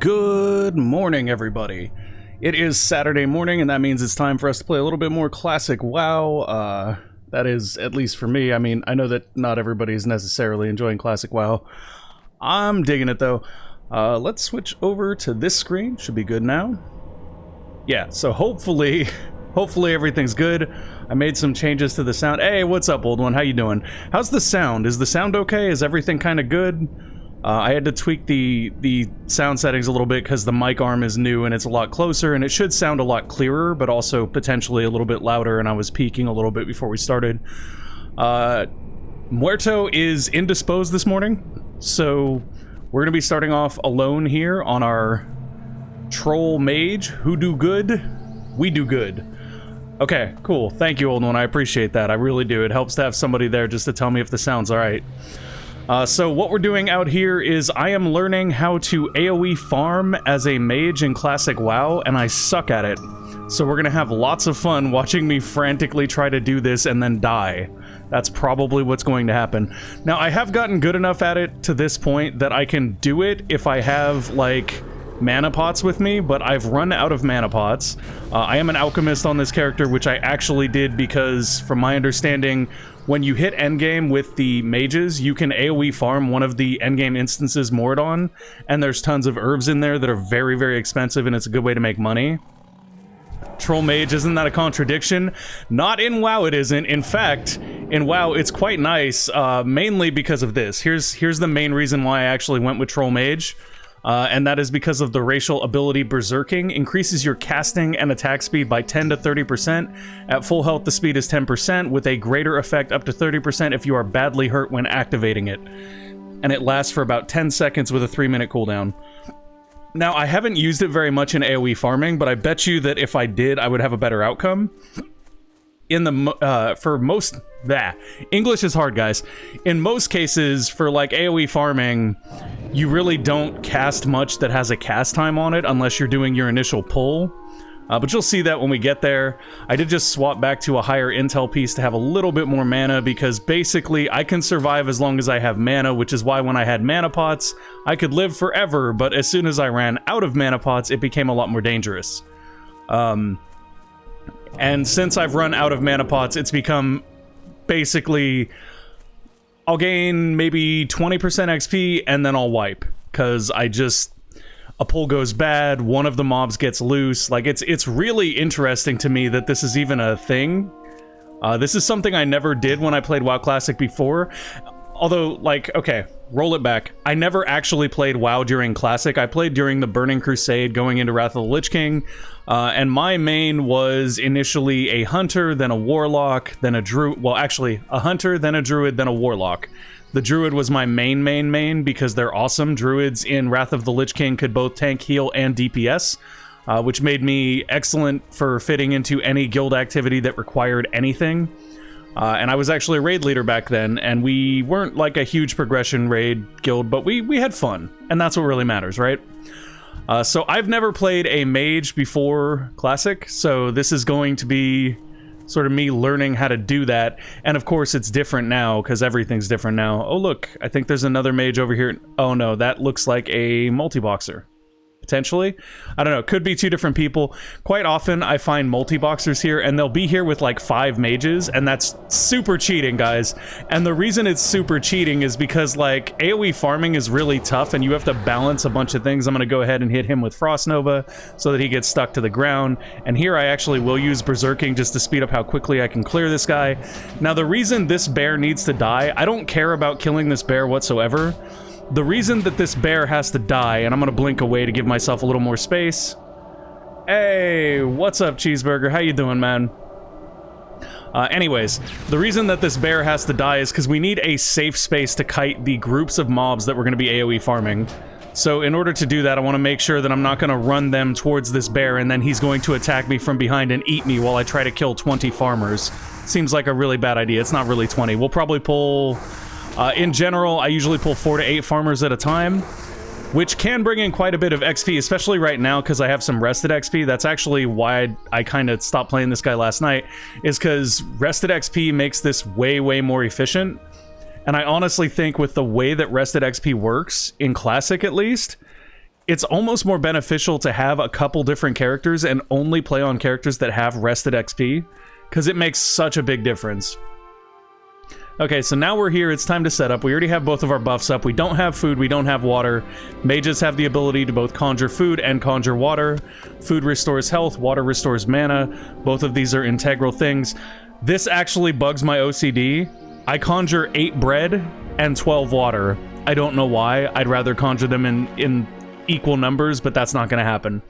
Good morning, everybody. It is Saturday morning, and that means it's time for us to play a little bit more classic WoW. That is, at least for me. I mean, I know that not everybody is necessarily enjoying classic WoW. I'm digging it, though. Let's switch over to this screen. Should be good now. Yeah, so hopefully everything's good. I made some changes to the sound. Hey, what's up, old one? How you doing? How's the sound? Is the sound okay? Is everything kind of good? I had to tweak the sound settings a little bit because the mic arm is new and it's a lot closer, and it should sound a lot clearer, but also potentially a little bit louder, and I was peaking a little bit before we started. Muerto is indisposed this morning, so we're going to be starting off alone here on our troll mage. Who do good? We do good. Okay, cool. Thank you, old one. I appreciate that. I really do. It helps to have somebody there just to tell me if the sound's alright. So what we're doing out here is I am learning how to AoE farm as a mage in classic WoW, and I suck at it. So we're gonna have lots of fun watching me frantically try to do this and then die. That's probably what's going to happen. Now, I have gotten good enough at it to this point that I can do it if I have, like, mana pots with me, but I've run out of mana pots. I am an alchemist on this character, which I actually did because, from my understanding, when you hit endgame with the mages, you can AoE farm one of the endgame instances Mordon, and there's tons of herbs in there that are very, very expensive, and it's a good way to make money. Troll mage, isn't that a contradiction? Not in WoW, it isn't. In fact, in WoW, it's quite nice, mainly because of this. Here's the main reason why I actually went with troll mage. And that is because of the racial ability Berserking. Increases your casting and attack speed by 10 to 30%. At full health, the speed is 10%, with a greater effect up to 30% if you are badly hurt when activating it. And it lasts for about 10 seconds with a 3-minute cooldown. Now, I haven't used it very much in AoE farming, but I bet you that if I did, I would have a better outcome. In the, for most... English is hard, guys. In most cases, for, like, AoE farming, you really don't cast much that has a cast time on it unless you're doing your initial pull. But you'll see that when we get there. I did just swap back to a higher intel piece to have a little bit more mana, because basically I can survive as long as I have mana, which is why when I had mana pots, I could live forever, but as soon as I ran out of mana pots, it became a lot more dangerous. And since I've run out of mana pots, it's become basically, I'll gain maybe 20% XP and then I'll wipe, because a pull goes bad, one of the mobs gets loose. Like, it's really interesting to me that this is even a thing. This is something I never did when I played WoW Classic before. Although, like, okay, roll it back. I never actually played WoW during Classic. I played during the Burning Crusade going into Wrath of the Lich King, and my main was initially a hunter, then a warlock, then a druid. Well, actually, a hunter, then a druid, then a warlock. The druid was my main because they're awesome. Druids in Wrath of the Lich King could both tank, heal, and DPS, which made me excellent for fitting into any guild activity that required anything. And I was actually a raid leader back then, and we weren't like a huge progression raid guild, but we had fun, and that's what really matters, right? So I've never played a mage before Classic, so this is going to be sort of me learning how to do that. And of course it's different now, because everything's different now. Oh look, I think there's another mage over here. Oh no, that looks like a multi-boxer. Potentially. I don't know, could be two different people. Quite often I find multi-boxers here, and they'll be here with like 5 mages, and that's super cheating, guys. And the reason it's super cheating is because, like, AoE farming is really tough and you have to balance a bunch of things. I'm gonna go ahead and hit him with Frost Nova so that he gets stuck to the ground, and here I actually will use Berserking just to speed up how quickly I can clear this guy. Now, the reason this bear needs to die, I don't care about killing this bear whatsoever. The reason that this bear has to die, and I'm gonna blink away to give myself a little more space. Hey, what's up, Cheeseburger? How you doing, man? Anyways, the reason that this bear has to die is because we need a safe space to kite the groups of mobs that we're gonna be AoE farming. So in order to do that, I want to make sure that I'm not gonna run them towards this bear, and then he's going to attack me from behind and eat me while I try to kill 20 farmers. Seems like a really bad idea. It's not really 20. We'll probably pull... in general, I usually pull 4 to 8 farmers at a time, which can bring in quite a bit of XP, especially right now because I have some rested XP. That's actually why I kind of stopped playing this guy last night, is because rested XP makes this way, way more efficient. And I honestly think with the way that rested XP works, in Classic at least, it's almost more beneficial to have a couple different characters and only play on characters that have rested XP, because it makes such a big difference. Okay, so now we're here. It's time to set up. We already have both of our buffs up. We don't have food. We don't have water. Mages have the ability to both conjure food and conjure water. Food restores health. Water restores mana. Both of these are integral things. This actually bugs my OCD. I conjure 8 bread and 12 water. I don't know why. I'd rather conjure them in equal numbers, but that's not going to happen.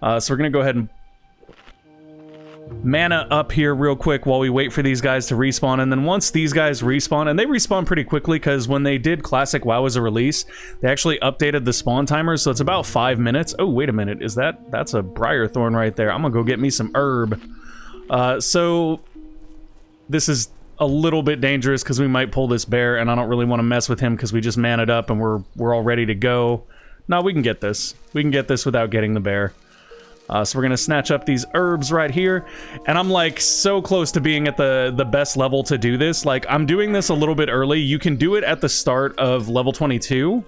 So we're going to go ahead and mana up here real quick while we wait for these guys to respawn, and then once these guys respawn, and they respawn pretty quickly because when they did Classic WoW as a release, they actually updated the spawn timer, so it's about 5 minutes. Oh, wait a minute, that's a briar thorn right there. I'm gonna go get me some herb. So this is a little bit dangerous because we might pull this bear, and I don't really want to mess with him because we just manned up and we're all ready to go. No, we can get this. We can get this without getting the bear. So we're gonna snatch up these herbs right here, and I'm like so close to being at the best level to do this. Like, I'm doing this a little bit early. You can do it at the start of level 22,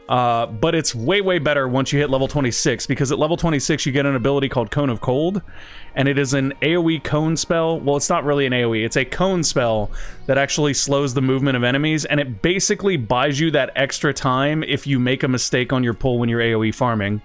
but it's way better once you hit level 26, because at level 26 you get an ability called Cone of Cold, and it is an AoE cone spell. Well, it's not really an AoE, it's a cone spell that actually slows the movement of enemies, and it basically buys you that extra time if you make a mistake on your pull when you're AoE farming.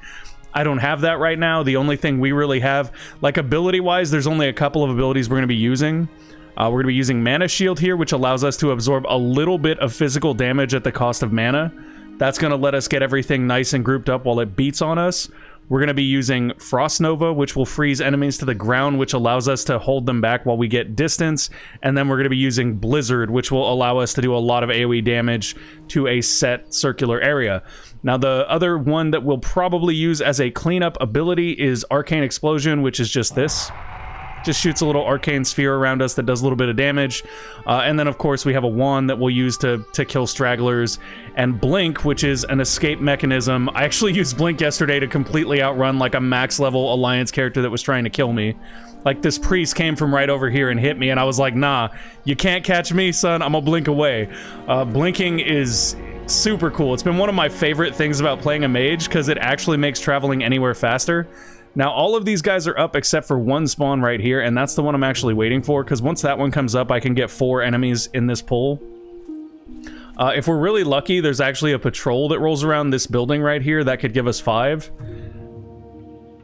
I don't have that right now. The only thing we really have, like ability-wise, there's only a couple of abilities we're going to be using. We're going to be using Mana Shield here, which allows us to absorb a little bit of physical damage at the cost of mana. That's going to let us get everything nice and grouped up while it beats on us. We're going to be using Frost Nova, which will freeze enemies to the ground, which allows us to hold them back while we get distance. And then we're going to be using Blizzard, which will allow us to do a lot of AoE damage to a set circular area. Now, the other one that we'll probably use as a cleanup ability is Arcane Explosion, which is just this. Just shoots a little arcane sphere around us that does a little bit of damage. And then, of course, we have a wand that we'll use to kill stragglers. And Blink, which is an escape mechanism. I actually used Blink yesterday to completely outrun, like, a max-level Alliance character that was trying to kill me. Like, this priest came from right over here and hit me, and I was like, nah, you can't catch me, son. I'm gonna blink away. Blinking is super cool. It's been one of my favorite things about playing a mage, because it actually makes traveling anywhere faster. Now, all of these guys are up except for one spawn right here, and that's the one I'm actually waiting for, because once that one comes up, I can get 4 enemies in this pool. If we're really lucky, there's actually a patrol that rolls around this building right here that could give us 5.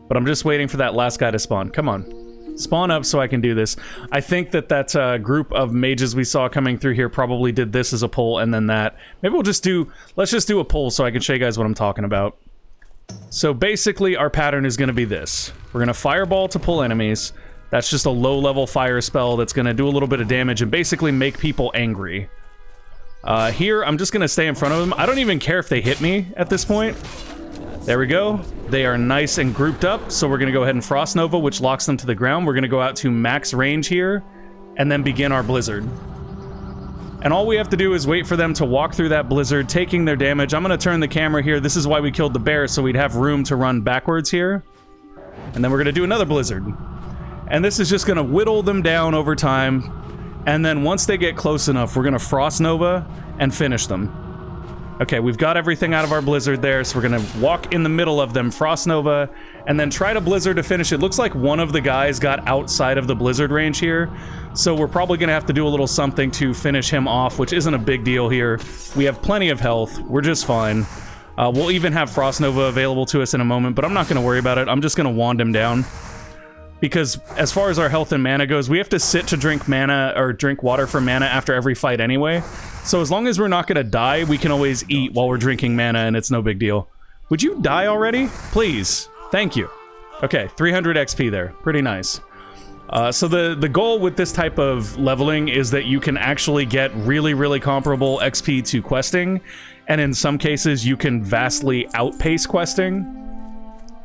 But I'm just waiting for that last guy to spawn. Come on. Spawn up so I can do this. I think that group of mages we saw coming through here probably did this as a pull, and then that. Maybe let's just do a pull so I can show you guys what I'm talking about. So basically our pattern is going to be this. We're going to fireball to pull enemies. That's just a low-level fire spell that's going to do a little bit of damage and basically make people angry. Here, I'm just going to stay in front of them. I don't even care if they hit me at this point. There we go. They are nice and grouped up, so we're going to go ahead and Frost Nova, which locks them to the ground. We're going to go out to max range here, and then begin our Blizzard. And all we have to do is wait for them to walk through that Blizzard, taking their damage. I'm going to turn the camera here. This is why we killed the bear, so we'd have room to run backwards here. And then we're going to do another Blizzard. And this is just going to whittle them down over time. And then once they get close enough, we're going to Frost Nova and finish them. Okay, we've got everything out of our Blizzard there, so we're gonna walk in the middle of them, Frost Nova, and then try to Blizzard to finish. It looks like one of the guys got outside of the Blizzard range here, so we're probably gonna have to do a little something to finish him off, which isn't a big deal here. We have plenty of health. We're just fine. We'll even have Frost Nova available to us in a moment, but I'm not gonna worry about it. I'm just gonna wand him down. Because as far as our health and mana goes, we have to sit to drink mana, or drink water for mana after every fight anyway. So as long as we're not gonna die, we can always eat while we're drinking mana, and it's no big deal. Would you die already? Please. Thank you. Okay, 300 XP there. Pretty nice. So the goal with this type of leveling is that you can actually get really comparable XP to questing, and in some cases you can vastly outpace questing.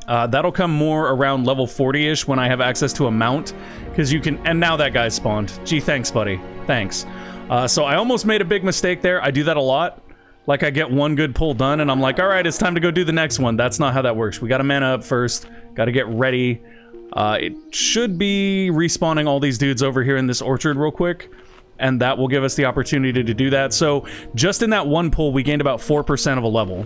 That'll come more around level 40-ish when I have access to a mount, because you can... And now that guy's spawned. Gee, thanks, buddy. Thanks. So I almost made a big mistake there. I do that a lot. Like, I get one good pull done, and I'm like, alright, it's time to go do the next one. That's not how that works. We gotta mana up first. Gotta get ready. It should be respawning all these dudes over here in this orchard real quick, and that will give us the opportunity to do that. So, just in that one pull, we gained about 4% of a level.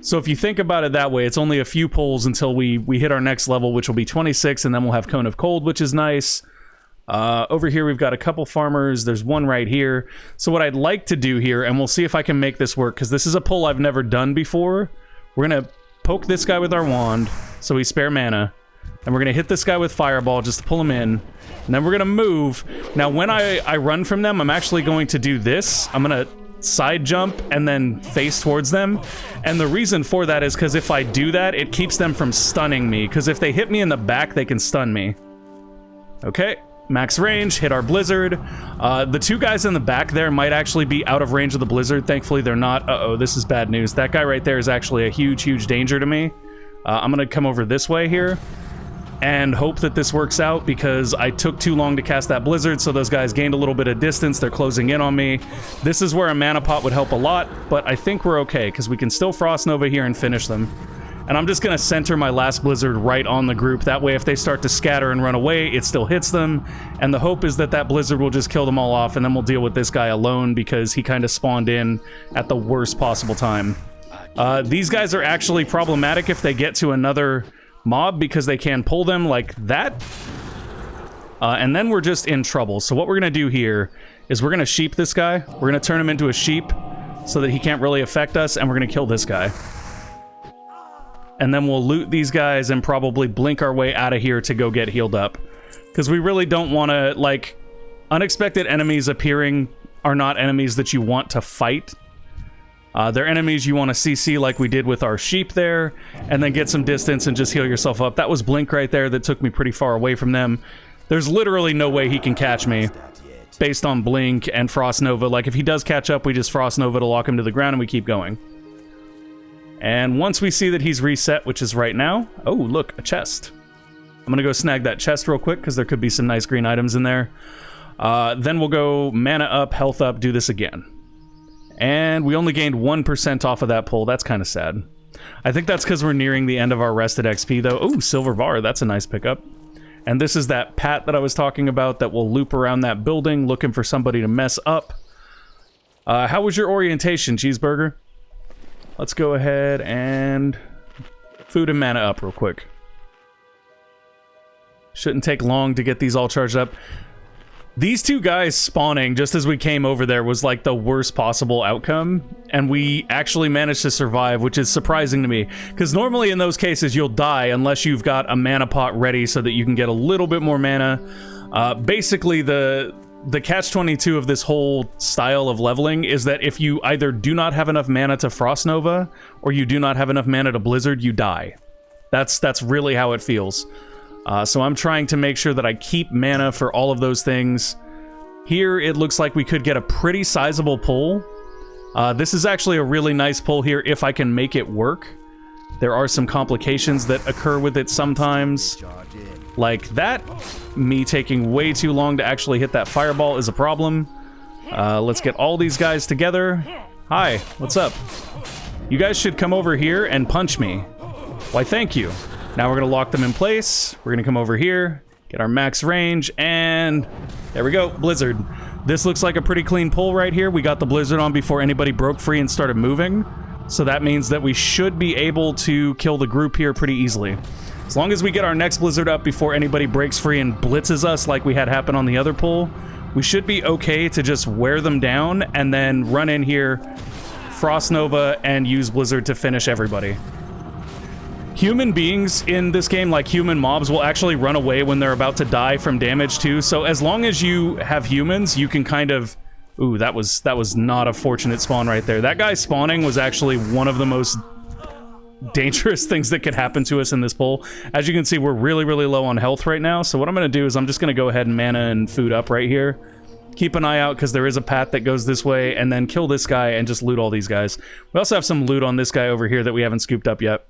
So if you think about it that way, it's only a few pulls until we hit our next level, which will be 26, and then we'll have Cone of Cold, which is nice. Over here, we've got a couple farmers. There's one right here. So what I'd like to do here, and we'll see if I can make this work, because this is a pull I've never done before. We're going to poke this guy with our wand, so we spare mana. And we're going to hit this guy with Fireball just to pull him in. And then we're going to move. Now, when I run from them, I'm actually going to do this. I'm going to side jump and then face towards them. And the reason for that is because if I do that, it keeps them from stunning me. Because if they hit me in the back, they can stun me. Okay. Max range, hit our Blizzard. The two guys in the back there might actually be out of range of the Blizzard. Thankfully, they're not. Uh-oh, this is bad news. That guy right there is actually a huge, huge danger to me. I'm going to come over this way here and hope that this works out, because I took too long to cast that Blizzard, so those guys gained a little bit of distance. They're closing in on me. This is where a mana pot would help a lot, but I think we're okay, because we can still Frost Nova here and finish them. And I'm just going to center my last Blizzard right on the group. That way, if they start to scatter and run away, it still hits them. And the hope is that that Blizzard will just kill them all off, and then we'll deal with this guy alone, because he kind of spawned in at the worst possible time. These guys are actually problematic if they get to another mob, because they can pull them like that. And then we're just in trouble. So what we're going to do here is we're going to sheep this guy. We're going to turn him into a sheep so that he can't really affect us, and we're going to kill this guy. And then we'll loot these guys and probably blink our way out of here to go get healed up. Because we really don't want to, like, unexpected enemies appearing are not enemies that you want to fight. They're enemies you want to CC like we did with our sheep there, and then get some distance and just heal yourself up. That was Blink right there that took me pretty far away from them. There's literally no way he can catch me based on Blink and Frost Nova. Like, if he does catch up, we just Frost Nova to lock him to the ground and we keep going. And once we see that he's reset, which is right now... Oh, look, a chest. I'm going to go snag that chest real quick, because there could be some nice green items in there. Then we'll go mana up, health up, do this again. And we only gained 1% off of that pull. That's kind of sad. I think that's because we're nearing the end of our rested XP, though. Oh, Silver Bar. That's a nice pickup. And this is that pat that I was talking about that will loop around that building looking for somebody to mess up. How was your orientation, Cheeseburger? Let's go ahead and food and mana up real quick. Shouldn't take long to get these all charged up. These two guys spawning just as we came over there was like the worst possible outcome, and we actually managed to survive, which is surprising to me, because normally in those cases you'll die unless you've got a mana pot ready so that you can get a little bit more mana. Basically, the catch-22 of this whole style of leveling is that if you either do not have enough mana to Frost Nova or you do not have enough mana to Blizzard, you die. That's really how it feels. So I'm trying to make sure that I keep mana for all of those things. Here, it looks like we could get a pretty sizable pull. This is actually a really nice pull here if I can make it work. There are some complications that occur with it sometimes. Like that. Me taking way too long to actually hit that fireball is a problem. Let's get all these guys together. Hi, what's up? You guys should come over here and punch me. Why, thank you. Now we're going to lock them in place. We're going to come over here, get our max range, and there we go, Blizzard. This looks like a pretty clean pull right here. We got the Blizzard on before anybody broke free and started moving. So that means that we should be able to kill the group here pretty easily. As long as we get our next Blizzard up before anybody breaks free and blitzes us like we had happen on the other pull, we should be okay to just wear them down and then run in here, Frost Nova, and use Blizzard to finish everybody. Human beings in this game, like human mobs, will actually run away when they're about to die from damage too. So as long as you have humans, you can kind of... Ooh, that was not a fortunate spawn right there. That guy spawning was actually one of the most dangerous things that could happen to us in this pull. As you can see, we're really, really low on health right now. So what I'm going to do is I'm just going to go ahead and mana and food up right here. Keep an eye out because there is a path that goes this way, and then kill this guy and just loot all these guys. We also have some loot on this guy over here that we haven't scooped up yet.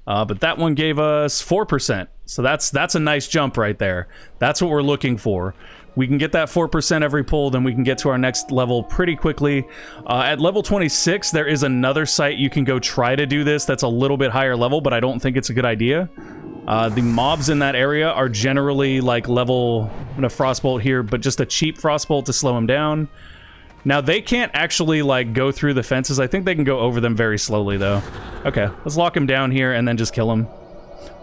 But that one gave us 4%. So that's a nice jump right there. That's what we're looking for. We can get that 4% every pull, then we can get to our next level pretty quickly. At level 26, there is another site you can go try to do this that's a little bit higher level, but I don't think it's a good idea. The mobs in that area are generally like level... I'm going to Frostbolt here, but just a cheap Frostbolt to slow them down. Now, they can't actually, like, go through the fences. I think they can go over them very slowly, though. Okay, let's lock him down here and then just kill him.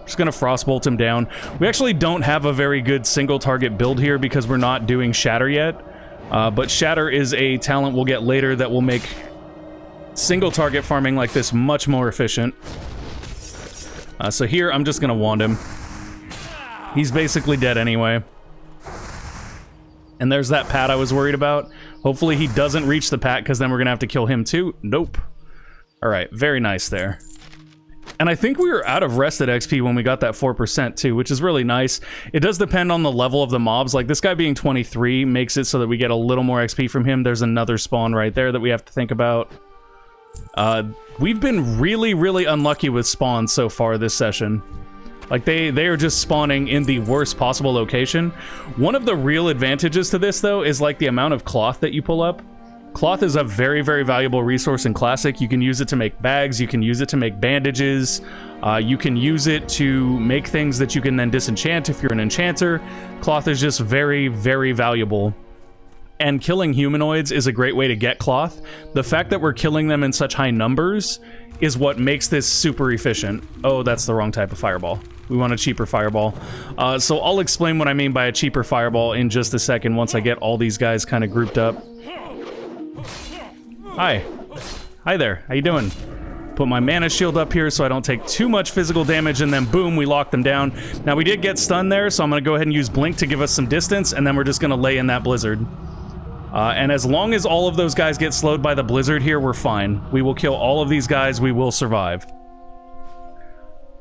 Just gonna frostbolt him down. We actually don't have a very good single target build here because we're not doing Shatter yet. But Shatter is a talent we'll get later that will make single target farming like this much more efficient. So here, I'm just gonna wand him. He's basically dead anyway. And there's that pat I was worried about. Hopefully he doesn't reach the pat, because then we're gonna have to kill him too. Nope. Alright, very nice there. And I think we were out of rested XP when we got that 4% too, which is really nice. It does depend on the level of the mobs. Like, this guy being 23 makes it so that we get a little more XP from him. There's another spawn right there that we have to think about. We've been really, really unlucky with spawns so far this session. Like, they are just spawning in the worst possible location. One of the real advantages to this, though, is, like, the amount of cloth that you pull up. Cloth is a very, very valuable resource in Classic. You can use it to make bags, you can use it to make bandages, you can use it to make things that you can then disenchant if you're an enchanter. Cloth is just very, very valuable. And killing humanoids is a great way to get cloth. The fact that we're killing them in such high numbers is what makes this super efficient. Oh, that's the wrong type of fireball. We want a cheaper fireball. So I'll explain what I mean by a cheaper fireball in just a second once I get all these guys kind of grouped up. Hi. Hi there. How you doing? Put my mana shield up here so I don't take too much physical damage, and then boom, we lock them down. Now, we did get stunned there, so I'm going to go ahead and use Blink to give us some distance, and then we're just going to lay in that blizzard. And as long as all of those guys get slowed by the blizzard here, we're fine. We will kill all of these guys. We will survive.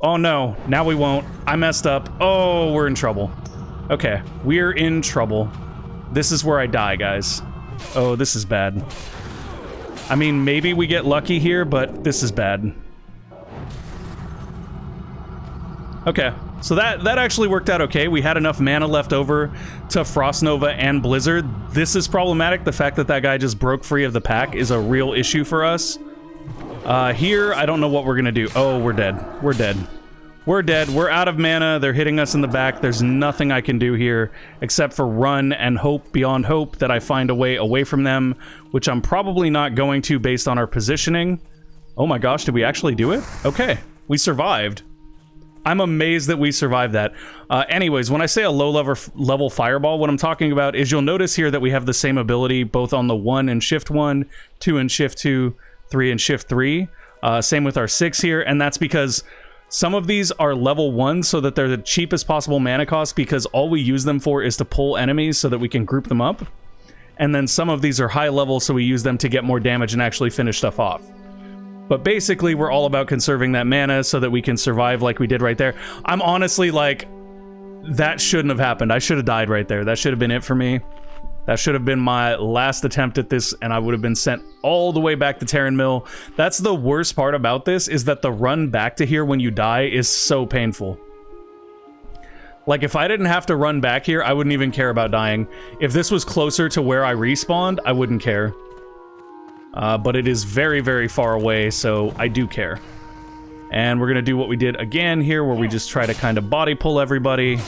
Oh no, now we won't. I messed up. Oh, we're in trouble. Okay, we're in trouble. This is where I die, guys. Oh, this is bad. I mean, maybe we get lucky here, but this is bad. Okay, so that actually worked out okay. We had enough mana left over to Frost Nova and Blizzard. This is problematic. The fact that that guy just broke free of the pack is a real issue for us. Here, I don't know what we're gonna do. Oh, we're dead. We're dead. We're dead. We're out of mana. They're hitting us in the back. There's nothing I can do here except for run and hope beyond hope that I find a way away from them, which I'm probably not going to based on our positioning. Oh my gosh, did we actually do it? Okay, we survived. I'm amazed that we survived that. Anyways, when I say a low-level fireball, what I'm talking about is you'll notice here that we have the same ability both on the 1 and Shift 1, 2 and Shift 2, 3 and Shift 3. Same with our 6 here, and that's because some of these are level 1 so that they're the cheapest possible mana cost because all we use them for is to pull enemies so that we can group them up. And then some of these are high level so we use them to get more damage and actually finish stuff off. But basically, we're all about conserving that mana so that we can survive like we did right there. I'm honestly like, that shouldn't have happened. I should have died right there. That should have been it for me. That should have been my last attempt at this, and I would have been sent all the way back to Terran Mill. That's the worst part about this, is that the run back to here when you die is so painful. Like, if I didn't have to run back here, I wouldn't even care about dying. If this was closer to where I respawned, I wouldn't care. But it is very, very far away, so I do care. And we're gonna do what we did again here, where we just try to kind of body pull everybody.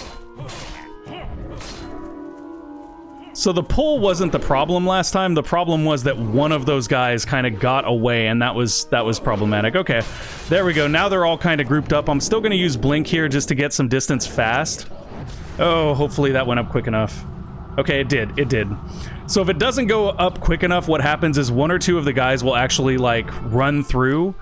So the pull wasn't the problem last time. The problem was that one of those guys kind of got away, and that was problematic. Okay, there we go. Now they're all kind of grouped up. I'm still going to use Blink here just to get some distance fast. Oh, hopefully that went up quick enough. Okay, it did. It did. So if it doesn't go up quick enough, what happens is one or two of the guys will actually, like, run through.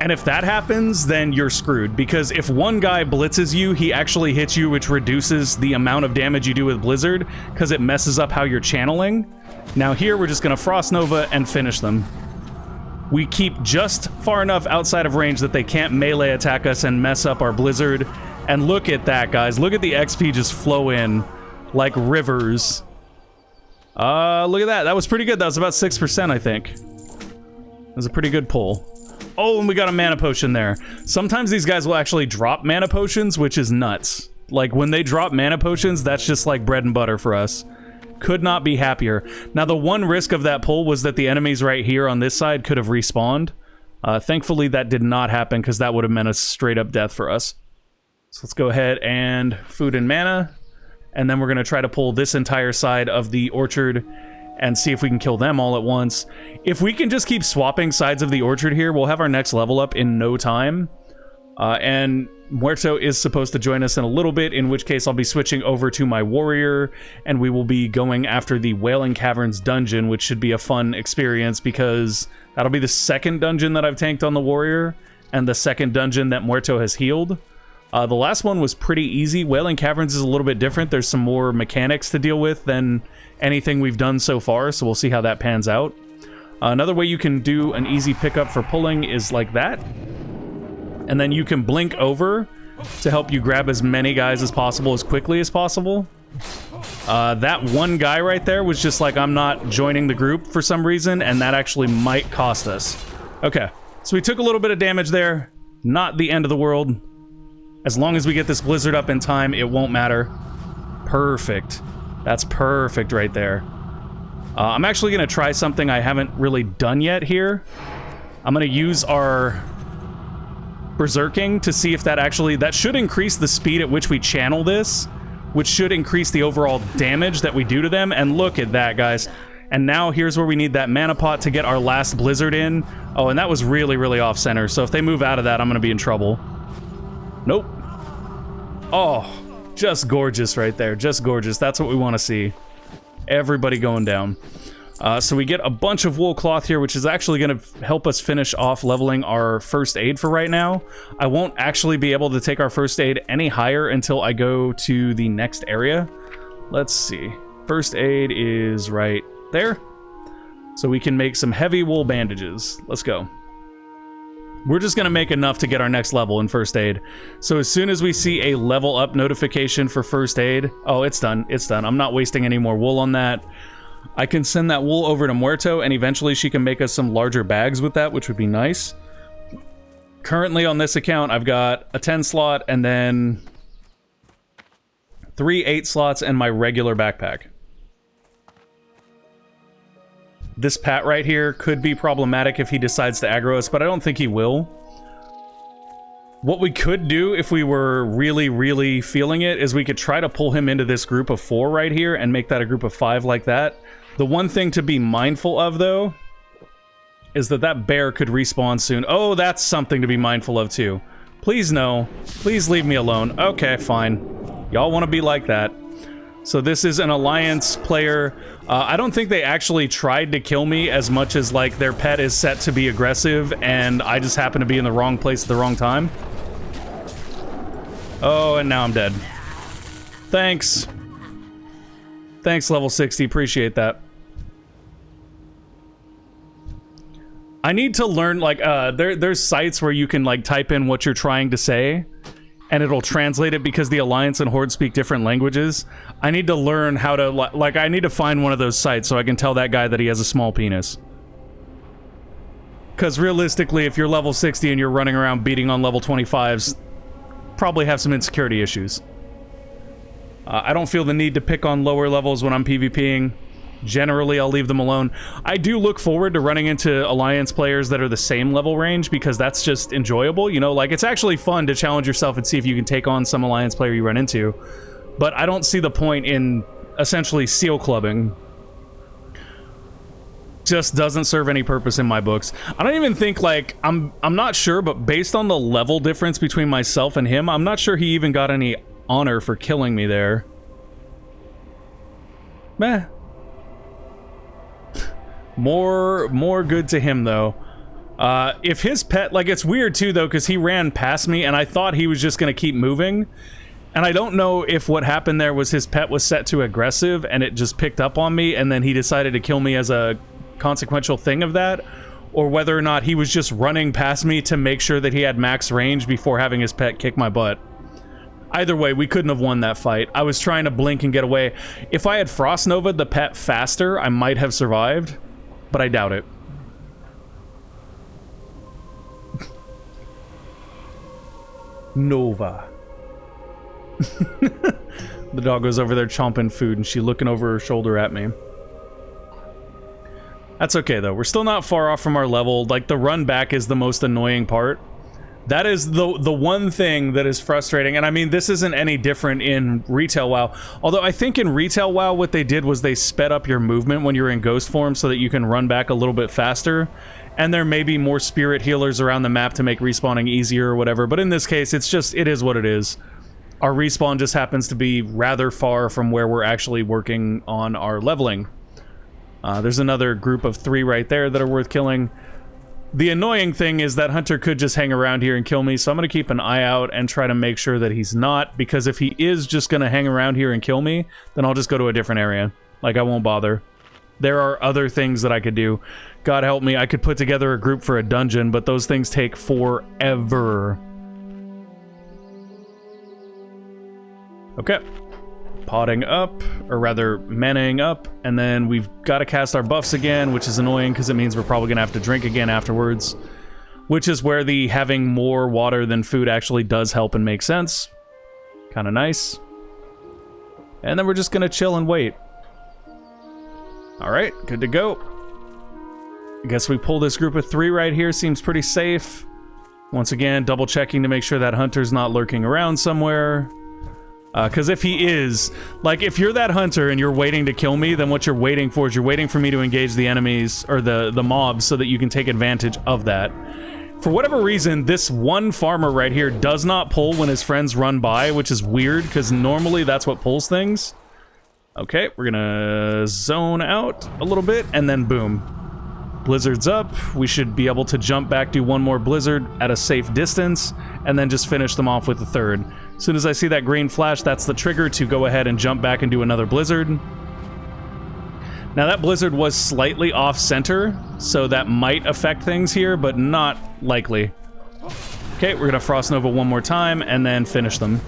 And if that happens, then you're screwed, because if one guy blitzes you, he actually hits you, which reduces the amount of damage you do with Blizzard, because it messes up how you're channeling. Now here, we're just going to Frost Nova and finish them. We keep just far enough outside of range that they can't melee attack us and mess up our Blizzard. And look at that, guys. Look at the XP just flow in like rivers. Look at that. That was pretty good. That was about 6%, I think. That was a pretty good pull. Oh, and we got a mana potion there. Sometimes these guys will actually drop mana potions, which is nuts. Like, when they drop mana potions, that's just like bread and butter for us. Could not be happier. Now, the one risk of that pull was that the enemies right here on this side could have respawned. Thankfully, that did not happen, because that would have meant a straight-up death for us. So let's go ahead and food and mana. And then we're going to try to pull this entire side of the orchard and see if we can kill them all at once. If we can just keep swapping sides of the orchard here, we'll have our next level up in no time. And Muerto is supposed to join us in a little bit, in which case I'll be switching over to my warrior, and we will be going after the Wailing Caverns dungeon, which should be a fun experience because that'll be the second dungeon that I've tanked on the warrior, and the second dungeon that Muerto has healed. The last one was pretty easy. Wailing Caverns is a little bit different. There's some more mechanics to deal with than anything we've done so far, so we'll see how that pans out. Another way you can do an easy pickup for pulling is like that. And then you can blink over to help you grab as many guys as possible as quickly as possible. That one guy right there was just like, I'm not joining the group for some reason, and that actually might cost us. Okay, so we took a little bit of damage there. Not the end of the world. As long as we get this blizzard up in time, it won't matter. Perfect. That's perfect right there. I'm actually going to try something I haven't really done yet here. I'm going to use our Berserking to see if that actually... That should increase the speed at which we channel this, which should increase the overall damage that we do to them. And look at that, guys. And now here's where we need that mana pot to get our last blizzard in. Oh, and that was really, really off-center. So if they move out of that, I'm going to be in trouble. Nope. Oh, just gorgeous right there. Just gorgeous. That's what we want to see. Everybody going down. So we get a bunch of wool cloth here, which is actually going to help us finish off leveling our first aid for right now. I won't actually be able to take our first aid any higher until I go to the next area. Let's see. First aid is right there. So we can make some heavy wool bandages. Let's go. We're just going to make enough to get our next level in first aid. So as soon as we see a level up notification for first aid... Oh, it's done. It's done. I'm not wasting any more wool on that. I can send that wool over to Muerto, and eventually she can make us some larger bags with that, which would be nice. Currently on this account, I've got a 10 slot and then 3 8 slots and my regular backpack. This Pat right here could be problematic if he decides to aggro us, but I don't think he will. What we could do if we were really, really feeling it is we could try to pull him into this group of 4 right here and make that a group of 5 like that. The one thing to be mindful of, though, is that that bear could respawn soon. Oh, that's something to be mindful of, too. Please no. Please leave me alone. Okay, fine. Y'all want to be like that. So this is an Alliance player. I don't think they actually tried to kill me as much as, like, their pet is set to be aggressive, and I just happen to be in the wrong place at the wrong time. Oh, and now I'm dead. Thanks. Thanks, level 60. Appreciate that. I need to learn, like, there's sites where you can, like, type in what you're trying to say, and it'll translate it because the Alliance and Horde speak different languages. I need to learn how to, like, I need to find one of those sites so I can tell that guy that he has a small penis. Because realistically, if you're level 60 and you're running around beating on level 25s, probably have some insecurity issues. I don't feel the need to pick on lower levels when I'm PvPing. Generally, I'll leave them alone. I do look forward to running into Alliance players that are the same level range because that's just enjoyable, you know? Like, it's actually fun to challenge yourself and see if you can take on some Alliance player you run into. But I don't see the point in essentially seal clubbing. Just doesn't serve any purpose in my books. I don't even think, like, I'm not sure, but based on the level difference between myself and him, I'm not sure he even got any honor for killing me there. Meh. More good to him, though. If his pet... Like, it's weird, too, though, because he ran past me, and I thought he was just going to keep moving. And I don't know if what happened there was his pet was set to aggressive, and it just picked up on me, and then he decided to kill me as a consequential thing of that, or whether or not he was just running past me to make sure that he had max range before having his pet kick my butt. Either way, we couldn't have won that fight. I was trying to blink and get away. If I had Frost Nova'd the pet faster, I might have survived. But I doubt it. Nova. The dog goes over there chomping food, and she's looking over her shoulder at me. That's okay, though. We're still not far off from our level. Like, the run back is the most annoying part. That is the one thing that is frustrating. And I mean, this isn't any different in Retail WoW. Although I think in Retail WoW, what they did was they sped up your movement when you're in ghost form so that you can run back a little bit faster. And there may be more spirit healers around the map to make respawning easier or whatever. But in this case, it's just, it is what it is. Our respawn just happens to be rather far from where we're actually working on our leveling. There's another group of 3 right there that are worth killing. The annoying thing is that Hunter could just hang around here and kill me, so I'm going to keep an eye out and try to make sure that he's not, because if he is just going to hang around here and kill me, then I'll just go to a different area. Like, I won't bother. There are other things that I could do. God help me, I could put together a group for a dungeon, but those things take forever. Okay. Potting up, or rather, manaing up, and then we've got to cast our buffs again, which is annoying because it means we're probably going to have to drink again afterwards, which is where the having more water than food actually does help and make sense. Kind of nice. And then we're just going to chill and wait. Alright, good to go. I guess we pull this group of 3 right here, seems pretty safe. Once again, double checking to make sure that Hunter's not lurking around somewhere. Because if he is, like, if you're that hunter and you're waiting to kill me, then what you're waiting for is you're waiting for me to engage the enemies, or the mobs, so that you can take advantage of that. For whatever reason, this one farmer right here does not pull when his friends run by, which is weird, because normally that's what pulls things. Okay, we're gonna zone out a little bit, and then boom. Blizzard's up. We should be able to jump back, do one more blizzard at a safe distance, and then just finish them off with the third. As soon as I see that green flash, that's the trigger to go ahead and jump back and do another blizzard. Now that blizzard was slightly off-center, so that might affect things here, but not likely. Okay, we're gonna Frost Nova one more time, and then finish them.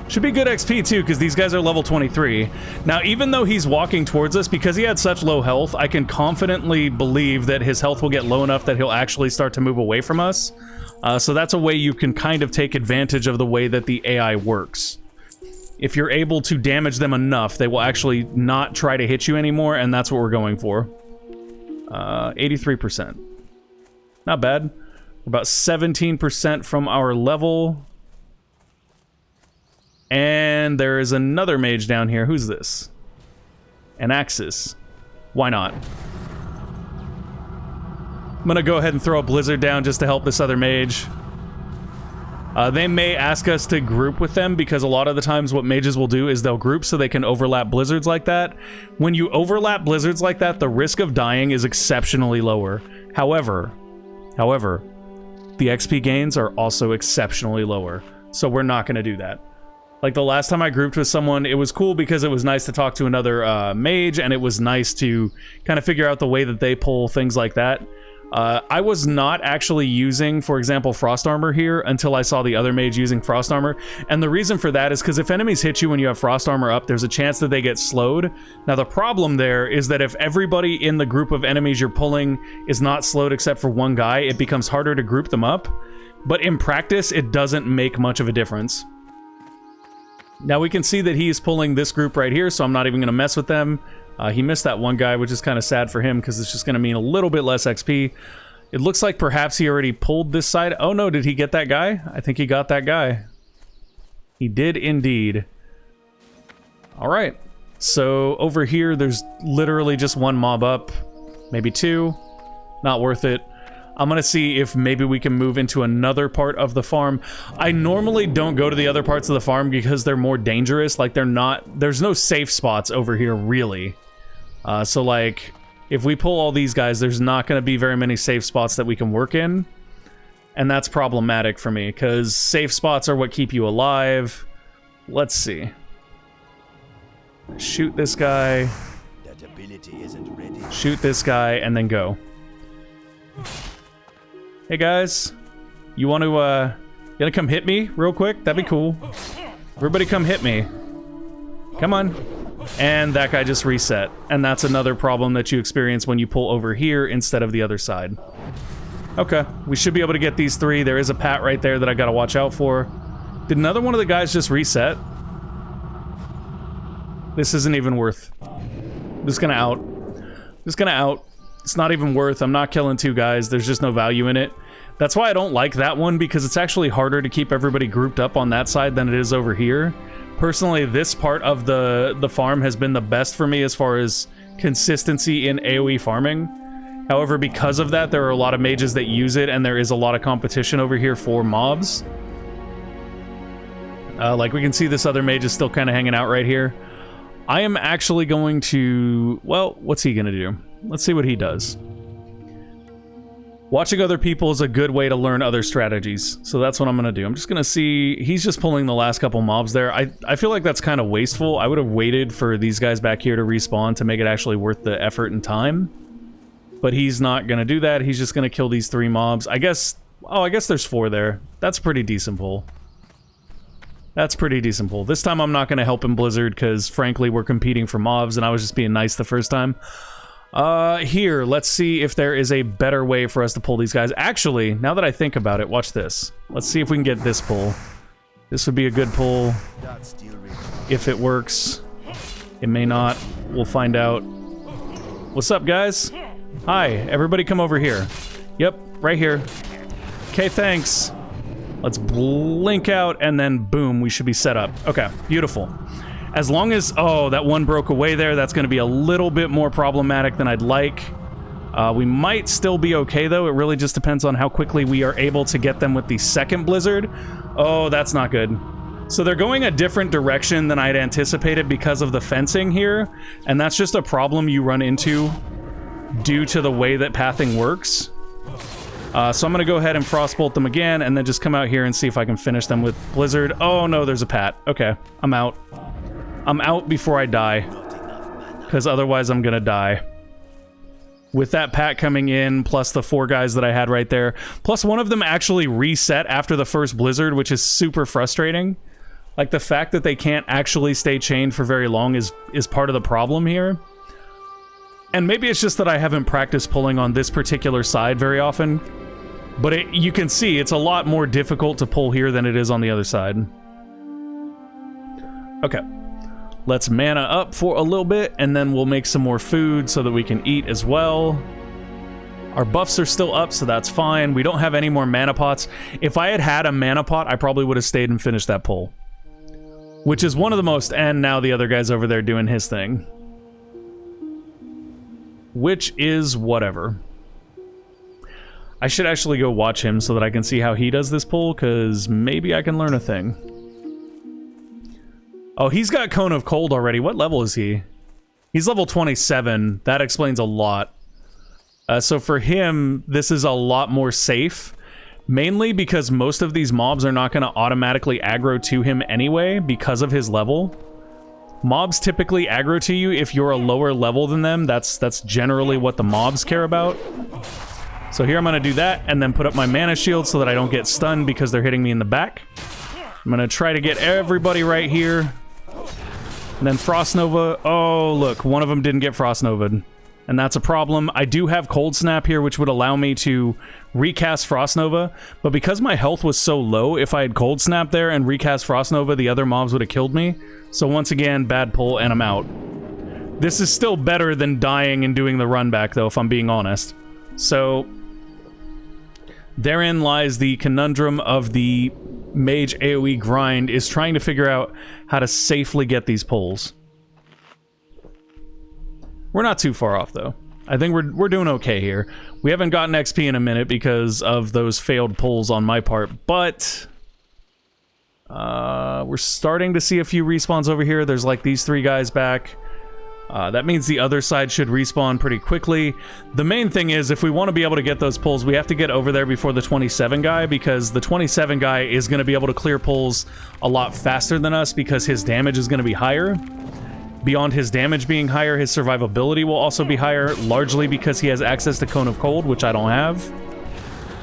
Should be good XP too, because these guys are level 23. Now, even though he's walking towards us, because he had such low health, I can confidently believe that his health will get low enough that he'll actually start to move away from us. So that's a way you can kind of take advantage of the way that the AI works. If you're able to damage them enough, they will actually not try to hit you anymore, and that's what we're going for. 83%. Not bad. We're about 17% from our level. And there is another mage down here. Who's this? Anaxis. Why not? I'm gonna go ahead and throw a blizzard down just to help this other mage. They may ask us to group with them, because a lot of the times what mages will do is they'll group so they can overlap blizzards like that. When you overlap blizzards like that, the risk of dying is exceptionally lower. However, the XP gains are also exceptionally lower. So we're not gonna do that. Like, the last time I grouped with someone, it was cool because it was nice to talk to another mage, and it was nice to kind of figure out the way that they pull things like that. I was not actually using, for example, Frost Armor here until I saw the other mage using Frost Armor. And the reason for that is because if enemies hit you when you have Frost Armor up, there's a chance that they get slowed. Now, the problem there is that if everybody in the group of enemies you're pulling is not slowed except for one guy, it becomes harder to group them up. But in practice, it doesn't make much of a difference. Now we can see that he's pulling this group right here, so I'm not even going to mess with them. He missed that one guy, which is kind of sad for him, because it's just going to mean a little bit less XP. It looks like perhaps he already pulled this side. Oh no, did he get that guy? I think he got that guy. He did indeed. Alright, so over here there's literally just one mob up. Maybe 2. Not worth it. I'm gonna see if maybe we can move into another part of the farm. I normally don't go to the other parts of the farm because they're more dangerous. Like, there's no safe spots over here, really. So, like, if we pull all these guys, there's not gonna be very many safe spots that we can work in. And that's problematic for me, because safe spots are what keep you alive. Let's see. Shoot this guy. That ability isn't ready. Shoot this guy, and then go. Hey guys, you want to, gonna come hit me real quick? That'd be cool. Everybody come hit me. Come on. And that guy just reset. And that's another problem that you experience when you pull over here instead of the other side. Okay, we should be able to get these 3. There is a pat right there that I gotta watch out for. Did another one of the guys just reset? This isn't even worth. I'm just gonna out. Just gonna out. It's not even worth. I'm not killing 2 guys. There's just no value in it. That's why I don't like that one, because it's actually harder to keep everybody grouped up on that side than it is over here. Personally, this part of the farm has been the best for me as far as consistency in AoE farming. However, because of that, there are a lot of mages that use it, and there is a lot of competition over here for mobs. Like, we can see this other mage is still kind of hanging out right here. I am actually going to... Well, what's he going to do? Let's see what he does. Watching other people is a good way to learn other strategies, so that's what I'm going to do. I'm just going to see... He's just pulling the last couple mobs there. I feel like that's kind of wasteful. I would have waited for these guys back here to respawn to make it actually worth the effort and time. But he's not going to do that. He's just going to kill these 3 mobs. I guess... Oh, I guess there's 4 there. That's a pretty decent pull. That's pretty decent pull. This time I'm not going to help him Blizzard, because frankly we're competing for mobs, and I was just being nice the first time. Here, let's see if there is a better way for us to pull these guys. Actually, now that I think about it, watch this. Let's see if we can get this pull. This would be a good pull. If it works. It may not. We'll find out. What's up, guys? Hi, everybody come over here. Yep, right here. Okay, thanks. Let's blink out, and then boom, we should be set up. Okay, beautiful. As long as... Oh, that one broke away there. That's going to be a little bit more problematic than I'd like. We might still be okay, though. It really just depends on how quickly we are able to get them with the second blizzard. Oh, that's not good. So they're going a different direction than I'd anticipated because of the fencing here. And that's just a problem you run into due to the way that pathing works. So I'm going to go ahead and frostbolt them again, and then just come out here and see if I can finish them with blizzard. Oh, no, there's a pat. Okay, I'm out. I'm out before I die, because otherwise I'm gonna die. With that pat coming in, plus the 4 guys that I had right there, plus one of them actually reset after the first blizzard, which is super frustrating. Like, the fact that they can't actually stay chained for very long is part of the problem here. And maybe it's just that I haven't practiced pulling on this particular side very often, but you can see it's a lot more difficult to pull here than it is on the other side. Okay. Let's mana up for a little bit, and then we'll make some more food so that we can eat as well. Our buffs are still up, so that's fine. We don't have any more mana pots. If I had had a mana pot, I probably would have stayed and finished that pull. Which is one of the most... And now the other guy's over there doing his thing. Which is whatever. I should actually go watch him so that I can see how he does this pull, because maybe I can learn a thing. Oh, he's got Cone of Cold already. What level is he? He's level 27. That explains a lot. So for him, this is a lot more safe. Mainly because most of these mobs are not going to automatically aggro to him anyway because of his level. Mobs typically aggro to you if you're a lower level than them. That's generally what the mobs care about. So here I'm going to do that and then put up my mana shield so that I don't get stunned because they're hitting me in the back. I'm going to try to get everybody right here. And then Frost Nova. Oh, look, one of them didn't get Frost Nova'd. And that's a problem. I do have Cold Snap here, which would allow me to recast Frost Nova. But because my health was so low, if I had Cold Snap there and recast Frost Nova, the other mobs would have killed me. So once again, bad pull, and I'm out. This is still better than dying and doing the run back, though, if I'm being honest. So therein lies the conundrum of the mage AoE grind, is trying to figure out how to safely get these pulls. We're not too far off, though. I think we're doing okay here. We haven't gotten XP in a minute because of those failed pulls on my part, but we're starting to see a few respawns over here. There's like these 3 guys back. That means the other side should respawn pretty quickly. The main thing is, if we want to be able to get those pulls, we have to get over there before the 27 guy, because the 27 guy is going to be able to clear pulls a lot faster than us because his damage is going to be higher. Beyond his damage being higher, his survivability will also be higher, largely because he has access to Cone of Cold, which I don't have.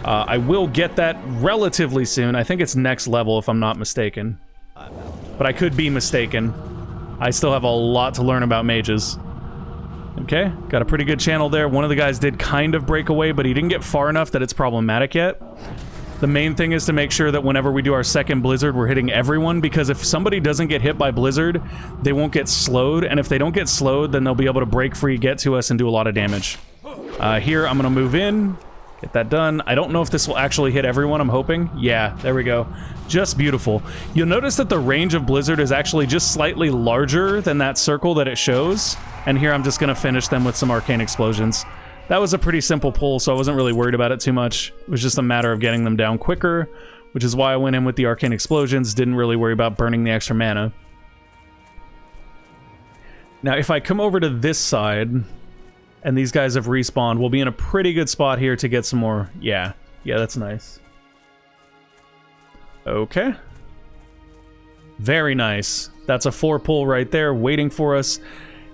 I will get that relatively soon. I think it's next level, if I'm not mistaken. But I could be mistaken. I still have a lot to learn about mages. Okay, got a pretty good channel there. One of the guys did kind of break away, but he didn't get far enough that it's problematic yet. The main thing is to make sure that whenever we do our second blizzard, we're hitting everyone, because if somebody doesn't get hit by blizzard, they won't get slowed, and if they don't get slowed, then they'll be able to break free, get to us, and do a lot of damage. Here, I'm going to move in, Get that done. I don't know if this will actually hit everyone, I'm hoping. Yeah, there we go. Just beautiful. You'll notice that the range of Blizzard is actually just slightly larger than that circle that it shows. And here I'm just going to finish them with some arcane explosions. That was a pretty simple pull, so I wasn't really worried about it too much. It was just a matter of getting them down quicker, which is why I went in with the arcane explosions, didn't really worry about burning the extra mana. Now, if I come over to this side, and these guys have respawned, we'll be in a pretty good spot here to get some more. Yeah, that's nice. Okay. Very nice. That's a 4 pull right there, waiting for us.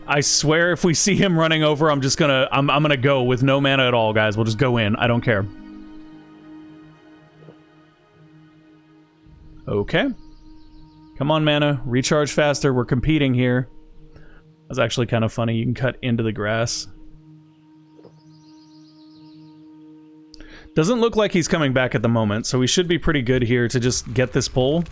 I swear if we see him running over, I'm gonna go with no mana at all, guys. We'll just go in. I don't care. Okay. Come on, mana. Recharge faster. We're competing here. That's actually kind of funny. You can cut into the grass. Doesn't look like he's coming back at the moment, so we should be pretty good here to just get this pull.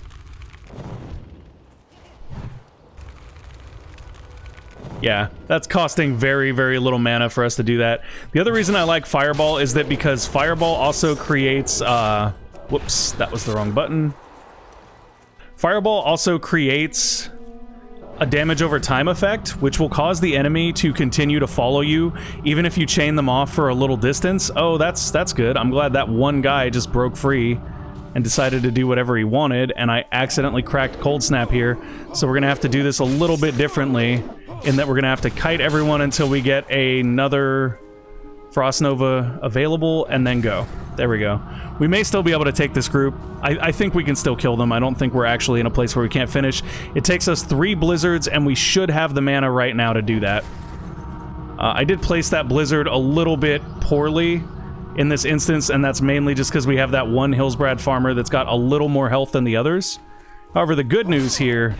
Yeah, that's costing very, very little mana for us to do that. The other reason I like Fireball is that because Fireball also creates, whoops, that was the wrong button. Fireball also creates a damage over time effect, which will cause the enemy to continue to follow you, even if you chain them off for a little distance. Oh, that's good. I'm glad that one guy just broke free and decided to do whatever he wanted, and I accidentally cracked Cold Snap here, so we're gonna have to do this a little bit differently, in that we're gonna have to kite everyone until we get another Frost Nova available, and then go. There we go. We may still be able to take this group. I think we can still kill them. I don't think we're actually in a place where we can't finish. It takes us 3 blizzards, and we should have the mana right now to do that. I did place that blizzard a little bit poorly in this instance, and that's mainly just because we have that one Hillsbrad farmer that's got a little more health than the others. However, the good news here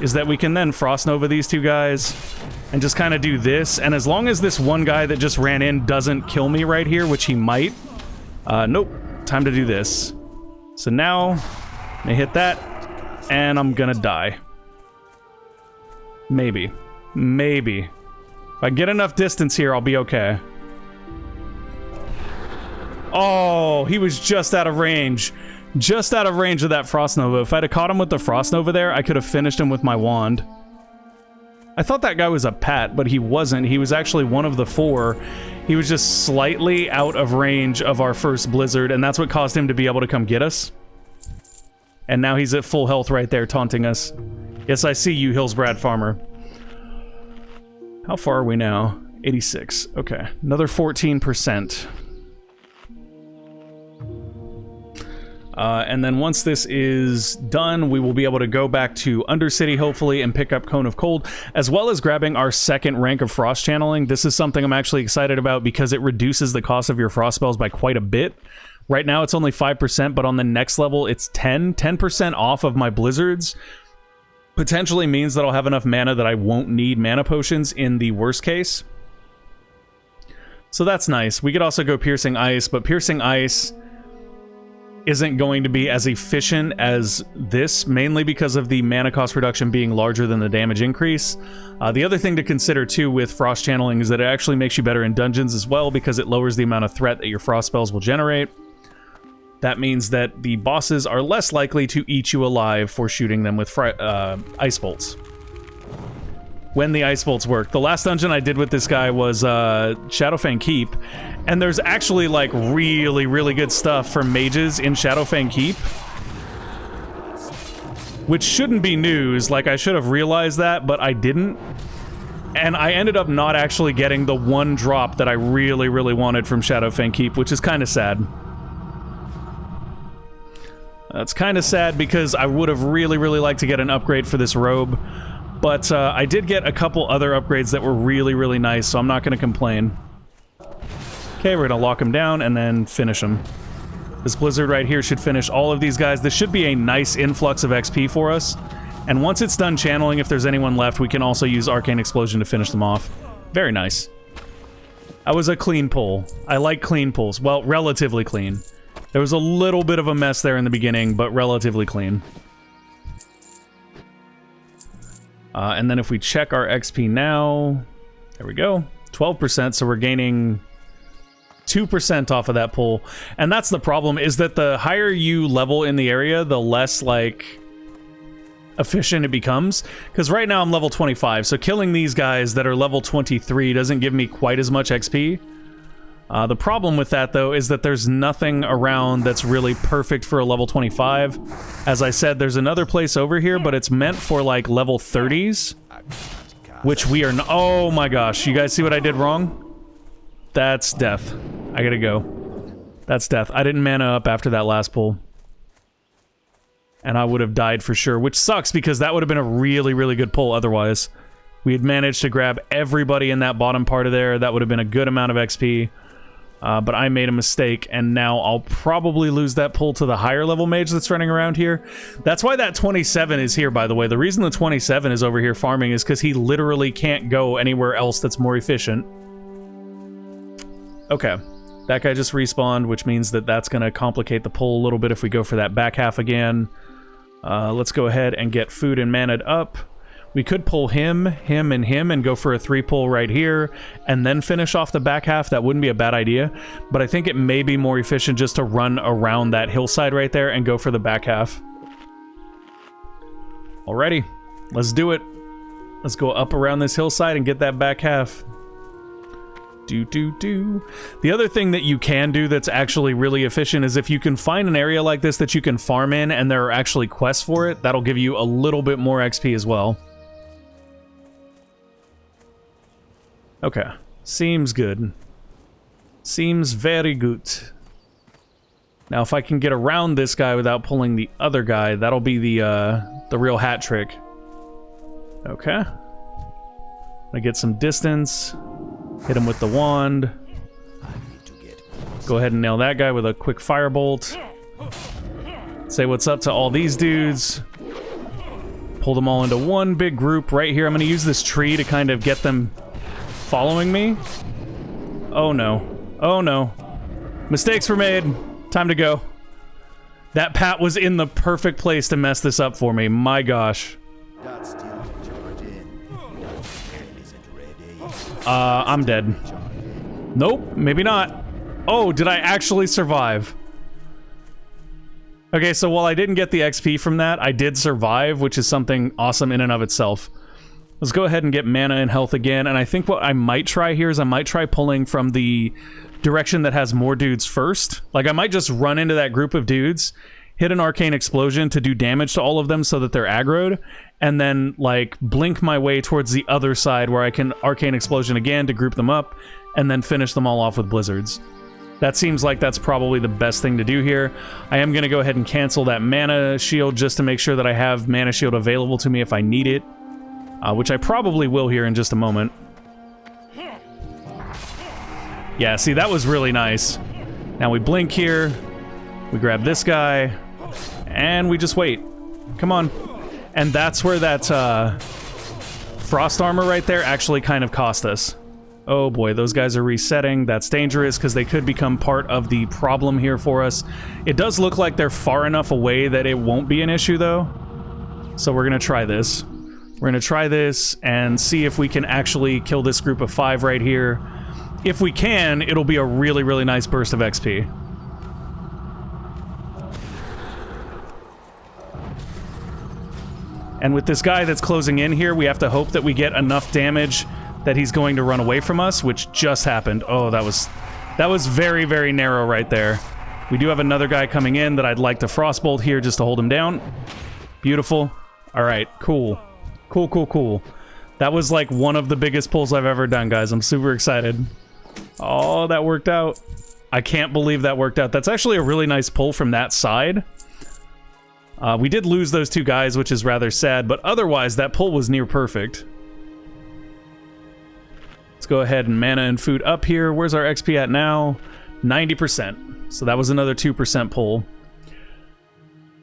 is that we can then Frost Nova these 2 guys and just kind of do this, and as long as this one guy that just ran in doesn't kill me right here, which he might, nope, time to do this. So now, I hit that, and I'm gonna die. Maybe. Maybe. If I get enough distance here, I'll be okay. Oh, he was just out of range. Just out of range of that Frost Nova. If I'd have caught him with the Frost Nova there, I could have finished him with my wand. I thought that guy was a Pat, but he wasn't. He was actually one of the 4. He was just slightly out of range of our first Blizzard, and that's what caused him to be able to come get us. And now he's at full health right there, taunting us. Yes, I see you, Hillsbrad Farmer. How far are we now? 86. Okay, another 14%. And then once this is done, we will be able to go back to Undercity, hopefully, and pick up Cone of Cold, as well as grabbing our 2nd rank of Frost Channeling. This is something I'm actually excited about because it reduces the cost of your Frost spells by quite a bit. Right now, it's only 5%, but on the next level, it's 10% off of my Blizzards. Potentially means that I'll have enough mana that I won't need mana potions in the worst case. So that's nice. We could also go Piercing Ice, but Piercing Ice isn't going to be as efficient as this, mainly because of the mana cost reduction being larger than the damage increase. The other thing to consider too with Frost Channeling is that it actually makes you better in dungeons as well, because it lowers the amount of threat that your Frost spells will generate. That means that the bosses are less likely to eat you alive for shooting them with Ice Bolts. When the Ice Bolts work. The last dungeon I did with this guy was Shadowfang Keep, and there's actually like really, really good stuff for mages in Shadowfang Keep, which shouldn't be news. Like, I should have realized that, but I didn't, and I ended up not actually getting the one drop that I really, really wanted from Shadowfang Keep, which is kind of sad. That's kind of sad because I would have really, really liked to get an upgrade for this robe. But I did get a couple other upgrades that were really, really nice, so I'm not going to complain. Okay, we're going to lock them down and then finish them. This Blizzard right here should finish all of these guys. This should be a nice influx of XP for us. And once it's done channeling, if there's anyone left, we can also use Arcane Explosion to finish them off. Very nice. That was a clean pull. I like clean pulls. Well, relatively clean. There was a little bit of a mess there in the beginning, but relatively clean. And then if we check our XP now, there we go, 12%, so we're gaining 2% off of that pull. And that's the problem, is that the higher you level in the area, the less, like, efficient it becomes. Because right now I'm level 25, so killing these guys that are level 23 doesn't give me quite as much XP. The problem with that, though, is that there's nothing around that's really perfect for a level 25. As I said, there's another place over here, but it's meant for, like, level 30s. Which we are... Oh my gosh, you guys see what I did wrong? That's death. I gotta go. That's death. I didn't mana up after that last pull. And I would have died for sure, which sucks because that would have been a really, really good pull otherwise. We had managed to grab everybody in that bottom part of there. That would have been a good amount of XP. But I made a mistake, and now I'll probably lose that pull to the higher level mage that's running around here. That's why that 27 is here, by the way. The reason the 27 is over here farming is because he literally can't go anywhere else that's more efficient. Okay. That guy just respawned, which means that that's going to complicate the pull a little bit if we go for that back half again. Let's go ahead and get food and mana'd up. We could pull him, and go for a 3 pull right here, and then finish off the back half. That wouldn't be a bad idea, but I think it may be more efficient just to run around that hillside right there and go for the back half. Alrighty, let's do it. Let's go up around this hillside and get that back half. The other thing that you can do that's actually really efficient is if you can find an area like this that you can farm in and there are actually quests for it, that'll give you a little bit more XP as well. Okay, seems good. Seems very good. Now, if I can get around this guy without pulling the other guy, that'll be the real hat trick. Okay. I get some distance. Hit him with the wand. Go ahead and nail that guy with a quick firebolt. Say what's up to all these dudes. Pull them all into one big group right here. I'm going to use this tree to kind of get them following me. Oh no. Oh no. Mistakes were made. Time to go. That Pat was in the perfect place to mess this up for me. My gosh. I'm dead. Nope, maybe not. Oh, did I actually survive? Okay, so while I didn't get the XP from that, I did survive, which is something awesome in and of itself. Let's go ahead and get mana and health again, and I think what I might try here is I might try pulling from the direction that has more dudes first. Like, I might just run into that group of dudes, hit an arcane explosion to do damage to all of them so that they're aggroed, and then, like, blink my way towards the other side where I can arcane explosion again to group them up, and then finish them all off with blizzards. That seems like that's probably the best thing to do here. I am going to go ahead and cancel that mana shield just to make sure that I have mana shield available to me if I need it, which I probably will here in just a moment. Yeah, see, that was really nice. Now we blink here, we grab this guy, and we just wait. Come on. And that's where that frost armor right there actually kind of cost us. Oh boy, those guys are resetting. That's dangerous because they could become part of the problem here for us. It does look like they're far enough away that it won't be an issue though. So we're going to try this. We're going to try this and see if we can actually kill this group of 5 right here. If we can, it'll be a really, really nice burst of XP. And with this guy that's closing in here, we have to hope that we get enough damage that he's going to run away from us, which just happened. Oh, that was very, very narrow right there. We do have another guy coming in that I'd like to frostbolt here just to hold him down. Beautiful. All right, cool. Cool, cool, cool. That was like one of the biggest pulls I've ever done, guys. I'm super excited. Oh, that worked out. I can't believe that worked out. That's actually a really nice pull from that side. We did lose those 2 guys, which is rather sad, but otherwise that pull was near perfect. Let's go ahead and mana and food up here. Where's our XP at now? 90%. So that was another 2% pull.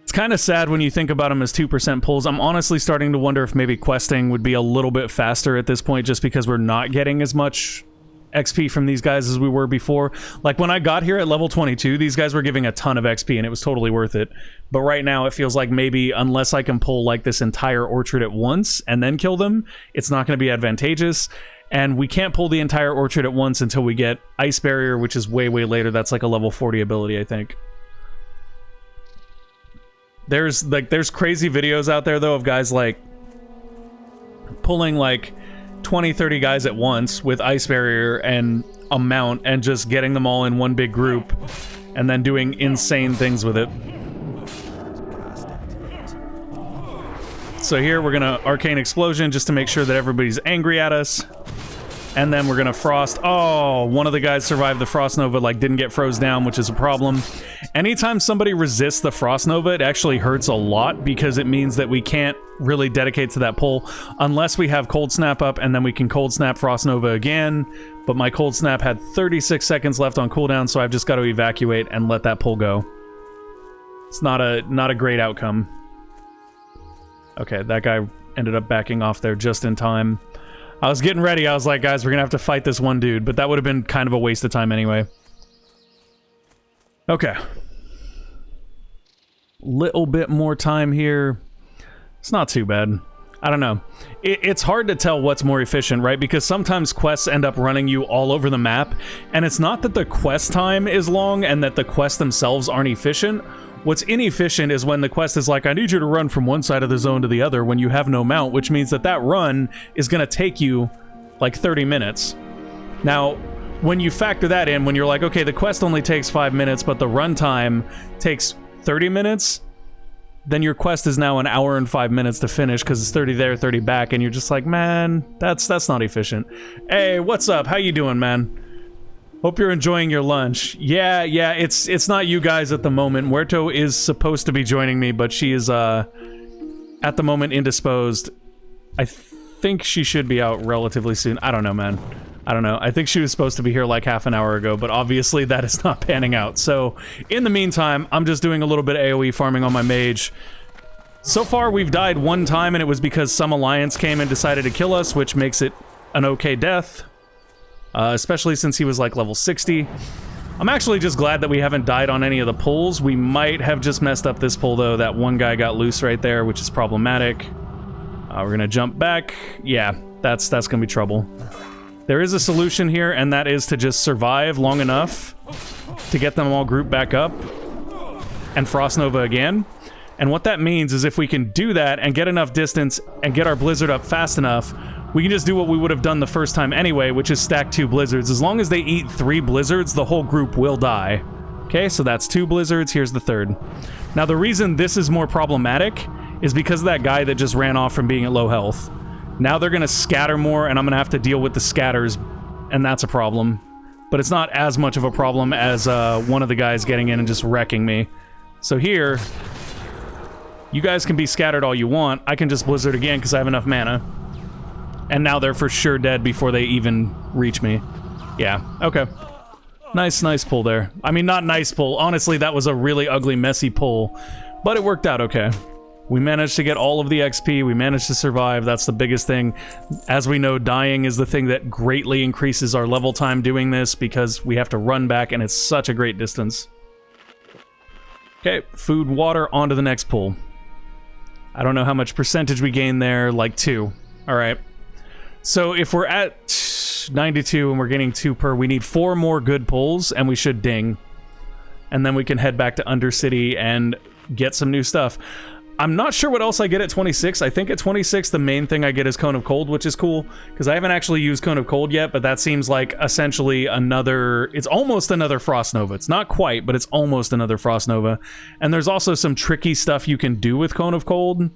It's kind of sad when you think about them as 2% pulls. I'm honestly starting to wonder if maybe questing would be a little bit faster at this point just because we're not getting as much XP from these guys as we were before. Like, when I got here at level 22, these guys were giving a ton of XP and it was totally worth it. But right now it feels like maybe unless I can pull like this entire orchard at once and then kill them, it's not going to be advantageous. And we can't pull the entire orchard at once until we get Ice Barrier, which is way, way later. That's like a level 40 ability, I think. There's crazy videos out there, though, of guys, like, pulling, like, 20, 30 guys at once with Ice Barrier and a mount and just getting them all in one big group and then doing insane things with it. So here we're gonna Arcane Explosion just to make sure that everybody's angry at us. And then we're gonna Frost. Oh, one of the guys survived the Frost Nova, like didn't get froze down, which is a problem. Anytime somebody resists the Frost Nova, it actually hurts a lot because it means that we can't really dedicate to that pull unless we have Cold Snap up, and then we can Cold Snap Frost Nova again. But my Cold Snap had 36 seconds left on cooldown, so I've just got to evacuate and let that pull go. It's not a great outcome. Okay, that guy ended up backing off there just in time. I was getting ready. I was like, guys, we're gonna have to fight this one dude, but that would have been kind of a waste of time anyway. Okay. Little bit more time here. It's not too bad. I don't know. It's hard to tell what's more efficient, right? Because sometimes quests end up running you all over the map, and it's not that the quest time is long and that the quests themselves aren't efficient. What's inefficient is when the quest is like, I need you to run from one side of the zone to the other when you have no mount, which means that that run is going to take you like 30 minutes. Now, when you factor that in, when you're like, okay, the quest only takes 5 minutes, but the run time takes 30 minutes, then your quest is now an hour and 5 minutes to finish because it's 30 there, 30 back, and you're just like, man, that's not efficient. Hey, what's up? How you doing, man? Hope you're enjoying your lunch. Yeah, it's not you guys at the moment. Muerto is supposed to be joining me, but she is, at the moment, indisposed. I think she should be out relatively soon. I don't know, man. I don't know. I think she was supposed to be here like half an hour ago, but obviously that is not panning out. So, in the meantime, I'm just doing a little bit of AoE farming on my mage. So far, we've died one time, and it was because some alliance came and decided to kill us, which makes it an okay death. Especially since he was like level 60. I'm actually just glad that we haven't died on any of the pulls. We might have just messed up this pull, though. That one guy got loose right there, which is problematic. We're gonna jump back. Yeah, that's gonna be trouble. There is a solution here, and that is to just survive long enough to get them all grouped back up and Frost Nova again. And what that means is if we can do that and get enough distance and get our Blizzard up fast enough, we can just do what we would have done the first time anyway, which is stack 2 Blizzards. As long as they eat 3 Blizzards, the whole group will die. Okay, so that's 2 Blizzards, here's the third. Now the reason this is more problematic is because of that guy that just ran off from being at low health. Now they're gonna scatter more, and I'm gonna have to deal with the scatters, and that's a problem. But it's not as much of a problem as one of the guys getting in and just wrecking me. So here, you guys can be scattered all you want. I can just Blizzard again because I have enough mana. And now they're for sure dead before they even reach me. Yeah, okay. Nice pull there. I mean, not nice pull. Honestly, that was a really ugly, messy pull. But it worked out okay. We managed to get all of the XP. We managed to survive. That's the biggest thing. As we know, dying is the thing that greatly increases our level time doing this because we have to run back, and it's such a great distance. Okay, food, water, on to the next pull. I don't know how much percentage we gain there, like 2. Alright. So if we're at 92 and we're getting 2 per, we need 4 more good pulls, and we should ding. And then we can head back to Undercity and get some new stuff. I'm not sure what else I get at 26. I think at 26, the main thing I get is Cone of Cold, which is cool, because I haven't actually used Cone of Cold yet, but that seems like essentially another... It's almost another Frost Nova. It's not quite, but it's almost another Frost Nova. And there's also some tricky stuff you can do with Cone of Cold.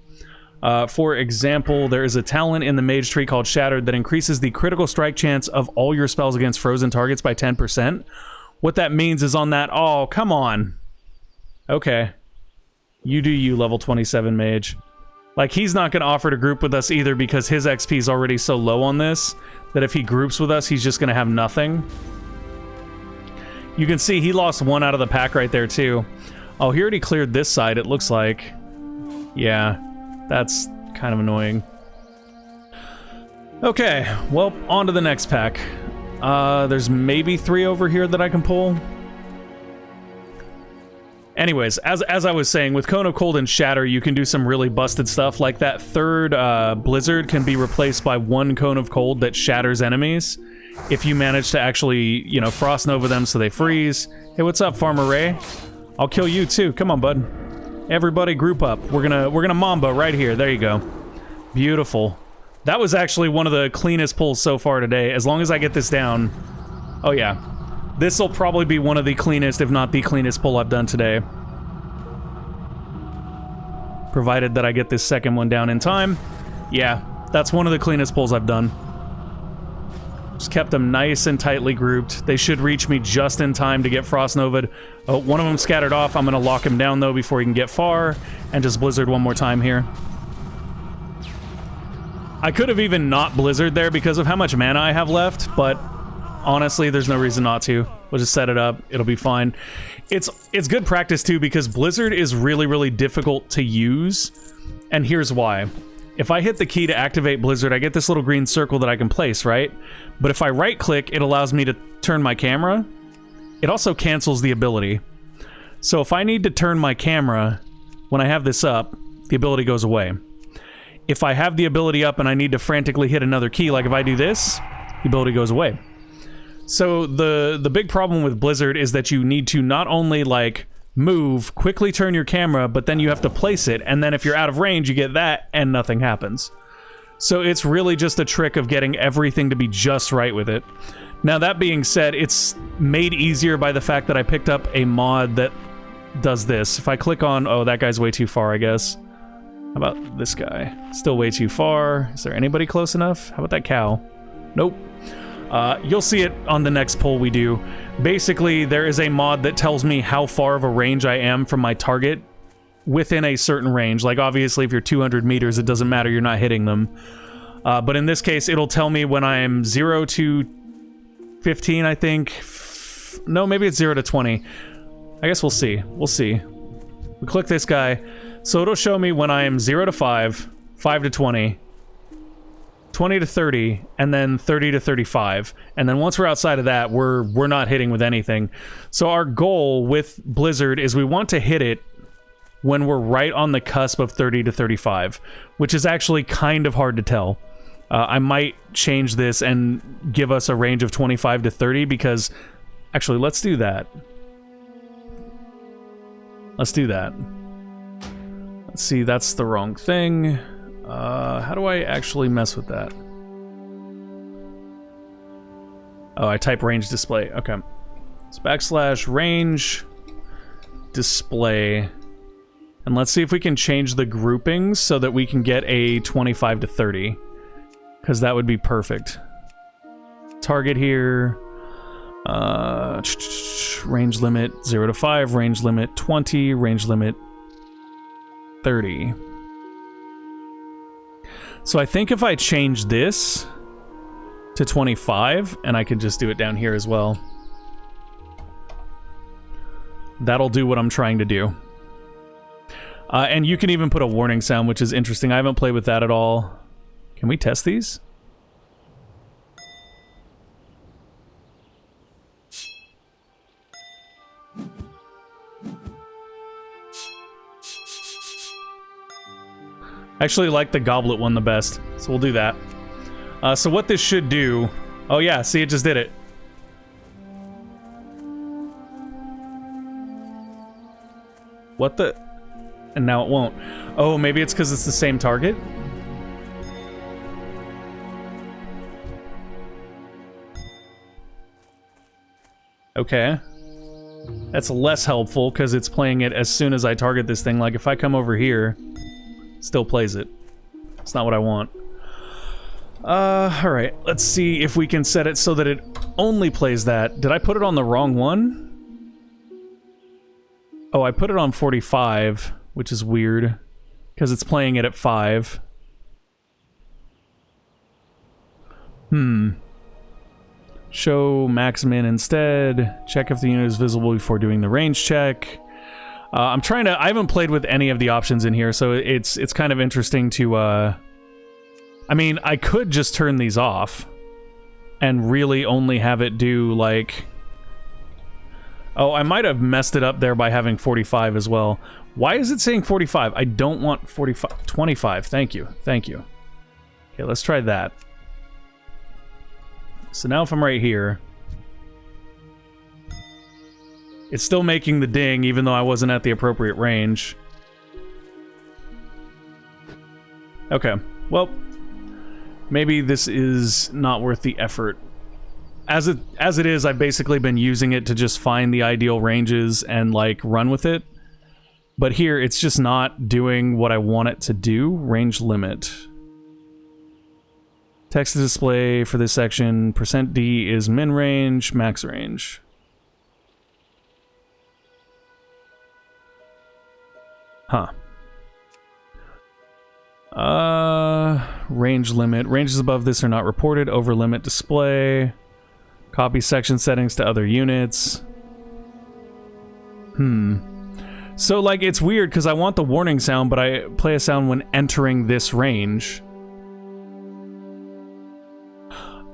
For example, there is a talent in the mage tree called Shattered that increases the critical strike chance of all your spells against frozen targets by 10%. What that means is on that... Oh, come on. Okay. You do you, level 27 mage. Like, he's not going to offer to group with us either because his XP is already so low on this that if he groups with us, he's just going to have nothing. You can see he lost 1 out of the pack right there, too. Oh, he already cleared this side, it looks like. Yeah. That's kind of annoying. Okay, well, on to the next pack. There's maybe 3 over here that I can pull. Anyways, as I was saying, with Cone of Cold and Shatter, you can do some really busted stuff. Like that third Blizzard can be replaced by one Cone of Cold that shatters enemies. If you manage to actually, you know, Frost Nova them so they freeze. Hey, what's up, Farmer Ray? I'll kill you too. Come on, bud. Everybody group up. We're gonna Mamba right here. There you go. Beautiful. That was actually one of the cleanest pulls so far today. As long as I get this down. Oh yeah. This will probably be one of the cleanest, if not the cleanest pull I've done today. Provided that I get this second one down in time. Yeah, that's one of the cleanest pulls I've done. Just kept them nice and tightly grouped. They should reach me just in time to get Frost Nova'd. Oh, one of them scattered off. I'm going to lock him down, though, before he can get far. And just Blizzard one more time here. I could have even not Blizzard there because of how much mana I have left, but honestly, there's no reason not to. We'll just set it up. It'll be fine. It's good practice, too, because Blizzard is really, really difficult to use. And here's why. If I hit the key to activate Blizzard, I get this little green circle that I can place, right? But if I right-click, it allows me to turn my camera. It also cancels the ability. So if I need to turn my camera, when I have this up, the ability goes away. If I have the ability up and I need to frantically hit another key, like if I do this, the ability goes away. So the big problem with Blizzard is that you need to not only, like, move, quickly turn your camera, but then you have to place it, and then if you're out of range, you get that, and nothing happens. So it's really just a trick of getting everything to be just right with it. Now, that being said, it's made easier by the fact that I picked up a mod that does this. If I click on... Oh, that guy's way too far, I guess. How about this guy? Still way too far. Is there anybody close enough? How about that cow? Nope. You'll see it on the next poll we do. Basically, there is a mod that tells me how far of a range I am from my target within a certain range. Like, obviously, if you're 200 meters, it doesn't matter, you're not hitting them. But in this case, it'll tell me when I'm 0 to 15, I think. No, maybe it's 0 to 20. I guess we'll see. We'll see. We click this guy. So it'll show me when I am 0 to 5, 5 to 20, 20 to 30, and then 30 to 35. And then once we're outside of that, we're not hitting with anything. So our goal with Blizzard is we want to hit it when we're right on the cusp of 30 to 35, which is actually kind of hard to tell. I might change this and give us a range of 25 to 30 because... Actually, let's do that. Let's do that. Let's see, that's the wrong thing. How do I actually mess with that? Oh, I type range display. Okay. It's / range display. And let's see if we can change the groupings so that we can get a 25 to 30. Because that would be perfect. Target here. Range limit 0 to 5. Range limit 20. Range limit 30. So I think if I change this to 25, and I can just do it down here as well, that'll do what I'm trying to do. And you can even put a warning sound, which is interesting. I haven't played with that at all. Can we test these? I actually like the goblet one the best, so we'll do that. So what this should do... Oh yeah, see, it just did it. What the... And now it won't. Oh, maybe it's because it's the same target? Okay. That's less helpful, because it's playing it as soon as I target this thing. Like, if I come over here... Still plays it. It's not what I want. Alright. Let's see if we can set it so that it only plays that. Did I put it on the wrong one? Oh, I put it on 45, which is weird. Because it's playing it at 5. Show max min instead. Check if the unit is visible before doing the range check. I'm trying to... I haven't played with any of the options in here, so it's kind of interesting to... I mean, I could just turn these off and really only have it do, like... Oh, I might have messed it up there by having 45 as well. Why is it saying 45? I don't want 45. 25. Thank you. Thank you. Okay, let's try that. So now if I'm right here, it's still making the ding even though I wasn't at the appropriate range. Okay, well, maybe this is not worth the effort. As it is, I've basically been using it to just find the ideal ranges and like run with it. But here, it's just not doing what I want it to do. Range limit. Text to display for this section. %D is min range, max range. Huh. Range limit. Ranges above this are not reported. Over limit display. Copy section settings to other units. So, like, it's weird because I want the warning sound, but I play a sound when entering this range.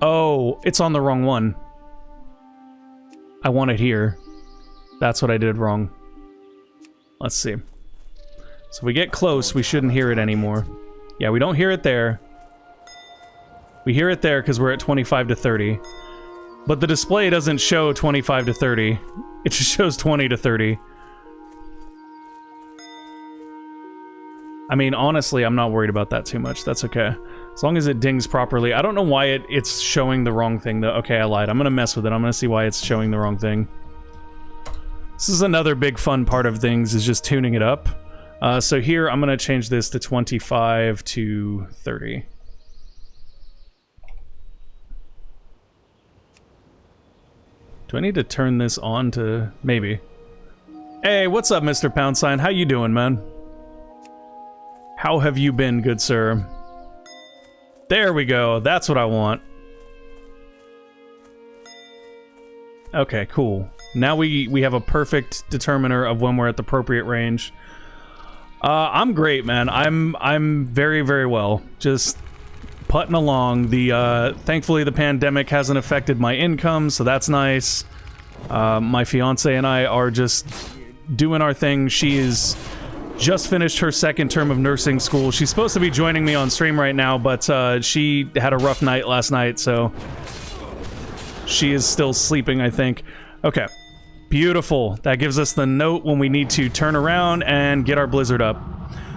Oh, it's on the wrong one. I want it here. That's what I did wrong. Let's see. So we get close, we shouldn't hear it anymore. Yeah, we don't hear it there. We hear it there because we're at 25 to 30. But the display doesn't show 25 to 30. It just shows 20 to 30. I mean, honestly, I'm not worried about that too much. That's okay. As long as it dings properly. I don't know why it's showing the wrong thing, though. Okay, I lied. I'm gonna mess with it. I'm gonna see why it's showing the wrong thing. This is another big fun part of things, is just tuning it up. So here, I'm gonna change this to 25 to 30. Do I need to turn this on to... maybe. Hey, what's up, Mr. Pound Sign? How you doing, man? How have you been, good sir? There we go. That's what I want. Okay, cool. Now we have a perfect determiner of when we're at the appropriate range. I'm great, man. I'm very, very well. Just putting along. Thankfully the pandemic hasn't affected my income, so that's nice. My fiance and I are just doing our thing. She is just finished her second term of nursing school. She's supposed to be joining me on stream right now, but she had a rough night last night, so she is still sleeping, I think. Okay. Beautiful. That gives us the note when we need to turn around and get our blizzard up.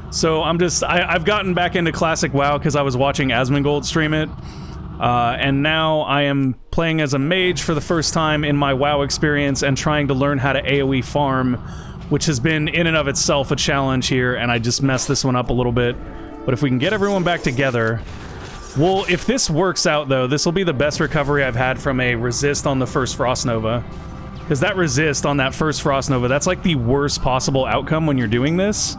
So I've gotten back into Classic WoW because I was watching Asmongold stream it. And now I am playing as a mage for the first time in my WoW experience and trying to learn how to AoE farm, which has been in and of itself a challenge here, and I just messed this one up a little bit. But if we can get everyone back together... well, if this works out, though, this will be the best recovery I've had from a resist on the first Frost Nova. Because that resist on that first Frost Nova, that's like the worst possible outcome when you're doing this.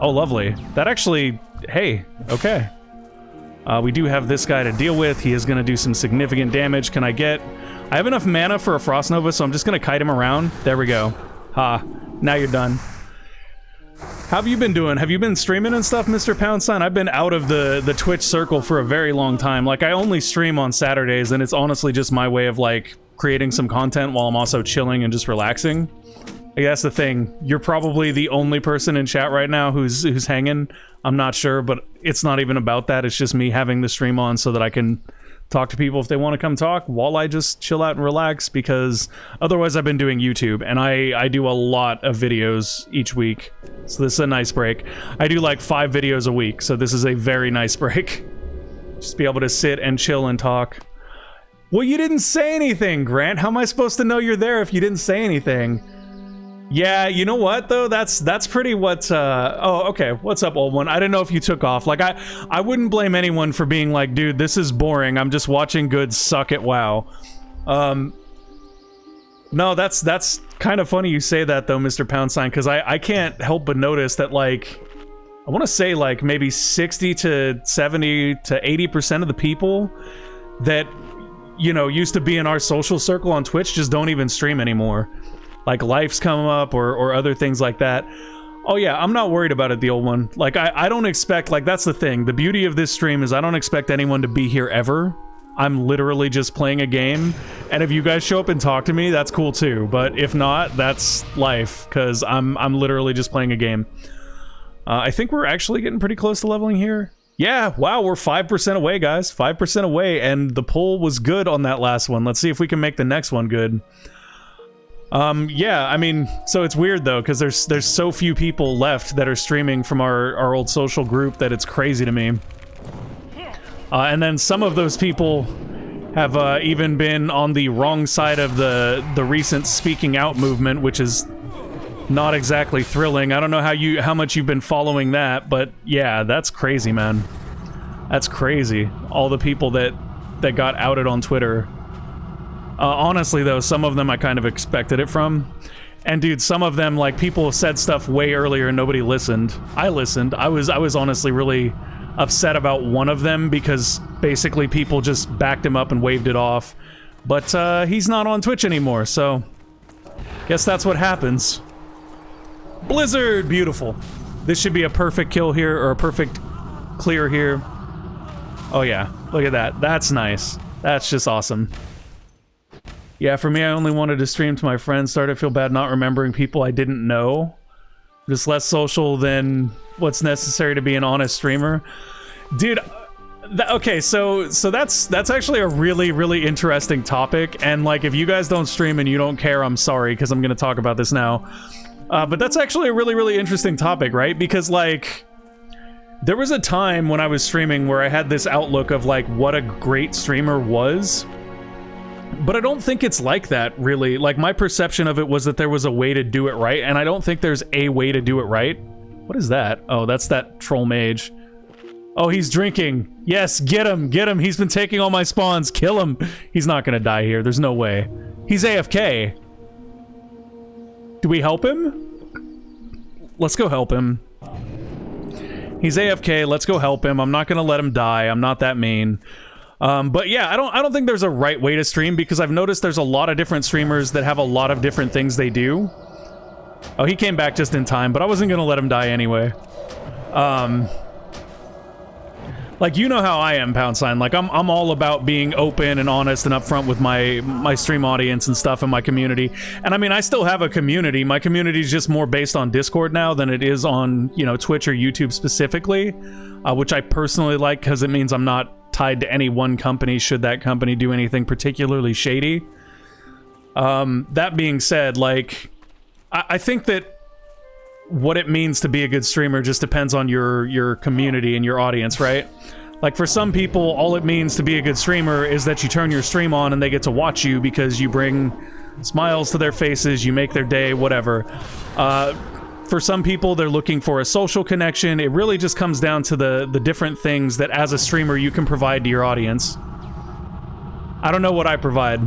Oh, lovely. That actually... hey, okay. We do have this guy to deal with. He is going to do some significant damage. Can I get... I have enough mana for a Frost Nova, so I'm just going to kite him around. There we go. Ha. Now you're done. How have you been doing? Have you been streaming and stuff, Mr. Pound Sign? I've been out of the Twitch circle for a very long time. Like, I only stream on Saturdays, and it's honestly just my way of, like, creating some content while I'm also chilling and just relaxing. Like, that's the thing. You're probably the only person in chat right now who's hanging. I'm not sure, but it's not even about that. It's just me having the stream on so that I can talk to people if they want to come talk while I just chill out and relax, because otherwise I've been doing YouTube, and I do a lot of videos each week, so this is a nice break. I do like 5 videos a week, so this is a very nice break. Just be able to sit and chill and talk. Well, you didn't say anything, Grant. How am I supposed to know you're there if you didn't say anything? Yeah, you know what, though? That's pretty what, oh, okay. What's up, old one? I didn't know if you took off. Like, I wouldn't blame anyone for being like, dude, this is boring. I'm just watching GUD suck at WoW. No, that's kind of funny you say that, though, Mr. Pound Sign, because I can't help but notice that, like, I want to say, like, maybe 60 to 70 to 80% of the people that, you know, used to be in our social circle on Twitch just don't even stream anymore. Like, life's come up or other things like that. Oh yeah, I'm not worried about it, the old one. Like, I don't expect, like, that's the thing. The beauty of this stream is I don't expect anyone to be here ever. I'm literally just playing a game, and if you guys show up and talk to me, that's cool too, but if not, that's life, because I'm literally just playing a game. I think we're actually getting pretty close to leveling here. Yeah, wow, we're 5% away, guys. 5% away, and the poll was good on that last one. Let's see if we can make the next one good. Yeah, I mean, so it's weird though, because there's so few people left that are streaming from our old social group that it's crazy to me. And then some of those people have even been on the wrong side of the recent speaking out movement, which is not exactly thrilling. I don't know how much you've been following that, but yeah, that's crazy, man. That's crazy. All the people that got outed on Twitter. Honestly, though, some of them I kind of expected it from. And dude, some of them, like, people said stuff way earlier and nobody listened. I listened. I was honestly really upset about one of them because basically people just backed him up and waved it off. But he's not on Twitch anymore, so guess that's what happens. Blizzard! Beautiful. This should be a perfect kill here, or a perfect clear here. Oh yeah, look at that. That's nice. That's just awesome. Yeah, for me, I only wanted to stream to my friends. Started to feel bad not remembering people I didn't know. Just less social than what's necessary to be an honest streamer. Dude, okay, so that's actually a really, really interesting topic. And like, if you guys don't stream and you don't care, I'm sorry, because I'm going to talk about this now. But that's actually a really, really interesting topic, right? Because, like, there was a time when I was streaming where I had this outlook of, like, what a great streamer was. But I don't think it's like that, really. Like, my perception of it was that there was a way to do it right, and I don't think there's a way to do it right. What is that? Oh, that's that troll mage. Oh, he's drinking. Yes, get him, get him. He's been taking all my spawns. Kill him. He's not gonna die here. There's no way. He's AFK. Do we help him? Let's go help him. He's AFK. Let's go help him. I'm not gonna let him die. I'm not that mean. But yeah, I don't think there's a right way to stream, because I've noticed there's a lot of different streamers that have a lot of different things they do. Oh, he came back just in time, but I wasn't gonna let him die anyway. Like, you know how I am, Pound Sign. Like, I'm all about being open and honest and upfront with my stream audience and stuff and my community. And I mean, I still have a community. My community is just more based on Discord now than it is on, you know, Twitch or YouTube specifically, which I personally like, because it means I'm not tied to any one company should that company do anything particularly shady. That being said, like, I think that what it means to be a good streamer just depends on your community and your audience, right? Like, for some people, all it means to be a good streamer is that you turn your stream on and they get to watch you because you bring smiles to their faces, you make their day, whatever. For some people, they're looking for a social connection. It really just comes down to the different things that, as a streamer, you can provide to your audience. I don't know what I provide.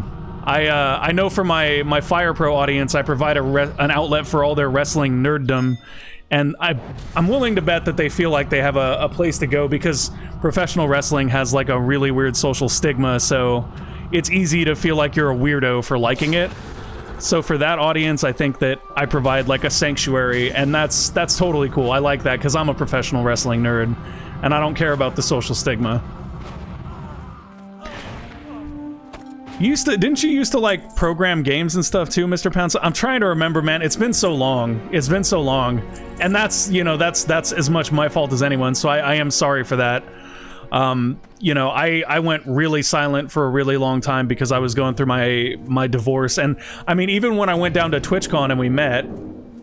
I know for my Fire Pro audience, I provide an outlet for all their wrestling nerddom, and I'm willing to bet that they feel like they have a place to go, because professional wrestling has like a really weird social stigma, so it's easy to feel like you're a weirdo for liking it. So for that audience, I think that I provide like a sanctuary, and that's totally cool. I like that because I'm a professional wrestling nerd, and I don't care about the social stigma. Didn't you used to like program games and stuff too, Mr. Pounce? I'm trying to remember, man. It's been so long. It's been so long, and that's, you know, that's as much my fault as anyone. So I am sorry for that. You know, I went really silent for a really long time because I was going through my divorce, and I mean, even when I went down to TwitchCon and we met,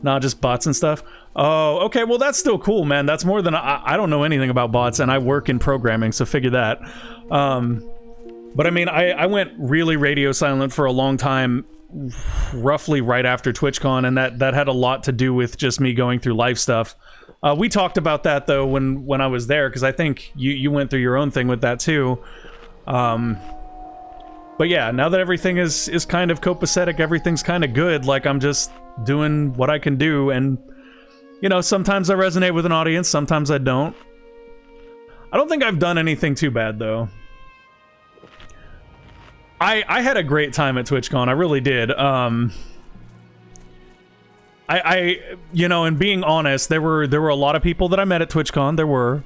not just bots and stuff. Oh, okay, well that's still cool, man. That's more than I don't know anything about bots, and I work in programming, so figure that. But I mean, I went really radio silent for a long time, roughly right after TwitchCon, and that had a lot to do with just me going through life stuff. We talked about that though when I was there, because I think you went through your own thing with that too. But yeah, now that everything is kind of copacetic, everything's kind of good. Like, I'm just doing what I can do, and you know, sometimes I resonate with an audience, sometimes I don't. I don't think I've done anything too bad though. I had a great time at TwitchCon. I really did. You know, and being honest, there were a lot of people that I met at TwitchCon. There were.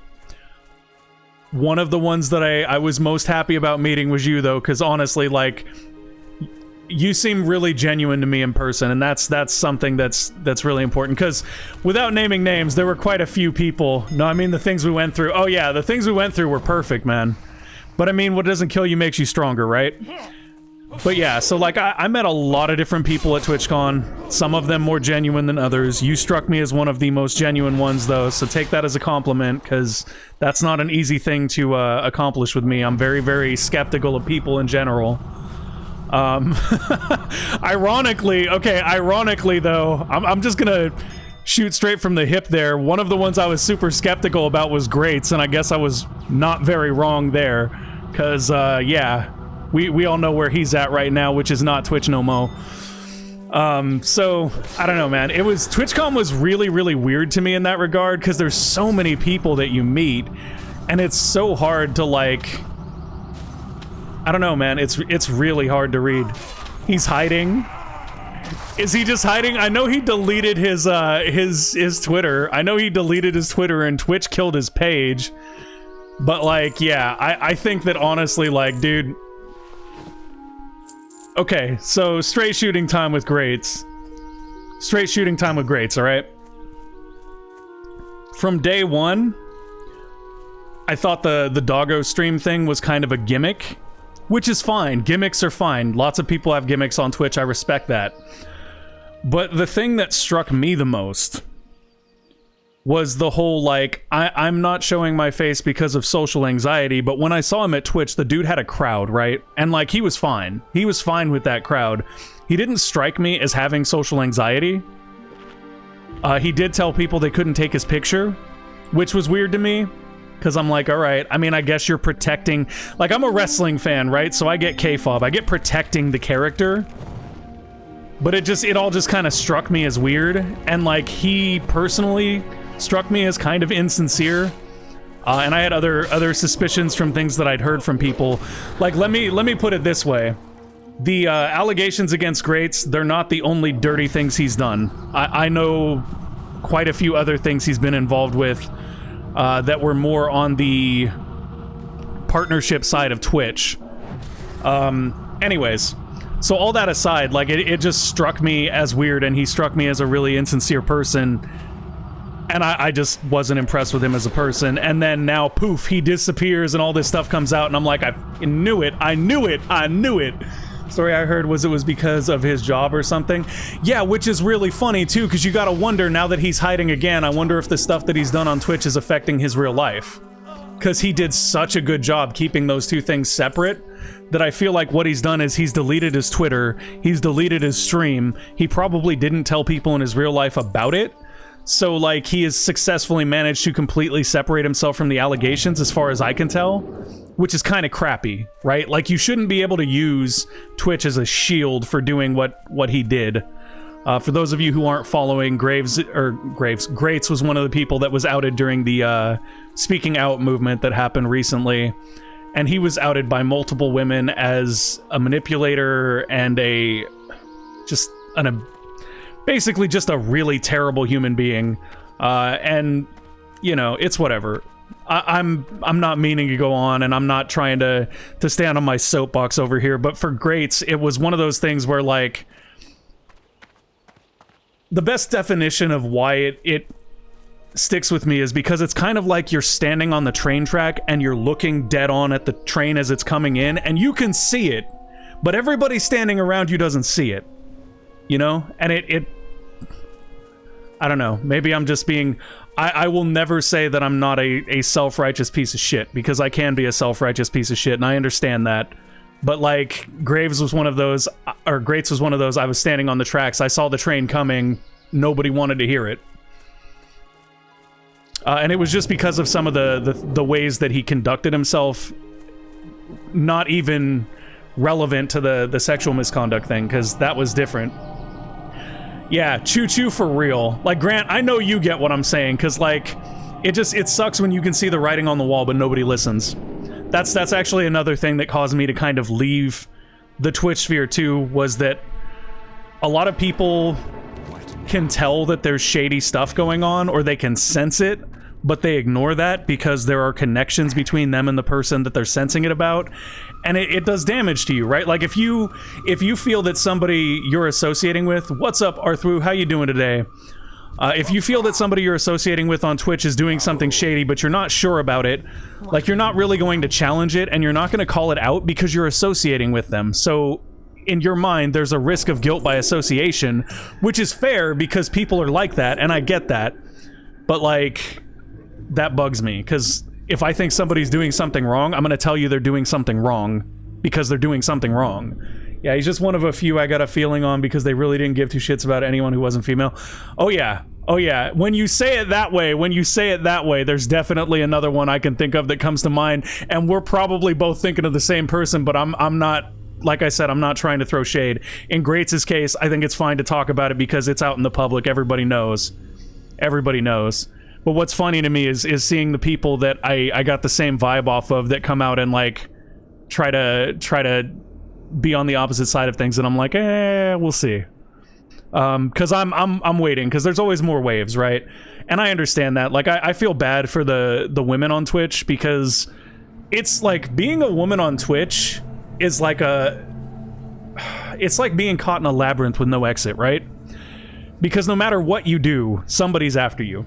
one of the ones that I was most happy about meeting was you, though, because honestly, like, you seem really genuine to me in person, and that's something that's really important, because without naming names, there were quite a few people. No, I mean, the things we went through. Oh yeah, the things we went through were perfect, man. But I mean, what doesn't kill you makes you stronger, right? But yeah, so like, I met a lot of different people at TwitchCon, some of them more genuine than others. You struck me as one of the most genuine ones, though, so take that as a compliment, because that's not an easy thing to accomplish with me. I'm very, very skeptical of people in general. Ironically though, I'm just gonna shoot straight from the hip there. One of the ones I was super skeptical about was Greats, and I guess I was not very wrong there, because yeah, we all know where he's at right now, which is not Twitch no mo. So I don't know, man. TwitchCon was really, really weird to me in that regard, because there's so many people that you meet, and it's so hard to, like, I don't know, man. It's really hard to read. He's hiding. Is he just hiding? I know he deleted his Twitter. I know he deleted his Twitter and Twitch killed his page. But like, yeah, I think that honestly, like, dude. Okay, so straight shooting time with Greats. Straight shooting time with Greats, alright? From day one, I thought the doggo stream thing was kind of a gimmick. Which is fine. Gimmicks are fine. Lots of people have gimmicks on Twitch. I respect that. But the thing that struck me the most was the whole, like, I'm not showing my face because of social anxiety, but when I saw him at Twitch, the dude had a crowd, right? And, like, he was fine. He was fine with that crowd. He didn't strike me as having social anxiety. He did tell people they couldn't take his picture, which was weird to me. Because I'm like, all right, I mean, I guess you're protecting... Like, I'm a wrestling fan, right? So I get K-fob. I get protecting the character. But it all just kind of struck me as weird. And, like, he personally struck me as kind of insincere. And I had other suspicions from things that I'd heard from people. Like, let me put it this way. The allegations against Greats, they're not the only dirty things he's done. I know quite a few other things he's been involved with. That were more on the partnership side of Twitch. Anyways, so all that aside, like, it just struck me as weird, and he struck me as a really insincere person, and I just wasn't impressed with him as a person. And then now, poof, he disappears, and all this stuff comes out, and I'm like, I knew it. Story I heard was it was because of his job or something. Yeah, which is really funny too, because you gotta wonder, now that he's hiding again, I wonder if the stuff that he's done on Twitch is affecting his real life. Because he did such a good job keeping those two things separate, that I feel like what he's done is he's deleted his Twitter, he's deleted his stream, he probably didn't tell people in his real life about it. So, like, he has successfully managed to completely separate himself from the allegations, as far as I can tell. Which is kind of crappy, right? Like, you shouldn't be able to use Twitch as a shield for doing what he did. For those of you who aren't following, Greats was one of the people that was outed during the speaking out movement that happened recently. And he was outed by multiple women as a manipulator and basically just a really terrible human being. And, you know, it's whatever. I'm not meaning to go on, and I'm not trying to stand on my soapbox over here, but for Greats, it was one of those things where, like, the best definition of why it sticks with me is because it's kind of like you're standing on the train track and you're looking dead on at the train as it's coming in, and you can see it, but everybody standing around you doesn't see it, you know? And I don't know, maybe I'm just being... I will never say that I'm not a self-righteous piece of shit, because I can be a self-righteous piece of shit, and I understand that. But, like, Greats was one of those, I was standing on the tracks, I saw the train coming, nobody wanted to hear it. And it was just because of some of the ways that he conducted himself, not even relevant to the sexual misconduct thing, because that was different. Yeah, choo-choo for real. Like, Grant, I know you get what I'm saying, because, like, it sucks when you can see the writing on the wall, but nobody listens. That's actually another thing that caused me to kind of leave the Twitch sphere, too, was that a lot of people can tell that there's shady stuff going on, or they can sense it, but they ignore that because there are connections between them and the person that they're sensing it about, and it does damage to you, right? Like if you feel that somebody you're associating with, what's up, Arthru, how you doing today? If you feel that somebody you're associating with on Twitch is doing something shady, but you're not sure about it, like you're not really going to challenge it, and you're not going to call it out because you're associating with them. So in your mind, there's a risk of guilt by association, which is fair because people are like that, and I get that. But like, that bugs me, because if I think somebody's doing something wrong, I'm going to tell you they're doing something wrong because they're doing something wrong. Yeah, he's just one of a few I got a feeling on because they really didn't give two shits about anyone who wasn't female. Oh yeah. Oh yeah. When you say it that way, there's definitely another one I can think of that comes to mind, and we're probably both thinking of the same person, but I'm not, like I said, I'm not trying to throw shade. In Greats' case, I think it's fine to talk about it because it's out in the public. Everybody knows. Everybody knows. But what's funny to me is seeing the people that I got the same vibe off of that come out and like try to be on the opposite side of things, and I'm like, we'll see. Because I'm waiting, because there's always more waves, right? And I understand that. Like I feel bad for the women on Twitch, because it's like being a woman on Twitch is like it's like being caught in a labyrinth with no exit, right? Because no matter what you do, somebody's after you.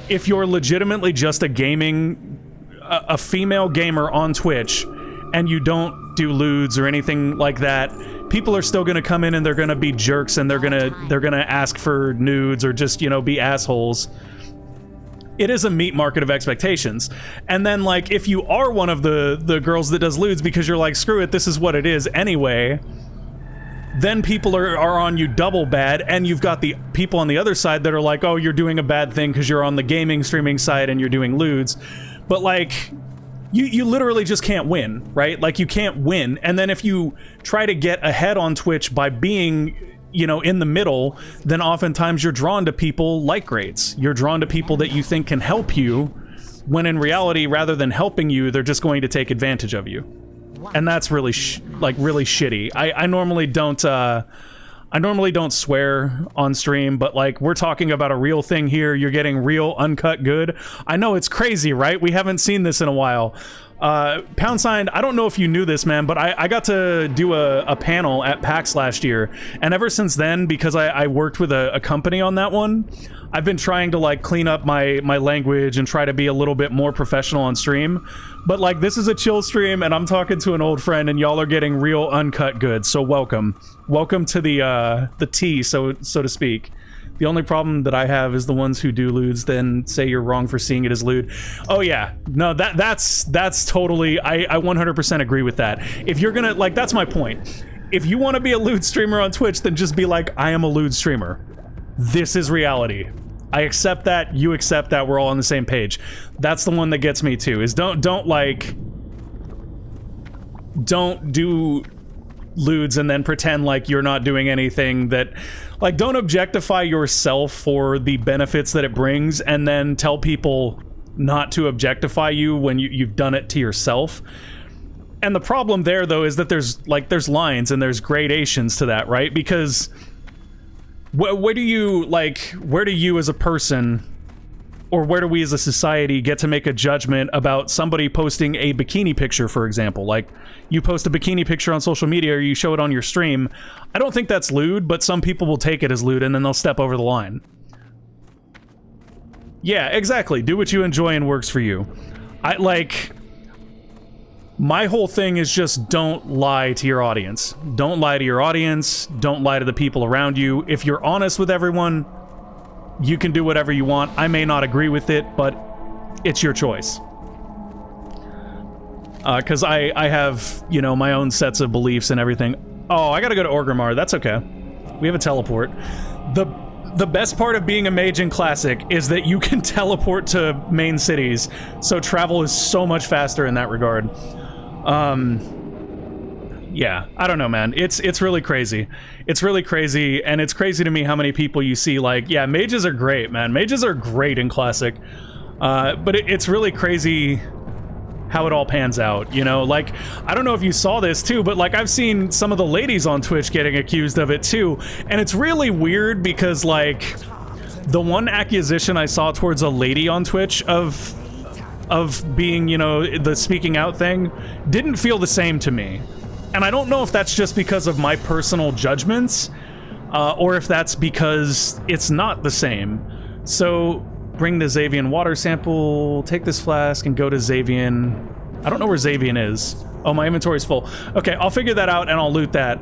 If you're legitimately just a female gamer on Twitch, and you don't do lewds or anything like that, people are still gonna come in and they're gonna be jerks, and they're gonna ask for nudes or just, you know, be assholes. It is a meat market of expectations. And then like, if you are one of the girls that does lewds because you're like, screw it, this is what it is anyway, then people are on you double bad, and you've got the people on the other side that are like, oh, you're doing a bad thing because you're on the gaming streaming side and you're doing lewds. But like, you literally just can't win, right? Like, you can't win. And then if you try to get ahead on Twitch by being, you know, in the middle, then oftentimes you're drawn to people like Greats. You're drawn to people that you think can help you, when in reality, rather than helping you, they're just going to take advantage of you. And that's really really shitty. I normally don't swear on stream, but like, we're talking about a real thing here. You're getting real uncut good. I know it's crazy, right? We haven't seen this in a while. Pound sign, I don't know if you knew this, man, but I got to do a panel at PAX last year, and ever since then, because I worked with a company on that one, I've been trying to like clean up my language and try to be a little bit more professional on stream. But like, this is a chill stream, and I'm talking to an old friend, and y'all are getting real uncut good. So welcome to the tea, so to speak. The only problem that I have is the ones who do lewds then say you're wrong for seeing it as lewd. Oh yeah, no, that's totally, I 100% agree with that. If you're gonna, like, that's my point. If you want to be a lewd streamer on Twitch, then just be like, I am a lewd streamer. This is reality. I accept that, you accept that, we're all on the same page. That's the one that gets me too, is don't do lewds and then pretend like you're not doing anything that, like, don't objectify yourself for the benefits that it brings and then tell people not to objectify you when you've done it to yourself. And the problem there, though, is that there's lines and there's gradations to that, right? Because where do you as a person, or where do we as a society get to make a judgment about somebody posting a bikini picture, for example? Like, you post a bikini picture on social media or you show it on your stream. I don't think that's lewd, but some people will take it as lewd and then they'll step over the line. Yeah, exactly. Do what you enjoy and works for you. My whole thing is just don't lie to your audience. Don't lie to your audience. Don't lie to the people around you. If you're honest with everyone, you can do whatever you want. I may not agree with it, but it's your choice. Because I have, you know, my own sets of beliefs and everything. Oh, I gotta go to Orgrimmar. That's okay. We have a teleport. The best part of being a mage in Classic is that you can teleport to main cities, so travel is so much faster in that regard. Yeah, I don't know, man. It's really crazy. It's really crazy, and it's crazy to me how many people you see, like, yeah, mages are great, man. Mages are great in Classic. But it's really crazy how it all pans out, you know? Like, I don't know if you saw this too, but like, I've seen some of the ladies on Twitch getting accused of it too, and it's really weird because, like, the one accusation I saw towards a lady on Twitch of being, you know, the speaking out thing didn't feel the same to me. And I don't know if that's just because of my personal judgments, or if that's because it's not the same. So, bring the Xavian water sample, take this flask, and go to Xavian. I don't know where Xavian is. Oh, my inventory's full. Okay, I'll figure that out and I'll loot that.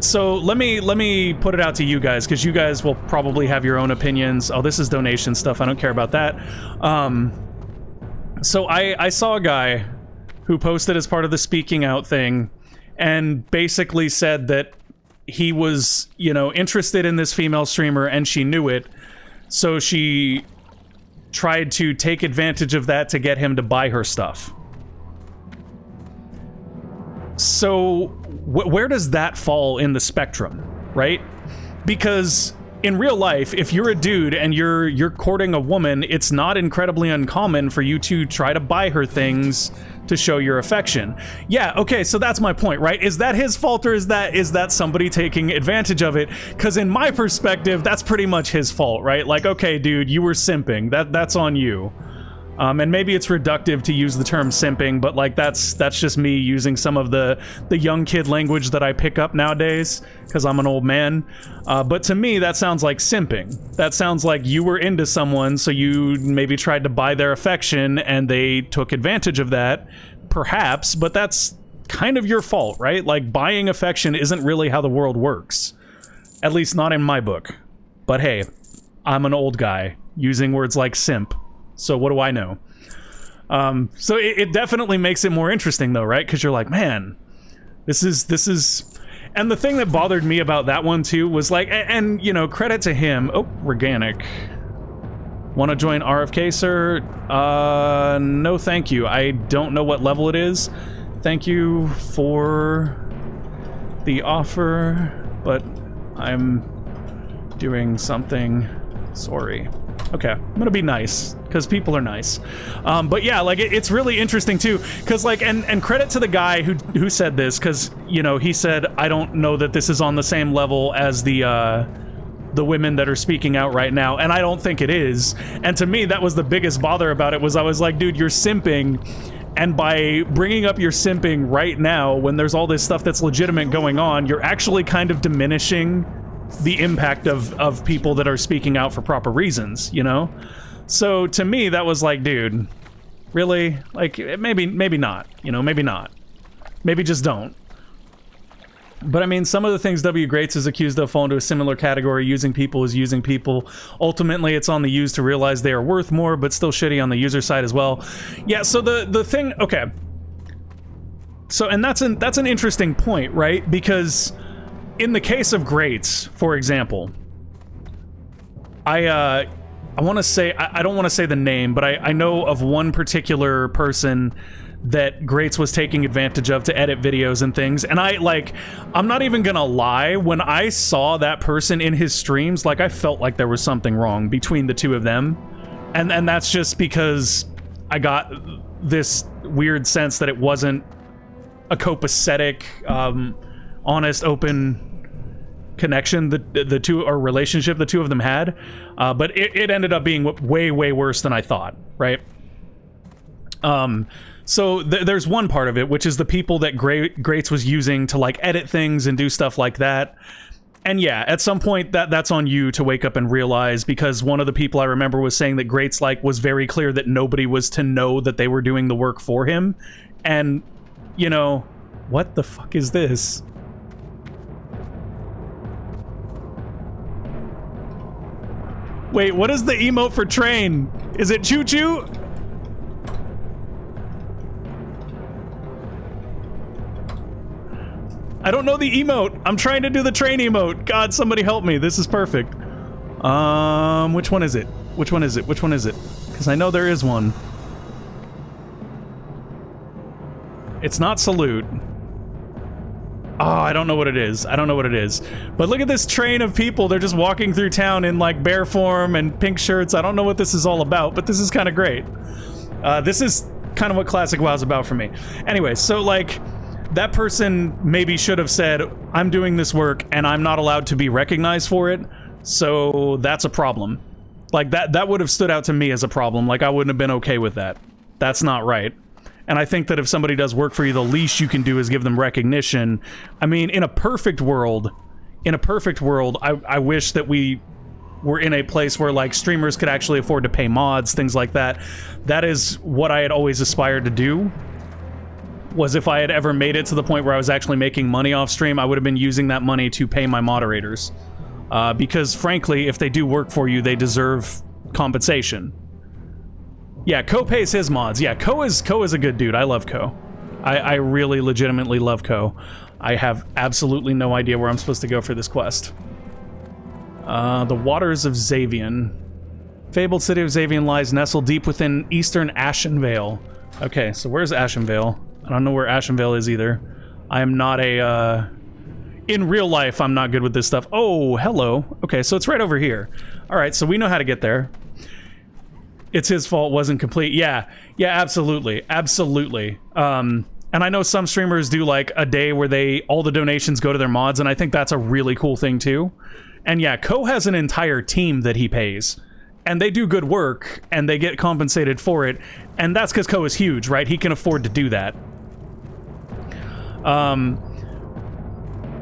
So let me put it out to you guys, because you guys will probably have your own opinions. Oh, this is donation stuff. I don't care about that. So I saw a guy who posted as part of the speaking out thing and basically said that he was, you know, interested in this female streamer and she knew it. So she tried to take advantage of that to get him to buy her stuff. So where does that fall in the spectrum, right? Because in real life, if you're a dude and you're courting a woman, it's not incredibly uncommon for you to try to buy her things to show your affection. Yeah, okay, so that's my point, right? Is that his fault, or is that somebody taking advantage of it? Because in my perspective, that's pretty much his fault, right? Like, okay, dude, you were simping. That's on you. And maybe it's reductive to use the term simping, but like that's just me using some of the young kid language that I pick up nowadays, because I'm an old man. But to me, that sounds like simping. That sounds like you were into someone, so you maybe tried to buy their affection, and they took advantage of that, perhaps, but that's kind of your fault, right? Like, buying affection isn't really how the world works. At least not in my book. But hey, I'm an old guy using words like simp. So what do I know? So it definitely makes it more interesting though, right? Because you're like, man, this is... And the thing that bothered me about that one too was like, and you know, credit to him. Oh, organic. Want to join RFK, sir? No thank you. I don't know what level it is. Thank you for the offer, but I'm doing something. Sorry. Okay, I'm gonna be nice, because people are nice. But yeah, like, it's really interesting too, because like, and credit to the guy who said this, because, you know, he said, I don't know that this is on the same level as the women that are speaking out right now, and I don't think it is. And to me, that was the biggest bother about it, was I was like, dude, you're simping, and by bringing up your simping right now, when there's all this stuff that's legitimate going on, you're actually kind of diminishing the impact of people that are speaking out for proper reasons, you know? So to me, that was like, dude, really? Like, maybe not, you know, maybe not. Maybe just don't. But I mean, some of the things W. Greats is accused of fall into a similar category. Using people is using people. Ultimately, it's on the used to realize they are worth more, but still shitty on the user side as well. Yeah, so the thing, okay. So, and that's an interesting point, right? Because in the case of Greats, for example, I want to say, I don't want to say the name, but I know of one particular person that Greats was taking advantage of to edit videos and things, and I'm not even gonna lie, when I saw that person in his streams, like, I felt like there was something wrong between the two of them, and that's just because I got this weird sense that it wasn't a copacetic, honest, open connection the two, or relationship the two of them had, but it ended up being way worse than I thought, right? So there's one part of it, which is the people that Greats was using to like edit things and do stuff like that. And yeah, at some point that's on you to wake up and realize, because one of the people I remember was saying that Greats was very clear that nobody was to know that they were doing the work for him. And, you know, what the fuck is this? Wait, what is the emote for train? Is it choo-choo? I don't know the emote. I'm trying to do the train emote. God, somebody help me. This is perfect. Which one is it? Which one is it? Which one is it? Because I know there is one. It's not salute. Oh, I don't know what it is. I don't know what it is. But look at this train of people. They're just walking through town in like bear form and pink shirts. I don't know what this is all about, but this is kind of great. This is kind of what Classic WoW's about for me. Anyway, so like, that person maybe should have said, I'm doing this work and I'm not allowed to be recognized for it. So that's a problem. Like, that would have stood out to me as a problem. Like, I wouldn't have been okay with that. That's not right. And I think that if somebody does work for you, the least you can do is give them recognition. I mean, in a perfect world, I wish that we were in a place where, like, streamers could actually afford to pay mods, things like that. That is what I had always aspired to do. Was if I had ever made it to the point where I was actually making money off stream, I would have been using that money to pay my moderators. Because, frankly, if they do work for you, they deserve compensation. Yeah, Ko pays his mods. Yeah, Ko is a good dude. I love Ko. I really legitimately love Ko. I have absolutely no idea where I'm supposed to go for this quest. The Waters of Xavian. Fabled city of Xavian lies nestled deep within eastern Ashenvale. Okay, so where's Ashenvale? I don't know where Ashenvale is either. I am not a, in real life, I'm not good with this stuff. Oh, hello. Okay, so it's right over here. Alright, so we know how to get there. It's his fault, wasn't complete. Yeah, absolutely. Absolutely. And I know some streamers do, like, a day where all the donations go to their mods, and I think that's a really cool thing, too. And yeah, Ko has an entire team that he pays. And they do good work, and they get compensated for it. And that's because Ko is huge, right? He can afford to do that.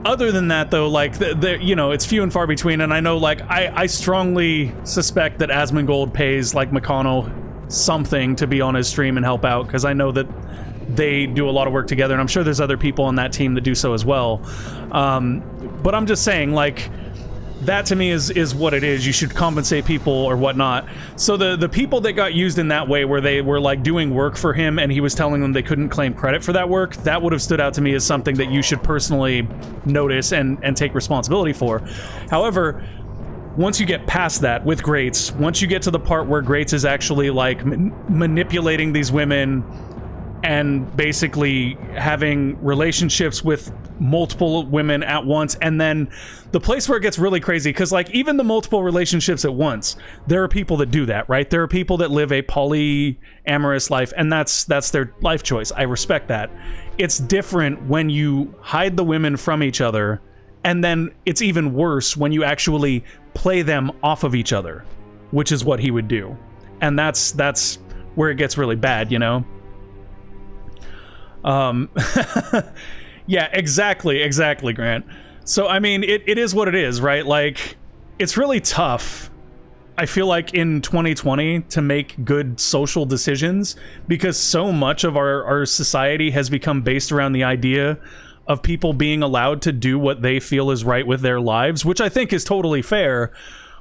Other than that, though, like, you know, it's few and far between, and I know, like, I strongly suspect that Asmongold pays, like, McConnell something to be on his stream and help out, because I know that they do a lot of work together, and I'm sure there's other people on that team that do so as well. But I'm just saying, like, that to me is what it is. You should compensate people or whatnot. So the people that got used in that way, where they were like doing work for him and he was telling them they couldn't claim credit for that work, that would have stood out to me as something that you should personally notice and take responsibility for. However, once you get past that with Greats, once you get to the part where Greats is actually like manipulating these women and basically having relationships with multiple women at once, and then the place where it gets really crazy, because like even the multiple relationships at once, there are people that do that, right? There are people that live a polyamorous life, and that's their life choice. I respect that. It's different when you hide the women from each other, and then it's even worse when you actually play them off of each other, which is what he would do. And that's where it gets really bad, you know? Yeah, exactly, Grant. So, I mean, it is what it is, right? Like, it's really tough, I feel like, in 2020 to make good social decisions, because so much of our society has become based around the idea of people being allowed to do what they feel is right with their lives, which I think is totally fair.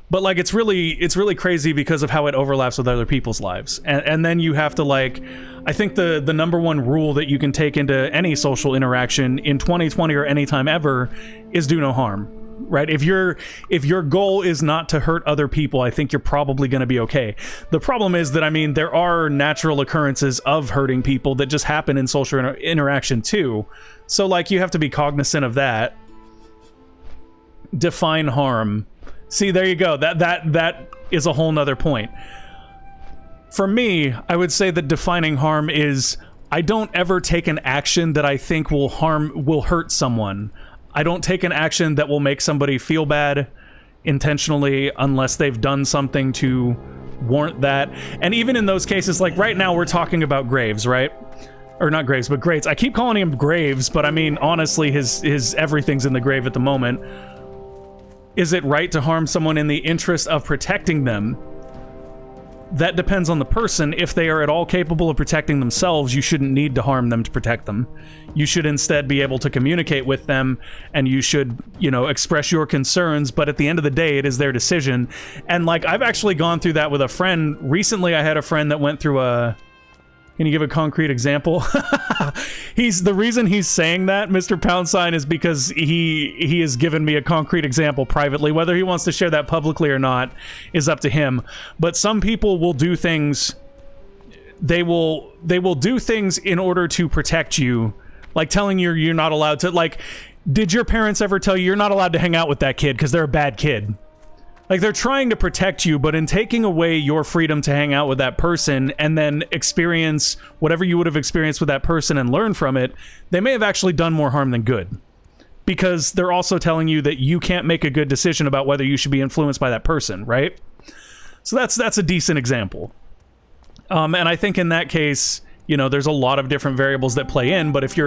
But like, it's really crazy because of how it overlaps with other people's lives. And then you have to, like, I think the number one rule that you can take into any social interaction in 2020 or anytime ever is do no harm, right? If your goal is not to hurt other people, I think you're probably going to be okay. The problem is that, I mean, there are natural occurrences of hurting people that just happen in social interaction too. So like, you have to be cognizant of that. Define harm. See, there you go. That is a whole nother point. For me, I would say that defining harm is, I don't ever take an action that I think will hurt someone. I don't take an action that will make somebody feel bad intentionally unless they've done something to warrant that. And even in those cases, like right now we're talking about Graves, right? Or not Graves, but Greats. I keep calling him Graves, but I mean, honestly, his everything's in the grave at the moment. Is it right to harm someone in the interest of protecting them? That depends on the person. If they are at all capable of protecting themselves, you shouldn't need to harm them to protect them. You should instead be able to communicate with them, and you should, you know, express your concerns, but at the end of the day, it is their decision. And like, I've actually gone through that with a friend. Recently, I had a friend that went through a... Can you give a concrete example? The reason he's saying that, Mr. Pound Sign, is because he has given me a concrete example privately. Whether he wants to share that publicly or not is up to him. But some people will do things. They will do things in order to protect you, like telling you you're not allowed to. Like, did your parents ever tell you you're not allowed to hang out with that kid because they're a bad kid? Like, they're trying to protect you, but in taking away your freedom to hang out with that person and then experience whatever you would have experienced with that person and learn from it, they may have actually done more harm than good. because they're also telling you that you can't make a good decision about whether you should be influenced by that person, right? So that's a decent example. And I think in that case, you know, there's a lot of different variables that play in, but if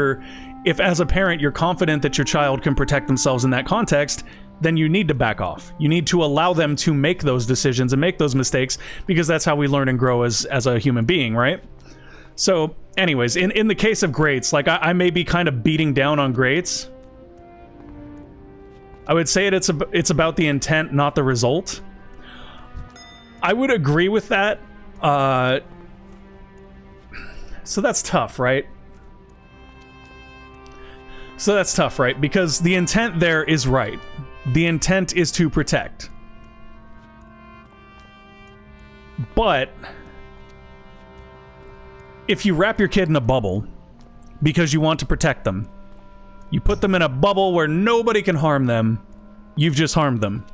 as a parent you're confident that your child can protect themselves in that context, then you need to back off. You need to allow them to make those decisions and make those mistakes, because that's how we learn and grow as a human being, right? So anyways, in the case of greats, like I may be kind of beating down on greats. I would say it's about the intent, not the result. I would agree with that. So that's tough, right? Because the intent there is right. The intent is to protect. But if you wrap your kid in a bubble because you want to protect them, you put them in a bubble where nobody can harm them, you've just harmed them.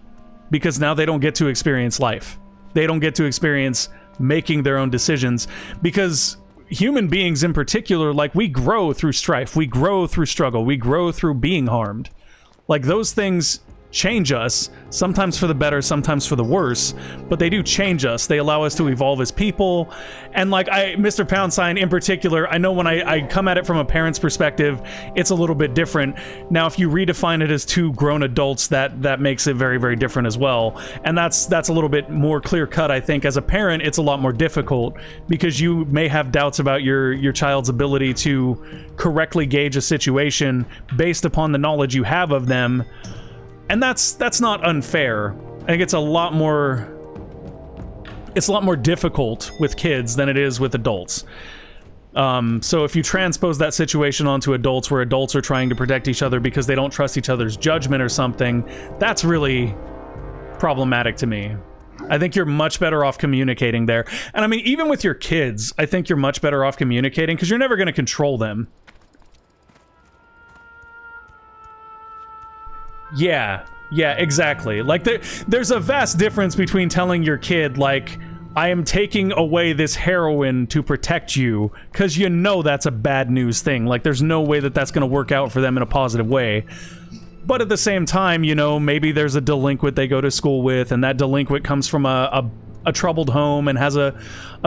Because now they don't get to experience life. They don't get to experience making their own decisions, because human beings in particular, like, we grow through strife, we grow through struggle, we grow through being harmed. Like, those things change us, sometimes for the better, sometimes for the worse, but they do change us. They allow us to evolve as people. And like Mr. Pound Sign in particular, I know when I come at it from a parent's perspective, it's a little bit different. Now, if you redefine it as two grown adults, that makes it very, very different as well. And that's a little bit more clear cut. I think as a parent, it's a lot more difficult, because you may have doubts about your child's ability to correctly gauge a situation based upon the knowledge you have of them. And that's not unfair. I think it's a lot more difficult with kids than it is with adults. So if you transpose that situation onto adults, where adults are trying to protect each other because they don't trust each other's judgment or something, that's really problematic to me. I think you're much better off communicating there. And I mean, even with your kids, I think you're much better off communicating, because you're never going to control them. Yeah, exactly. Like, there's a vast difference between telling your kid, like, I am taking away this heroin to protect you, because you know that's a bad news thing. Like, there's no way that that's going to work out for them in a positive way. But at the same time, you know, maybe there's a delinquent they go to school with, and that delinquent comes from a troubled home and has a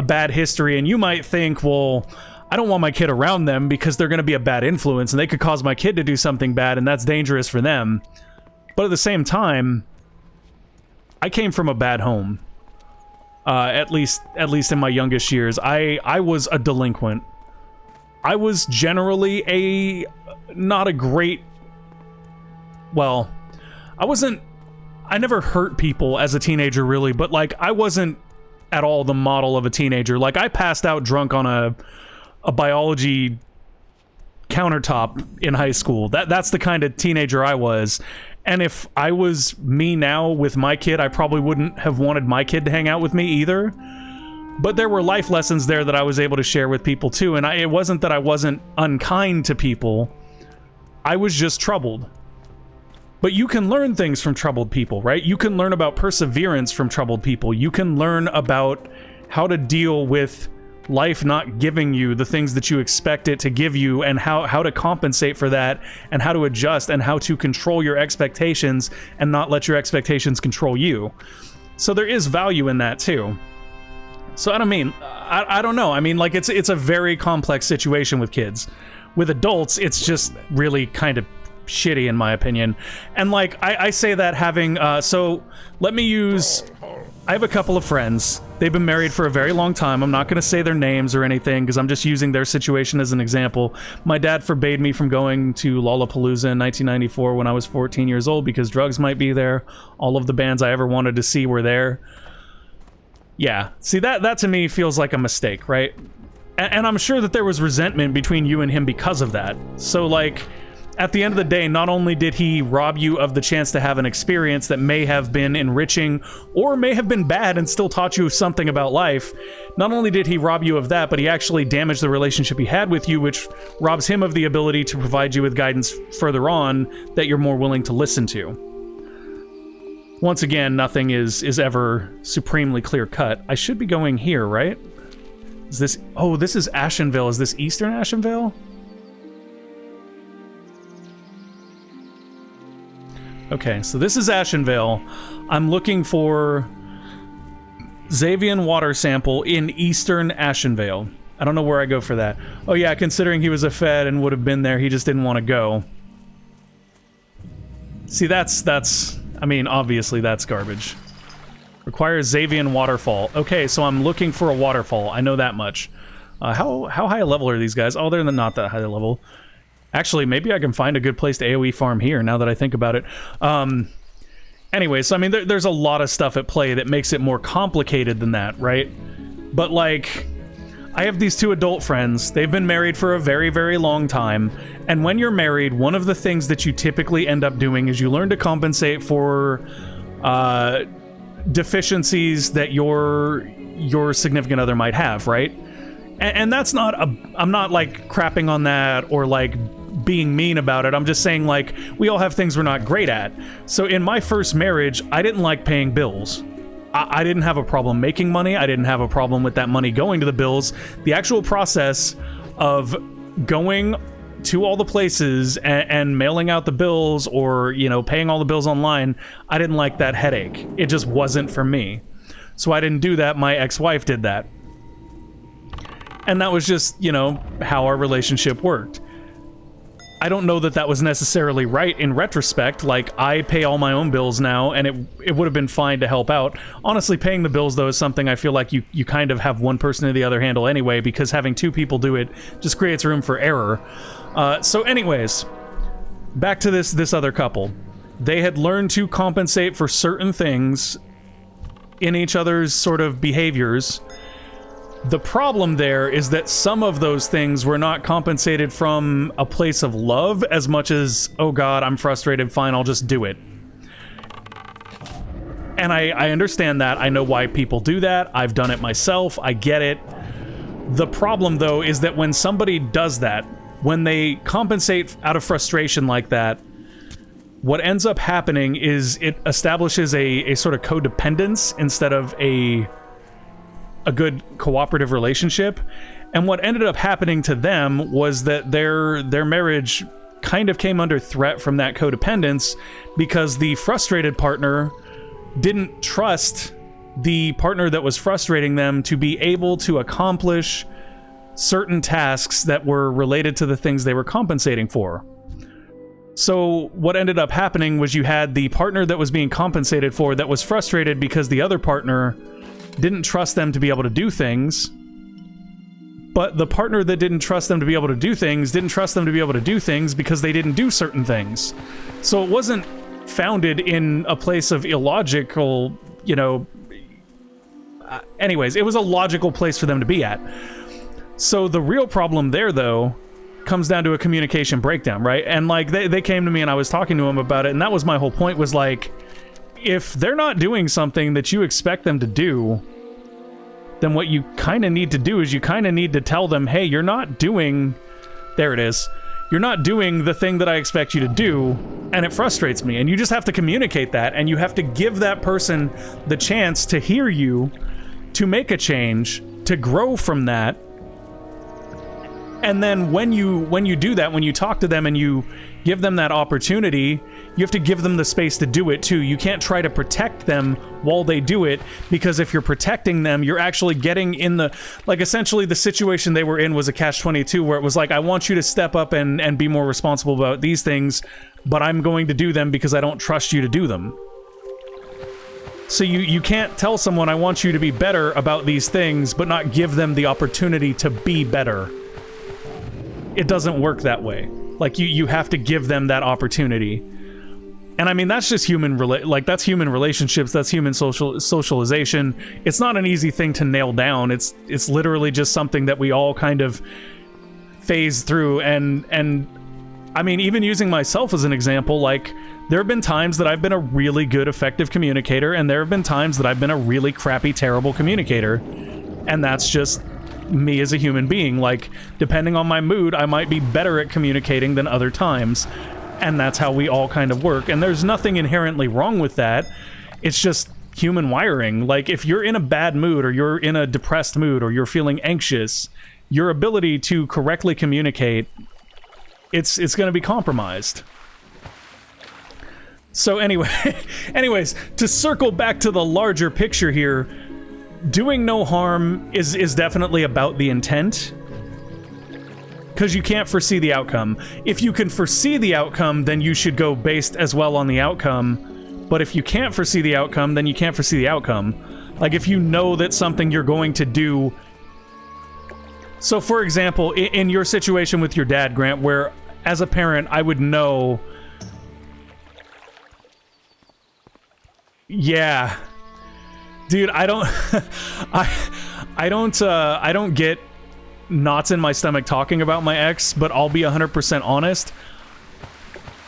bad history, and you might think, well, I don't want my kid around them because they're going to be a bad influence, and they could cause my kid to do something bad, and that's dangerous for them. But at the same time, I came from a bad home. At least in my youngest years, I was a delinquent. I was generally not a great. Well, I never hurt people as a teenager, really, but like, I wasn't at all the model of a teenager. Like, I passed out drunk on a biology countertop in high school. That's the kind of teenager I was. And if I was me now with my kid, I probably wouldn't have wanted my kid to hang out with me either. But there were life lessons there that I was able to share with people too. And it wasn't that I wasn't unkind to people. I was just troubled. But you can learn things from troubled people, right? You can learn about perseverance from troubled people. You can learn about how to deal with life not giving you the things that you expect it to give you, and how to compensate for that, and how to adjust, and how to control your expectations and not let your expectations control you. So there is value in that too. So I don't know. I mean, like, it's a very complex situation with kids. With adults, it's just really kind of shitty, in my opinion. And like, I say that having so let me use, I have a couple of friends. They've been married for a very long time. I'm not going to say their names or anything, because I'm just using their situation as an example. My dad forbade me from going to Lollapalooza in 1994 when I was 14 years old, because drugs might be there. All of the bands I ever wanted to see were there. Yeah, see, that to me feels like a mistake, right? And I'm sure that there was resentment between you and him because of that. So like, at the end of the day, not only did he rob you of the chance to have an experience that may have been enriching or may have been bad and still taught you something about life, not only did he rob you of that, but he actually damaged the relationship he had with you, which robs him of the ability to provide you with guidance further on that you're more willing to listen to. Once again, nothing is ever supremely clear-cut. I should be going here, right? Is this... Oh, this is Ashenvale. Is this Eastern Ashenvale? Okay, so this is Ashenvale. I'm looking for Xavian water sample in eastern Ashenvale. I don't know where I go for that. Oh yeah, considering he was a Fed and would have been there, he just didn't want to go. See, that's... I mean, obviously that's garbage. Requires Xavian waterfall. Okay, so I'm looking for a waterfall. I know that much. How high a level are these guys? Oh, they're not that high a level. Actually, maybe I can find a good place to AoE farm here, now that I think about it. Anyway, so I mean, there's a lot of stuff at play that makes it more complicated than that, right? But like, I have these two adult friends. They've been married for a very, very long time. And when you're married, one of the things that you typically end up doing is you learn to compensate for deficiencies that your significant other might have, right? And that's not I'm not like crapping on that or like being mean about it. I'm just saying, like, we all have things we're not great at. So in my first marriage, I didn't like paying bills. I didn't have a problem making money. I didn't have a problem with that money going to the bills. The actual process of going to all the places and mailing out the bills, or, you know, paying all the bills online, I didn't like that headache. It just wasn't for me. So I didn't do that. My ex-wife did that. And that was just, you know, how our relationship worked. I don't know that that was necessarily right in retrospect. Like, I pay all my own bills now, and it would have been fine to help out. Honestly, paying the bills, though, is something I feel like you kind of have one person or the other handle anyway, because having two people do it just creates room for error. So anyways, back to this other couple. They had learned to compensate for certain things in each other's sort of behaviors. The problem there is that some of those things were not compensated from a place of love as much as, oh god, I'm frustrated, fine, I'll just do it. And I understand that. I know why people do that. I've done it myself. I get it. The problem, though, is that when somebody does that, when they compensate out of frustration like that, what ends up happening is it establishes a sort of codependence instead of a good cooperative relationship. And what ended up happening to them was that their marriage kind of came under threat from that codependence, because the frustrated partner didn't trust the partner that was frustrating them to be able to accomplish certain tasks that were related to the things they were compensating for. So what ended up happening was you had the partner that was being compensated for that was frustrated because the other partner didn't trust them to be able to do things, but the partner that didn't trust them to be able to do things didn't trust them to be able to do things because they didn't do certain things. So it wasn't founded in a place of illogical, you know... anyways, it was a logical place for them to be at. So the real problem there, though, comes down to a communication breakdown, right? And, like, they came to me and I was talking to them about it, and that was my whole point, was, like, if they're not doing something that you expect them to do, then what you kind of need to do is you kind of need to tell them, hey, you're not doing... there it is. You're not doing the thing that I expect you to do, and it frustrates me. And you just have to communicate that, and you have to give that person the chance to hear you, to make a change, to grow from that. And then when you do that, when you talk to them and you give them that opportunity, you have to give them the space to do it too. You can't try to protect them while they do it, because if you're protecting them, you're actually getting in the... like, essentially the situation they were in was a catch-22, where it was like, I want you to step up and be more responsible about these things, but I'm going to do them because I don't trust you to do them. So you can't tell someone, I want you to be better about these things, but not give them the opportunity to be better. It doesn't work that way. Like, you have to give them that opportunity. And I mean, that's just that's human relationships, that's human socialization. It's not an easy thing to nail down. It's literally just something that we all kind of phase through. And I mean, even using myself as an example, like, there have been times that I've been a really good, effective communicator, and there have been times that I've been a really crappy, terrible communicator. And that's just me as a human being. Like, depending on my mood, I might be better at communicating than other times, and that's how we all kind of work. And there's nothing inherently wrong with that. It's just human wiring. Like, if you're in a bad mood, or you're in a depressed mood, or you're feeling anxious, your ability to correctly communicate, it's going to be compromised. So anyway, anyways, to circle back to the larger picture here, doing no harm is definitely about the intent, because you can't foresee the outcome. If you can foresee the outcome, then you should go based as well on the outcome. But if you can't foresee the outcome, then you can't foresee the outcome. Like, if you know that something you're going to do... So, for example, in your situation with your dad, Grant, where, as a parent, I would know... Yeah. Dude, I don't... I don't get knots in my stomach talking about my ex, but I'll be 100% honest.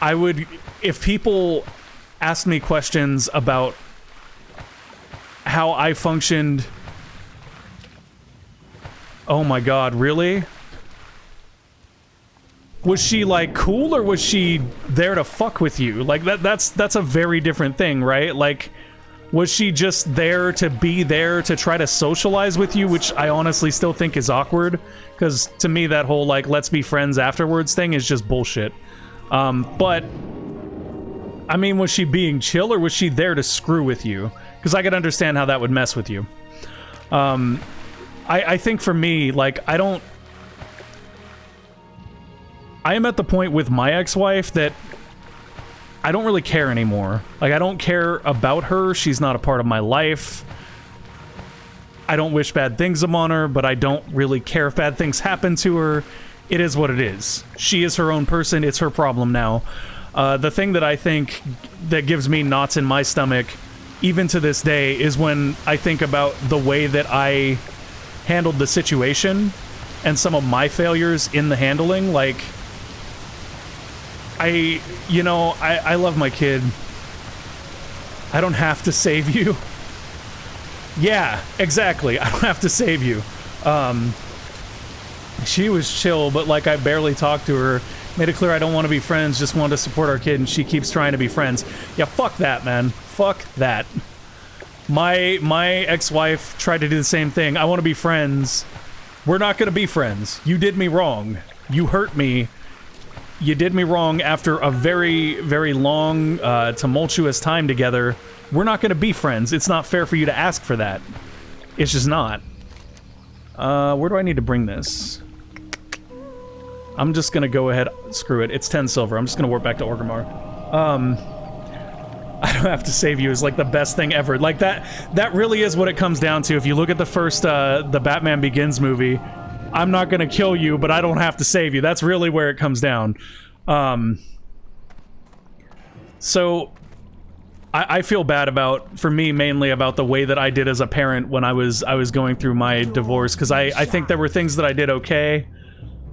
I would... If people asked me questions about how I functioned... Oh my god, really? Was she, like, cool, or was she there to fuck with you? Like, that's a very different thing, right? Like, was she just there to try to socialize with you, which I honestly still think is awkward, because to me that whole, like, let's be friends afterwards thing is just bullshit. But, I mean, was she being chill, or was she there to screw with you? Because I could understand how that would mess with you. I think for me, like, I am at the point with my ex-wife that I don't really care anymore. Like, I don't care about her. She's not a part of my life. I don't wish bad things upon her, but I don't really care if bad things happen to her. It is what it is. She is her own person. It's her problem now. The thing that I think that gives me knots in my stomach, even to this day, is when I think about the way that I handled the situation and some of my failures in the handling. Like, I love my kid. I don't have to save you. Yeah, exactly. I don't have to save you. She was chill, but, like, I barely talked to her. Made it clear I don't want to be friends, just want to support our kid, and she keeps trying to be friends. Yeah, fuck that, man. Fuck that. My ex-wife tried to do the same thing. I want to be friends. We're not going to be friends. You did me wrong. You hurt me. You did me wrong after a very, very long, tumultuous time together. We're not going to be friends. It's not fair for you to ask for that. It's just not. Where do I need to bring this? I'm just going to go ahead. Screw it. It's 10 silver. I'm just going to warp back to Orgrimmar. I don't have to save you is, like, the best thing ever. Like, that really is what it comes down to. If you look at the first, the Batman Begins movie, I'm not gonna kill you, but I don't have to save you. That's really where it comes down. So, I feel bad about, for me, mainly about the way that I did as a parent when I was going through my divorce, because I think there were things that I did okay,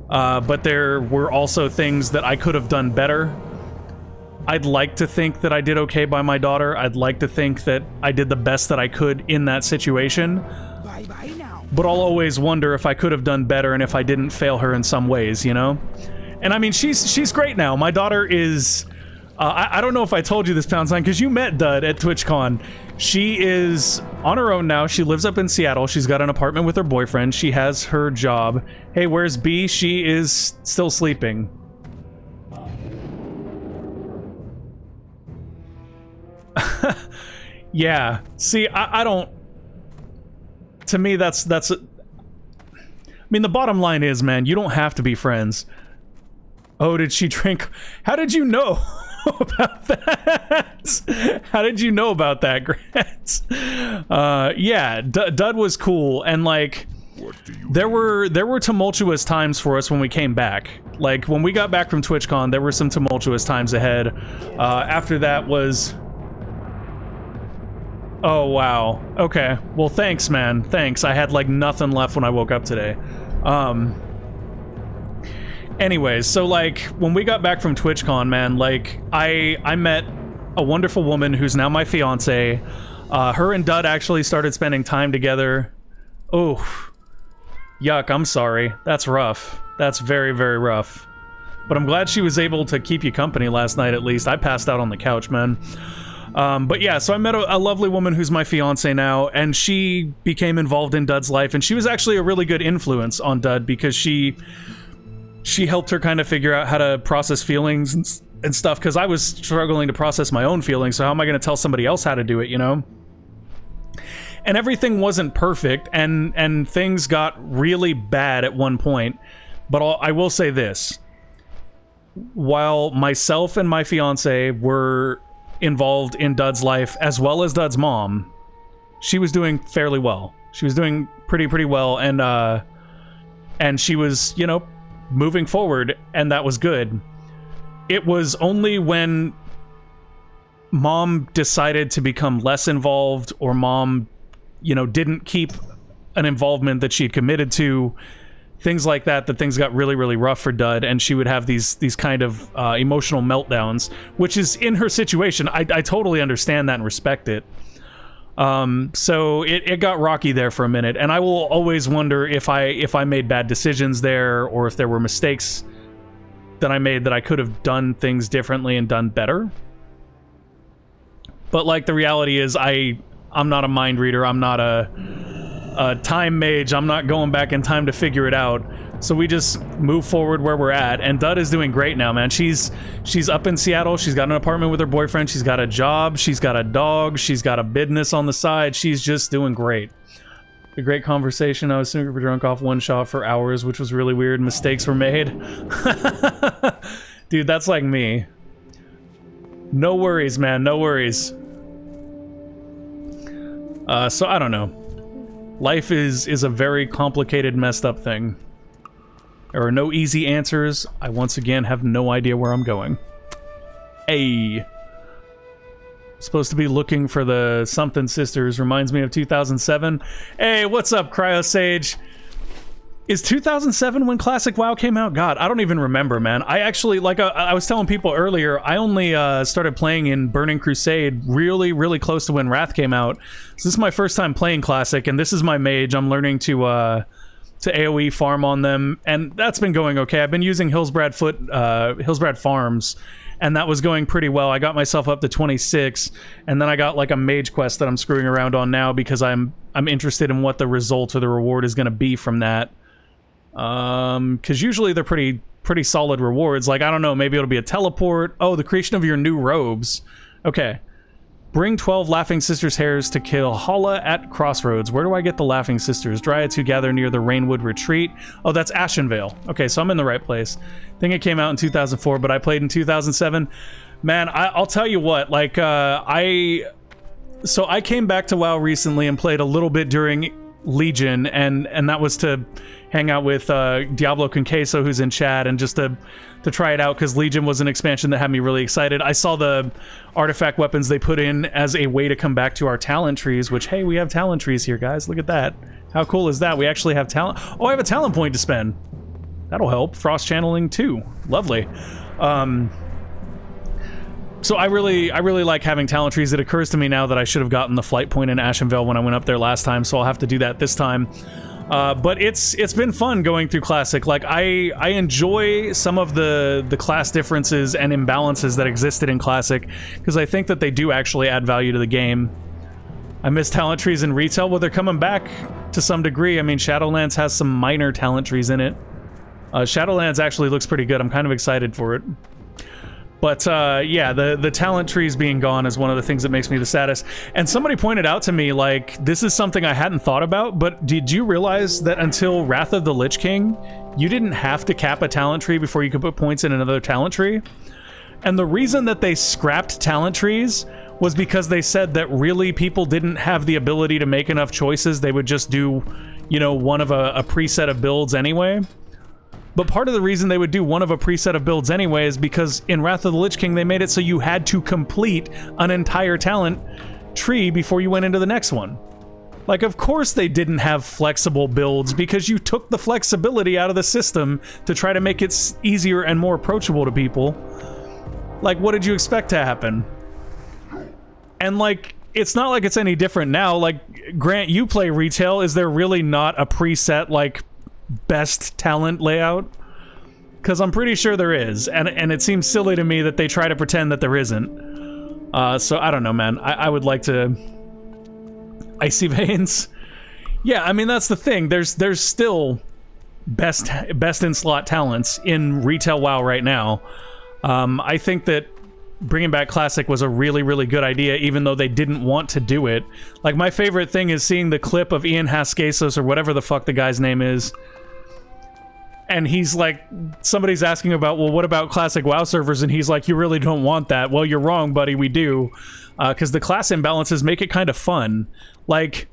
but there were also things that I could have done better. I'd like to think that I did okay by my daughter. I'd like to think that I did the best that I could in that situation. Bye-bye now. But I'll always wonder if I could have done better and if I didn't fail her in some ways, you know? And I mean, she's great now. My daughter is... I don't know if I told you this, Pound Sign, because you met Dud at TwitchCon. She is on her own now. She lives up in Seattle. She's got an apartment with her boyfriend. She has her job. Hey, where's B? She is still sleeping. Yeah. See, I don't... To me, that's... I mean, the bottom line is, man, you don't have to be friends. Oh, did she drink... How did you know about that? How did you know about that, Grant? Yeah, Dud was cool, and, like... There were tumultuous times for us when we came back. Like, when we got back from TwitchCon, there were some tumultuous times ahead. After that was... Oh, wow. Okay. Well, thanks, man. Thanks. I had, like, nothing left when I woke up today. Anyways, so, like, when we got back from TwitchCon, man, like, I met a wonderful woman who's now my fiance. Her and Dud actually started spending time together. Oh. Yuck, I'm sorry. That's rough. That's very, very rough. But I'm glad she was able to keep you company last night, at least. I passed out on the couch, man. But yeah, so I met a lovely woman who's my fiance now, and she became involved in Dud's life, and she was actually a really good influence on Dud because she helped her kind of figure out how to process feelings and stuff, because I was struggling to process my own feelings, so how am I going to tell somebody else how to do it, you know? And everything wasn't perfect, and things got really bad at one point, but I will say this. While myself and my fiance were involved in Dud's life, as well as Dud's mom, she was doing fairly well. She was doing pretty well, and she was, you know, moving forward, and that was good. It was only when mom decided to become less involved, or mom, you know, didn't keep an involvement that she'd committed to, things like that, that things got really rough for Dud, and she would have these kind of emotional meltdowns, which is, in her situation, I totally understand that and respect it. So it got rocky there for a minute, and I will always wonder if I made bad decisions there, or if there were mistakes that I made that I could have done things differently and done better. But like, the reality is, I'm not a mind reader, I'm not a time mage, I'm not going back in time to figure it out. So we just move forward where we're at, and Dud is doing great now, man. She's up in Seattle, she's got an apartment with her boyfriend, she's got a job, she's got a dog, she's got a business on the side, she's just doing great. A great conversation. I was super drunk off one shot for hours, which was really weird. Mistakes were made. Dude, that's like me. No worries, man, no worries. So I don't know. Life is a very complicated, messed up thing. There are no easy answers. I once again have no idea where I'm going. Hey. Supposed to be looking for the something sisters. Reminds me of 2007. Hey, what's up, Cryo Sage? Is 2007 when Classic WoW came out? God, I don't even remember, man. I actually, like I was telling people earlier, I only started playing in Burning Crusade really close to when Wrath came out. So this is my first time playing Classic, and this is my mage. I'm learning to AoE farm on them, and that's been going okay. I've been using Hillsbrad Farms, and that was going pretty well. I got myself up to 26, and then I got like a mage quest that I'm screwing around on now because I'm interested in what the result or the reward is going to be from that. Because usually they're pretty solid rewards. Like, I don't know, maybe it'll be a teleport. Oh, the creation of your new robes. Okay. Bring 12 Laughing Sisters hairs to kill Hala at Crossroads. Where do I get the Laughing Sisters? Dryads who gather near the Rainwood Retreat. Oh, that's Ashenvale. Okay, so I'm in the right place. I think it came out in 2004, but I played in 2007. Man, I'll tell you what, like, I came back to WoW recently and played a little bit during Legion, and that was to hang out with Diablo Conqueso, who's in chat, and just to try it out, because Legion was an expansion that had me really excited. I saw the artifact weapons they put in as a way to come back to our talent trees, which, hey, we have talent trees here, guys. Look at that. How cool is that? We actually have talent. Oh, I have a talent point to spend. That'll help. Frost channeling too. Lovely. So I really like having talent trees. It occurs to me now that I should have gotten the flight point in Ashenvale when I went up there last time, so I'll have to do that this time. But it's been fun going through Classic. Like, I enjoy some of the class differences and imbalances that existed in Classic, because I think that they do actually add value to the game. I miss talent trees in retail. Well, they're coming back to some degree. I mean, Shadowlands has some minor talent trees in it. Shadowlands actually looks pretty good. I'm kind of excited for it. But yeah, the talent trees being gone is one of the things that makes me the saddest. And somebody pointed out to me, like, this is something I hadn't thought about, but did you realize that until Wrath of the Lich King, you didn't have to cap a talent tree before you could put points in another talent tree? And the reason that they scrapped talent trees was because they said that really people didn't have the ability to make enough choices. They would just do, you know, one of a preset of builds anyway. But part of the reason they would do one of a preset of builds anyway is because in Wrath of the Lich King, they made it so you had to complete an entire talent tree before you went into the next one. Like, of course they didn't have flexible builds, because you took the flexibility out of the system to try to make it easier and more approachable to people. Like, what did you expect to happen? And, like, it's not like it's any different now. Like, Grant, you play retail. Is there really not a preset, like, best talent layout? Because I'm pretty sure there is, and it seems silly to me that they try to pretend that there isn't. So I don't know, man. I would like to... Icy Veins? Yeah, I mean, that's the thing. There's still best in slot talents in retail WoW right now. I think that bringing back Classic was a really, really good idea, even though they didn't want to do it. Like, my favorite thing is seeing the clip of Ian Haskazos, or whatever the fuck the guy's name is, and he's like, somebody's asking about, well, what about Classic WoW servers? And he's like, you really don't want that. Well, you're wrong, buddy, we do. Because the class imbalances make it kind of fun. Like,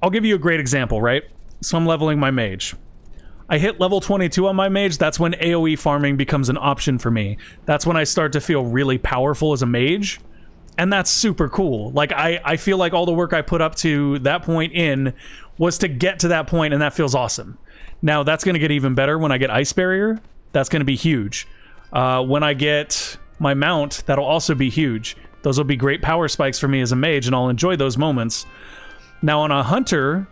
I'll give you a great example, right? So I'm leveling my mage. I hit level 22 on my mage, that's when AoE farming becomes an option for me. That's when I start to feel really powerful as a mage, and that's super cool. Like, I feel like all the work I put up to that point in was to get to that point, and that feels awesome. Now, that's going to get even better when I get Ice Barrier. That's going to be huge. When I get my mount, that'll also be huge. Those will be great power spikes for me as a mage, and I'll enjoy those moments. Now, on a hunter,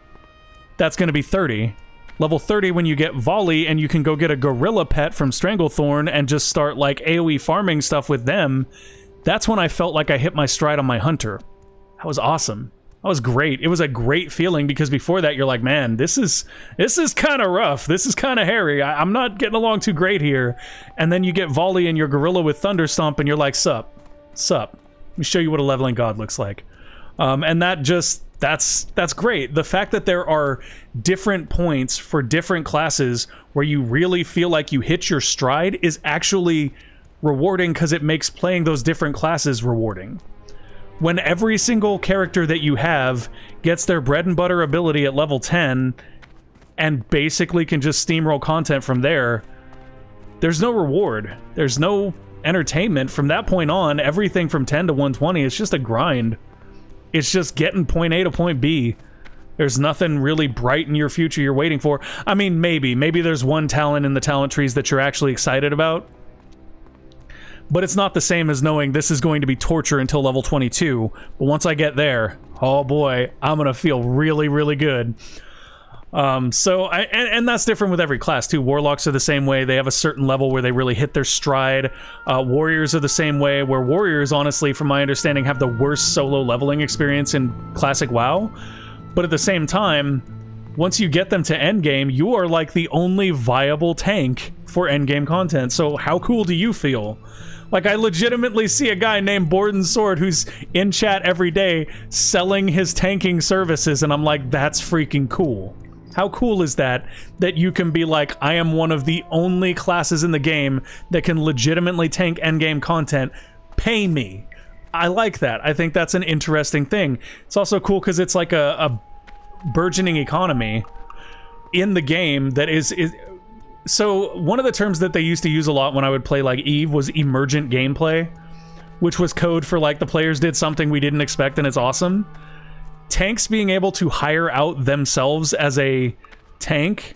that's going to be 30. Level 30 when you get Volley, and you can go get a Gorilla Pet from Stranglethorn and just start, like, AoE farming stuff with them. That's when I felt like I hit my stride on my hunter. That was awesome. That was great. It was a great feeling, because before that you're like, man, this is kind of rough. This is kind of hairy. I'm not getting along too great here. And then you get Volley and your Gorilla with Thunder Stomp, and you're like, sup. Let me show you what a leveling god looks like. And that just, that's great. The fact that there are different points for different classes where you really feel like you hit your stride is actually rewarding, because it makes playing those different classes rewarding. When every single character that you have gets their bread and butter ability at level 10 and basically can just steamroll content from there, there's no reward. There's no entertainment. From that point on, everything from 10 to 120 is just a grind. It's just getting point A to point B. There's nothing really bright in your future you're waiting for. I mean, maybe there's one talent in the talent trees that you're actually excited about. But it's not the same as knowing this is going to be torture until level 22. But once I get there, oh boy, I'm going to feel really, really good. And that's different with every class too. Warlocks are the same way. They have a certain level where they really hit their stride. Warriors are the same way, where warriors, honestly, from my understanding, have the worst solo leveling experience in Classic WoW. But at the same time, once you get them to endgame, you are like the only viable tank for endgame content. So how cool do you feel? Like, I legitimately see a guy named Borden Sword who's in chat every day selling his tanking services, and I'm like, that's freaking cool. How cool is that, that you can be like, I am one of the only classes in the game that can legitimately tank endgame content. Pay me. I like that. I think that's an interesting thing. It's also cool because it's like a burgeoning economy in the game that is... So, one of the terms that they used to use a lot when I would play, like, EVE was emergent gameplay, which was code for, like, the players did something we didn't expect and it's awesome. Tanks being able to hire out themselves as a tank,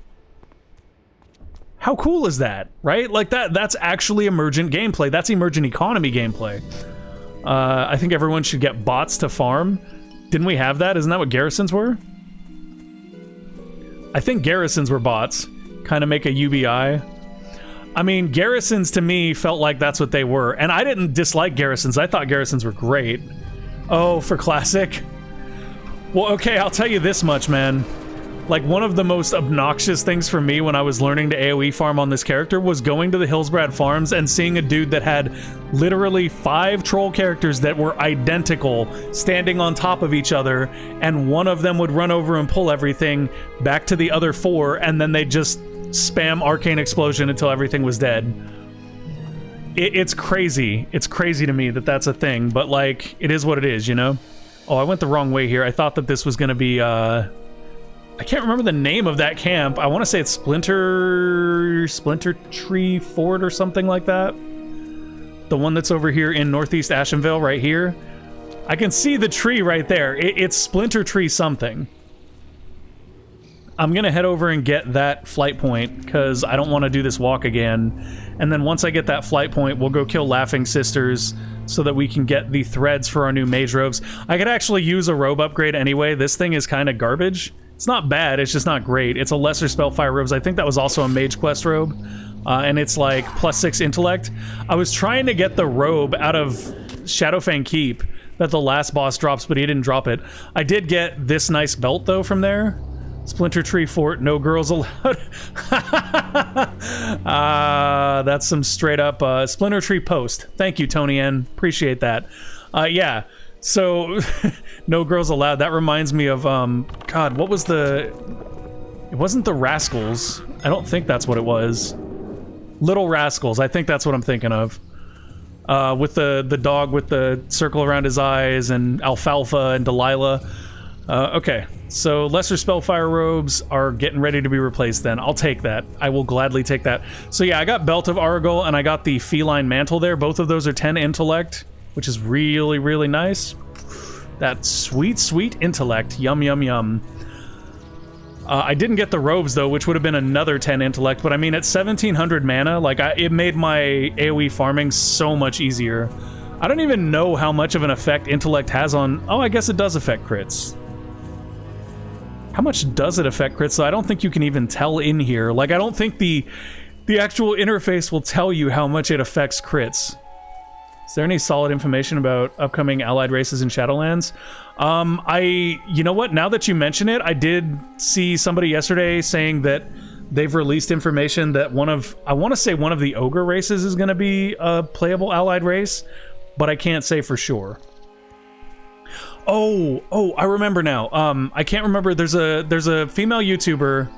how cool is that, right? Like, that's actually emergent gameplay. That's emergent economy gameplay. I think everyone should get bots to farm. Didn't we have that? Isn't that what garrisons were? I think garrisons were bots. Kind of make a UBI. I mean, garrisons to me felt like that's what they were. And I didn't dislike garrisons. I thought garrisons were great. Oh, for Classic? Well, okay, I'll tell you this much, man. Like, one of the most obnoxious things for me when I was learning to AoE farm on this character was going to the Hillsbrad Farms and seeing a dude that had literally 5 troll characters that were identical standing on top of each other, and one of them would run over and pull everything back to the other 4, and then they'd just spam Arcane Explosion until everything was dead. It's crazy. It's crazy to me that that's a thing, but, like, it is what it is, you know? Oh, I went the wrong way here. I thought that this was gonna be, I can't remember the name of that camp. I want to say it's Splinter Tree Fort or something like that. The one that's over here in Northeast Ashenvale right here. I can see the tree right there. It's Splinter Tree something. I'm going to head over and get that flight point because I don't want to do this walk again. And then once I get that flight point, we'll go kill Laughing Sisters so that we can get the threads for our new mage robes. I could actually use a robe upgrade anyway. This thing is kind of garbage. It's not bad, it's just not great. It's a lesser Spellfire robes. I think that was also a Mage Quest robe. And it's like +6 intellect. I was trying to get the robe out of Shadowfang Keep that the last boss drops, but he didn't drop it. I did get this nice belt though from there. Splinter Tree Fort, no girls allowed. That's some straight up Splinter Tree post. Thank you, Tony N. Appreciate that. Yeah, so no girls allowed. That reminds me of, God, what was the... It wasn't the Rascals. I don't think that's what it was. Little Rascals, I think that's what I'm thinking of. With the dog with the circle around his eyes and Alfalfa and Delilah. Okay, so Lesser Spellfire robes are getting ready to be replaced then. I'll take that. I will gladly take that. So yeah, I got Belt of Argol and I got the Feline Mantle there. Both of those are 10 intellect, which is really, really nice. That sweet, sweet intellect. Yum, yum, yum. I didn't get the robes though, which would have been another 10 intellect, but I mean at 1700 mana, like it made my AoE farming so much easier. I don't even know how much of an effect intellect has on... Oh, I guess it does affect crits. How much does it affect crits? So I don't think you can even tell in here. Like, I don't think the actual interface will tell you how much it affects crits. Is there any solid information about upcoming allied races in Shadowlands? You know what? Now that you mention it, I did see somebody yesterday saying that they've released information that I want to say one of the ogre races is going to be a playable allied race, but I can't say for sure. Oh, I remember now. I can't remember. There's a female YouTuber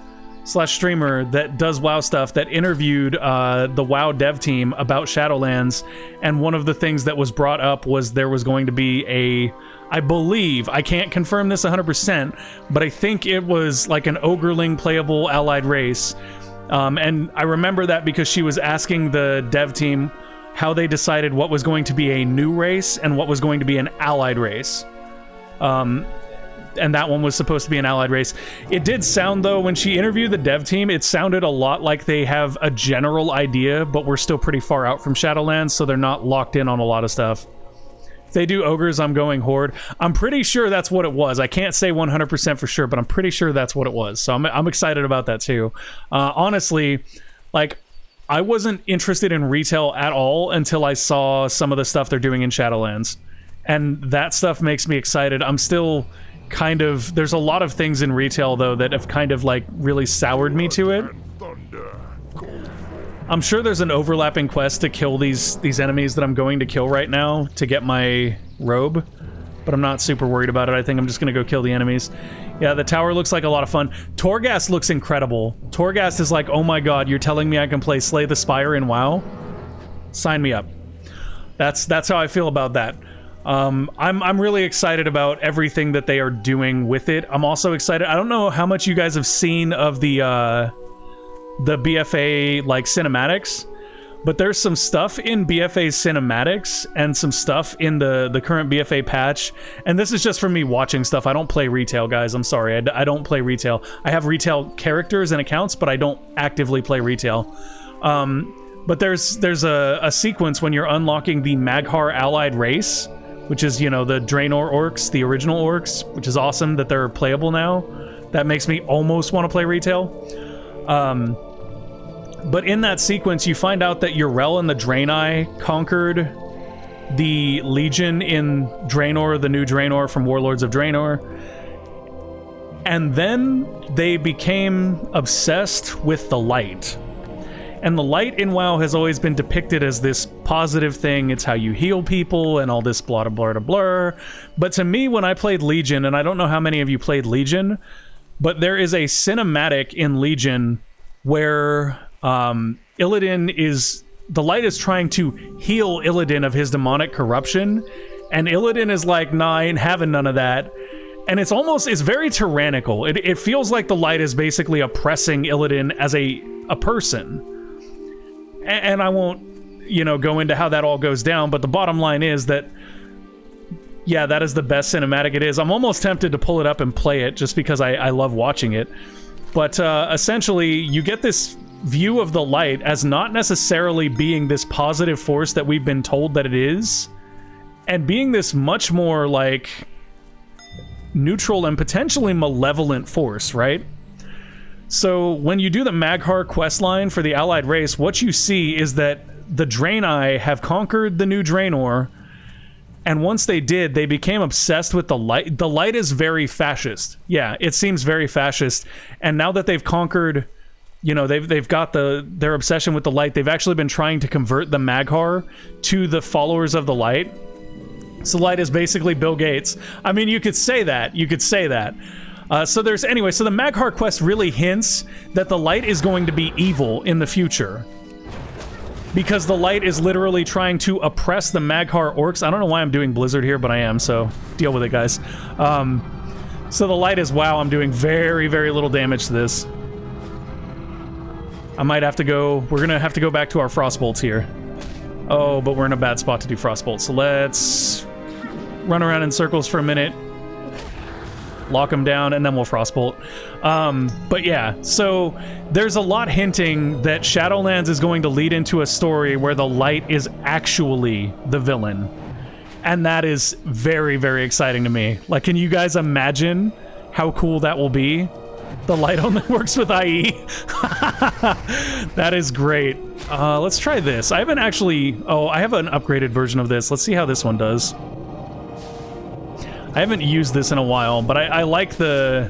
/ streamer that does WoW stuff that interviewed the WoW dev team about Shadowlands, and one of the things that was brought up was there was going to be I believe, I can't confirm this 100%, but I think it was like an ogreling playable allied race. And I remember that because she was asking the dev team how they decided what was going to be a new race and what was going to be an allied race. And that one was supposed to be an allied race. It did sound, though, when she interviewed the dev team, it sounded a lot like they have a general idea, but we're still pretty far out from Shadowlands, so they're not locked in on a lot of stuff. If they do ogres, I'm going horde. I'm pretty sure that's what it was. I can't say 100% for sure, but I'm pretty sure that's what it was. So I'm excited about that, too. Honestly, like, I wasn't interested in retail at all until I saw some of the stuff they're doing in Shadowlands. And that stuff makes me excited. I'm still kind of... There's a lot of things in retail, though, that have kind of, like, really soured me to it. I'm sure there's an overlapping quest to kill these enemies that I'm going to kill right now to get my robe, but I'm not super worried about it. I think I'm just going to go kill the enemies. Yeah, the tower looks like a lot of fun. Torghast looks incredible. Torghast is like, oh my god, you're telling me I can play Slay the Spire in WoW? Sign me up. That's how I feel about that. I'm really excited about everything that they are doing with it. I'm also excited. I don't know how much you guys have seen of the BFA like cinematics, but there's some stuff in BFA's cinematics and some stuff in the current BFA patch. And this is just from me watching stuff. I don't play retail, guys. I'm sorry. I don't play retail. I have retail characters and accounts, but I don't actively play retail. But there's a sequence when you're unlocking the Maghar allied race, which is, you know, the Draenor orcs, the original orcs, which is awesome that they're playable now. That makes me almost want to play retail. But in that sequence, you find out that Yrel and the Draenei conquered the Legion in Draenor, the new Draenor from Warlords of Draenor. And then they became obsessed with the light. And the light in WoW has always been depicted as this positive thing. It's how you heal people and all this blah, blah, blah, blah. But to me, when I played Legion, and I don't know how many of you played Legion, but there is a cinematic in Legion where Illidan is... The light is trying to heal Illidan of his demonic corruption, and Illidan is like, nah, I ain't having none of that. And it's very tyrannical. It feels like the light is basically oppressing Illidan as a person. And I won't, you know, go into how that all goes down, but the bottom line is that, yeah, that is the best cinematic it is. I'm almost tempted to pull it up and play it just because I love watching it. But essentially, you get this view of the light as not necessarily being this positive force that we've been told that it is, and being this much more, like, neutral and potentially malevolent force, right? So when you do the Maghar questline for the allied race, what you see is that the Draenei have conquered the new Draenor, And once they did, they became obsessed with the light. The light is very fascist. Yeah, it seems very fascist. And now that they've conquered, you know, they've got their obsession with the light, they've actually been trying to convert the Mag'har to the followers of the light. So light is basically Bill Gates. I mean, you could say that. You could say that. So the Mag'har quest really hints that the light is going to be evil in the future. Because the light is literally trying to oppress the Mag'har orcs. I don't know why I'm doing Blizzard here, but I am, so deal with it, guys. So the light is, wow, I'm doing very, very little damage to this. I might have to go, we're gonna have to go back to our Frostbolts here. Oh, but we're in a bad spot to do Frostbolts, so let's run around in circles for a minute. Lock them down, and then we'll Frostbolt. But yeah, so there's a lot hinting that Shadowlands is going to lead into a story where the light is actually the villain. And that is very, very exciting to me. Like, can you guys imagine how cool that will be? The light only works with IE. That is great. Let's try this. I haven't actually... Oh, I have an upgraded version of this. Let's see how this one does. I haven't used this in a while, but I like the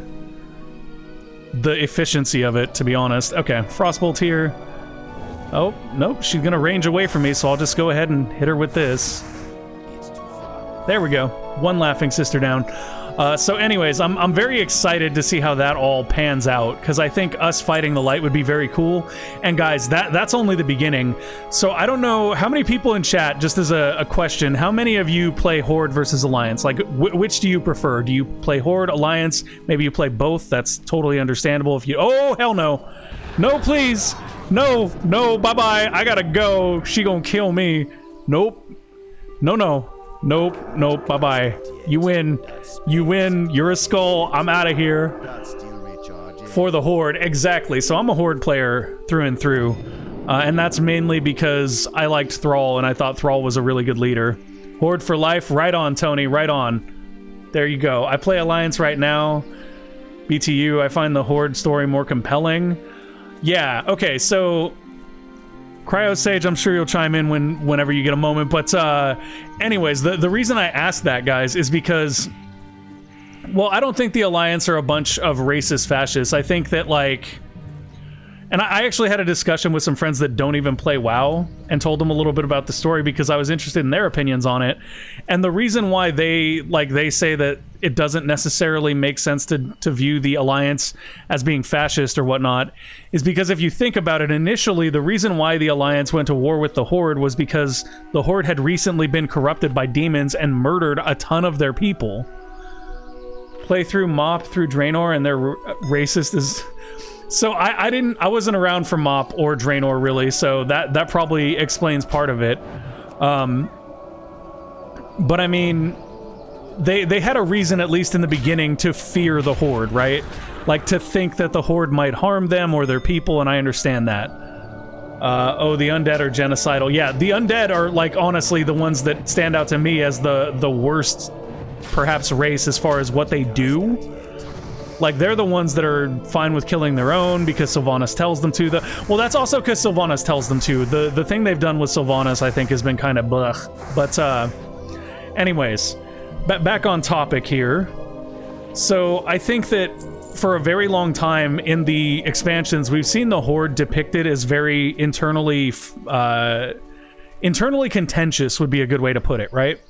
efficiency of it, to be honest. Okay, Frostbolt here. Oh, nope, she's gonna range away from me, so I'll just go ahead and hit her with this. There we go. One laughing sister down. So anyways, I'm very excited to see how that all pans out, because I think us fighting the light would be very cool. And guys, that's only the beginning. So I don't know how many people in chat, just as a question, how many of you play Horde versus Alliance? Like, which do you prefer? Do you play Horde, Alliance? Maybe you play both. That's totally understandable. If you... Oh, hell no. No, please. No, bye-bye. I gotta go. She gonna kill me. Nope. No. Nope, bye-bye. You win. You're a skull. I'm out of here. For the Horde, exactly. So I'm a Horde player through and through. And that's mainly because I liked Thrall, and I thought Thrall was a really good leader. Horde for life, right on, Tony, right on. There you go. I play Alliance right now. BTU, I find the Horde story more compelling. Yeah, okay, so... Cryo Sage, I'm sure you'll chime in whenever you get a moment, but anyways, the reason I asked that, guys, is because, well, I don't think the Alliance are a bunch of racist fascists. I think that, like, and I actually had a discussion with some friends that don't even play WoW and told them a little bit about the story because I was interested in their opinions on it. And the reason why they say that it doesn't necessarily make sense to view the Alliance as being fascist or whatnot is because if you think about it, initially the reason why the Alliance went to war with the Horde was because the Horde had recently been corrupted by demons and murdered a ton of their people. Play through Mop through Draenor and they're racist is... So I wasn't around for Mop or Draenor really, so that probably explains part of it. But I mean, they had a reason, at least in the beginning, to fear the Horde, right? Like, to think that the Horde might harm them or their people, and I understand that. Oh, the undead are genocidal. Yeah, the undead are, like, honestly the ones that stand out to me as the worst, perhaps, race as far as what they do. Like, they're the ones that are fine with killing their own because Sylvanas tells them to. Well, that's also because Sylvanas tells them to. The thing they've done with Sylvanas, I think, has been kind of blech. But, anyways, back on topic here. So, I think that for a very long time in the expansions, we've seen the Horde depicted as very internally contentious would be a good way to put it, right?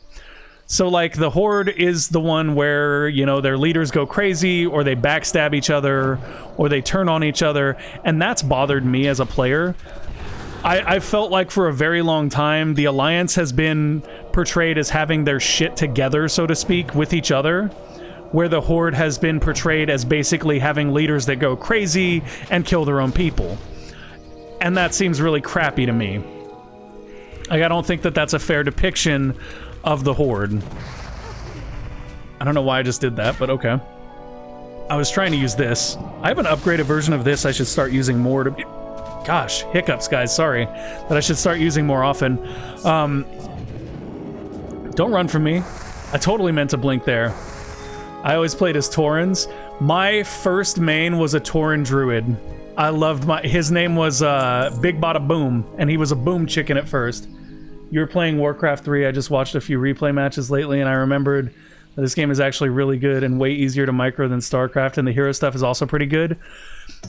So, like, the Horde is the one where, you know, their leaders go crazy, or they backstab each other, or they turn on each other, and that's bothered me as a player. I felt like for a very long time, the Alliance has been portrayed as having their shit together, so to speak, with each other, where the Horde has been portrayed as basically having leaders that go crazy and kill their own people. And that seems really crappy to me. Like, I don't think that that's a fair depiction of the Horde. I don't know why I just did that, but okay. I was trying to use this. I have an upgraded version of this I should start using more to... Gosh, hiccups, guys, sorry. That I should start using more often. Don't run from me. I totally meant to blink there. I always played as Taurens. My first main was a Tauren Druid. I loved his name was Big Bada Boom, and he was a boom chicken at first. You're playing Warcraft 3. I just watched a few replay matches lately, and I remembered that this game is actually really good and way easier to micro than StarCraft, and the hero stuff is also pretty good.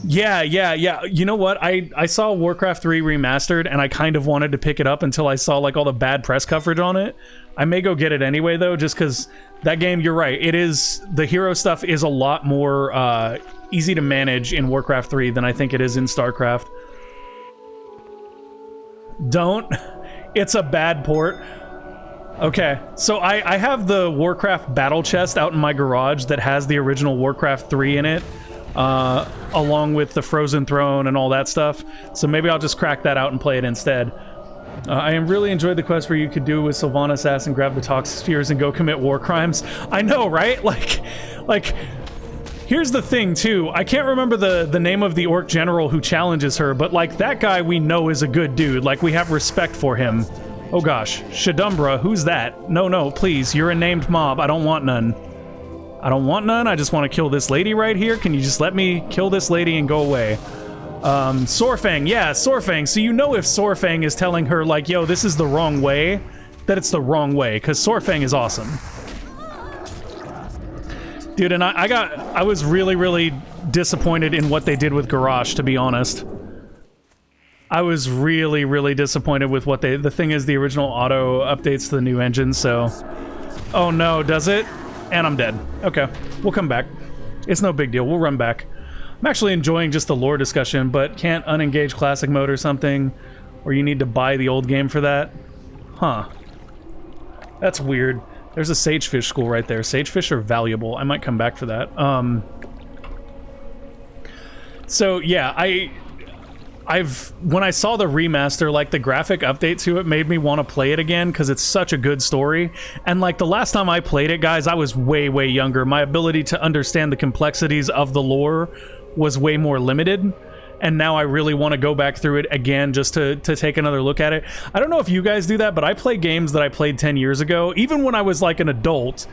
Yeah. You know what? I saw Warcraft 3 remastered, and I kind of wanted to pick it up until I saw like all the bad press coverage on it. I may go get it anyway, though, just because that game, you're right. It is, the hero stuff is a lot more easy to manage in Warcraft 3 than I think it is in StarCraft. Don't. It's a bad port. Okay, so I have the Warcraft battle chest out in my garage that has the original Warcraft 3 in it, along with the Frozen Throne and all that stuff. So maybe I'll just crack that out and play it instead. I am really enjoyed the quest where you could do with Sylvanas ass and grab the toxic spheres and go commit war crimes. I know, right? Like, here's the thing, too. I can't remember the name of the orc general who challenges her, but, like, that guy we know is a good dude. Like, we have respect for him. Oh, gosh. Shadumbra, who's that? No, please. You're a named mob. I don't want none. I don't want none. I just want to kill this lady right here. Can you just let me kill this lady and go away? Sorfang. Yeah, Sorfang. So you know if Sorfang is telling her, like, yo, this is the wrong way, that it's the wrong way, because Sorfang is awesome. Dude, and I was really, really disappointed in what they did with Garrosh, to be honest. I was really, really disappointed with what the thing is, the original auto updates to the new engine, so... Oh no, does it? And I'm dead. Okay, we'll come back. It's no big deal, we'll run back. I'm actually enjoying just the lore discussion, but can't unengage classic mode or something, or you need to buy the old game for that? Huh. That's weird. There's a sagefish school right there. Sagefish are valuable. I might come back for that. So yeah, when I saw the remaster, like the graphic update to it made me want to play it again because it's such a good story. And like the last time I played it, guys, I was way, way younger. My ability to understand the complexities of the lore was way more limited. And now I really want to go back through it again just to take another look at it. I don't know if you guys do that, but I play games that I played 10 years ago, even when I was like an adult.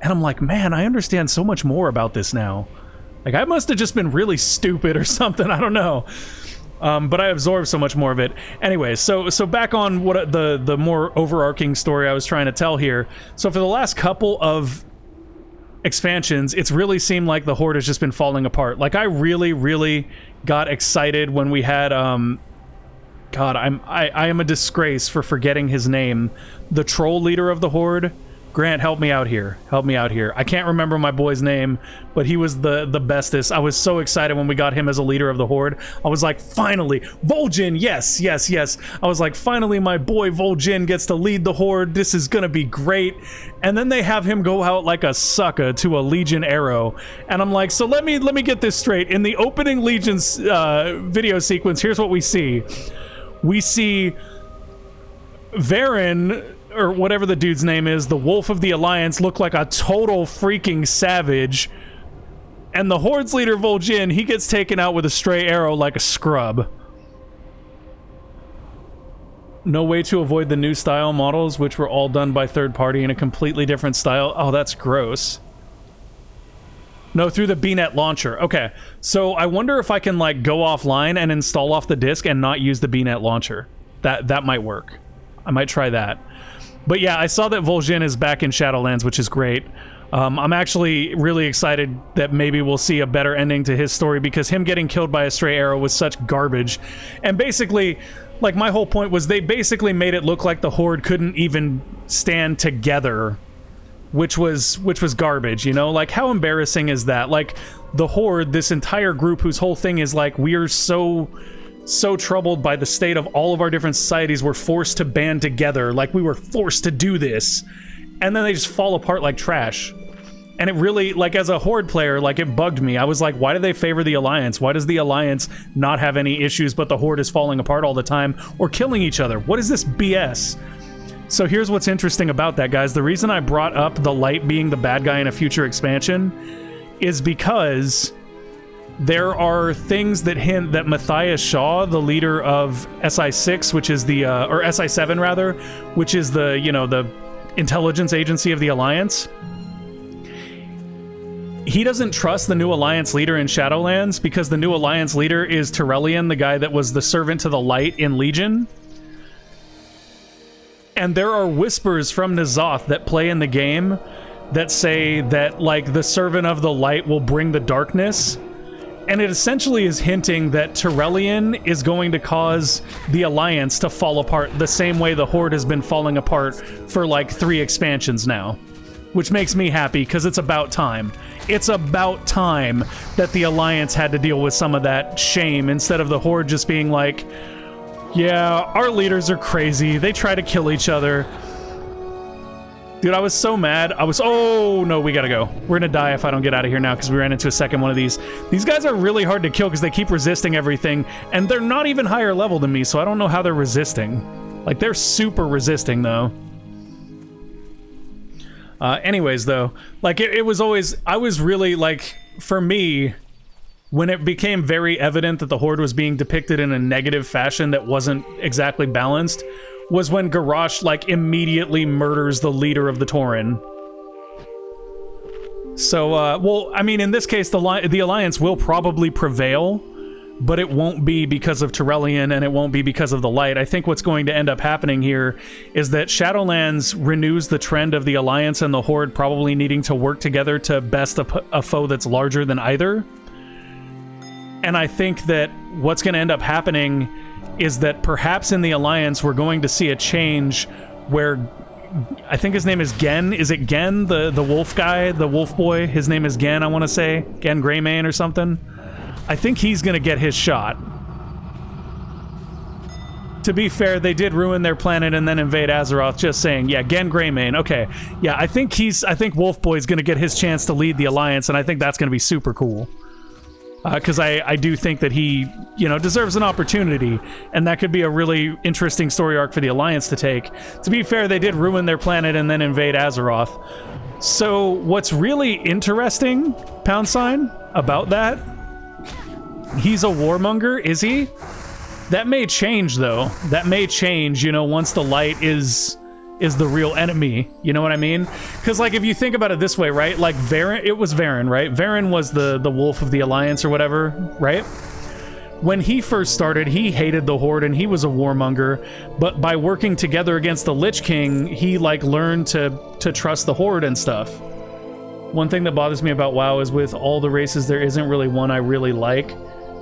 And I'm like, man, I understand so much more about this now. Like I must have just been really stupid or something. I don't know. But I absorbed so much more of it. Anyway, so back on what the more overarching story I was trying to tell here. So for the last couple of expansions, it's really seemed like the Horde has just been falling apart. Like I really, really got excited when we had God, I am a disgrace for forgetting his name. The troll leader of the Horde. Grant, help me out here. Help me out here. I can't remember my boy's name, but he was the bestest. I was so excited when we got him as a leader of the Horde. I was like, finally, Vol'jin, yes. I was like, finally, my boy Vol'jin gets to lead the Horde. This is gonna be great. And then they have him go out like a sucker to a Legion arrow. And I'm like, so let me get this straight. In the opening Legion's video sequence, here's what we see. We see Varen, or whatever the dude's name is, the Wolf of the Alliance, look like a total freaking savage. And the Horde's leader, Vol'jin, he gets taken out with a stray arrow like a scrub. No way to avoid the new style models, which were all done by third party in a completely different style. Oh, that's gross. No, through the BNet launcher. Okay, so I wonder if I can like go offline and install off the disk and not use the BNet launcher. That might work. I might try that. But yeah, I saw that Vol'jin is back in Shadowlands, which is great. I'm actually really excited that maybe we'll see a better ending to his story, because him getting killed by a stray arrow was such garbage. And basically, like, my whole point was they basically made it look like the Horde couldn't even stand together, which was garbage, you know? Like, how embarrassing is that? Like, the Horde, this entire group whose whole thing is like, we're so troubled by the state of all of our different societies, we're forced to band together, like we were forced to do this, and then they just fall apart like trash. And it really, like, as a Horde player, like, it bugged me. I was like, why do they favor the Alliance? Why does the Alliance not have any issues, but the Horde is falling apart all the time or killing each other? What is this BS? So here's what's interesting about that, guys. The reason I brought up the Light being the bad guy in a future expansion is because there are things that Matthias Shaw, the leader of SI6, which is the or SI7 rather, which is the, you know, the intelligence agency of the Alliance, he doesn't trust the new Alliance leader in Shadowlands because the new Alliance leader is Tyrellian, the guy that was the servant to the Light in Legion. And there are whispers from N'Zoth that play in the game that say that, like, the Servant of the Light will bring the darkness. And it essentially is hinting that Tyrellian is going to cause the Alliance to fall apart the same way the Horde has been falling apart for, like, 3 expansions now. Which makes me happy, because it's about time. It's about time that the Alliance had to deal with some of that shame, instead of the Horde just being like, yeah, our leaders are crazy. They try to kill each other. Dude, I was so mad. Oh, no, we gotta go. We're gonna die if I don't get out of here now, because we ran into a second one of these. These guys are really hard to kill because they keep resisting everything, and they're not even higher level than me, so I don't know how they're resisting. Like, they're super resisting, though. Anyways, though, like, it was always... I was really, like, for me... When it became very evident that the Horde was being depicted in a negative fashion that wasn't exactly balanced, was when Garrosh, like, immediately murders the leader of the Tauren. So, well, I mean, in this case, the Alliance will probably prevail, but it won't be because of Tyrellian, and it won't be because of the Light. I think what's going to end up happening here is that Shadowlands renews the trend of the Alliance and the Horde probably needing to work together to best a foe that's larger than either. And I think that what's going to end up happening is that perhaps in the Alliance we're going to see a change where I think his name is Gen. Is it Gen, the wolf guy, the wolf boy? His name is Gen, I want to say. Gen Greymane or something. I think he's going to get his shot. To be fair, they did ruin their planet and then invade Azeroth, just saying. Yeah, Gen Greymane. Okay. Yeah, I think Wolf Boy's going to get his chance to lead the Alliance, and I think that's going to be super cool. Because I do think that he, you know, deserves an opportunity, and that could be a really interesting story arc for the Alliance to take. To be fair, they did ruin their planet and then invade Azeroth. So what's really interesting, £, about that, he's a warmonger, is he? That may change, though. That may change, you know, once the Light is the real enemy, you know what I mean? Because, like, if you think about it this way, right? Like, Varen, it was Varen, right? Varen was the wolf of the Alliance or whatever, right? When he first started, he hated the Horde and he was a warmonger, but by working together against the Lich King, he, like, learned to trust the Horde and stuff. One thing that bothers me about WoW is with all the races, there isn't really one I really like.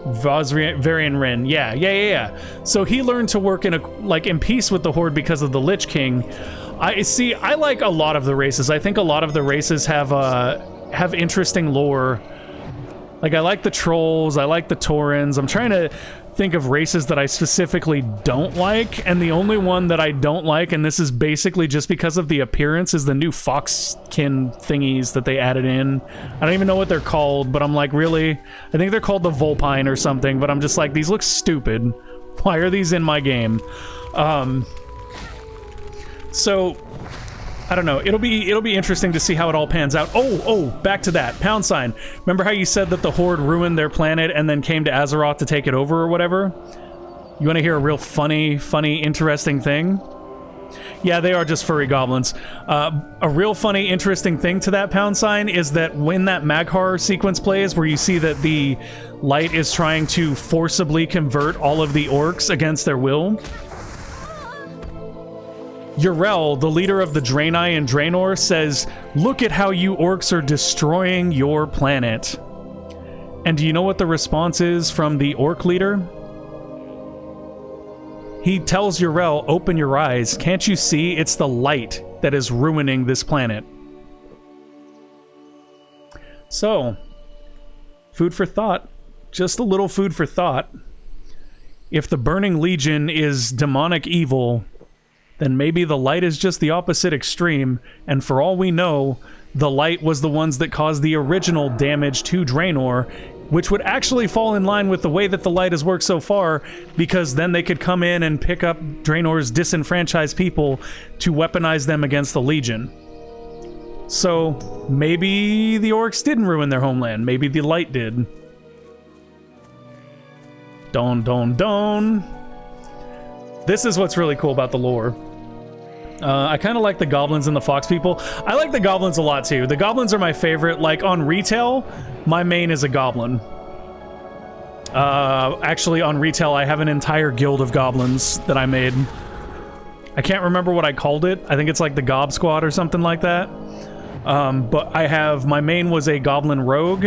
Varian Rin, yeah. So he learned to work in peace with the Horde because of the Lich King. I like a lot of the races. I think a lot of the races have interesting lore. Like, I like the Trolls, I like the Taurens. I'm trying to think of races that I specifically don't like, and the only one that I don't like, and this is basically just because of the appearance, is the new Foxkin thingies that they added in. I don't even know what they're called, but I'm like, really? I think they're called the Vulpine or something, but I'm just like, these look stupid. Why are these in my game? So I don't know. It'll be interesting to see how it all pans out. Oh, back to that. £. Remember how you said that the Horde ruined their planet and then came to Azeroth to take it over or whatever? You want to hear a real funny, interesting thing? Yeah, they are just furry goblins. A real funny, interesting thing to that £, is that when that Maghar sequence plays, where you see that the Light is trying to forcibly convert all of the orcs against their will, Yrel, the leader of the Draenei and Draenor, says, "Look at how you orcs are destroying your planet." And do you know what the response is from the orc leader? He tells Yrel, "Open your eyes. Can't you see it's the Light that is ruining this planet?" So, food for thought. Just a little food for thought. If the Burning Legion is demonic evil, then maybe the Light is just the opposite extreme, and for all we know, the Light was the ones that caused the original damage to Draenor, which would actually fall in line with the way that the Light has worked so far, because then they could come in and pick up Draenor's disenfranchised people to weaponize them against the Legion. So, maybe the orcs didn't ruin their homeland. Maybe the Light did. Don. This is what's really cool about the lore. I kind of like the goblins and the fox people. I like the goblins a lot too. The goblins are my favorite. Like, on retail, my main is a goblin. Actually, on retail, I have an entire guild of goblins that I made. I can't remember what I called it. I think it's like the Gob Squad or something like that. But I have, my main was a Goblin Rogue.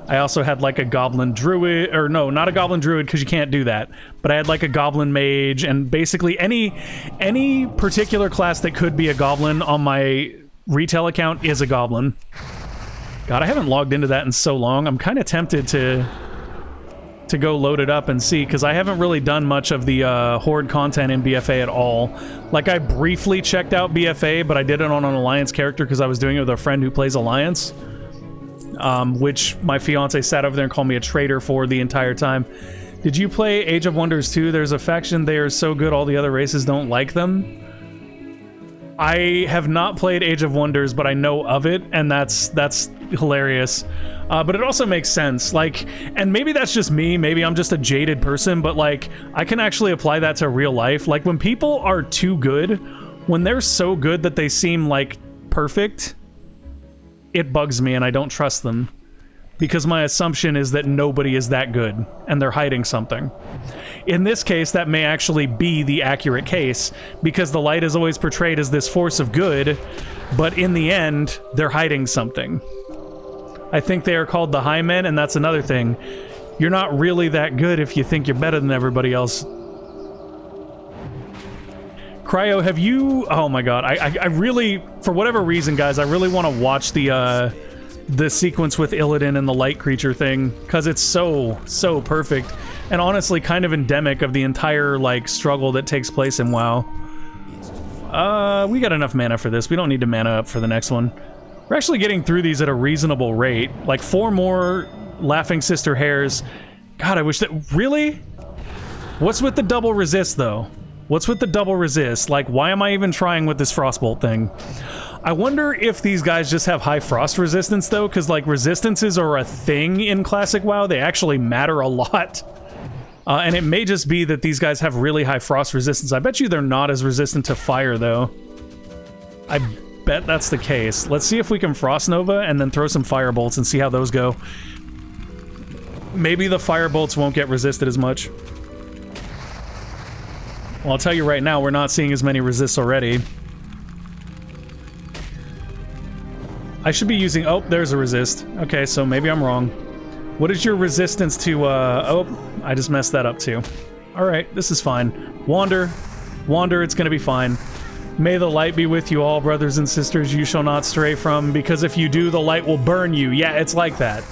I also had like a Goblin Druid, or no, not a Goblin Druid because you can't do that. But I had like a Goblin Mage, and basically any particular class that could be a Goblin on my retail account is a Goblin. God, I haven't logged into that in so long. I'm kind of tempted to go load it up and see, because I haven't really done much of the Horde content in BFA at all. Like, I briefly checked out BFA, but I did it on an Alliance character because I was doing it with a friend who plays Alliance. Which my fiance sat over there and called me a traitor for the entire time. Did you play Age of Wonders 2? There's a faction, they are so good all the other races don't like them. I have not played Age of Wonders, but I know of it, and that's hilarious. But it also makes sense, like, and maybe that's just me, maybe I'm just a jaded person, but like, I can actually apply that to real life. Like, when people are too good, when they're so good that they seem like perfect, it bugs me and I don't trust them. Because my assumption is that nobody is that good, and they're hiding something. In this case, that may actually be the accurate case, because the light is always portrayed as this force of good, but in the end, they're hiding something. I think they are called the High Men, and that's another thing. You're not really that good if you think you're better than everybody else. Cryo, have you... Oh my god, I really, for whatever reason, guys, I really want to watch the sequence with Illidan and the light creature thing, because it's so perfect, and honestly kind of endemic of the entire, like, struggle that takes place in WoW. We got enough mana for this. We don't need to mana up for the next one. We're actually getting through these at a reasonable rate. Like, 4 more Laughing Sister Hairs. God, I wish that... Really? What's with the double resist, though? What's with the double resist? Like, why am I even trying with this Frostbolt thing? I wonder if these guys just have high frost resistance, though, because, like, resistances are a thing in Classic WoW. They actually matter a lot. And it may just be that these guys have really high frost resistance. I bet you they're not as resistant to fire, though. I bet that's the case. Let's see if we can Frost Nova and then throw some Fire Bolts and see how those go. Maybe the Fire Bolts won't get resisted as much. Well, I'll tell you right now, we're not seeing as many resists already. I should be using... Oh, there's a resist. Okay, so maybe I'm wrong. What is your resistance to, Oh, I just messed that up too. Alright, this is fine. Wander. Wander, it's gonna be fine. May the light be with you all, brothers and sisters, you shall not stray from, because if you do, the light will burn you. Yeah, it's like that.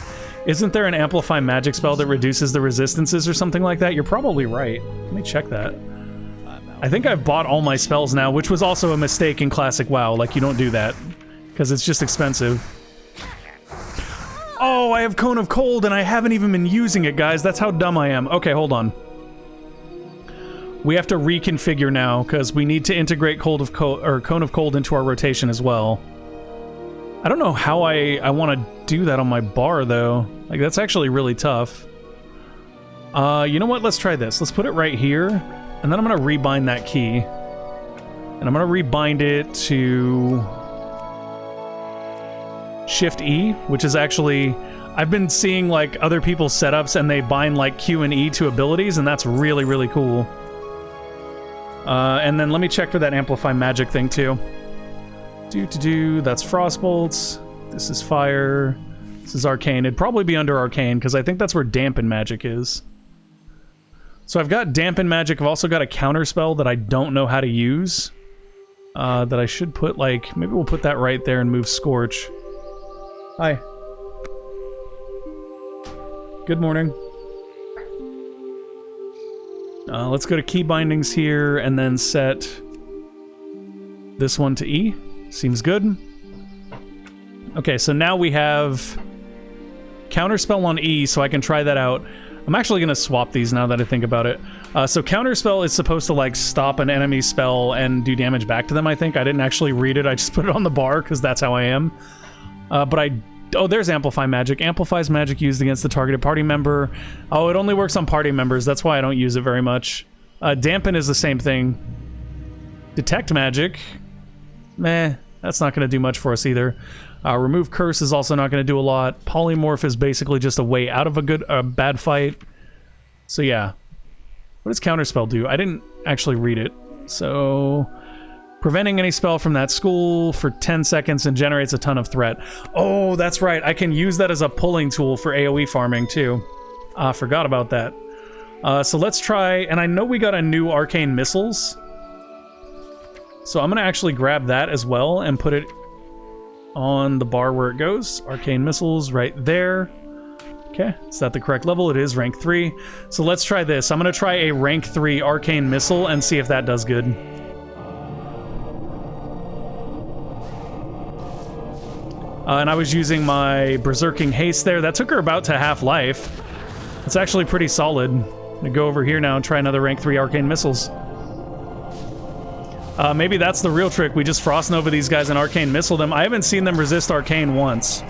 Isn't there an Amplify magic spell that reduces the resistances or something like that? You're probably right. Let me check that. I think I've bought all my spells now, which was also a mistake in Classic WoW. Like, you don't do that, because it's just expensive. Oh, I have Cone of Cold, and I haven't even been using it, guys. That's how dumb I am. Okay, hold on. We have to reconfigure now, because we need to integrate Cone of Cold into our rotation as well. I don't know how I want to do that on my bar, though. Like, that's actually really tough. You know what? Let's try this. Let's put it right here, and then I'm going to rebind that key. And I'm going to rebind it to... Shift E, which is actually... I've been seeing, like, other people's setups, and they bind, like, Q and E to abilities, and that's really, really cool. And then let me check for that Amplify Magic thing, too. That's Frostbolts. This is Fire. This is Arcane. It'd probably be under Arcane, because I think that's where Dampen Magic is. So I've got Dampen Magic. I've also got a counter spell that I don't know how to use. That I should put, like... Maybe we'll put that right there and move Scorch. Hi. Good morning. Let's go to key bindings here and then set this one to E. Seems good. Okay, so now we have Counterspell on E, so I can try that out. I'm actually going to swap these now that I think about it. So Counterspell is supposed to, like, stop an enemy spell and do damage back to them, I think. I didn't actually read it, I just put it on the bar, because that's how I am. Oh, there's Amplify Magic. Amplifies magic used against the targeted party member. Oh, it only works on party members. That's why I don't use it very much. Dampen is the same thing. Detect Magic. Meh, that's not going to do much for us either. Remove Curse is also not going to do a lot. Polymorph is basically just a way out of a bad fight. So yeah. What does Counterspell do? I didn't actually read it. So... Preventing any spell from that school for 10 seconds and generates a ton of threat. Oh, that's right. I can use that as a pulling tool for AoE farming too. Forgot about that. So let's try, and I know we got a new arcane missiles. So I'm gonna actually grab that as well and put it on the bar where it goes. Arcane missiles right there. Okay, is that the correct level? It is rank 3. So let's try this. I'm gonna try a rank 3 arcane missile and see if that does good. And I was using my Berserking Haste there. That took her about to half life. It's actually pretty solid. I'm gonna go over here now and try another rank 3 arcane missiles. Maybe that's the real trick. We just Frost Nova these guys and arcane missile them. I haven't seen them resist arcane once.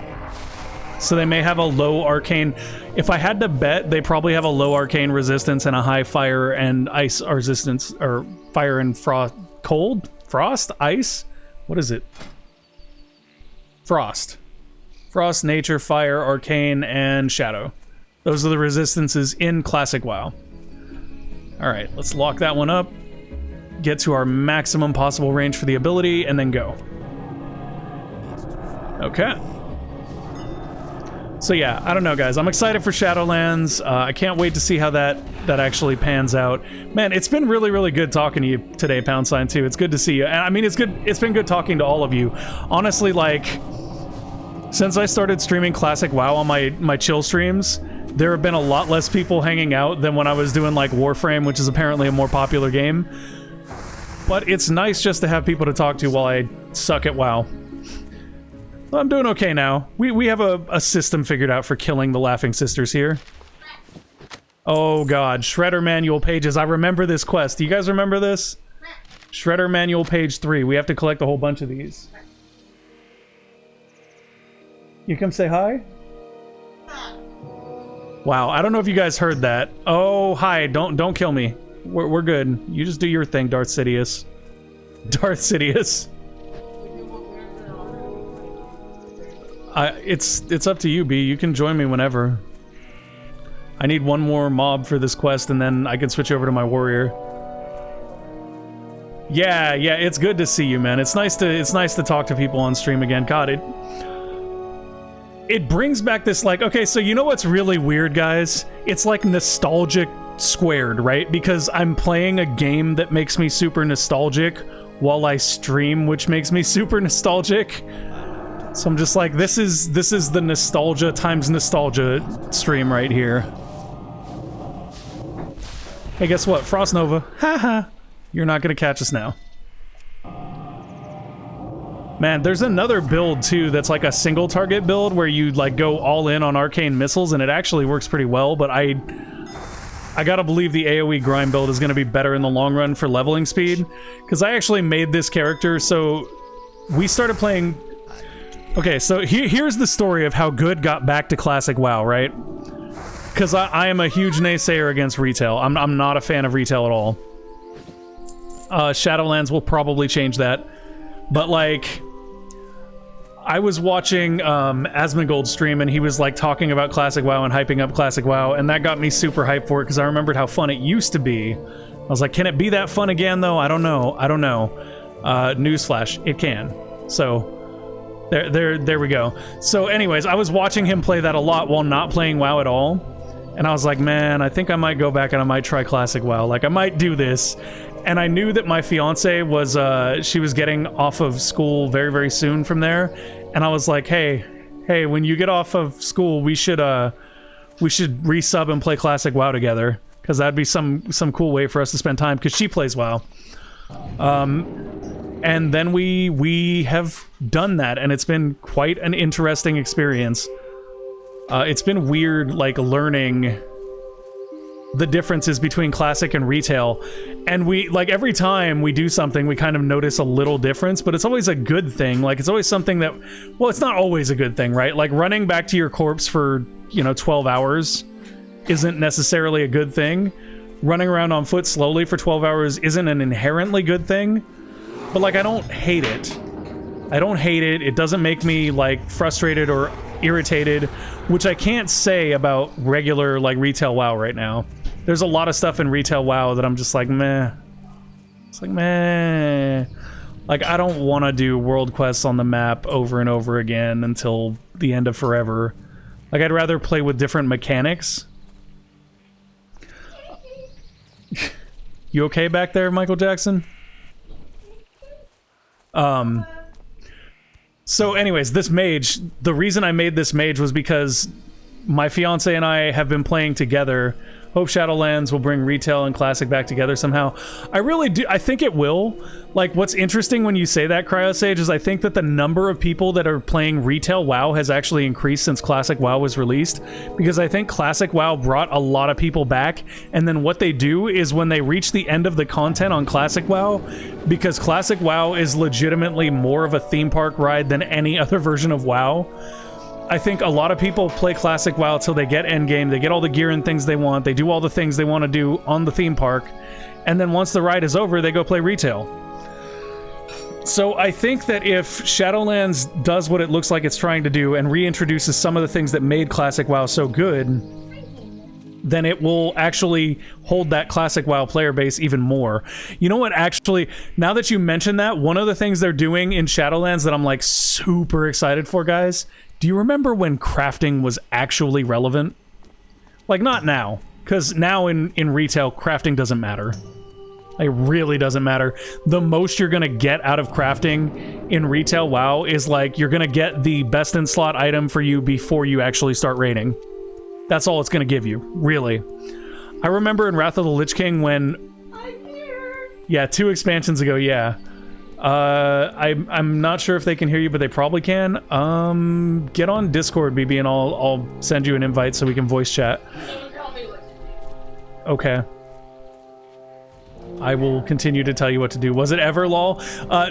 So they may have a low arcane. If I had to bet, they probably have a low arcane resistance and a high fire and ice resistance, or fire and frost, cold? Frost? Ice? What is it? Frost. Frost, nature, fire, arcane, and shadow. Those are the resistances in Classic WoW. Alright, let's lock that one up. Get to our maximum possible range for the ability, and then go. Okay. So yeah, I don't know, guys. I'm excited for Shadowlands. I can't wait to see how that actually pans out. Man, it's been really, really good talking to you today, Pound Sign, too. It's good to see you. And I mean, it's been good talking to all of you. Honestly, like, since I started streaming Classic WoW on my chill streams, there have been a lot less people hanging out than when I was doing, like, Warframe, which is apparently a more popular game. But it's nice just to have people to talk to while I suck at WoW. Well, I'm doing okay now. We have a system figured out for killing the Laughing Sisters here. Oh god, Shredder Manual Pages. I remember this quest. Do you guys remember this? Shredder Manual Page 3. We have to collect a whole bunch of these. You come say hi? Wow, I don't know if you guys heard that. Oh, hi, don't kill me. We're good. You just do your thing, Darth Sidious. Darth Sidious. It's up to you, B. You can join me whenever. I need one more mob for this quest, and then I can switch over to my warrior. Yeah, it's good to see you, man. It's nice to talk to people on stream again. God, it brings back this, like, okay, so you know what's really weird, guys? It's like nostalgic squared, right? Because I'm playing a game that makes me super nostalgic while I stream, which makes me super nostalgic. So I'm just like, this is the nostalgia times nostalgia stream right here. Hey, guess what? Frost Nova. Haha. You're not gonna catch us now. Man, there's another build too that's like a single target build where you like go all in on arcane missiles, and it actually works pretty well, but I gotta believe the AoE grind build is gonna be better in the long run for leveling speed, because I actually made this character. So we started playing. Okay, so here's the story of how GUD got back to Classic WoW, right? Because I am a huge naysayer against retail. I'm not a fan of retail at all. Shadowlands will probably change that. But, like, I was watching Asmongold stream, and he was, like, talking about Classic WoW and hyping up Classic WoW, and that got me super hyped for it, because I remembered how fun it used to be. I was like, can it be that fun again, though? I don't know. Newsflash, it can. So... There we go. So anyways, I was watching him play that a lot while not playing WoW at all. And I was like, man, I think I might go back and I might try Classic WoW. Like, I might do this. And I knew that my fiance was, she was getting off of school very, very soon from there. And I was like, hey, when you get off of school, we should resub and play Classic WoW together. Because that'd be some cool way for us to spend time, because she plays WoW. And then we have done that, and it's been quite an interesting experience. It's been weird, like, learning the differences between Classic and retail. And we, like, every time we do something, we kind of notice a little difference, but it's always a good thing. Like, it's always something that, well, it's not always a good thing, right? Like, running back to your corpse for, 12 hours isn't necessarily a good thing. Running around on foot slowly for 12 hours isn't an inherently good thing. But, like, I don't hate it. It doesn't make me, like, frustrated or irritated, which I can't say about regular, like, retail WoW right now. There's a lot of stuff in retail WoW that I'm just like, meh. It's like, meh. Like, I don't want to do world quests on the map over and over again until the end of forever. Like, I'd rather play with different mechanics. You okay back there, Michael Jackson? So anyways, this mage, the reason I made this mage was because my fiance and I have been playing together. Hope Shadowlands will bring retail and classic back together somehow. I really do. I think it will. Like, what's interesting when you say that, CryoSage, is I think that the number of people that are playing retail WoW has actually increased since classic WoW was released, because I think classic WoW brought a lot of people back, and then what they do is when they reach the end of the content on classic WoW, because classic WoW is legitimately more of a theme park ride than any other version of WoW, I think a lot of people play classic WoW till they get endgame, they get all the gear and things they want, they do all the things they want to do on the theme park, and then once the ride is over, they go play retail. So I think that if Shadowlands does what it looks like it's trying to do and reintroduces some of the things that made classic WoW so good, then it will actually hold that classic WoW player base even more. You know what, actually, now that you mention that, one of the things they're doing in Shadowlands that I'm like super excited for, guys, do you remember when crafting was actually relevant? Like, not now, because now in retail, crafting doesn't matter. It really doesn't matter. The most you're gonna get out of crafting in retail WoW is like, you're gonna get the best in slot item for you before you actually start raiding. That's all it's gonna give you, really. I remember in Wrath of the Lich King when... Yeah, 2 expansions ago, yeah. I'm not sure if they can hear you, but they probably can. Get on Discord, BB, and I'll send you an invite so we can voice chat. Okay. I will continue to tell you what to do. Was it ever, lol?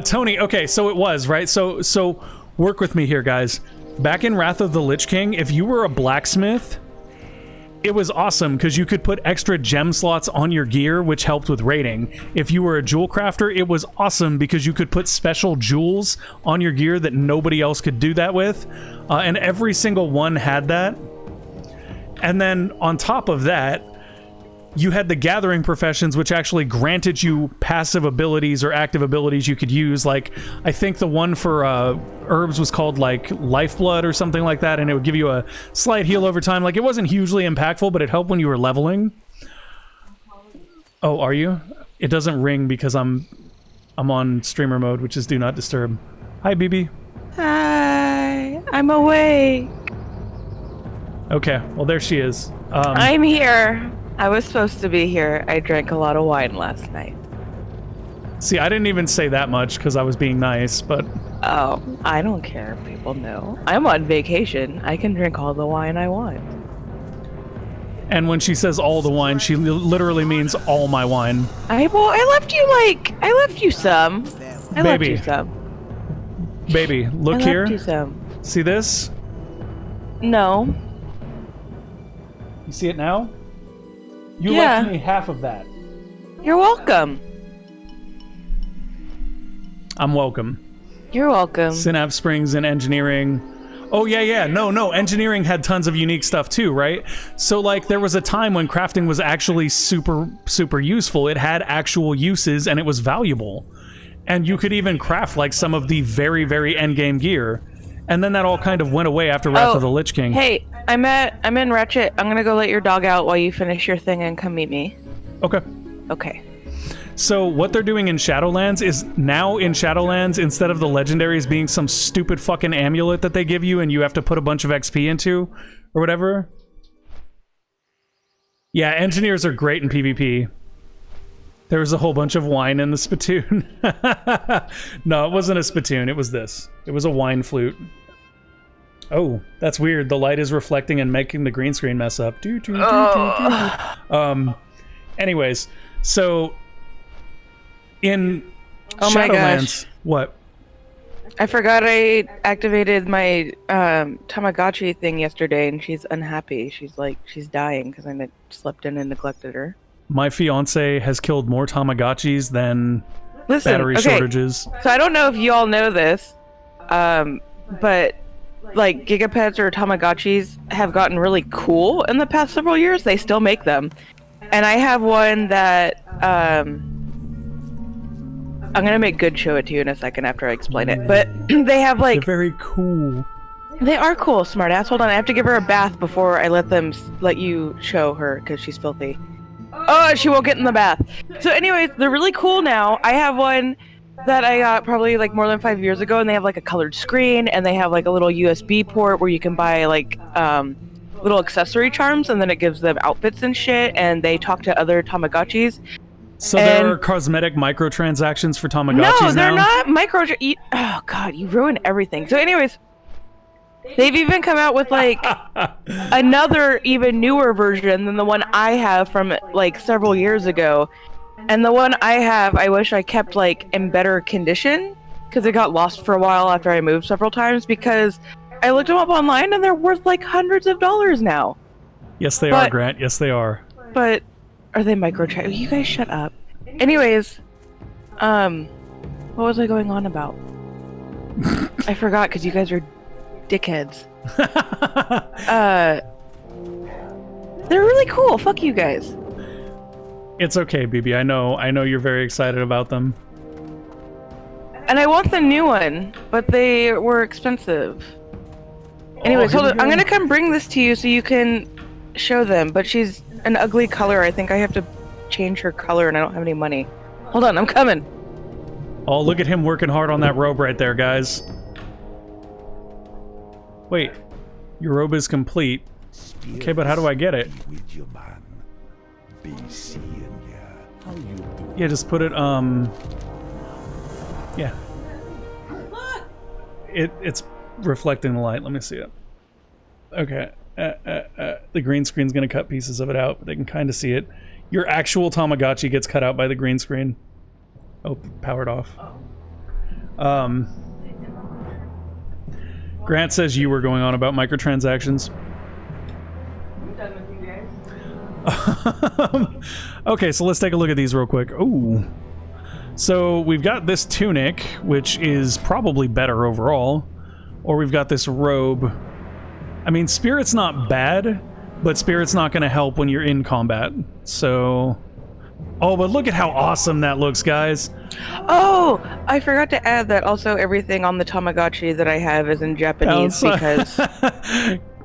Tony, okay, so it was, right? So work with me here, guys. Back in Wrath of the Lich King, if you were a blacksmith, it was awesome because you could put extra gem slots on your gear, which helped with raiding. If you were a jewel crafter, it was awesome because you could put special jewels on your gear that nobody else could do that with. And every single one had that. And then on top of that, you had the gathering professions, which actually granted you passive abilities or active abilities you could use. Like, I think the one for herbs was called, like, Lifeblood or something like that, and it would give you a slight heal over time. Like, it wasn't hugely impactful, but it helped when you were leveling. Oh, are you? It doesn't ring because I'm on streamer mode, which is Do Not Disturb. Hi, BB. Hi, I'm awake. Okay, well, there she is. I'm here. I was supposed to be here. I drank a lot of wine last night. See, I didn't even say that much because I was being nice, but... Oh, I don't care if people know. I'm on vacation. I can drink all the wine I want. And when she says all the wine, she literally means all my wine. I left you some. Left you some. Baby, look here. I left you some. See this? No. You see it now? You Yeah. left me half of that. You're welcome. I'm welcome. You're welcome. Synapse Springs and engineering. Oh, yeah. No. Engineering had tons of unique stuff too, right? So, like, there was a time when crafting was actually super, super useful. It had actual uses and it was valuable. And you could even craft, like, some of the very, very endgame gear. And then that all kind of went away after Wrath of the Lich King. Hey, I'm in Ratchet. I'm gonna go let your dog out while you finish your thing and come meet me. Okay. Okay. So what they're doing in Shadowlands is now in Shadowlands, instead of the legendaries being some stupid fucking amulet that they give you and you have to put a bunch of XP into or whatever. Yeah, engineers are great in PvP. There was a whole bunch of wine in the spittoon. No, it wasn't a spittoon. It was this. It was a wine flute. Oh, that's weird. The light is reflecting and making the green screen mess up. Anyways, so in Shadowlands, what? I forgot I activated my Tamagotchi thing yesterday, and she's unhappy. She's like, she's dying because I slept in and neglected her. My fiance has killed more Tamagotchis than battery shortages. So I don't know if you all know this, but like Gigapets or Tamagotchis have gotten really cool in the past several years. They still make them. And I have one that I'm gonna make Good show it to you in a second after I explain it. But they have They're like very cool. they are cool, smartass. Hold on, I have to give her a bath before I let you show her because she's filthy. Oh, she won't get in the bath. So, anyways, they're really cool now. I have one that I got probably like more than 5 years ago, and they have like a colored screen, and they have like a little USB port where you can buy like little accessory charms, and then it gives them outfits and shit, and they talk to other Tamagotchis. So there are cosmetic microtransactions for Tamagotchis now? No, they're not oh god, you ruined everything. So anyways, they've even come out with like another even newer version than the one I have from like several years ago. And the one I have, I wish I kept like in better condition because it got lost for a while after I moved several times because I looked them up online and they're worth like hundreds of dollars now. Yes, they are, Grant. Yes, they are. But are they microtransactions? You guys shut up. Anyways, what was I going on about? I forgot because you guys are dickheads. They're really cool. Fuck you guys. It's okay, BB. I know you're very excited about them. And I want the new one, but they were expensive. Anyways, hold on. I'm gonna come bring this to you so you can show them. But she's an ugly color. I think I have to change her color, and I don't have any money. Hold on, I'm coming. Oh, look at him working hard on that robe right there, guys. Wait, your robe is complete. Okay, but how do I get it? Yeah, just put it, yeah. It's reflecting the light. Let me see it. Okay. The green screen's gonna cut pieces of it out, but they can kind of see it. Your actual Tamagotchi gets cut out by the green screen. Oh, powered off. Grant says you were going on about microtransactions. I'm done with you guys. Okay, so let's take a look at these real quick. Ooh. So we've got this tunic, which is probably better overall. Or we've got this robe. I mean, Spirit's not bad, but Spirit's not going to help when you're in combat. So... Oh, but look at how awesome that looks, guys. Oh, I forgot to add that also everything on the Tamagotchi that I have is in Japanese because...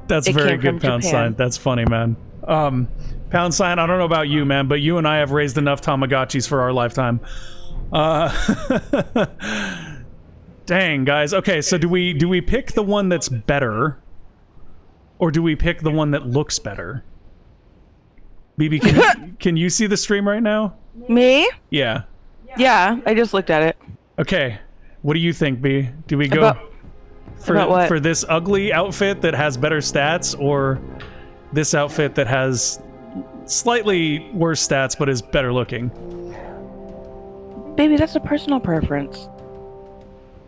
That's very good, Pound Sign. That's funny, man. Pound Sign, I don't know about you, man, but you and I have raised enough Tamagotchis for our lifetime. Dang, guys. Okay, so do we pick the one that's better, or do we pick the one that looks better? BB, can you see the stream right now? Me? Yeah. Yeah, I just looked at it. Okay, what do you think, B? Do we go for this ugly outfit that has better stats, or this outfit that has slightly worse stats but is better looking? Baby, that's a personal preference.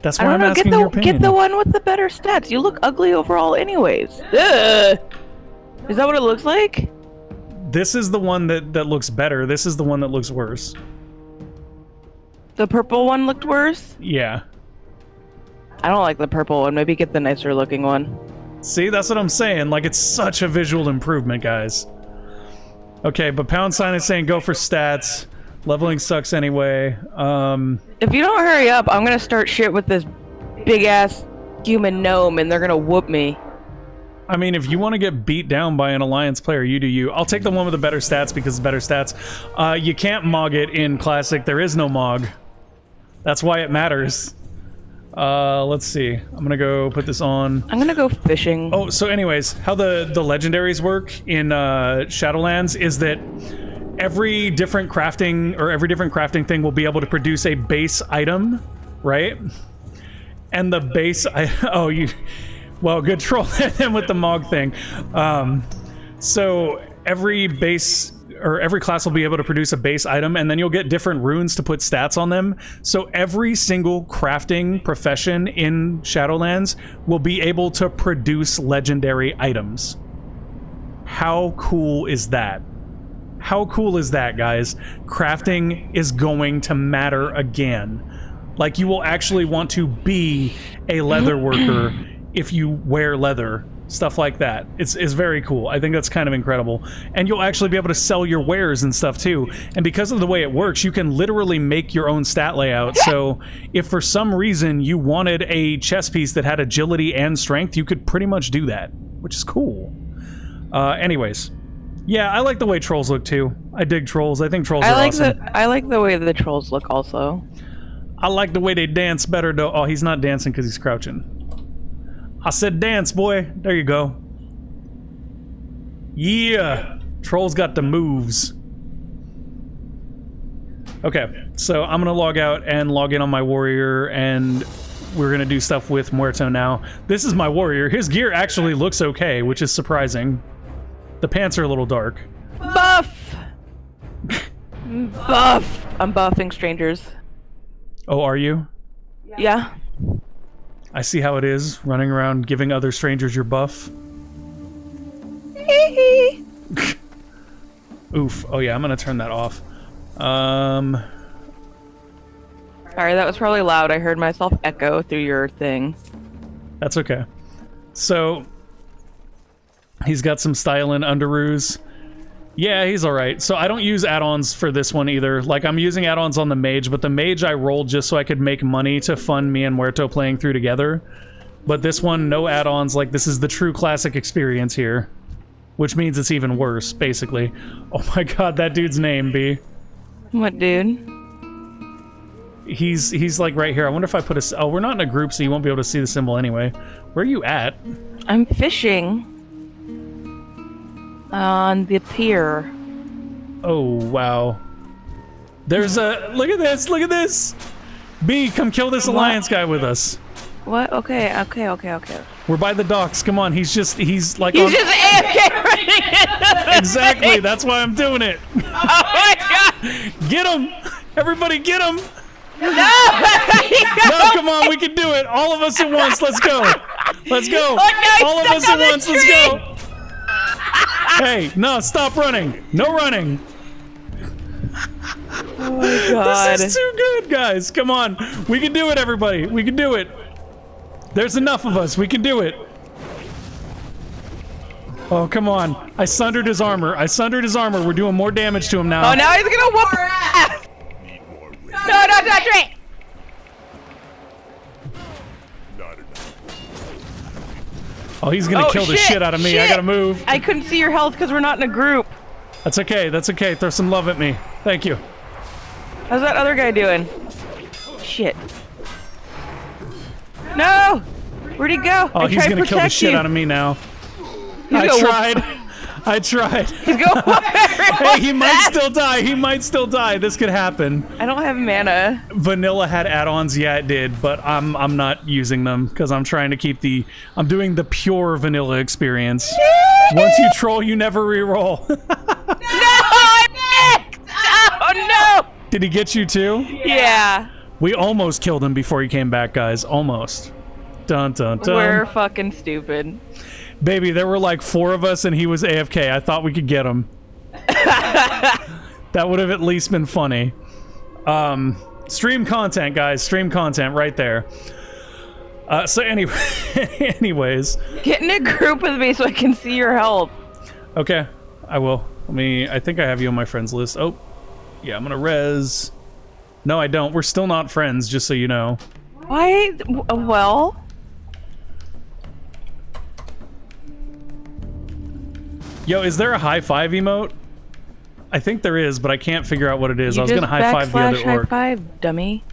That's why I'm asking your opinion. Get the one with the better stats. You look ugly overall anyways. Ugh. Is that what it looks like? This is the one that looks better. This is the one that looks worse. The purple one looked worse? Yeah. I don't like the purple one. Maybe get the nicer looking one. See, that's what I'm saying. Like, it's such a visual improvement, guys. Okay, but Pound Sign is saying go for stats. Leveling sucks anyway. If you don't hurry up, I'm gonna start shit with this big-ass human gnome, and they're gonna whoop me. I mean, if you want to get beat down by an Alliance player, you do you. I'll take the one with the better stats because it's better stats. You can't Mog it in Classic. There is no Mog. That's why it matters. Let's see. I'm gonna go put this on. I'm gonna go fishing. Oh, so anyways, how the legendaries work in Shadowlands is that every different crafting thing will be able to produce a base item, right? And the base well, good troll then with the Mog thing. So every base or every class will be able to produce a base item, and then you'll get different runes to put stats on them. So every single crafting profession in Shadowlands will be able to produce legendary items. How cool is that? How cool is that, guys? Crafting is going to matter again. Like, you will actually want to be a leather worker if you wear leather. Stuff like that. It's very cool. I think that's kind of incredible. And you'll actually be able to sell your wares and stuff too. And because of the way it works, you can literally make your own stat layout. So if for some reason you wanted a chess piece that had agility and strength, you could pretty much do that, which is cool. Anyways. Yeah, I like the way trolls look too. I dig trolls. I think trolls are awesome. I like the way the trolls look also. I like the way they dance better though. Oh, he's not dancing because he's crouching. I said dance, boy. There you go. Yeah. Trolls got the moves. Okay, so I'm gonna log out and log in on my warrior, and we're gonna do stuff with Muerto now. This is my warrior. His gear actually looks okay, which is surprising. The pants are a little dark. Buff! Buff! I'm buffing strangers. Oh, are you? Yeah. I see how it is, running around giving other strangers your buff. Oof. Oh yeah, I'm gonna turn that off. Sorry, that was probably loud. I heard myself echo through your thing. That's okay. So, he's got some style-in underoos. Yeah, he's alright. So I don't use add-ons for this one either. Like, I'm using add-ons on the mage, but the mage I rolled just so I could make money to fund me and Muerto playing through together. But this one, no add-ons. Like, this is the true classic experience here. Which means it's even worse, basically. Oh my god, that dude's name, B. What dude? He's like right here. I wonder if I put a... Oh, we're not in a group, so you won't be able to see the symbol anyway. Where are you at? I'm fishing. On the pier. Oh, wow. There's a... Look at this! Look at this! B, come kill this alliance guy with us. What? Okay. We're by the docks. Come on, he's like... He's just AFK running into Exactly, that's why I'm doing it. Oh my god! Get him! Everybody get him! No! No, come on, we can do it! All of us at once, let's go! Let's go! Oh, no, all of us at once, let's go! Hey, no, stop running! No running! Oh my god. This is too good, guys! Come on! We can do it, everybody! We can do it! There's enough of us, we can do it! Oh, come on. I sundered his armor. We're doing more damage to him now. Oh, now he's gonna whoop our ass! No, don't touch me! Oh, he's gonna kill the shit out of me. I gotta move. I couldn't see your health because we're not in a group. That's okay. That's okay. Throw some love at me. Thank you. How's that other guy doing? Shit. No! Where'd he go? Oh, he's gonna kill the shit out of me now. I tried. He's going Hey, he might still die. He might still die. This could happen. I don't have mana. Vanilla had add-ons. Yeah, it did, but I'm not using them because I'm trying to keep the... I'm doing the pure vanilla experience. Once you troll, you never re-roll. No! I missed! Oh, no! Did he get you too? Yeah. We almost killed him before he came back, guys. Almost. Dun, dun, dun. We're fucking stupid. Baby, there were like 4 of us and he was AFK. I thought we could get him. That would have at least been funny. Stream content, guys. Stream content right there. So anyway, anyways. Get in a group with me so I can see your health. Okay, I will. I think I have you on my friends list. Oh, yeah, I'm gonna res. No, I don't. We're still not friends, just so you know. Why? Well... Yo, is there a high five emote? I think there is, but I can't figure out what it is. I was gonna high five the other orc. High five, dummy.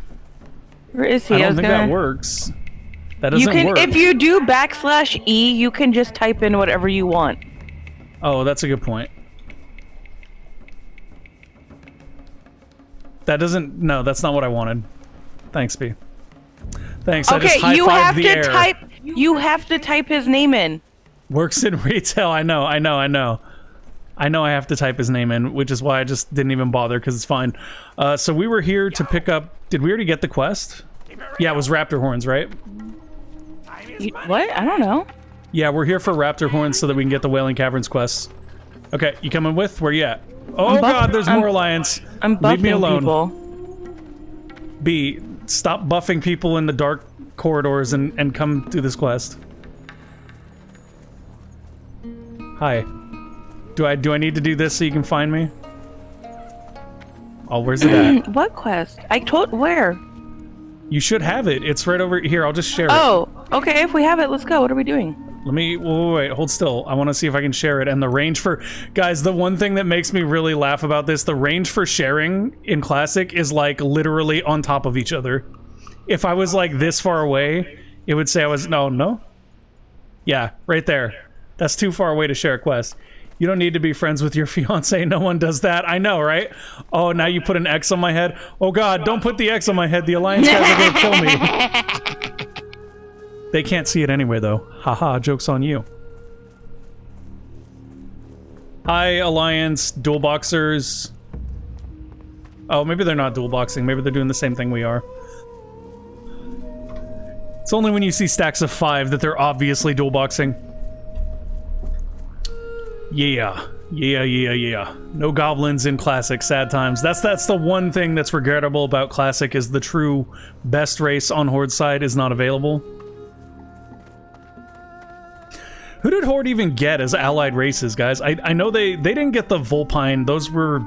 Where is he? I don't think that works. That doesn't work. If you do /E, you can just type in whatever you want. Oh, that's a good point. That doesn't... No, that's not what I wanted. Thanks, B. Thanks, I just high fived the air. You have to type his name in. Works in retail. I know I have to type his name in, which is why I just didn't even bother, because it's fine. So we were here to pick up... Did we already get the quest? Yeah, it was Raptor Horns, right? What? I don't know. Yeah, we're here for Raptor Horns so that we can get the Wailing Caverns quests. Okay, you coming with? Where you at? Oh god, there's more Alliance. I'm buffing Leave me alone. people. B, stop buffing people in the dark corridors and come do this quest. Hi. Do I need to do this so you can find me? Oh, where's it at? What quest? Where? You should have it. It's right over here. I'll just share it. Oh, okay. If we have it, let's go. What are we doing? Let me, wait, hold still. I want to see if I can share it. And the range for, guys, the one thing that makes me really laugh about this, the range for sharing in Classic is like literally on top of each other. If I was like this far away, it would say I was, no. Yeah, right there. That's too far away to share a quest. You don't need to be friends with your fiance. No one does that. I know, right? Oh, now you put an X on my head. Oh God, don't put the X on my head. The Alliance guys are gonna kill me. They can't see it anyway, though. Haha, joke's on you. Hi, Alliance, dual boxers. Oh, maybe they're not dual boxing. Maybe they're doing the same thing we are. It's only when you see stacks of 5 that they're obviously dual boxing. Yeah. No goblins in Classic. Sad times. That's the one thing that's regrettable about Classic is the true best race on Horde side is not available. Who did Horde even get as allied races, guys? I know they didn't get the Vulpine. Those were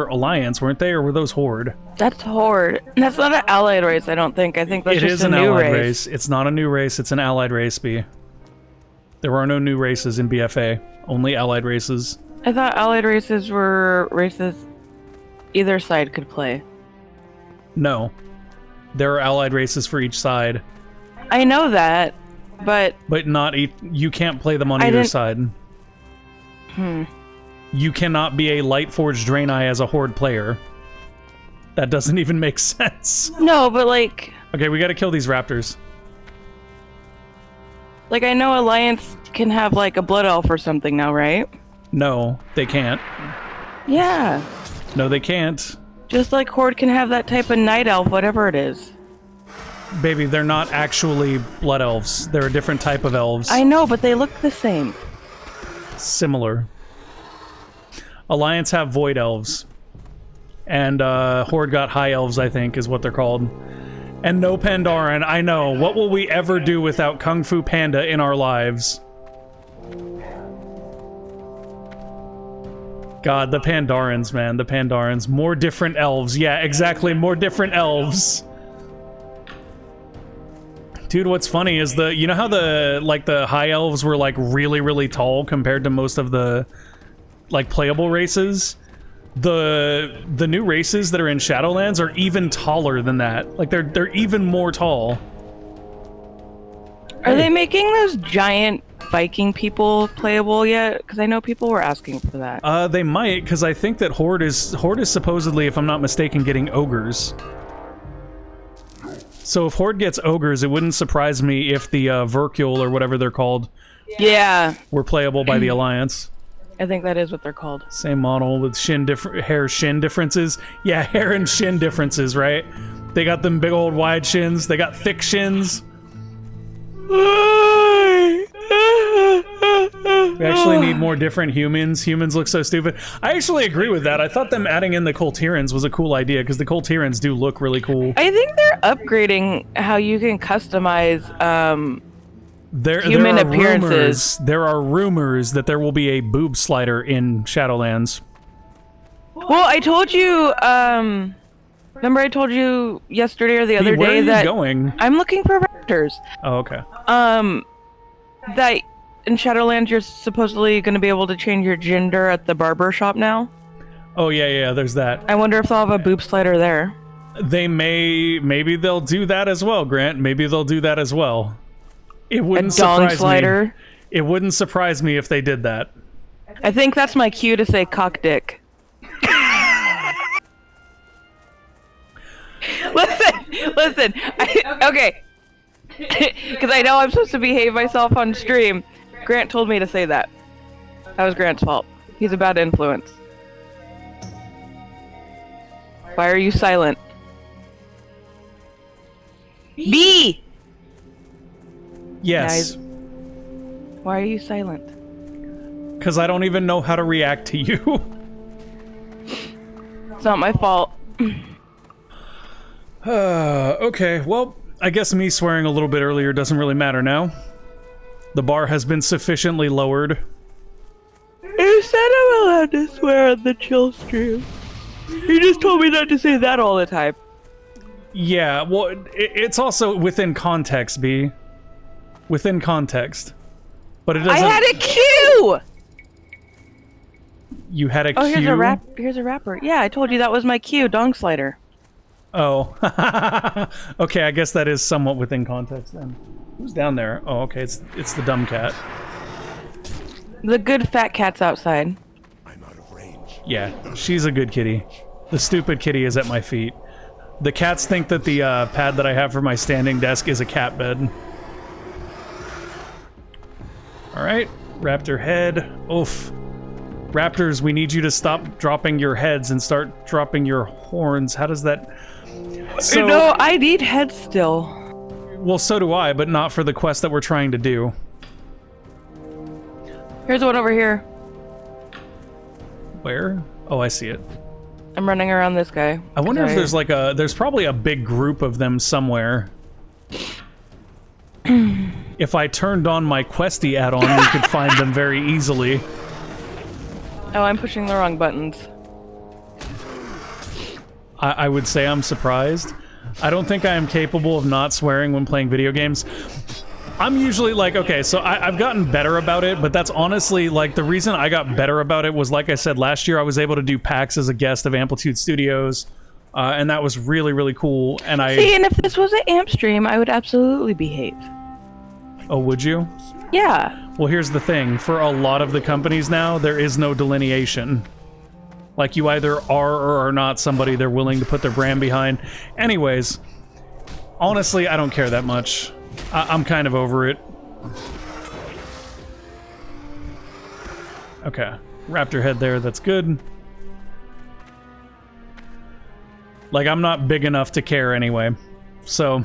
Alliance, weren't they? Or were those Horde? That's Horde. That's not an allied race, I don't think. I think that's just a new race. It is an allied race. It's not a new race. It's an allied race, B. There are no new races in BFA. Only allied races. I thought allied races were races either side could play. No. There are allied races for each side. I know that, but not you can't play them on either side. You cannot be a Lightforged Draenei as a Horde player. That doesn't even make sense. No, but like... Okay, we gotta kill these raptors. Like, I know Alliance can have, like, a Blood Elf or something now, right? No, they can't. Yeah. No, they can't. Just like Horde can have that type of Night Elf, whatever it is. Baby, they're not actually Blood Elves. They're a different type of elves. I know, but they look the same. Similar. Alliance have Void Elves. And, Horde got High Elves, I think, is what they're called. And no Pandaren, I know. What will we ever do without Kung Fu Panda in our lives? God, the Pandarens, man. The Pandarens. More different elves. Yeah, exactly. More different elves. Dude, what's funny is you know how the high elves were, like, really, really tall compared to most of the, like, playable races? The new races that are in Shadowlands are even taller than that. Like, they're even more tall. Are they making those giant Viking people playable yet? Because I know people were asking for that. They might, because I think that Horde is supposedly, if I'm not mistaken, getting ogres. So if Horde gets ogres, it wouldn't surprise me if the Vercule, or whatever they're called, were playable by the Alliance. I think that is what they're called. Same model with hair shin differences. Yeah, hair and shin differences, right? They got them big old wide shins. They got thick shins. We actually need more different humans. Humans look so stupid. I actually agree with that. I thought them adding in the Coltirans was a cool idea, because the Coltirans do look really cool. I think they're upgrading how you can customize, human appearances. There are rumors that there will be a boob slider in Shadowlands. Well, I told you, remember I told you yesterday or the other where day are you that going? I'm looking for raptors. Oh, okay. That in Shadowlands you're supposedly going to be able to change your gender at the barber shop now. Oh, yeah, there's that. I wonder if they'll have a boob slider there. They maybe they'll do that as well, Grant. Maybe they'll do that as well. It wouldn't surprise slider. me. It wouldn't surprise me if they did that. I think that's my cue to say cock dick. Listen. Okay. Because I know I'm supposed to behave myself on stream. Grant told me to say that. That was Grant's fault. He's a bad influence. Why are you silent? B! Yes. Guys, why are you silent? Because I don't even know how to react to you. It's not my fault. Okay, well, I guess me swearing a little bit earlier doesn't really matter now. The bar has been sufficiently lowered. You said I'm allowed to swear on the chill stream. You just told me not to say that all the time. Yeah, well, it's also within context, B. Within context. But it doesn't... I had a cue! You had a cue? Oh, here's a rapper. Yeah, I told you that was my cue, Dong Slider. Oh. Okay, I guess that is somewhat within context then. Who's down there? Oh, okay, it's the dumb cat. The good fat cat's outside. I'm out of range. Yeah, she's a good kitty. The stupid kitty is at my feet. The cats think that the pad that I have for my standing desk is a cat bed. Alright, raptor head. Oof. Raptors, we need you to stop dropping your heads and start dropping your horns. How does that... So, no, I need heads still. Well, so do I, but not for the quest that we're trying to do. Here's one over here. Where? Oh, I see it. I'm running around this guy. I wonder if there's like a... There's probably a big group of them somewhere. If I turned on my Questy add-on, we could find them very easily. Oh, I'm pushing the wrong buttons. I would say I'm surprised. I don't think I am capable of not swearing when playing video games. I'm usually like, okay, so I've gotten better about it, but that's honestly, like, the reason I got better about it was, like I said, last year I was able to do PAX as a guest of Amplitude Studios, and that was really, really cool, and See, and if this was an AMP stream, I would absolutely behave. Oh, would you? Yeah. Well, here's the thing. For a lot of the companies now, there is no delineation. Like, you either are or are not somebody they're willing to put their brand behind. Anyways, honestly, I don't care that much. I'm kind of over it. Okay. Raptor head there, that's good. Like, I'm not big enough to care anyway. So...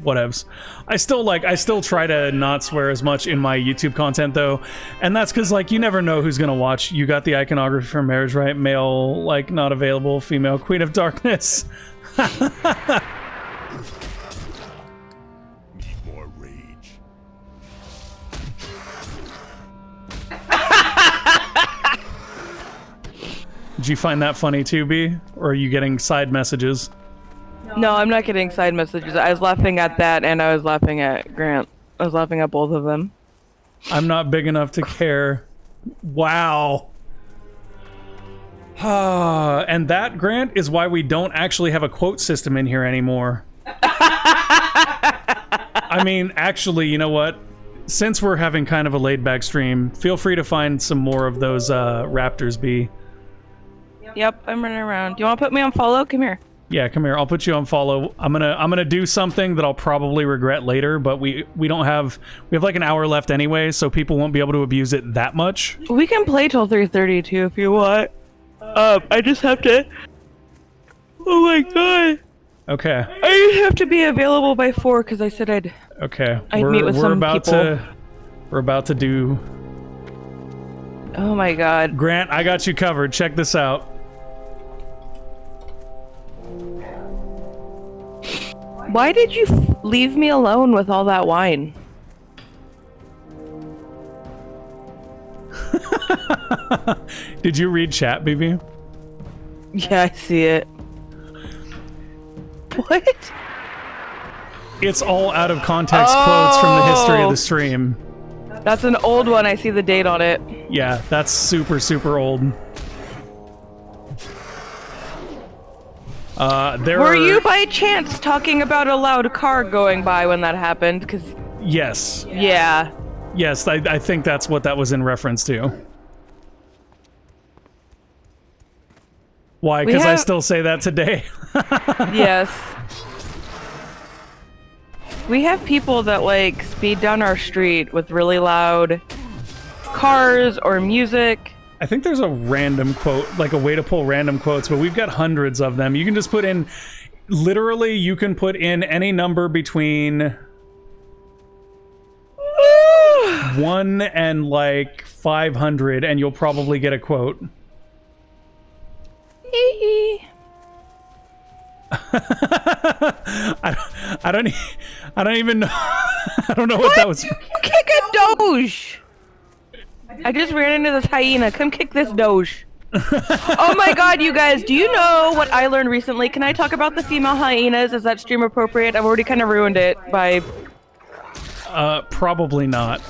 whatevs. I still try to not swear as much in my YouTube content though, and that's because, like, you never know who's gonna watch. You got the iconography for marriage, right? Male, like, not available, female, Queen of Darkness. Need more rage. Did you find that funny too, B? Or are you getting side messages? No, I'm not getting side messages. I was laughing at that, and I was laughing at Grant. I was laughing at both of them. I'm not big enough to care. Wow. And that, Grant, is why we don't actually have a quote system in here anymore. I mean, actually, you know what? Since we're having kind of a laid-back stream, feel free to find some more of those Raptors, B. Yep, I'm running around. Do you want to put me on follow? Come here. Yeah, come here. I'll put you on follow. I'm gonna do something that I'll probably regret later, but we have like an hour left anyway, so people won't be able to abuse it that much. We can play till 3:30 too if you want. I just have to. Oh my god. Okay. I have to be available by 4 because I said I'd. Okay. I'd meet with some people. We're about to do. Oh my god. Grant, I got you covered. Check this out. Why did you leave me alone with all that wine? Did you read chat, BB? Yeah, I see it. What? It's all out of context quotes from the history of the stream. That's an old one. I see the date on it. Yeah, that's super, super old. Were you by chance talking about a loud car going by when that happened? Because yes. Yeah. Yes, I think that's what that was in reference to. Why? Because I still say that today. Yes. We have people that, like, speed down our street with really loud cars or music. I think there's a random quote, like a way to pull random quotes, but we've got hundreds of them. You can just put in, literally, you can put in any number between 1 and, like, 500, and you'll probably get a quote. I don't even know. I don't know what that was. You kick a Doge. I just ran into this hyena. Come kick this doge. Oh my god, you guys, do you know what I learned recently? Can I talk about the female hyenas? Is that stream appropriate? I've already kind of ruined it by... Probably not.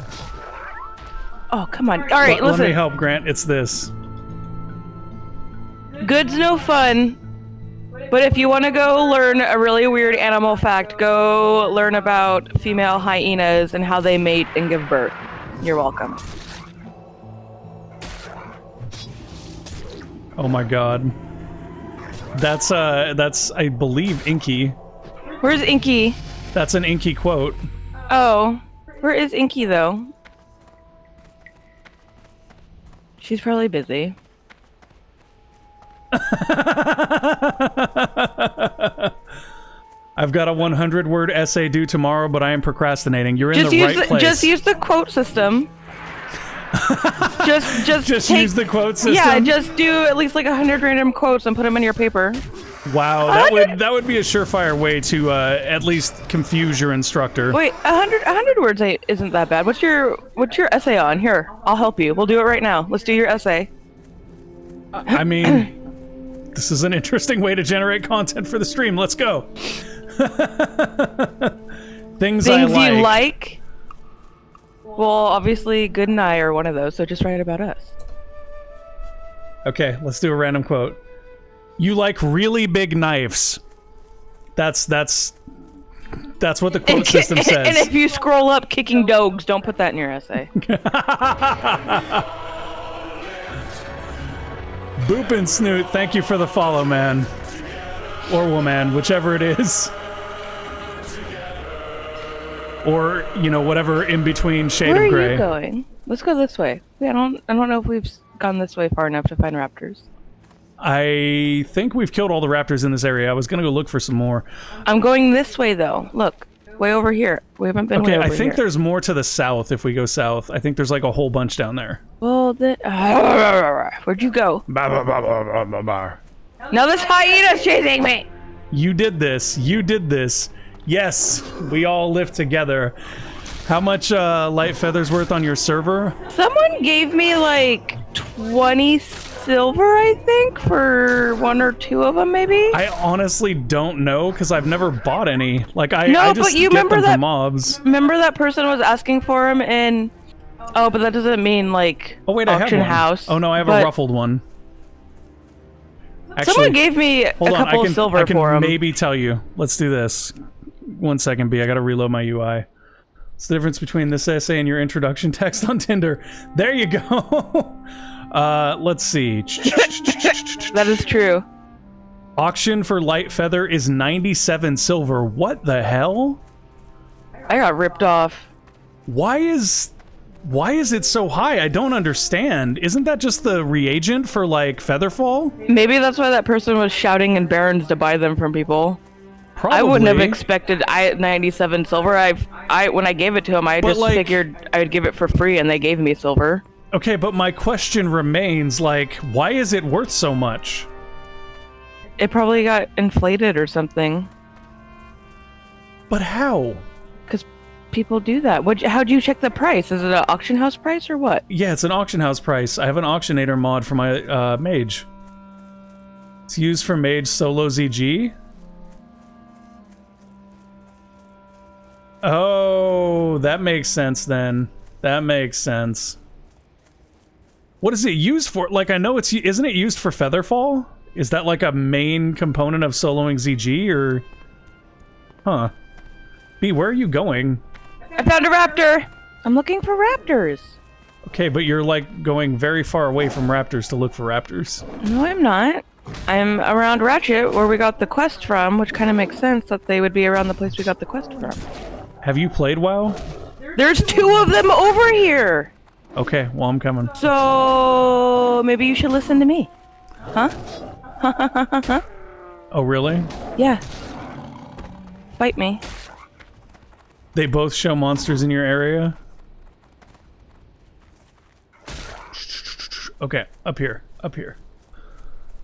Oh, come on. Alright, listen. Let me help, Grant. It's this. GUD's no fun, but if you want to go learn a really weird animal fact, go learn about female hyenas and how they mate and give birth. You're welcome. Oh my god. That's I believe Inky. Where's Inky? That's an Inky quote. Oh, where is Inky though? She's probably busy. I've got a 100-word essay due tomorrow, but I am procrastinating. You're in the right place. Just use the quote system. just use the quote system. Yeah, just do at least like 100 random quotes and put them in your paper. Wow, that would be a surefire way to at least confuse your instructor. Wait, 100 words isn't that bad. What's your essay on? Here, I'll help you. We'll do it right now. Let's do your essay. I mean, this is an interesting way to generate content for the stream. Let's go. Things I like. You like? Well, obviously, GUD and I are one of those, so just write about us. Okay, let's do a random quote. You like really big knives. That's what the quote system says. And if you scroll up, kicking dogs, don't put that in your essay. Boop and Snoot, thank you for the follow, man. Or woman, whichever it is. Or, you know, whatever in between shade of gray. Where are you going? Let's go this way. I don't know if we've gone this way far enough to find raptors. I think we've killed all the raptors in this area. I was gonna go look for some more. I'm going this way, though. Look, way over here. We haven't been way over here. Okay, I think there's more to the south if we go south. I think there's like a whole bunch down there. Well, where'd you go? Now this hyena's chasing me! You did this. You did this. Yes, we all live together. How much light feathers worth on your server? Someone gave me like 20 silver, I think, for one or two of them, maybe. I honestly don't know because I've never bought any. Like I just but you get remember them that from mobs. Remember that person was asking for them in? Oh, but that doesn't mean like auction house. Oh no, I have a ruffled one. Actually, someone gave me a couple of silver for them. I can maybe tell you. Let's do this. 1 second, B. I gotta reload my UI. What's the difference between this essay and your introduction text on Tinder? There you go. Let's see. That is true. Auction for light feather is 97 silver. What the hell? I got ripped off. Why is it so high? I don't understand. Isn't that just the reagent for like Featherfall? Maybe that's why that person was shouting in Barrens to buy them from people. Probably. I wouldn't have expected 97 silver. When I gave it to him, I just figured I would give it for free, and they gave me silver. Okay, but my question remains, like, why is it worth so much? It probably got inflated or something. But how? Because people do that. How'd you check the price? Is it an auction house price or what? Yeah, it's an auction house price. I have an auctionator mod for my mage. It's used for mage solo ZG. Oh, that makes sense then. That makes sense. What is it used for? Like, I know isn't it used for Featherfall? Is that like a main component of soloing ZG or? Huh. B, where are you going? I found a raptor! I'm looking for raptors. Okay, but you're like going very far away from raptors to look for raptors. No, I'm not. I'm around Ratchet, where we got the quest from, which kind of makes sense that they would be around the place we got the quest from. Have you played WoW? There's 2 of them over here! Okay, well, I'm coming. So maybe you should listen to me. Huh? Oh, really? Yeah. Fight me. They both show monsters in your area? Okay, up here. Up here.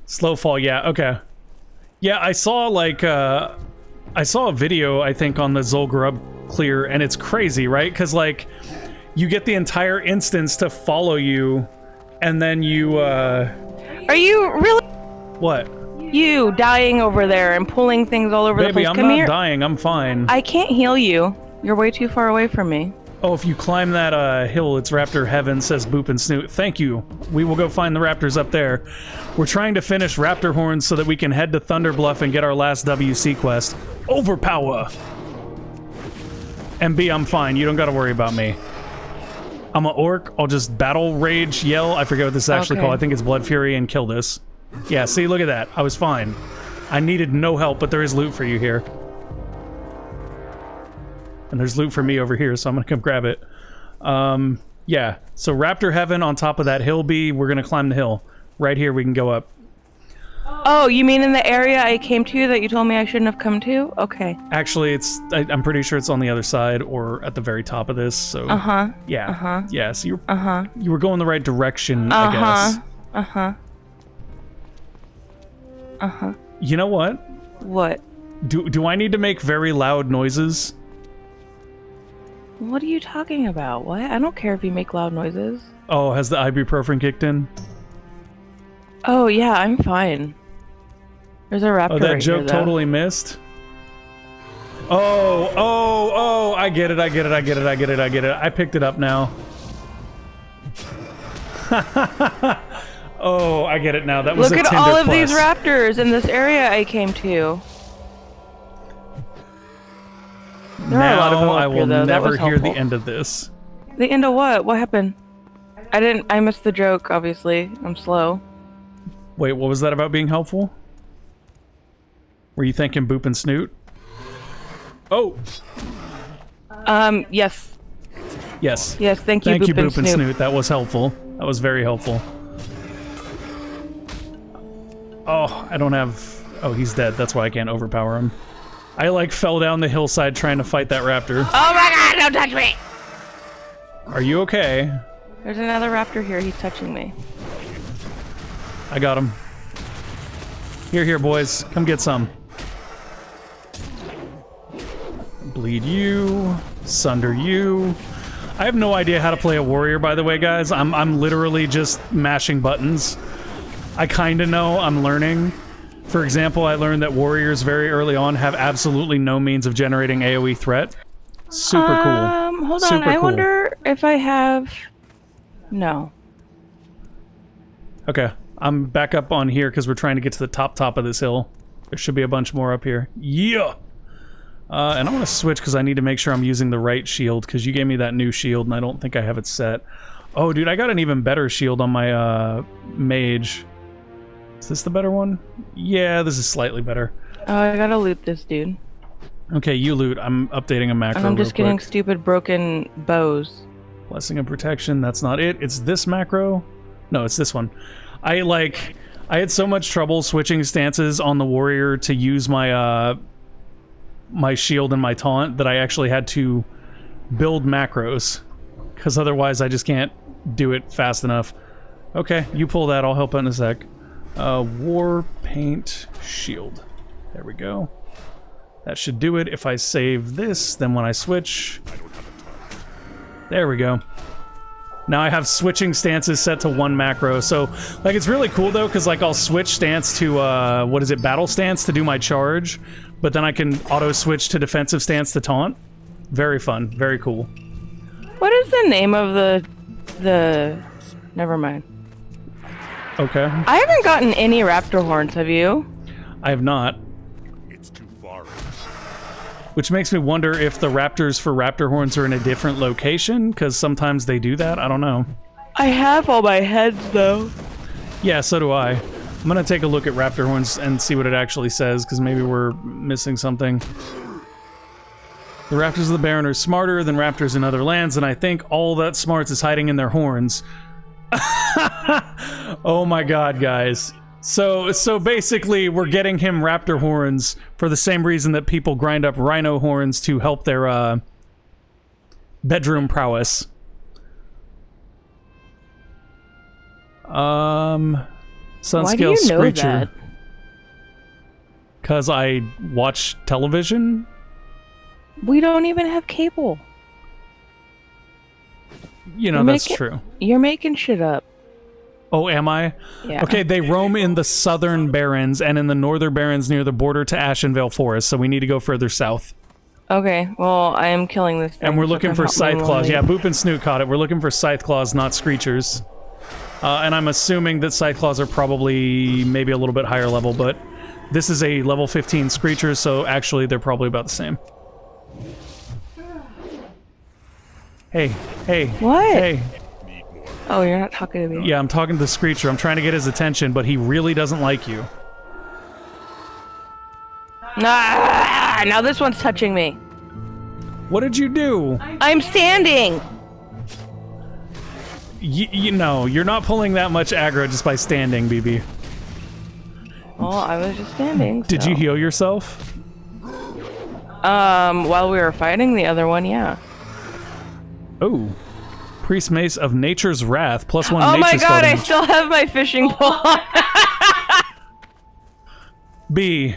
Slow fall, yeah, okay. Yeah, I saw, like, I saw a video, I think, on the Zul'Gurub clear, and it's crazy, right? Because, like, you get the entire instance to follow you, and then you, Are you really? What? You dying over there and pulling things all over the place. Baby, I'm Come not here. dying. I'm fine. I can't heal you. You're way too far away from me. Oh, if you climb that hill, it's Raptor Heaven, says Boop and Snoot. Thank you. We will go find the raptors up there. We're trying to finish Raptor Horns so that we can head to Thunder Bluff and get our last WC quest. Overpower! MB, I'm fine. You don't gotta worry about me. I'm an orc. I'll just battle rage, yell. I forget what this is actually called. I think it's Blood Fury, and kill this. Yeah, see, look at that. I was fine. I needed no help, but there is loot for you here. And there's loot for me over here, so I'm gonna come grab it. Yeah, so Raptor Heaven on top of that hill B, we're gonna climb the hill. Right here, we can go up. Oh, you mean in the area I came to that you told me I shouldn't have come to? Okay. Actually, I'm pretty sure it's on the other side or at the very top of this, so... Yeah. Yeah, so you were going the right direction, I guess. You know what? What? Do I need to make very loud noises? What are you talking about? What? I don't care if you make loud noises. Oh, has the ibuprofen kicked in? Oh, yeah, I'm fine. There's a raptor Oh, that right joke here, though. totally missed? Oh, I get it. I picked it up now. Oh, I get it now. That was Look a at Tinder all of plus. these raptors in this area I came to. There are a lot of them Now up I will here, though. That never was hear the helpful. end of this. The end of what? What happened? I missed the joke, obviously. I'm slow. Wait, what was that about being helpful? Were you thinking Boop and Snoot? Oh! Yes. Yes. Yes, thank you, Thank you, Boop Boop and Snoot. That was helpful. That was very helpful. Oh, I don't have... Oh, he's dead. That's why I can't overpower him. I, like, fell down the hillside trying to fight that raptor. Oh my god, don't touch me! Are you okay? There's another raptor here. He's touching me. I got him. Here, boys. Come get some. Bleed you. Sunder you. I have no idea how to play a warrior, by the way, guys. I'm literally just mashing buttons. I kinda know. I'm learning. For example, I learned that warriors very early on have absolutely no means of generating AoE threat. Super cool. Hold on. Super I cool. wonder if I have... No. Okay. I'm back up on here because we're trying to get to the top of this hill. There should be a bunch more up here. Yeah! And I want to switch because I need to make sure I'm using the right shield because you gave me that new shield and I don't think I have it set. Oh, dude, I got an even better shield on my mage. Is this the better one? Yeah, this is slightly better. Oh, I gotta loot this dude. Okay, you loot. I'm updating a macro And I'm just real getting quick. stupid broken bows. Blessing of Protection, that's not it. It's this macro? No, it's this one. I had so much trouble switching stances on the warrior to use my my shield and my taunt that I actually had to build macros because otherwise I just can't do it fast enough. Okay, you pull that, I'll help out in a sec. War Paint Shield. There we go. That should do it. If I save this, then when I switch... There we go. Now I have switching stances set to one macro, so, like, it's really cool, though, because, like, I'll switch stance to, what is it, battle stance to do my charge, but then I can auto-switch to defensive stance to taunt. Very fun. Very cool. What is the name of the... Never mind. Okay. I haven't gotten any raptor horns, have you? I have not. It's too far. Which makes me wonder if the raptors for raptor horns are in a different location, because sometimes they do that. I don't know. I have all my heads, though. Yeah, so do I. I'm gonna take a look at raptor horns and see what it actually says, because maybe we're missing something. The raptors of the Baron are smarter than raptors in other lands, and I think all that smarts is hiding in their horns. Oh my god, guys. So basically, we're getting him raptor horns for the same reason that people grind up rhino horns to help their, bedroom prowess. Sunscale Why do you know Screecher. that? Because I watch television? We don't even have cable. You know, that's true. You're making shit up. Oh, am I? Yeah. Okay, they roam in the southern barrens and in the northern barrens near the border to Ashenvale Forest, so we need to go further south. Okay, well, I am killing this thing. And we're so looking come for help me scythe while claws. we- Yeah, Boop and Snoot caught it. We're looking for scythe claws, not screechers. And I'm assuming that scythe claws are probably maybe a little bit higher level, but this is a level 15 screecher, so actually they're probably about the same. Hey, hey. What? Hey. Oh, you're not talking to me. Yeah, I'm talking to the screecher. I'm trying to get his attention, but he really doesn't like you. Ah, now this one's touching me. What did you do? I'm standing. You know, you're not pulling that much aggro just by standing, BB. Well, I was just standing. Did so. you heal yourself? While we were fighting the other one, yeah. Oh. Priest Mace of Nature's Wrath, +1 Oh nature my god, I spell still have my fishing pole. B.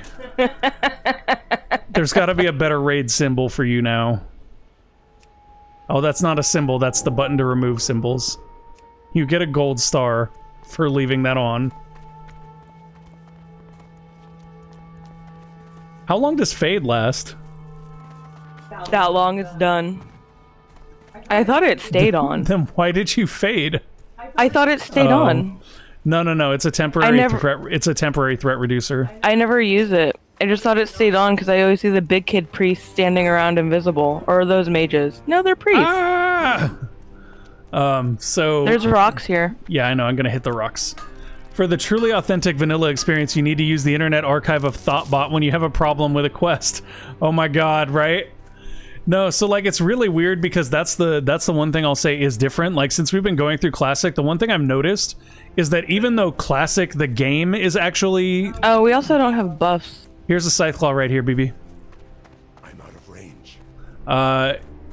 There's got to be a better raid symbol for you now. Oh, that's not a symbol. That's the button to remove symbols. You get a gold star for leaving that on. How long does Fade last? That long it's done. I thought it stayed on. Then why did you fade? I thought it stayed on. No. It's a temporary threat. It's a temporary threat reducer. I never use it. I just thought it stayed on because I always see the big kid priests standing around invisible. Or are those mages? No, they're priests. Ah! So There's rocks here. yeah, I know. I'm gonna hit the rocks. For the truly authentic vanilla experience, you need to use the Internet Archive of Thoughtbot when you have a problem with a quest. Oh my god, right? No, so like it's really weird because that's the one thing I'll say is different. Like since we've been going through Classic, the one thing I've noticed is that even though Classic, the game, is actually... Oh, we also don't have buffs. Here's a Scythe Claw right here, BB. I'm out of range.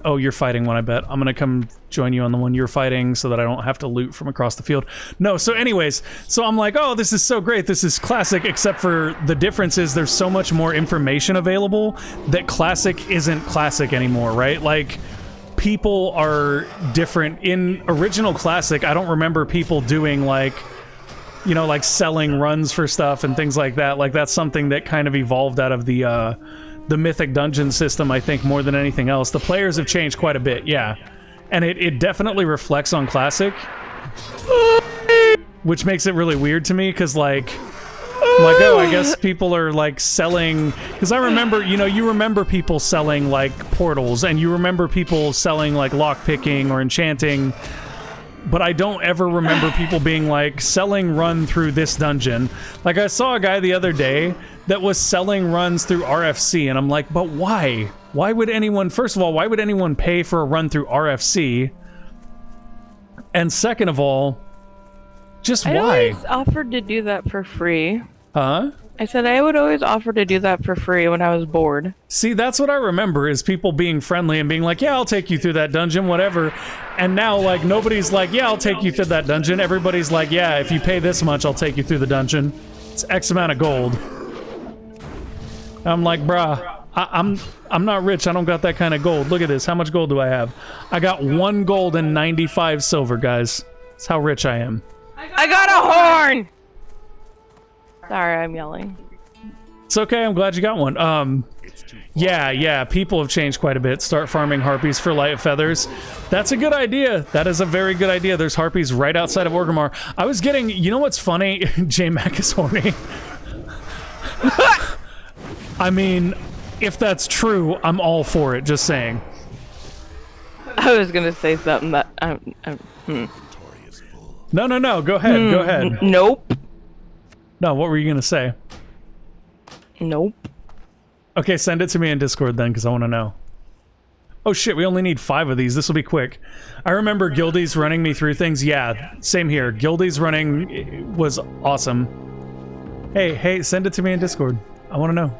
Oh, you're fighting one, I bet. I'm gonna come join you on the one you're fighting so that I don't have to loot from across the field. No, so anyways, so I'm like, oh, this is so great. This is Classic, except for the difference is there's so much more information available that Classic isn't Classic anymore, right? Like, people are different. In original Classic, I don't remember people doing, like, you know, like selling runs for stuff and things like that. Like, that's something that kind of evolved out of the Mythic Dungeon system, I think, more than anything else. The players have changed quite a bit, yeah. And it definitely reflects on Classic. Which makes it really weird to me, because, like, oh, I guess people are, like, selling... Because I remember, you know, you remember people selling, like, portals, and you remember people selling, like, lockpicking or enchanting... But I don't ever remember people being like, selling run through this dungeon. Like, I saw a guy the other day that was selling runs through RFC, and I'm like, but why? Why would anyone, first of all, why would anyone pay for a run through RFC? And second of all, just I why? always offered to do that for free. Huh? I said I would always offer to do that for free when I was bored. See, that's what I remember, is people being friendly and being like, yeah, I'll take you through that dungeon, whatever. And now, like, nobody's like, yeah, I'll take you through that dungeon. Everybody's like, yeah, if you pay this much, I'll take you through the dungeon. It's X amount of gold. I'm like, bruh, I'm not rich. I don't got that kind of gold. Look at this. How much gold do I have? I got 1 gold and 95 silver, guys. That's how rich I am. I got a horn! Sorry, I'm yelling. It's okay. I'm glad you got one. Yeah, people have changed quite a bit. Start farming harpies for light feathers. That's a good idea. That is a very good idea. There's harpies right outside of Orgrimmar. I was getting... You know what's funny? J-Mac is horny. I mean, if that's true, I'm all for it. Just saying. I was gonna say something that... No. Go ahead. Go ahead. Nope. No, what were you gonna say? Nope. Okay, send it to me in Discord then, because I want to know. Oh shit, we only need 5 of these. This will be quick. I remember Gildy's running me through things. Yeah, same here. Gildy's running was awesome. Hey, send it to me in Discord. I want to know.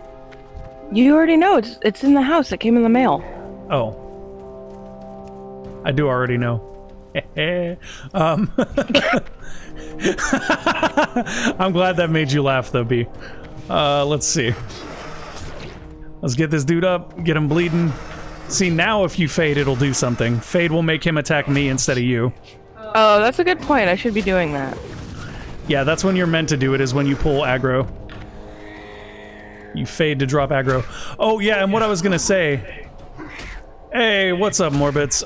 You already know. It's in the house. It came in the mail. Oh. I do already know. I'm glad that made you laugh, though, B. Let's see. Let's get this dude up, get him bleeding. See, now if you fade, it'll do something. Fade will make him attack me instead of you. Oh, that's a good point. I should be doing that. Yeah, that's when you're meant to do it, is when you pull aggro. You fade to drop aggro. Oh, yeah, and what I was gonna say... Hey, what's up, Morbits?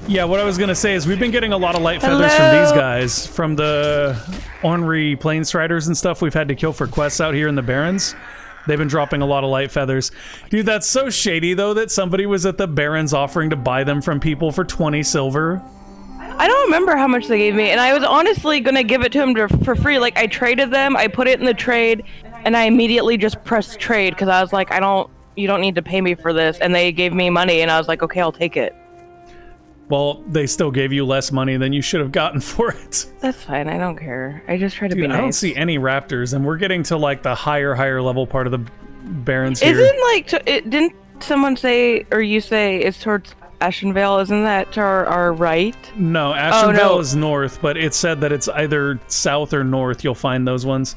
Yeah, what I was gonna say is we've been getting a lot of light feathers from these guys. From the ornery Planestriders and stuff we've had to kill for quests out here in the Barrens. They've been dropping a lot of light feathers. Dude, that's so shady, though, that somebody was at the Barrens offering to buy them from people for 20 silver. I don't remember how much they gave me, and I was honestly gonna give it to him for free. Like, I traded them, I put it in the trade, and I immediately just pressed trade, because I was like, you don't need to pay me for this, and they gave me money, and I was like, okay, I'll take it. Well, they still gave you less money than you should have gotten for it. That's fine, I don't care. I just try to Dude, be nice. I don't see any raptors, and we're getting to, like, the higher level part of the Barrens here. Isn't, like, didn't someone say, or you say, it's towards Ashenvale? Isn't that to our right? No, Ashenvale is north, but it said that it's either south or north you'll find those ones.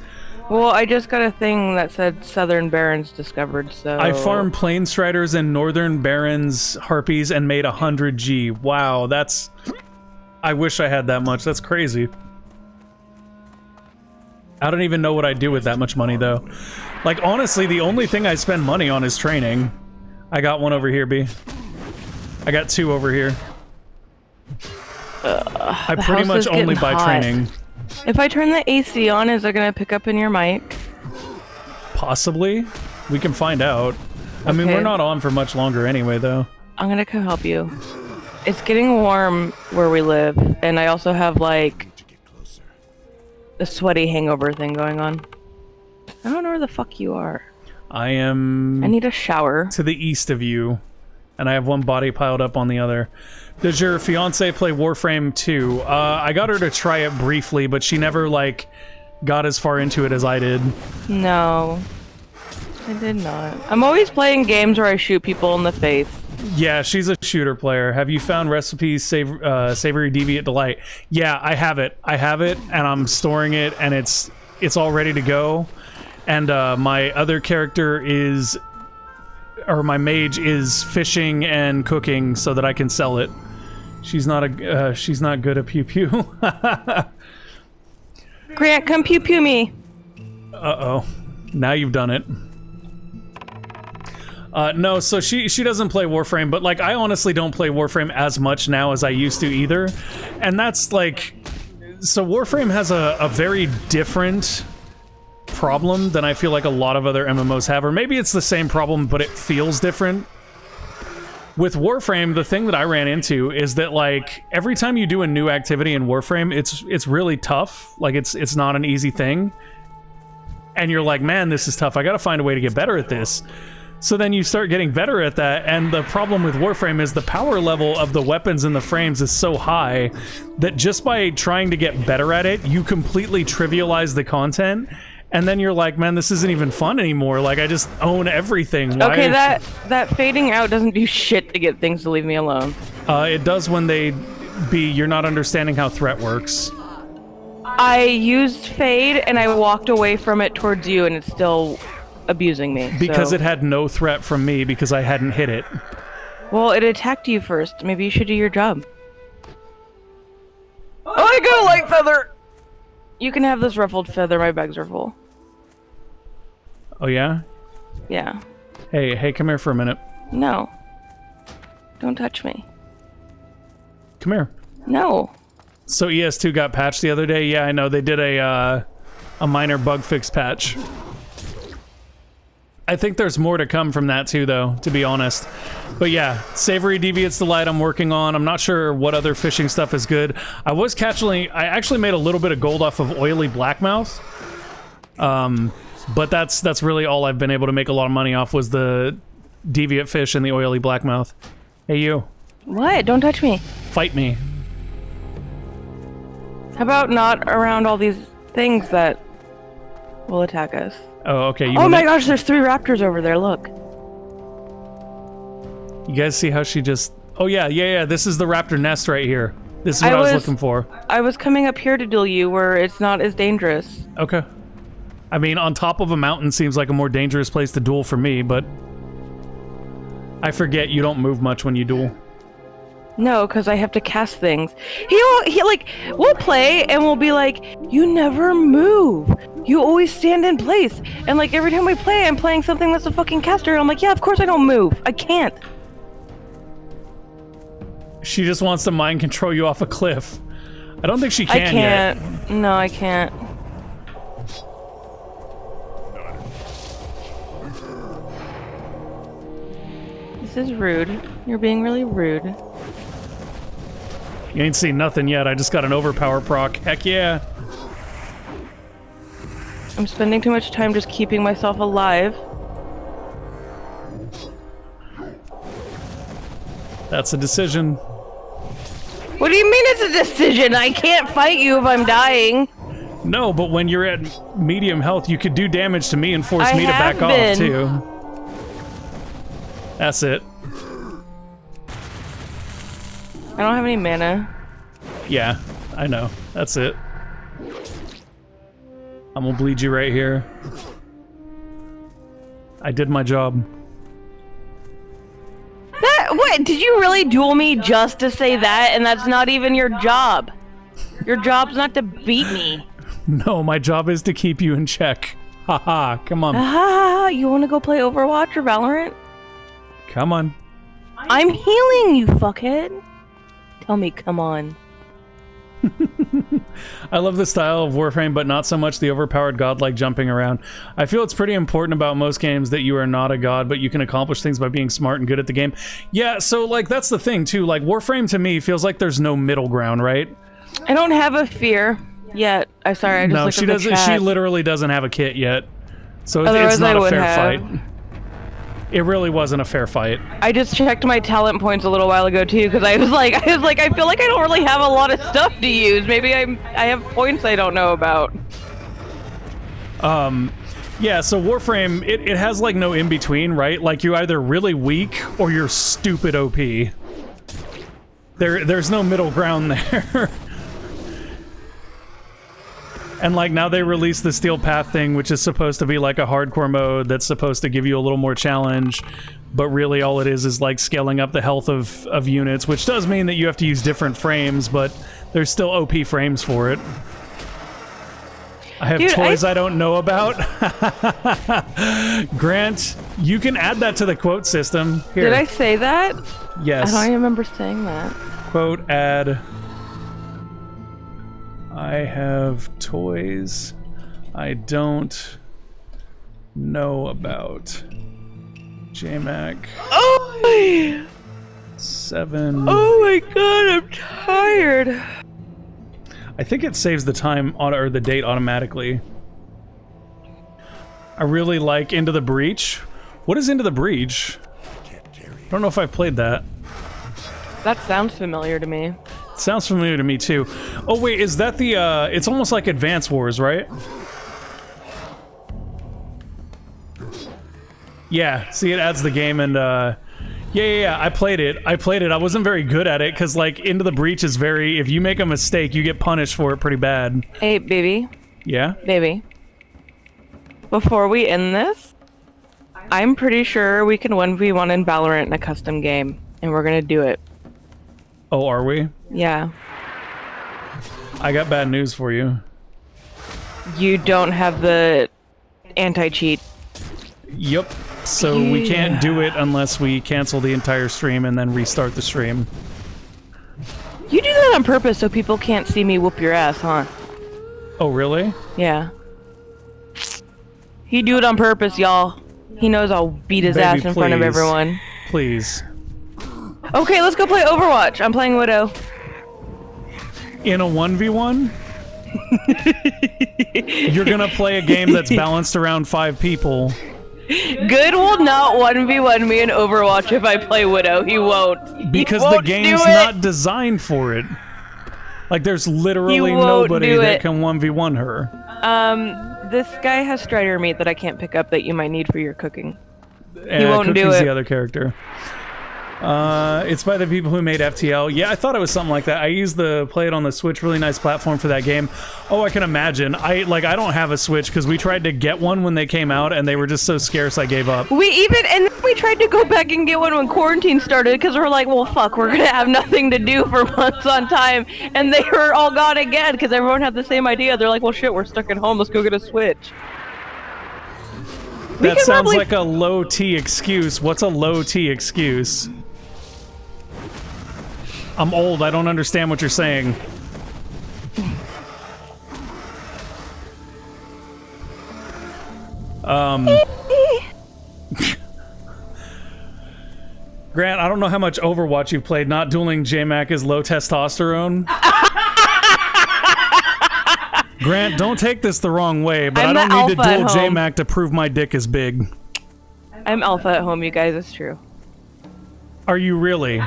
Well, I just got a thing that said Southern Barrens discovered, so... I farmed Planestriders and Northern Barrens Harpies and made 100 G. Wow, that's... I wish I had that much. That's crazy. I don't even know what I'd do with that much money, though. Like, honestly, the only thing I spend money on is training. I got one over here, B. I got two over here. I pretty much only buy training. If I turn the AC on, is it gonna pick up in your mic? Possibly. We can find out. I mean, we're not on for much longer anyway, though. I'm gonna come help you. It's getting warm where we live, and I also have, like, a sweaty hangover thing going on. I don't know where the fuck you are. I am... I need a shower. To the east of you, and I have one body piled up on the other. Does your fiance play Warframe 2? I got her to try it briefly, but she never, like, got as far into it as I did. No. I did not. I'm always playing games where I shoot people in the face. Yeah, she's a shooter player. Have you found recipes Savory Deviant Delight? Yeah, I have it. I have it, and I'm storing it, and it's all ready to go. And my other character is... or my mage is fishing and cooking so that I can sell it. She's not good at pew pew. Grant, come pew pew me. Uh-oh. Now you've done it. No, so she doesn't play Warframe, but, like, I honestly don't play Warframe as much now as I used to either. And that's, like... So Warframe has a very different problem than I feel like a lot of other MMOs have, or maybe it's the same problem, but it feels different. With Warframe, the thing that I ran into is that, like, every time you do a new activity in Warframe, it's really tough. Like, it's not an easy thing. And you're like, man, this is tough. I gotta find a way to get better at this. So then you start getting better at that, and the problem with Warframe is the power level of the weapons and the frames is so high that just by trying to get better at it, you completely trivialize the content. And then you're like, man, this isn't even fun anymore. Like, I just own everything. Why? Okay, that fading out doesn't do shit to get things to leave me alone. It does when you're not understanding how threat works. I used fade, and I walked away from it towards you, and it's still abusing me. Because it had no threat from me because I hadn't hit it. Well, it attacked you first. Maybe you should do your job. Oh, I got a light feather! You can have this ruffled feather. My bags are full. Oh, yeah? Yeah. Hey, come here for a minute. No. Don't touch me. Come here. No. So ES2 got patched the other day? Yeah, I know. They did a minor bug fix patch. I think there's more to come from that too, though, to be honest. But yeah, Savory Deviant's Delight I'm working on. I'm not sure what other fishing stuff is good. I actually made a little bit of gold off of Oily Blackmouth. But that's really all I've been able to make a lot of money off was the Deviant Fish and the Oily Blackmouth. Hey, you. What? Don't touch me. Fight me. How about not around all these things that will attack us? Oh, okay. Oh my gosh, there's 3 raptors over there, look. You guys see how she just... Oh yeah, this is the raptor nest right here. This is what I was looking for. I was coming up here to duel you where it's not as dangerous. Okay. I mean, on top of a mountain seems like a more dangerous place to duel for me, but... I forget you don't move much when you duel. No, because I have to cast things. We'll play and we'll be like, you never move. You always stand in place. And like every time we play, I'm playing something that's a fucking caster. And I'm like, yeah, of course I don't move. I can't. She just wants to mind control you off a cliff. I don't think she can I can't. Yet. No, I can't. This is rude. You're being really rude. You ain't seen nothing yet. I just got an overpower proc. Heck yeah. I'm spending too much time just keeping myself alive. That's a decision. What do you mean it's a decision? I can't fight you if I'm dying. No, but when you're at medium health, you could do damage to me and force me to back off, too. That's it. I don't have any mana. Yeah, I know. That's it. I'm gonna bleed you right here. I did my job. What? Did you really duel me just to say that? And that's not even your job. Your job's not to beat me. No, my job is to keep you in check. Haha, come on. You wanna go play Overwatch or Valorant? Come on. I'm healing you, fuckhead. Tell me, come on. I love the style of Warframe, but not so much the overpowered godlike jumping around. I feel it's pretty important about most games that you are not a god, but you can accomplish things by being smart and good at the game. Yeah, so, like, that's the thing, too. Like, Warframe, to me, feels like there's no middle ground, right? I don't have a fear yet. I'm sorry, I just no, looked she at the doesn't. chat. She literally doesn't have a kit yet, so Otherwise it's not a fair have. fight. It really wasn't a fair fight. I just checked my talent points a little while ago too, because I feel like I feel like I don't really have a lot of stuff to use. Maybe I have points I don't know about. Yeah, so Warframe, it has like no in between, right? Like you're either really weak or you're stupid OP. There's no middle ground there. And like now they released the Steel Path thing, which is supposed to be like a hardcore mode that's supposed to give you a little more challenge, but really all it is like scaling up the health of units, which does mean that you have to use different frames, but there's still OP frames for it. I have toys I don't know about. Grant, you can add that to the quote system. Here. Did I say that? Yes. I don't remember saying that. Quote add. I have toys I don't know about. JMac. Oh! 7. Oh my god, I'm tired. I think it saves the time or the date automatically. I really like Into the Breach. What is Into the Breach? I don't know if I've played that. That sounds familiar to me. Sounds familiar to me too. Oh wait, is that the it's almost like Advance Wars, right? Yeah, see, it adds the game and yeah, I played it. I wasn't very good at it because like Into the Breach is very, if you make a mistake, you get punished for it pretty bad. Hey, baby. Yeah? Baby. Before we end this, I'm pretty sure we can 1v1 in Valorant in a custom game, and we're gonna do it. Oh, are we? Yeah. I got bad news for you. You don't have the anti-cheat. Yep. So we can't do it unless we cancel the entire stream and then restart the stream. You do that on purpose so people can't see me whoop your ass, huh? Oh, really? Yeah. He do it on purpose, y'all. He knows I'll beat his ass in front of everyone. Please. Okay, let's go play Overwatch. I'm playing Widow. In a 1v1? You're gonna play a game that's balanced around 5 people. Good will not 1v1 me in Overwatch if I play Widow. He won't. Because the game's not designed for it. Like, there's literally nobody that can 1v1 her. This guy has Strider meat that I can't pick up that you might need for your cooking. He won't do it. Cookie's the other character. It's by the people who made FTL. Yeah, I thought it was something like that. I used the play it on the Switch, really nice platform for that game. Oh, I can imagine. I don't have a Switch because we tried to get one when they came out and they were just so scarce I gave up. We tried to go back and get one when quarantine started because we're like, well, fuck, we're gonna have nothing to do for months on time, and they were all gone again because everyone had the same idea. They're like, well, shit, we're stuck at home. Let's go get a Switch. That sounds like a low T excuse. What's a low T excuse? I'm old. I don't understand what you're saying. Grant, I don't know how much Overwatch you've played. Not dueling J-Mac is low testosterone. Grant, don't take this the wrong way, but I don't need to duel J-Mac to prove my dick is big. I'm alpha at home, you guys. It's true. Are you really?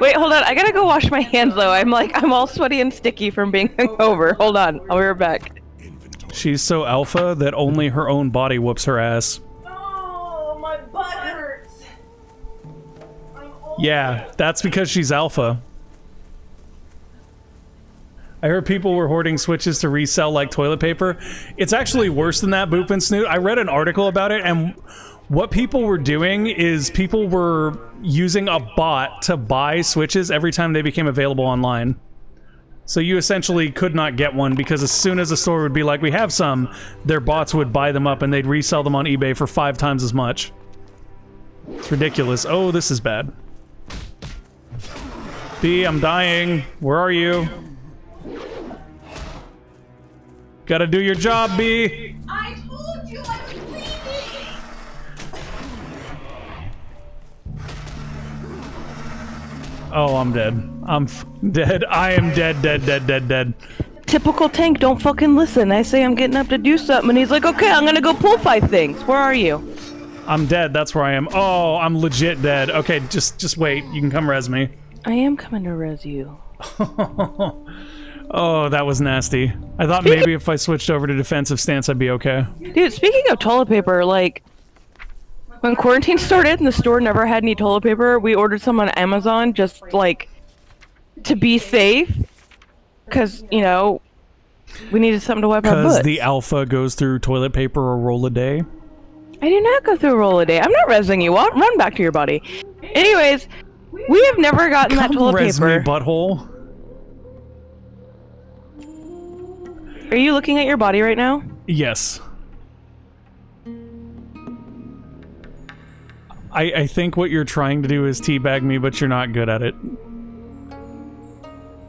Wait, hold on. I gotta go wash my hands, though. I'm all sweaty and sticky from being hungover. Hold on. I'll be right back. She's so alpha that only her own body whoops her ass. Oh, my butt hurts. Yeah, that's because she's alpha. I heard people were hoarding Switches to resell like toilet paper. It's actually worse than that, Boop and Snoot. I read an article about it, and what people were doing is people were using a bot to buy Switches every time they became available online. So you essentially could not get one because as soon as a store would be like, we have some, their bots would buy them up and they'd resell them on eBay for 5 times as much. It's ridiculous. Oh, this is bad. B, I'm dying. Where are you? Gotta do your job, B. I told you I was leaving. Oh, I'm dead. I'm dead. I am dead, dead. Typical tank, don't fucking listen. I say I'm getting up to do something, and he's like, okay, I'm gonna go pull 5 things. Where are you? I'm dead. That's where I am. Oh, I'm legit dead. Okay, just wait. You can come res me. I am coming to res you. Oh, that was nasty. I thought maybe if I switched over to defensive stance, I'd be okay. Dude, speaking of toilet paper, like, when quarantine started and the store never had any toilet paper, we ordered some on Amazon just, like, to be safe. Because, you know, we needed something to wipe our butts. Because the alpha goes through toilet paper a roll a day? I do not go through a roll a day. I'm not resing you. Run back to your body. Anyways, we have never gotten that toilet res paper. Me, butthole. Are you looking at your body right now? Yes. I think what you're trying to do is teabag me, but you're not good at it.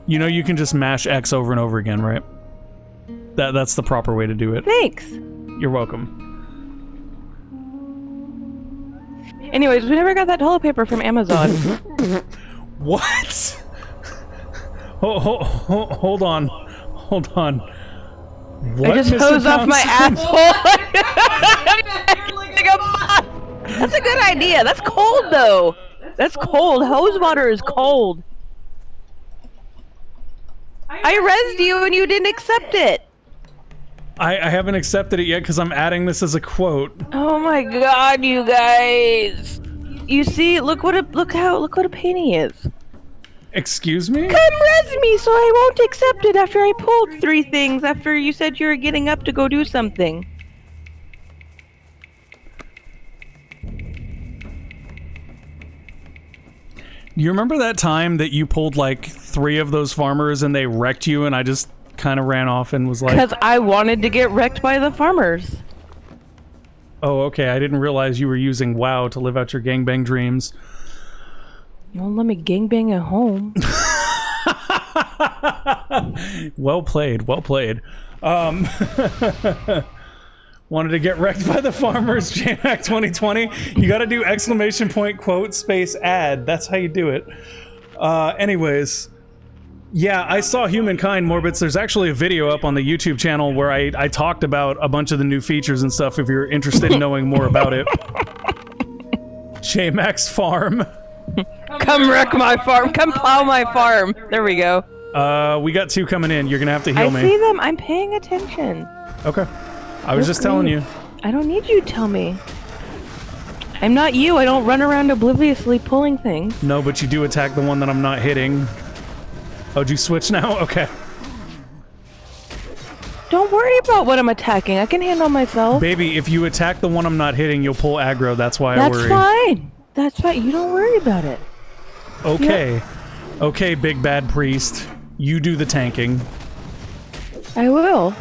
You know you can just mash X over and over again, right? That's the proper way to do it. Thanks. You're welcome. Anyways, we never got that toilet paper from Amazon. What? Hold on. What, I just Mr. hosed off my Thompson? asshole. That's a good idea. That's cold, though. That's cold. Hose water is cold. I rezzed you and you didn't accept it. I haven't accepted it yet because I'm adding this as a quote. Oh my god, you guys. You see, look what a pain he is. Excuse me? Come res me so I won't accept it after I pulled 3 things after you said you were getting up to go do something. You remember that time that you pulled like 3 of those farmers and they wrecked you and I just kind of ran off and was like... Because I wanted to get wrecked by the farmers. Oh, okay. I didn't realize you were using WoW to live out your gangbang dreams. You won't let me gangbang at home. Well played. Wanted to get wrecked by the farmers, JMac 2020. You gotta do exclamation point, quote, space, ad. That's how you do it. Anyways. Yeah, I saw Humankind, Morbits. There's actually a video up on the YouTube channel where I talked about a bunch of the new features and stuff if you're interested in knowing more about it. JMac's farm. Come wreck my farm. Come plow my farm. There we go. We got 2 coming in. You're gonna have to heal me. I see them. I'm paying attention. Okay. I was just telling you. I don't need you to tell me. I'm not you. I don't run around obliviously pulling things. No, but you do attack the one that I'm not hitting. Oh, did you switch now? Okay. Don't worry about what I'm attacking. I can handle myself. Baby, if you attack the one I'm not hitting, you'll pull aggro. That's why I worry. That's fine. That's fine. You don't worry about it. Okay. Okay, big bad priest. You do the tanking. I will.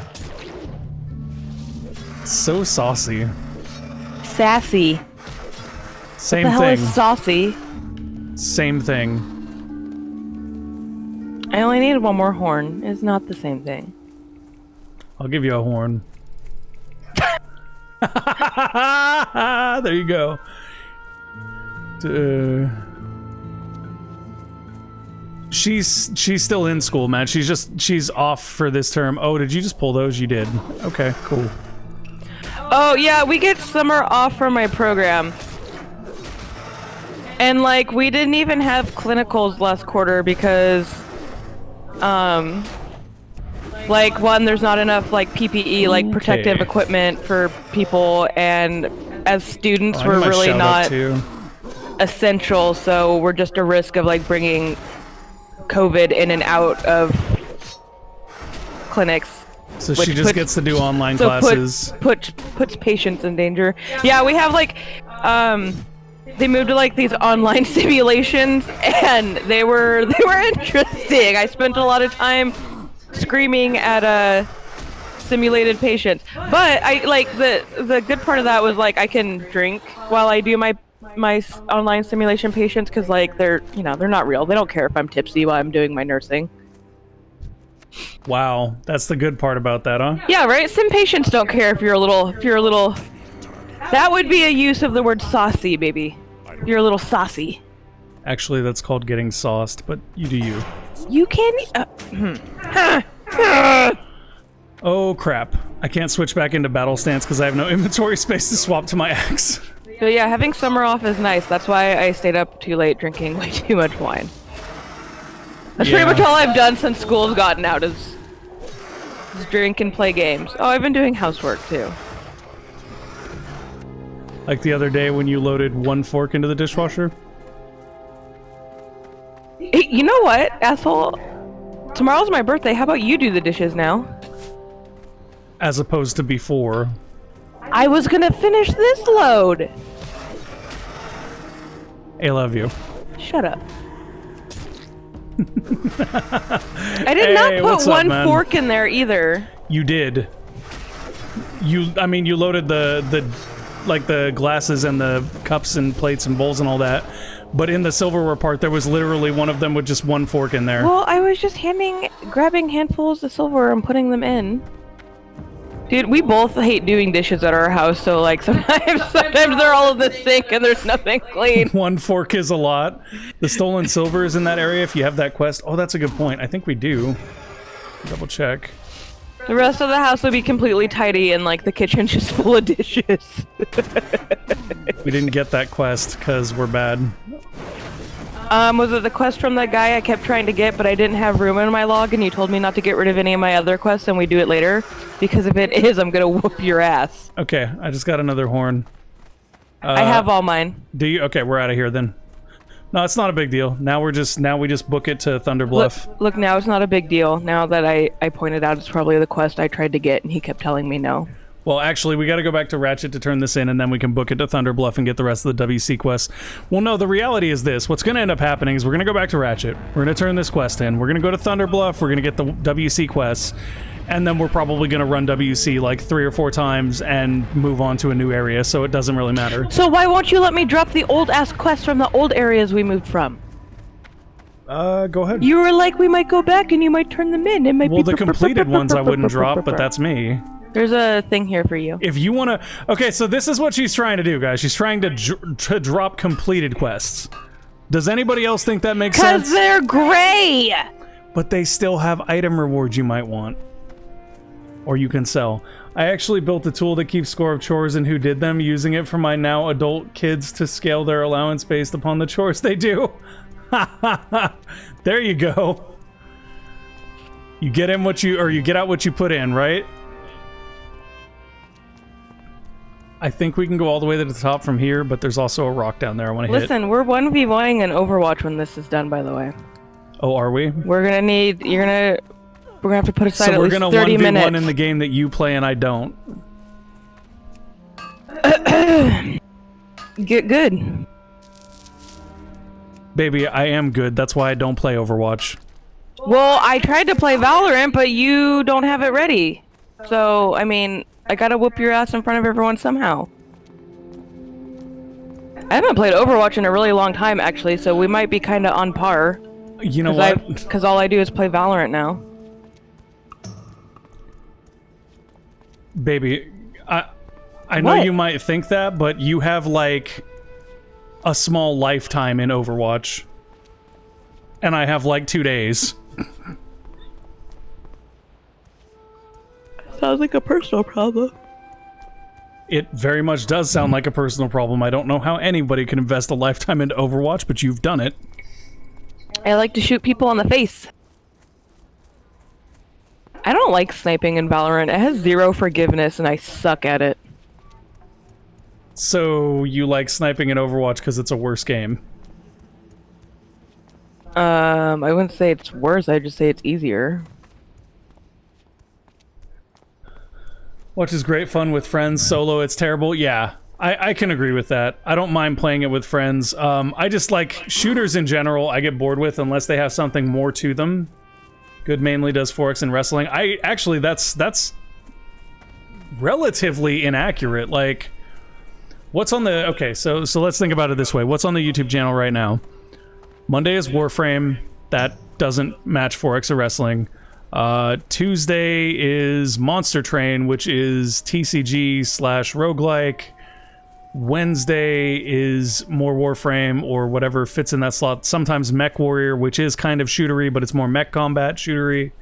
So saucy. Sassy. Same What the hell thing. is saucy? Same thing. I only needed one more horn. It's not the same thing. I'll give you a horn. There you go. She's still in school, man. She's off for this term. Oh, did you just pull those? You did. Okay, cool. Oh yeah, we get summer off from my program. And like we didn't even have clinicals last quarter because like one, there's not enough like PPE, like protective equipment for people, and as students we're really not essential, so we're just a risk of like bringing COVID in and out of clinics. So she just gets to do online classes. Puts patients in danger. Yeah, we have like they moved to like these online simulations, and they were interesting. I spent a lot of time screaming at simulated patients, but I like the good part of that was like I can drink while I do my online simulation patients, because like they're not real. They don't care if I'm tipsy while I'm doing my nursing. Wow, that's the good part about that, huh? Yeah, right. Sim patients don't care if you're a little. That would be a use of the word saucy, baby. You're a little saucy. Actually, that's called getting sauced, but you do you. You can. Oh crap! I can't switch back into battle stance because I have no inventory space to swap to my axe. So yeah, having summer off is nice. That's why I stayed up too late drinking way too much wine. That's pretty much all I've done since school's gotten out is drink and play games. Oh, I've been doing housework too. Like the other day when you loaded one fork into the dishwasher. Hey, you know what, asshole? Tomorrow's my birthday. How about you do the dishes now? As opposed to before. I was gonna finish this load. I love you. Shut up. I did not put one fork in there either. You did. I mean, you loaded the like the glasses and the cups and plates and bowls and all that. But in the silverware part, there was literally one of them with just one fork in there. Well, I was just grabbing handfuls of silverware and putting them in. Dude, we both hate doing dishes at our house, so like sometimes they're all in the sink and there's nothing clean. One fork is a lot. The stolen silver is in that area if you have that quest. Oh, that's a good point. I think we do. Double check. The rest of the house would be completely tidy and like the kitchen's just full of dishes. We didn't get that quest because we're bad. Was it the quest from that guy I kept trying to get, but I didn't have room in my log, and you told me not to get rid of any of my other quests and we do it later? Because if it is, I'm gonna whoop your ass. Okay, I just got another horn. I have all mine. Do you? Okay, we're out of here then. No, it's not a big deal. Now we just book it to Thunder Bluff. Look, now it's not a big deal. Now that I pointed out it's probably the quest I tried to get, and he kept telling me no. Well, actually, we got to go back to Ratchet to turn this in, and then we can book it to Thunder Bluff and get the rest of the WC quests. Well, no, the reality is this. What's going to end up happening is we're going to go back to Ratchet. We're going to turn this quest in. We're going to go to Thunder Bluff. We're going to get the WC quests. And then we're probably going to run WC like 3 or 4 times and move on to a new area, so it doesn't really matter. So why won't you let me drop the old-ass quests from the old areas we moved from? Go ahead. You were like, we might go back and you might turn them in. It might well, the completed ones I wouldn't drop, but that's me. There's a thing here for you. If you want to... Okay, so this is what she's trying to do, guys. She's trying to drop completed quests. Does anybody else think that makes sense? Because they're gray! But they still have item rewards you might want. Or you can sell. I actually built a tool that keeps score of chores and who did them, using it for my now adult kids to scale their allowance based upon the chores they do. There you go. You get in what you... Or you get out what you put in, right? I think we can go all the way to the top from here, but there's also a rock down there I want to hit. Listen, we're 1v1ing in Overwatch when this is done, by the way. Oh, are we? We're gonna have to put aside So at we're least gonna 30 1v1 minutes. in the game that you play and I don't. Get good. Baby, I am good. That's why I don't play Overwatch. Well, I tried to play Valorant, but you don't have it ready. So, I mean, I gotta whoop your ass in front of everyone somehow. I haven't played Overwatch in a really long time, actually, so we might be kind of on par. You know what? Because all I do is play Valorant now. Baby, I know What? you might think that, but you have, like, a small lifetime in Overwatch. And I have, like, 2 days. Sounds like a personal problem. It very much does sound like a personal problem. I don't know how anybody can invest a lifetime into Overwatch, but you've done it. I like to shoot people in the face. I don't like sniping in Valorant. It has 0 forgiveness, and I suck at it. So, you like sniping in Overwatch because it's a worse game? I wouldn't say it's worse, I'd just say it's easier. Watch is great fun with friends. Solo, it's terrible. Yeah, I can agree with that. I don't mind playing it with friends. I just like shooters in general. I get bored with unless they have something more to them. Good mainly does 4X in wrestling. Actually, that's relatively inaccurate. Like, what's on the... Okay, so let's think about it this way. What's on the YouTube channel right now? Monday is Warframe. That doesn't match 4X of wrestling. Tuesday is Monster Train, which is TCG / roguelike. Wednesday is more Warframe or whatever fits in that slot. Sometimes Mech Warrior, which is kind of shootery, but it's more mech combat shootery.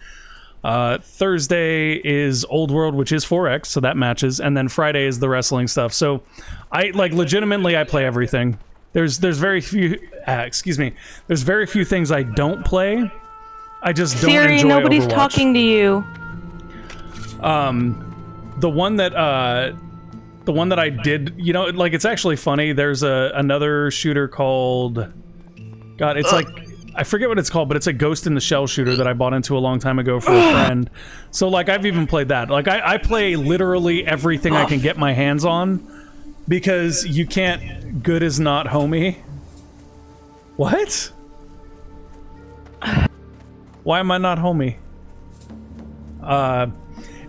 Thursday is Old World, which is 4X, so that matches. And then Friday is the wrestling stuff. So I like legitimately I play everything. There's very few there's very few things I don't play. I just don't Siri, enjoy nobody's Overwatch. talking to you. The one that I did, you know, like it's actually funny. There's another shooter called, God, it's like I forget what it's called, but it's a Ghost in the Shell shooter that I bought into a long time ago for a friend. So like I've even played that. Like I play literally everything I can get my hands on because you can't. Good is not homie. What? Why am I not homie?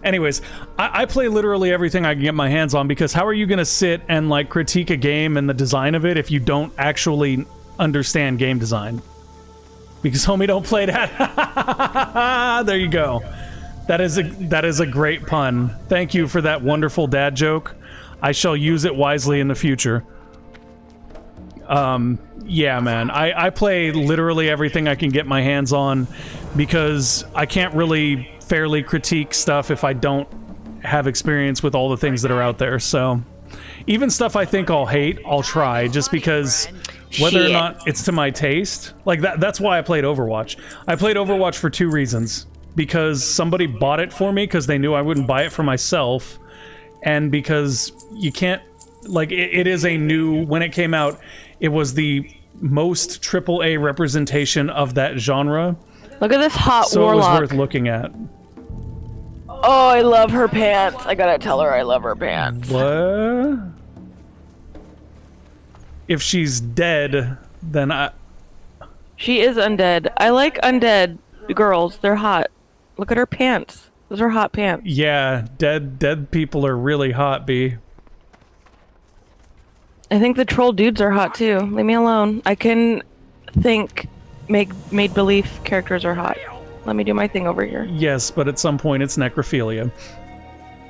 Anyways, I play literally everything I can get my hands on because how are you gonna sit and like critique a game and the design of it if you don't actually understand game design? Because homie don't play that. There you go. That is a great pun. Thank you for that wonderful dad joke. I shall use it wisely in the future. Yeah, man. I play literally everything I can get my hands on because I can't really fairly critique stuff if I don't have experience with all the things that are out there. So even stuff I think I'll hate, I'll try just because whether or not it's to my taste. Like that's why I played Overwatch. I played Overwatch for 2 reasons. Because somebody bought it for me because they knew I wouldn't buy it for myself. And because you can't, like, it is a new, when it came out, it was the most AAA representation of that genre. Look at this hot So warlock. it was worth looking at. Oh, I love her pants. I gotta tell her I love her pants. What? If she's dead, then She is undead. I like undead girls. They're hot. Look at her pants. Those are hot pants. yeah, dead people are really hot, B. I think the troll dudes are hot too. Leave me alone. I can think made believe characters are hot. Let me do my thing over here. Yes, but at some point it's necrophilia.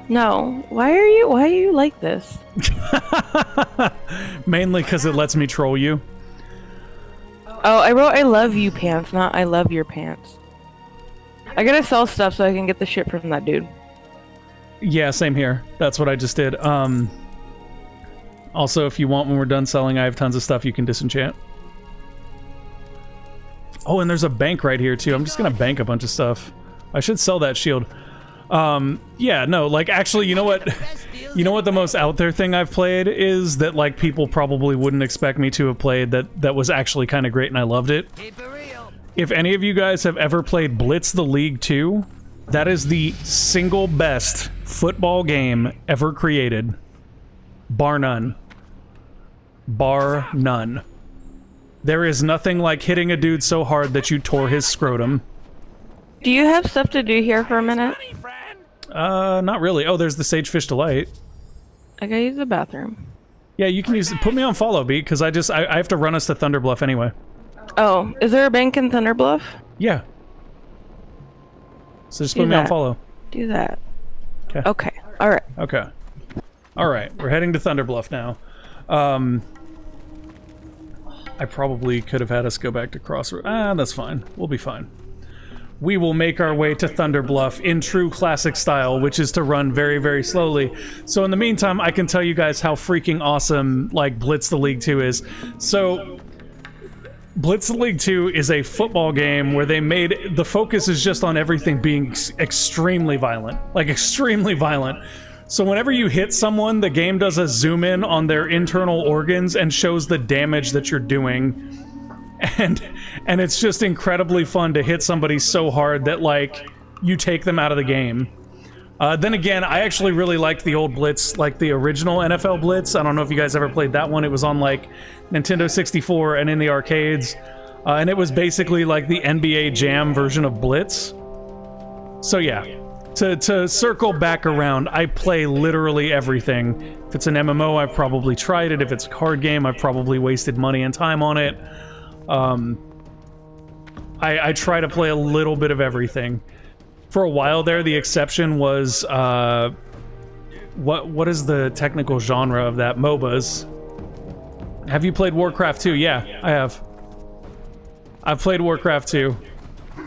No. Why are you like this? Mainly because it lets me troll you. Oh, I wrote I love you pants, not I love your pants. I gotta sell stuff so I can get the shit from that dude. Yeah, same here. That's what I just did. Also, if you want, when we're done selling, I have tons of stuff you can disenchant. Oh, and there's a bank right here, too. I'm just gonna bank a bunch of stuff. I should sell that shield. Yeah, no, like, actually, you know what? You know what the most out there thing I've played is that like people probably wouldn't expect me to have played that was actually kind of great and I loved it. If any of you guys have ever played Blitz the League 2, that is the single best football game ever created. Bar none. Bar none. There is nothing like hitting a dude so hard that you tore his scrotum. Do you have stuff to do here for a minute? Not really. Oh, there's the Sagefish Delight. I gotta use the bathroom. Yeah, you can use... Put me on follow, B, because I have to run us to Thunderbluff anyway. Oh, is there a bank in Thunderbluff? Yeah. So just put me on follow. Do that. Okay. Okay. Alright. Okay. Alright, we're heading to Thunderbluff now. I probably could have had us go back to Crossroads. That's fine. We'll be fine. We will make our way to Thunderbluff in true classic style, which is to run very, very slowly. So in the meantime, I can tell you guys how freaking awesome, like, Blitz the League 2 is. So, Blitz the League 2 is a football game where they made... The focus is just on everything being extremely violent. Like, extremely violent. So whenever you hit someone, the game does a zoom in on their internal organs and shows the damage that you're doing. And it's just incredibly fun to hit somebody so hard that, like, you take them out of the game. Then again, I actually really liked the old Blitz, like the original NFL Blitz. I don't know if you guys ever played that one. It was on, like, Nintendo 64 and in the arcades. And it was basically like the NBA Jam version of Blitz. So yeah. To circle back around, I play literally everything. If it's an MMO, I've probably tried it. If it's a card game, I've probably wasted money and time on it. I try to play a little bit of everything. For a while there, the exception was, what is the technical genre of that? MOBAs. Have you played Warcraft 2? Yeah, I have. I've played Warcraft 2.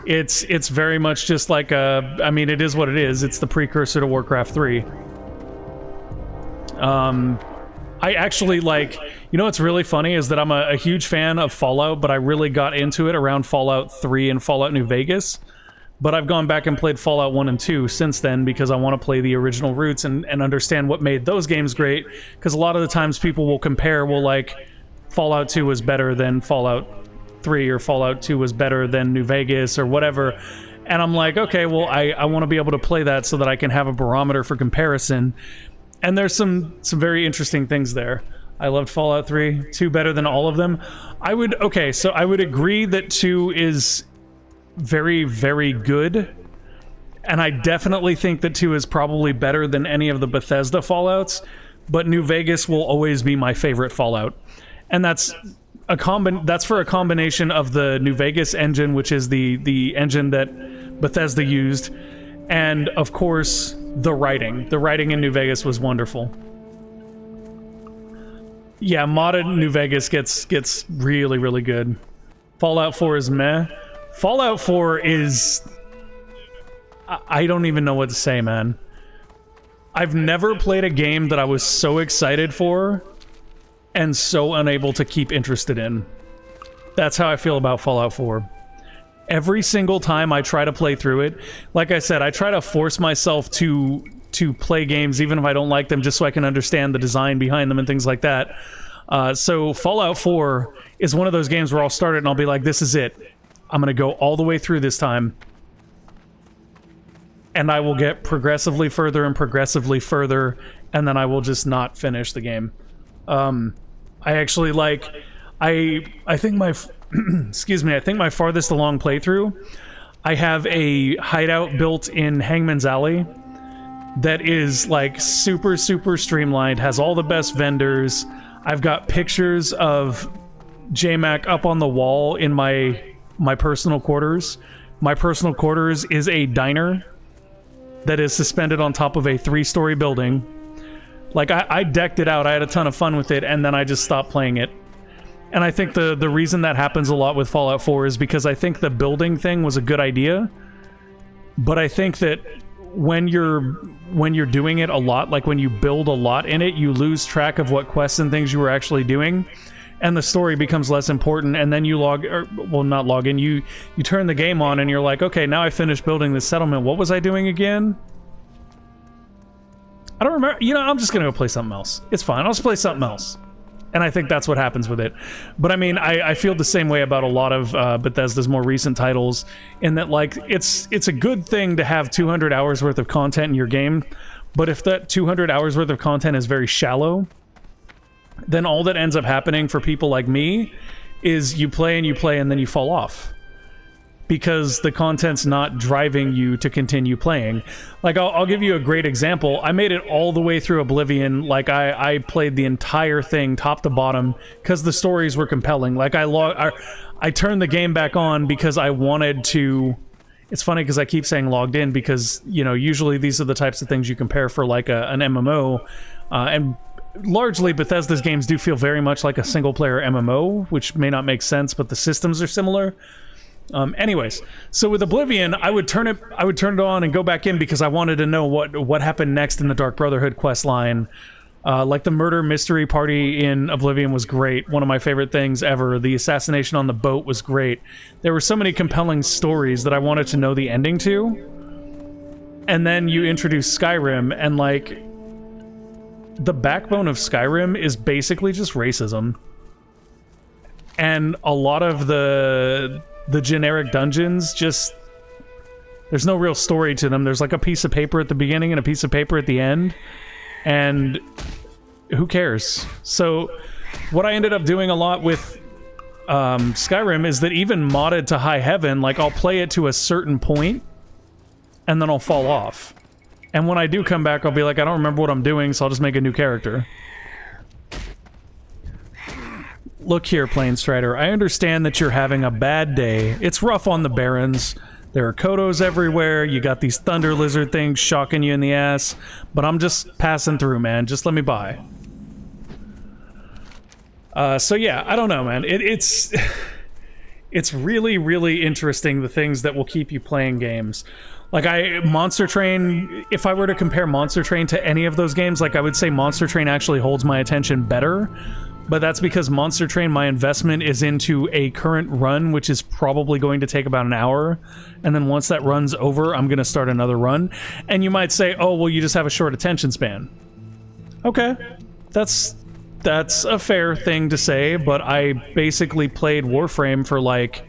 It's very much just like I mean, it is what it is. It's the precursor to Warcraft 3. I actually, like, you know what's really funny is that I'm a huge fan of Fallout, but I really got into it around Fallout 3 and Fallout New Vegas. But I've gone back and played Fallout 1 and 2 since then because I want to play the original roots and understand what made those games great. Because a lot of the times people will compare, well, like, Fallout 2 was better than Fallout 3 or Fallout 2 was better than New Vegas or whatever. And I'm like, okay, well, I want to be able to play that so that I can have a barometer for comparison. And there's some very interesting things there. I loved Fallout 3. 2 better than all of them. Okay, so I would agree that 2 is very, very good. And I definitely think that 2 is probably better than any of the Bethesda Fallouts. But New Vegas will always be my favorite Fallout. And that's for a combination of the New Vegas engine, which is the engine that Bethesda used, and of course the writing. The writing in New Vegas was wonderful. Yeah, modded New Vegas gets really, really good. Fallout 4 is meh. Fallout 4 is... I don't even know what to say, man. I've never played a game that I was so excited for and so unable to keep interested in. That's how I feel about Fallout 4. Every single time I try to play through it, like I said, I try to force myself to play games even if I don't like them, just so I can understand the design behind them and things like that. So Fallout 4 is one of those games where I'll start it and I'll be like, this is it. I'm gonna go all the way through this time. And I will get progressively further and progressively further, and then I will just not finish the game. I actually like... I think my... excuse me, I think my farthest along playthrough, I have a hideout built in Hangman's Alley that is, like, super, super streamlined, has all the best vendors. I've got pictures of JMac up on the wall in my personal quarters. My personal quarters is a diner that is suspended on top of a 3-story building. Like, I decked it out, I had a ton of fun with it, and then I just stopped playing it. And I think the reason that happens a lot with Fallout 4 is because I think the building thing was a good idea, but I think that when you're doing it a lot, like when you build a lot in it, you lose track of what quests and things you were actually doing, and the story becomes less important, and then you not log in, you turn the game on and you're like, okay, now I finished building this settlement, what was I doing again? I don't remember. You know, I'm just gonna go play something else. It's fine. I'll just play something else. And I think that's what happens with it. But I mean, I feel the same way about a lot of Bethesda's more recent titles, in that, like, it's a good thing to have 200 hours worth of content in your game, but if that 200 hours worth of content is very shallow, then all that ends up happening for people like me is you play and then you fall off. Because the content's not driving you to continue playing. Like, I'll give you a great example. I made it all the way through Oblivion. Like, I played the entire thing top to bottom because the stories were compelling. Like, I turned the game back on because I wanted to... It's funny because I keep saying logged in because, you know, usually these are the types of things you compare for, like, an MMO. And largely, Bethesda's games do feel very much like a single-player MMO, which may not make sense, but the systems are similar. Anyways, so with Oblivion, I would turn it on and go back in because I wanted to know what happened next in the Dark Brotherhood quest line. Like the murder mystery party in Oblivion was great, one of my favorite things ever. The assassination on the boat was great. There were so many compelling stories that I wanted to know the ending to. And then you introduce Skyrim, and like the backbone of Skyrim is basically just racism. And a lot of the generic dungeons, just there's no real story to them. There's like a piece of paper at the beginning and a piece of paper at the end, and who cares? So what I ended up doing a lot with Skyrim is that even modded to high heaven, like I'll play it to a certain point and then I'll fall off, and when I do come back I'll be like, I don't remember what I'm doing, so I'll just make a new character. Look here, Planestrider, I understand that you're having a bad day. It's rough on the Barrens. There are Kodos everywhere. You got these thunder lizard things shocking you in the ass. But I'm just passing through, man. Just let me by. So yeah, I don't know, man. It's really, really interesting, the things that will keep you playing games. Like, Monster Train, if I were to compare Monster Train to any of those games, like, I would say Monster Train actually holds my attention better. But that's because Monster Train, my investment is into a current run, which is probably going to take about an hour. And then once that run's over, I'm going to start another run. And you might say, oh, well, you just have a short attention span. Okay, that's a fair thing to say, but I basically played Warframe for, like,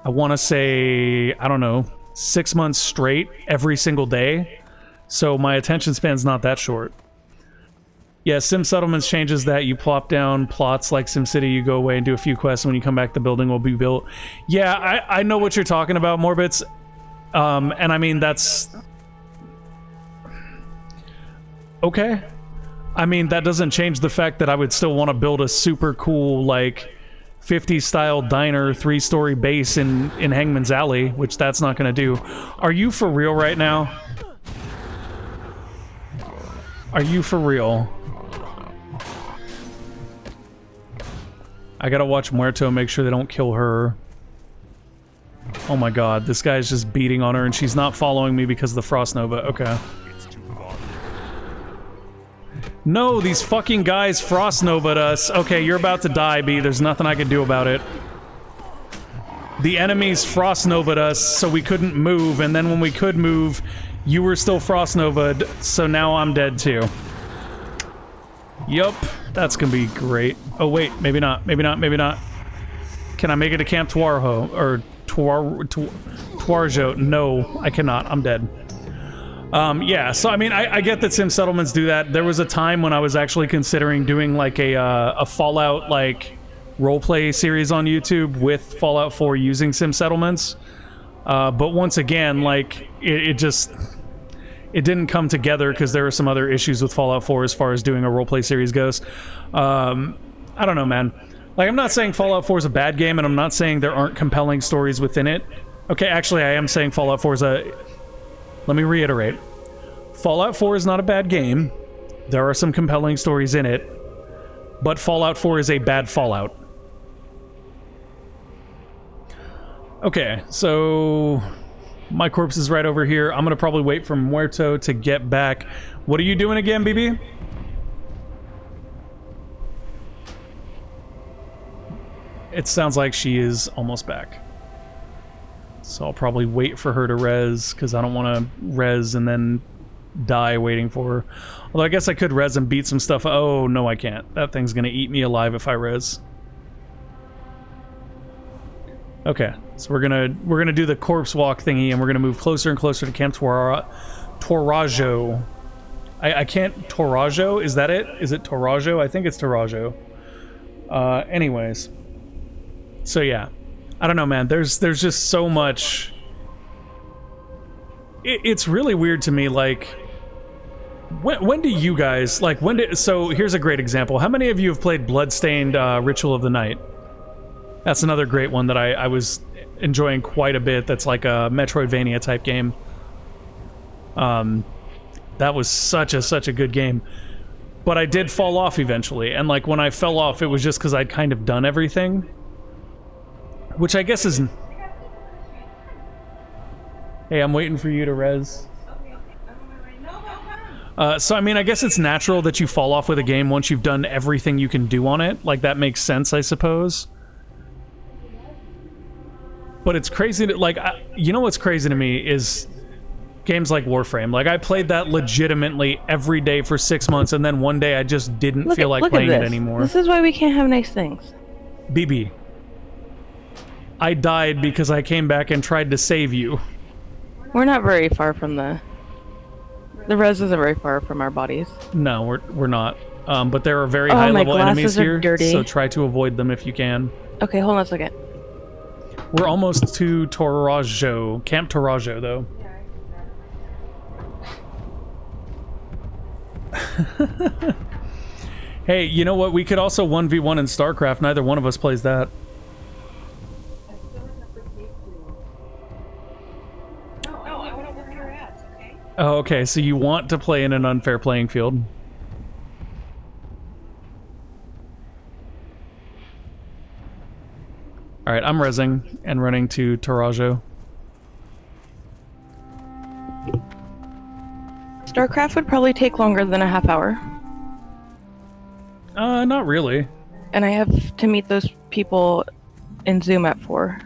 I want to say, I don't know, 6 months straight every single day. So my attention span's not that short. Yeah, Sim Settlements changes that. You plop down plots like SimCity, you go away and do a few quests, and when you come back, the building will be built. Yeah, I know what you're talking about, Morbits. And I mean, that's... okay. I mean, that doesn't change the fact that I would still want to build a super cool, like, 50s-style diner, 3-story base in Hangman's Alley, which that's not going to do. Are you for real right now? Are you for real? I gotta watch Muerto, make sure they don't kill her. Oh my god, this guy's just beating on her and she's not following me because of the Frost Nova. Okay. No, these fucking guys Frost Nova'd us. Okay, you're about to die, B. There's nothing I can do about it. The enemies Frost Nova'd us, so we couldn't move, and then when we could move, you were still Frost Nova'd, so now I'm dead too. Yup, that's gonna be great. Oh wait, maybe not, maybe not, maybe not. Can I make it to Camp Tuarjo? Or Tuarjo? No, I cannot, I'm dead. Yeah, so I mean, I get that Sim Settlements do that. There was a time when I was actually considering doing like a Fallout like roleplay series on YouTube with Fallout 4 using Sim Settlements. But once again, like, it didn't come together because there were some other issues with Fallout 4 as far as doing a roleplay series goes. I don't know, man. Like, I'm not saying Fallout 4 is a bad game, and I'm not saying there aren't compelling stories within it. Okay, actually, I am saying Fallout 4 is a... Let me reiterate. Fallout 4 is not a bad game. There are some compelling stories in it. But Fallout 4 is a bad Fallout. Okay, so... my corpse is right over here. I'm gonna probably wait for Muerto to get back. What are you doing again, BB? It sounds like she is almost back. So I'll probably wait for her to res, because I don't want to res and then die waiting for her. Although I guess I could res and beat some stuff. Oh, no, I can't. That thing's gonna eat me alive if I res. Okay, so we're gonna do the corpse walk thingy, and we're gonna move closer and closer to Camp Torajo. I can't... Torajo? Is that it? Is it Torajo? I think it's Torajo. Anyways. So yeah. I don't know, man. There's just so much... It's really weird to me, like... When do you guys... Like, when did... So, here's a great example. How many of you have played Bloodstained Ritual of the Night? That's another great one that I was enjoying quite a bit. That's like a Metroidvania type game. That was such a good game. But I did fall off eventually, and like when I fell off, it was just because I'd kind of done everything. Which I guess is... Hey, I'm waiting for you to res. So I mean, I guess it's natural that you fall off with a game once you've done everything you can do on it. Like, that makes sense, I suppose. But it's crazy to, like, you know what's crazy to me is games like Warframe. Like, I played that legitimately every day for 6 months, and then one day I just didn't feel like playing it anymore. This is why we can't have nice things. BB. I died because I came back and tried to save you. We're not very far from the res isn't very far from our bodies. No, we're not. But there are very high-level enemies here, so try to avoid them if you can. Okay, hold on a second. We're almost to Torajo. Camp Torajo, though. Hey, you know what? We could also 1v1 in StarCraft. Neither one of us plays that. Oh, okay. So you want to play in an unfair playing field. Alright, I'm rezzing and running to Torajo. StarCraft would probably take longer than a half hour. Not really. And I have to meet those people in Zoom at 4.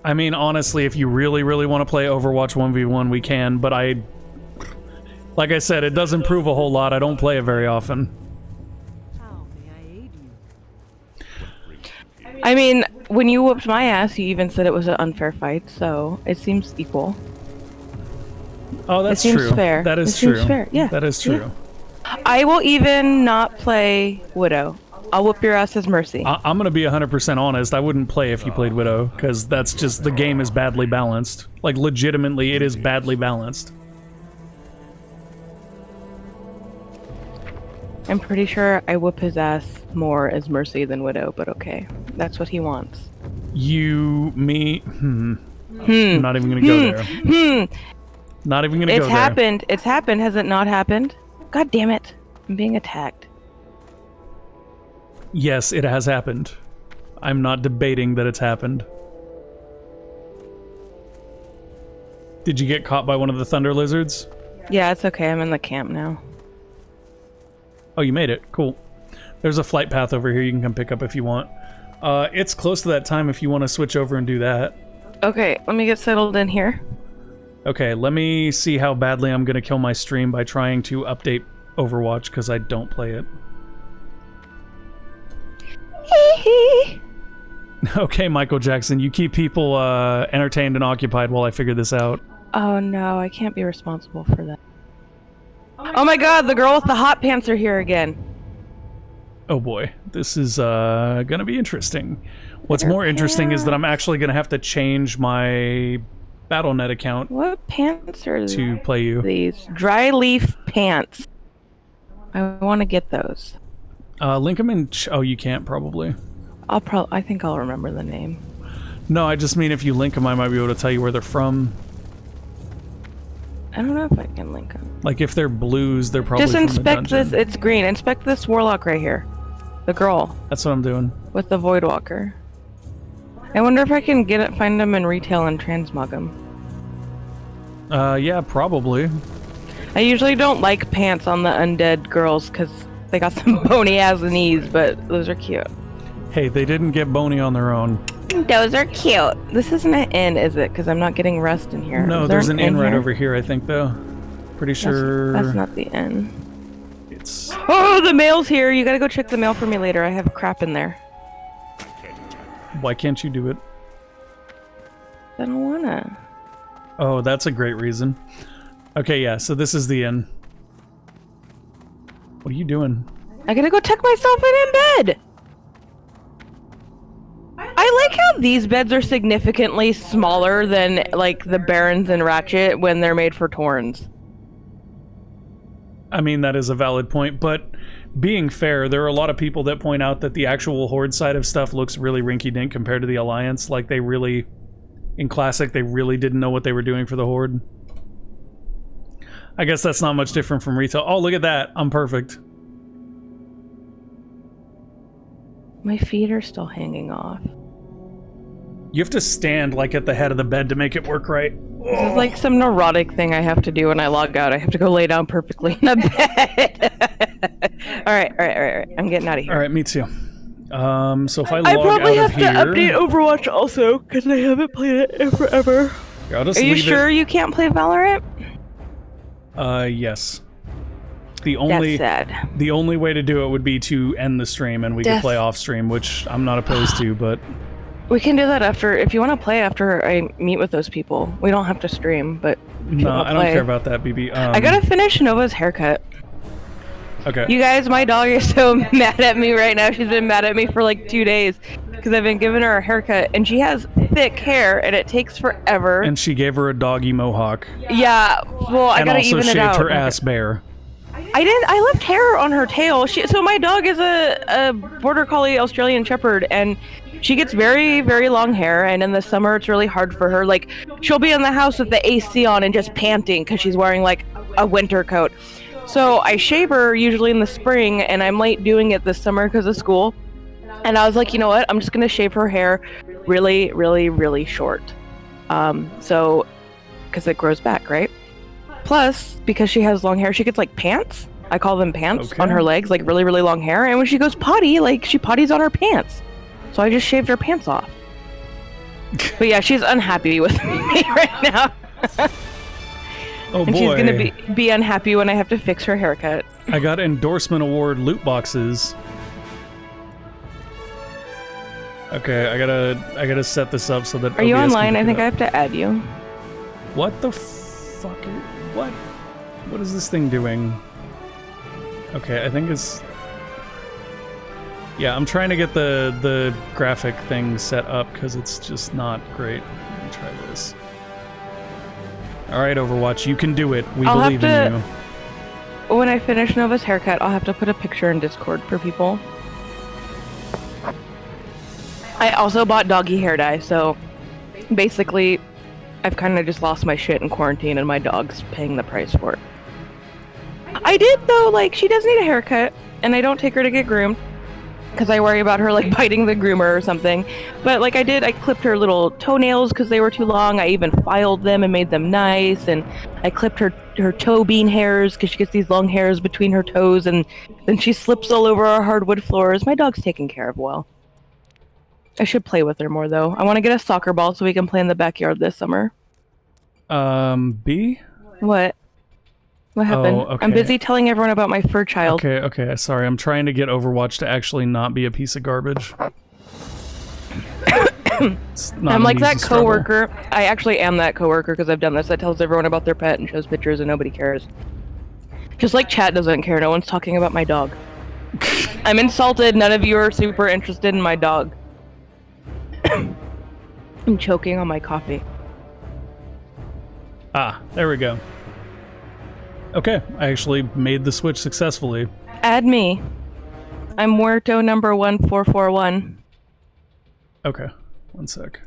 I mean, honestly, if you really, really want to play Overwatch 1v1, we can, but like I said, it doesn't prove a whole lot. I don't play it very often. I mean, when you whooped my ass, you even said it was an unfair fight, so it seems equal. Oh, that's true. It seems fair. That is true. Seems fair. Yeah. That is true. Yeah. I will even not play Widow. I'll whoop your ass as Mercy. I'm gonna be 100% honest. I wouldn't play if you played Widow, because that's just, the game is badly balanced. Like, legitimately, it is badly balanced. I'm pretty sure I whoop his ass more as Mercy than Widow, but okay. That's what he wants. Me? I'm not even gonna go there. Not even gonna go there. It's happened. It's happened. Has it not happened? God damn it. I'm being attacked. Yes, it has happened. I'm not debating that it's happened. Did you get caught by one of the thunder lizards? Yeah, it's okay. I'm in the camp now. Oh, you made it. Cool. There's a flight path over here you can come pick up if you want. It's close to that time if you want to switch over and do that. Okay, let me get settled in here. Okay, let me see how badly I'm gonna kill my stream by trying to update Overwatch, because I don't play it. Okay, Michael Jackson, you keep people entertained and occupied while I figure this out. Oh no, I can't be responsible for that. Oh my god, the girl with the hot pants are here again. Oh boy, this is gonna be interesting. What's more interesting is that I'm actually gonna have to change my Battle.net account. What pants are to play you? These dry leaf pants. I want to get those. Link them in. Oh, you can't probably. I think I'll remember the name. No, I just mean if you link them, I might be able to tell you where they're from. I don't know if I can link them. Like if they're blues, they're probably just from the inspect dungeon. this. It's green. Inspect this warlock right here. The girl. That's what I'm doing. With the Voidwalker. I wonder if I can find them in retail and transmog them. Yeah, probably. I usually don't like pants on the undead girls because they got some bony ass knees, but those are cute. Hey, they didn't get bony on their own. Those are cute. This isn't an inn, is it? Because I'm not getting rest in here. No, Is there there's an inn right here? over here, I think, though. Pretty sure... That's not the inn. It's... Oh, the mail's here. You gotta go check the mail for me later. I have crap in there. Why can't you do it? I don't wanna. Oh, that's a great reason. Okay, yeah, so this is the inn. What are you doing? I gotta go tuck myself in bed. I like how these beds are significantly smaller than, like, the Barons and Ratchet when they're made for Taurens. I mean, that is a valid point, but being fair, there are a lot of people that point out that the actual Horde side of stuff looks really rinky-dink compared to the Alliance. Like, they really... In Classic, they really didn't know what they were doing for the Horde. I guess that's not much different from retail. Oh, look at that. I'm perfect. My feet are still hanging off. You have to stand, like, at the head of the bed to make it work right. This is like some neurotic thing I have to do when I log out. I have to go lay down perfectly in the bed. All right. I'm getting out of here. All right, me too. So if I log I probably out have of here... to update Overwatch also, because I haven't played it in forever. Here, I'll just Are you leave sure you can't play Valorant? Yes. The only That's sad. The only way to do it would be to end the stream and we could play off stream, which I'm not opposed to, but... We can do that after, if you want to play after I meet with those people. We don't have to stream, but if you No, wanna I don't play. care about that, BB. I gotta finish Nova's haircut. Okay. You guys, my dog is so mad at me right now. She's been mad at me for like 2 days because I've been giving her a haircut and she has thick hair and it takes forever. And she gave her a doggy mohawk. Yeah, well, I and gotta also even it out. shaved her ass bare. I left hair on her tail. So my dog is a Border Collie Australian Shepherd and she gets very, very long hair, and in the summer it's really hard for her. Like, she'll be in the house with the AC on and just panting because she's wearing like a winter coat. So I shave her usually in the spring, and I'm late doing it this summer because of school. And I was like, you know what? I'm just gonna shave her hair really, really, really short. So, because it grows back, right? Plus, because she has long hair, she gets like pants. I call them pants on her legs, like really, really long hair. And when she goes potty, like she potties on her pants. So I just shaved her pants off. But yeah, she's unhappy with me right now. Oh and boy. she's gonna be unhappy when I have to fix her haircut. I got endorsement award loot boxes. Okay, I gotta set this up so that. Are you OBS can online? pick I it think up. I have to add you. What the fuck? What? What is this thing doing? Okay, I think it's... Yeah, I'm trying to get the graphic thing set up because it's just not great. Let me try this. Alright, Overwatch, you can do it. We believe in you. When I finish Nova's haircut, I'll have to put a picture in Discord for people. I also bought doggy hair dye, so basically I've kind of just lost my shit in quarantine and my dog's paying the price for it. I did though, like, she does need a haircut and I don't take her to get groomed because I worry about her like biting the groomer or something. But like I clipped her little toenails because they were too long. I even filed them and made them nice, and I clipped her toe bean hairs because she gets these long hairs between her toes, and then she slips all over our hardwood floors. My dog's taken care of well. I should play with her more though. I want to get a soccer ball so we can play in the backyard this summer. B? What? What happened? Oh, okay. I'm busy telling everyone about my fur child. Okay, sorry. I'm trying to get Overwatch to actually not be a piece of garbage. I'm like that coworker. I actually am that coworker because I've done this. That tells everyone about their pet and shows pictures and nobody cares. Just like chat doesn't care. No one's talking about my dog. I'm insulted. None of you are super interested in my dog. I'm choking on my coffee. Ah, there we go. Okay, I actually made the switch successfully. Add me. I'm Muerto number 1441. Okay, one sec.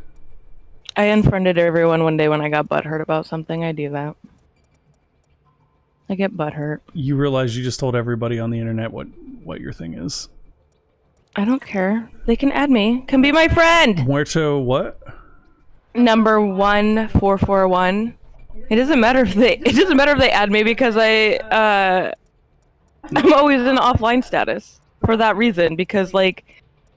I unfriended everyone one day when I got butthurt about something. I do that. I get butthurt. You realize you just told everybody on the internet what your thing is. I don't care. They can add me. Can be my friend! Muerto what? Number 1441. It doesn't matter if they add me because I'm always in offline status for that reason, because like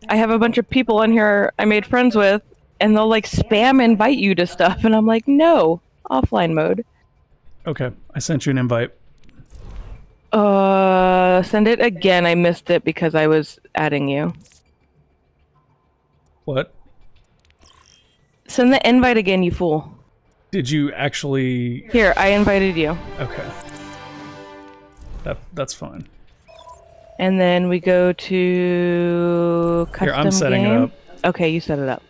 I have a bunch of people in here I made friends with and they'll like spam invite you to stuff, and I'm like, no, offline mode. Okay, I sent you an invite. Send it again. I missed it because I was adding you. What? Send the invite again, you fool. Did you actually... Here, I invited you. Okay. That's fine. And then we go to custom Here, I'm setting game. it up. Okay, you set it up.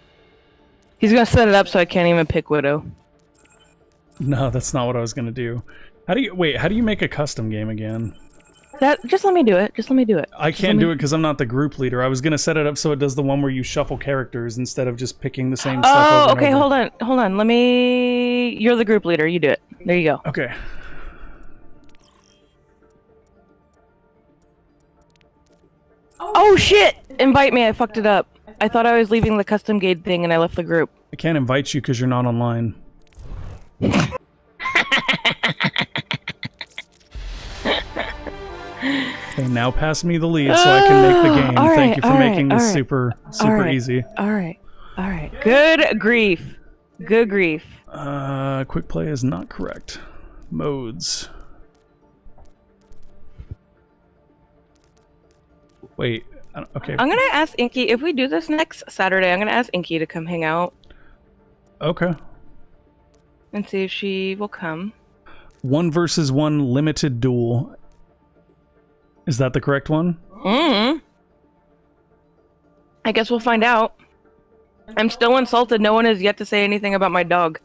He's gonna set it up so I can't even pick Widow. No, that's not what I was gonna do. How do you make a custom game again? Just let me do it. Just let me do it. I can't do it because I'm not the group leader. I was gonna set it up so it does the one where you shuffle characters instead of just picking the same stuff over and okay, over. hold on. Let me... You're the group leader. You do it. There you go. Okay. Oh, shit! Invite me. I fucked it up. I thought I was leaving the custom game thing and I left the group. I can't invite you because you're not online. Okay, now pass me the lead so I can make the game. All right, Thank you for all right, making this all right. super easy. Alright. Good grief. Good grief. Quick play is not correct. Modes. Wait. Okay. I'm gonna ask Inky, if we do this next Saturday, I'm gonna ask Inky to come hang out Okay. and see if she will come. 1 versus 1 limited duel. Is that the correct one? I guess we'll find out. I'm still insulted. No one has yet to say anything about my dog.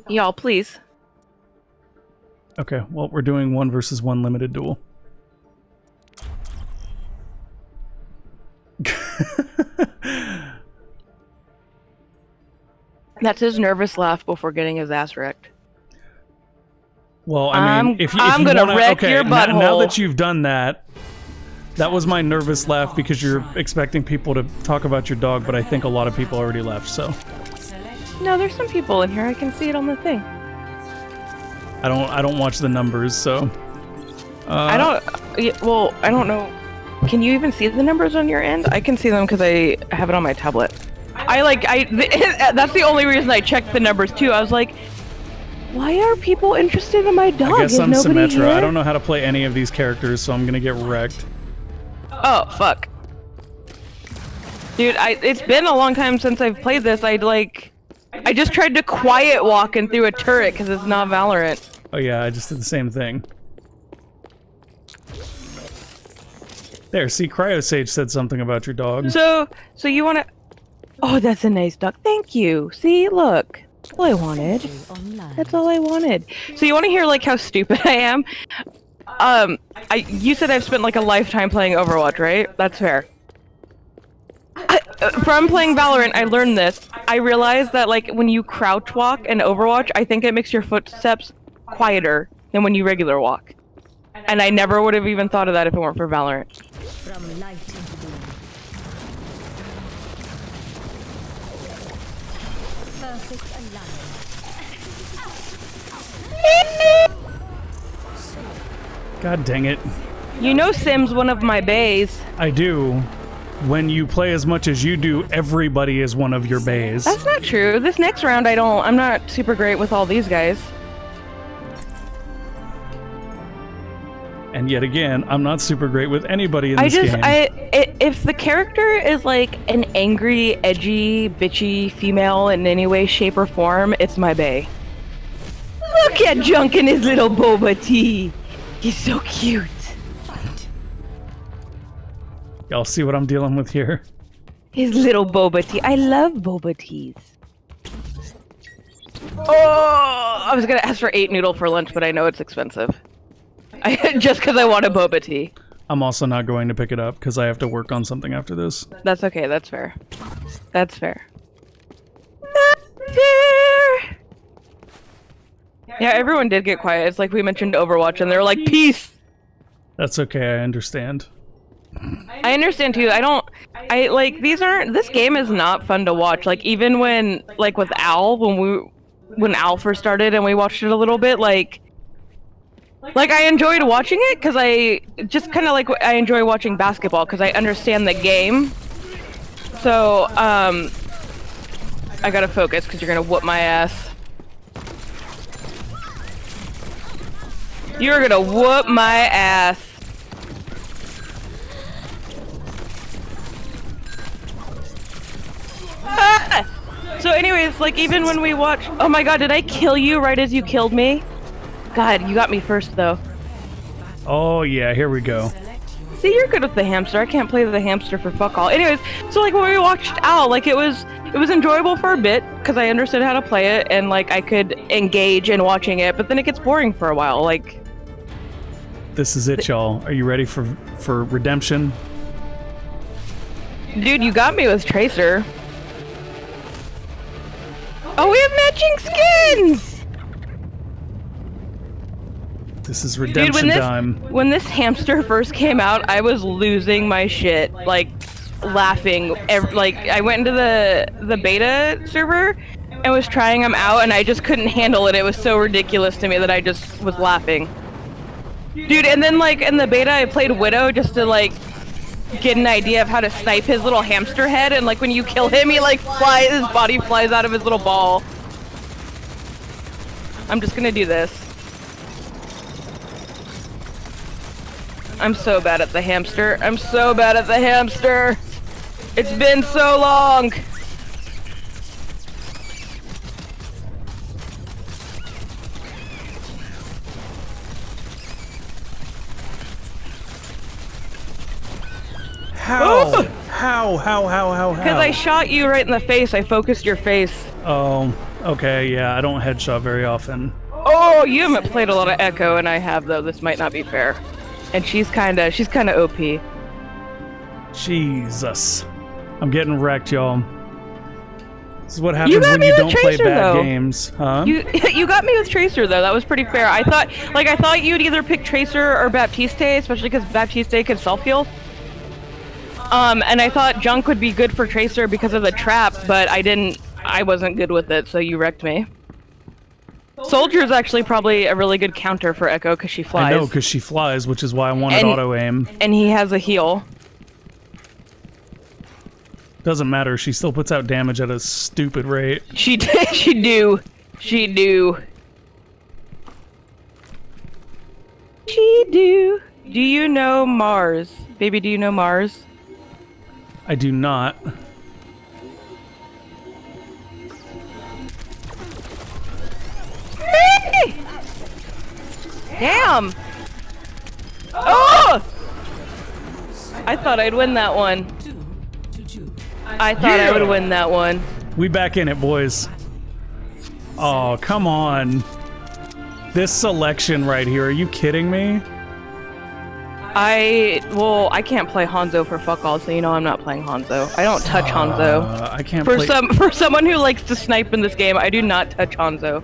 Y'all, please. Okay, well, we're doing 1 versus 1 limited duel. That's his nervous laugh before getting his ass wrecked. Well, I mean, if I'm you gonna wanna, wreck okay, your butthole. Now that you've done that, that was my nervous laugh because you're expecting people to talk about your dog, but I think a lot of people already left, so. No, there's some people in here. I can see it on the thing. I don't watch the numbers, so. I don't know. Can you even see the numbers on your end? I can see them because I have it on my tablet. That's the only reason I checked the numbers too. I was like, why are people interested in my dog? I guess Is I'm nobody Symmetra. here? I don't know how to play any of these characters, so I'm gonna get wrecked. Oh, fuck. Dude, it's been a long time since I've played this. I just tried to quiet walk and through a turret because it's not Valorant. Oh yeah, I just did the same thing. There, see, Cryosage said something about your dog. So you want to... Oh, that's a nice dog. Thank you. See, look. That's all I wanted. That's all I wanted. So you want to hear, like, how stupid I am? You said I've spent, like, a lifetime playing Overwatch, right? That's fair. From playing Valorant, I learned this. I realized that, like, when you crouch walk in Overwatch, I think it makes your footsteps quieter than when you regular walk. And I never would have even thought of that if it weren't for Valorant. From light into being. Perfect alignment. God dang it. You know Sim's one of my bays. I do. When you play as much as you do, everybody is one of your bays. That's not true. This next round, I'm not super great with all these guys. And yet again, I'm not super great with anybody in this game. If the character is like an angry, edgy, bitchy female in any way, shape, or form, it's my bae. Look at Junk and his little boba tea. He's so cute. Y'all see what I'm dealing with here? His little boba tea. I love boba teas. Oh, I was gonna ask for 8 noodle for lunch, but I know it's expensive. Just because I want a boba tea. I'm also not going to pick it up because I have to work on something after this. That's okay, that's fair. That's fair. That's fair! Yeah, everyone did get quiet. It's like we mentioned Overwatch and they're like, peace! That's okay, I understand. I understand too. This game is not fun to watch. Like, even when, like with Al, when Al first started and we watched it a little bit, like I enjoyed watching it because I just kind of like I enjoy watching basketball because I understand the game. So, I gotta focus because you're gonna whoop my ass. You're gonna whoop my ass. Ah! So anyways, like even when we watch, oh my god, did I kill you right as you killed me? God, you got me first though. Oh yeah, here we go. See, you're good with the hamster. I can't play the hamster for fuck all. Anyways, so like when we watched Owl, like it was enjoyable for a bit because I understood how to play it and like I could engage in watching it, but then it gets boring for a while. Like, this is it, y'all. Are you ready for redemption? dude, you got me with Tracer. Oh, we have matching skins! This is redemption Dude, time. when this hamster first came out, I was losing my shit, like laughing. Like I went into the beta server and was trying them out, and I just couldn't handle it. It was so ridiculous to me that I just was laughing. Dude, and then like in the beta, I played Widow just to like get an idea of how to snipe his little hamster head, and like when you kill him, he like his body flies out of his little ball. I'm just gonna do this. I'm so bad at the hamster. I'm so bad at the hamster. It's been so long. How? How? Because I shot you right in the face. I focused your face. Oh, okay, yeah, I don't headshot very often. Oh, you haven't played a lot of Echo, and I have though. This might not be fair. And she's kinda OP. Jesus. I'm getting wrecked, y'all. This is what happens when me you with don't play Tracer, bad though. games, huh? You got me with Tracer though. That was pretty fair. I thought you'd either pick Tracer or Baptiste, especially because Baptiste could self-heal. And I thought Junk would be good for Tracer because of the trap, but I wasn't good with it, so you wrecked me. Soldier is actually probably a really good counter for Echo because she flies. I know, because she flies, which is why I wanted auto-aim. And he has a heal. Doesn't matter, she still puts out damage at a stupid rate. She do. Do you know Mars? Baby, do you know Mars? I do not. Damn! Oh! I thought I'd win that one. I thought I would win that one. We back in it, boys. Oh, come on. This selection right here, are you kidding me? I can't play Hanzo for fuck all, so you know I'm not playing Hanzo. I don't touch Hanzo. I can't For someone who likes to snipe in this game, I do not touch Hanzo.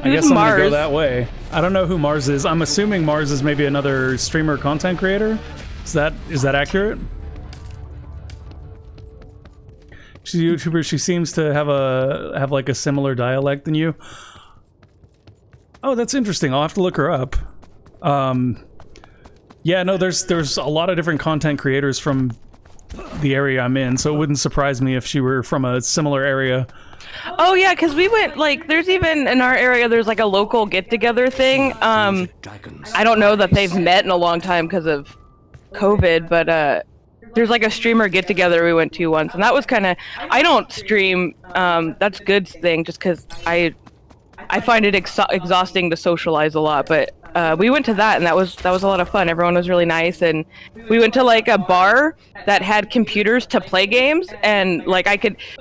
I guess Who's I'm gonna go Mars? that way. I don't know who Mars is. I'm assuming Mars is maybe another streamer content creator. Is that accurate? She's a YouTuber. She seems to have like a similar dialect than you. Oh, that's interesting. I'll have to look her up. Yeah, no, there's a lot of different content creators from the area I'm in, so it wouldn't surprise me if she were from a similar area. Oh yeah, because we went, like, there's even, in our area, there's like a local get-together thing. I don't know that they've met in a long time because of COVID, but there's like a streamer get-together we went to once, and that was kind of, I don't stream, that's GUD's thing, just because I find it exhausting to socialize a lot, but we went to that, and that was a lot of fun. Everyone was really nice, and we went to like a bar that had computers to play games, and like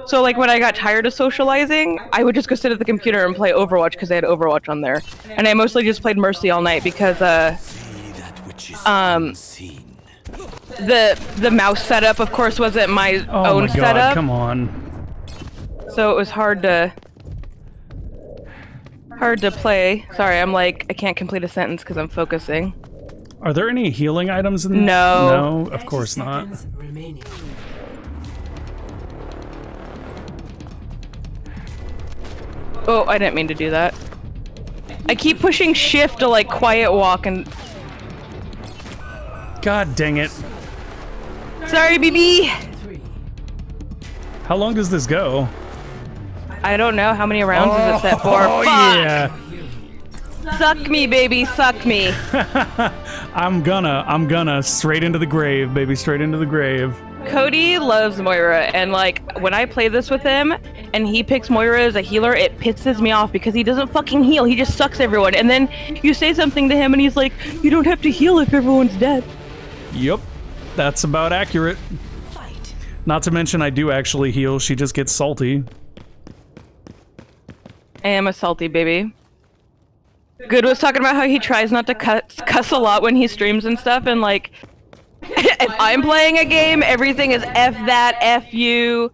so like when I got tired of socializing, I would just go sit at the computer and play Overwatch because they had Overwatch on there, and I mostly just played Mercy all night because the mouse setup, of course, wasn't my own my God, setup. Come on. So it was hard to play. Sorry, I'm like, I can't complete a sentence because I'm focusing. Are there any healing items in No. No, of course not. Oh, I didn't mean to do that. I keep pushing shift to like quiet walk and... God dang it. Sorry, BB! How long does this go? I don't know. How many rounds is it set for? Oh, Fuck! yeah. Suck me, baby, suck me. I'm gonna. Straight into the grave, baby, straight into the grave. Cody loves Moira, and like when I play this with him and he picks Moira as a healer, it pisses me off because he doesn't fucking heal. He just sucks everyone. And then you say something to him and he's like, you don't have to heal if everyone's dead. Yep, that's about accurate. Not to mention I do actually heal, she just gets salty. I am a salty baby. Good was talking about how he tries not to cuss a lot when he streams and stuff, and like, if I'm playing a game, everything is F that, F you,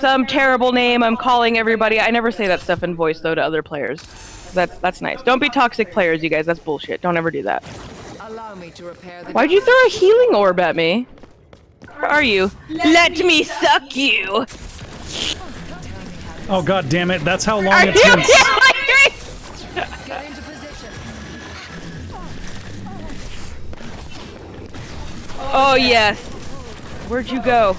some terrible name I'm calling everybody. I never say that stuff in voice though to other players. That's nice. Don't be toxic players, you guys. That's bullshit. Don't ever do that. Allow me to repair the Why'd you throw a healing orb at me? Where are you? Let me suck you! Oh god damn it, that's how long Are it's you been. Get into position. Oh yes. Where'd you go?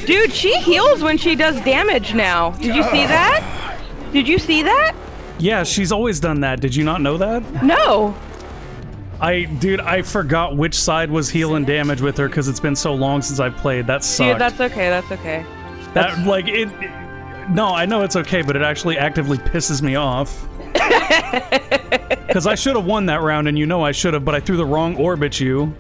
Dude, she heals when she does damage now. Did you see that? Did you see that? Yeah, she's always done that. Did you not know that? No. Dude, I forgot which side was healing damage with her because it's been so long since I've played. That sucked. Dude, that's okay. That's okay. That, like, no, I know it's okay, but it actually actively pisses me off. Because I should have won that round, and you know I should have, but I threw the wrong orb at you.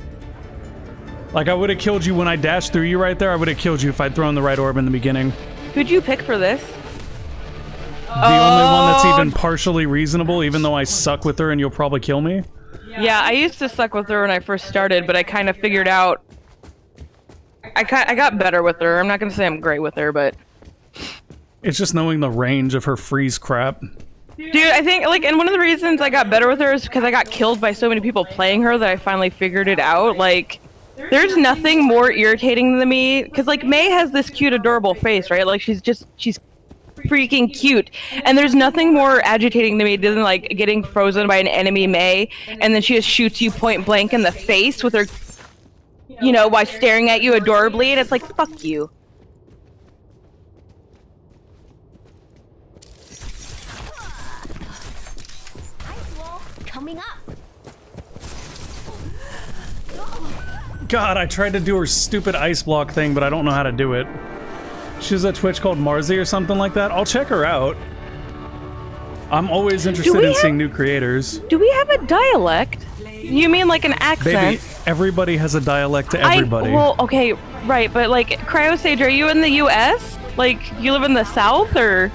Like, I would have killed you when I dashed through you right there. I would have killed you if I'd thrown the right orb in the beginning. Who'd you pick for this? The only one that's even partially reasonable, even though I suck with her and you'll probably kill me. Yeah, I used to suck with her when I first started, but I kind of figured out... I got better with her. I'm not gonna say I'm great with her, but... It's just knowing the range of her freeze crap. Dude, I think, like, and one of the reasons I got better with her is because I got killed by so many people playing her that I finally figured it out. Like, there's nothing more irritating than me, because, like, May has this cute, adorable face, right? Like, she's freaking cute. And there's nothing more agitating to me than, like, getting frozen by an enemy May, and then she just shoots you point blank in the face with her, you know, while staring at you adorably, and it's like, fuck you. Ice wall coming up. God, I tried to do her stupid ice block thing, but I don't know how to do it. She's a Twitch called Marzi or something like that. I'll check her out. I'm always interested in seeing new creators. Do we have a dialect? You mean like an accent? Baby, everybody has a dialect to everybody. Well, okay, right, but like, Cryosage, are you in the U.S.? Like, you live in the South, or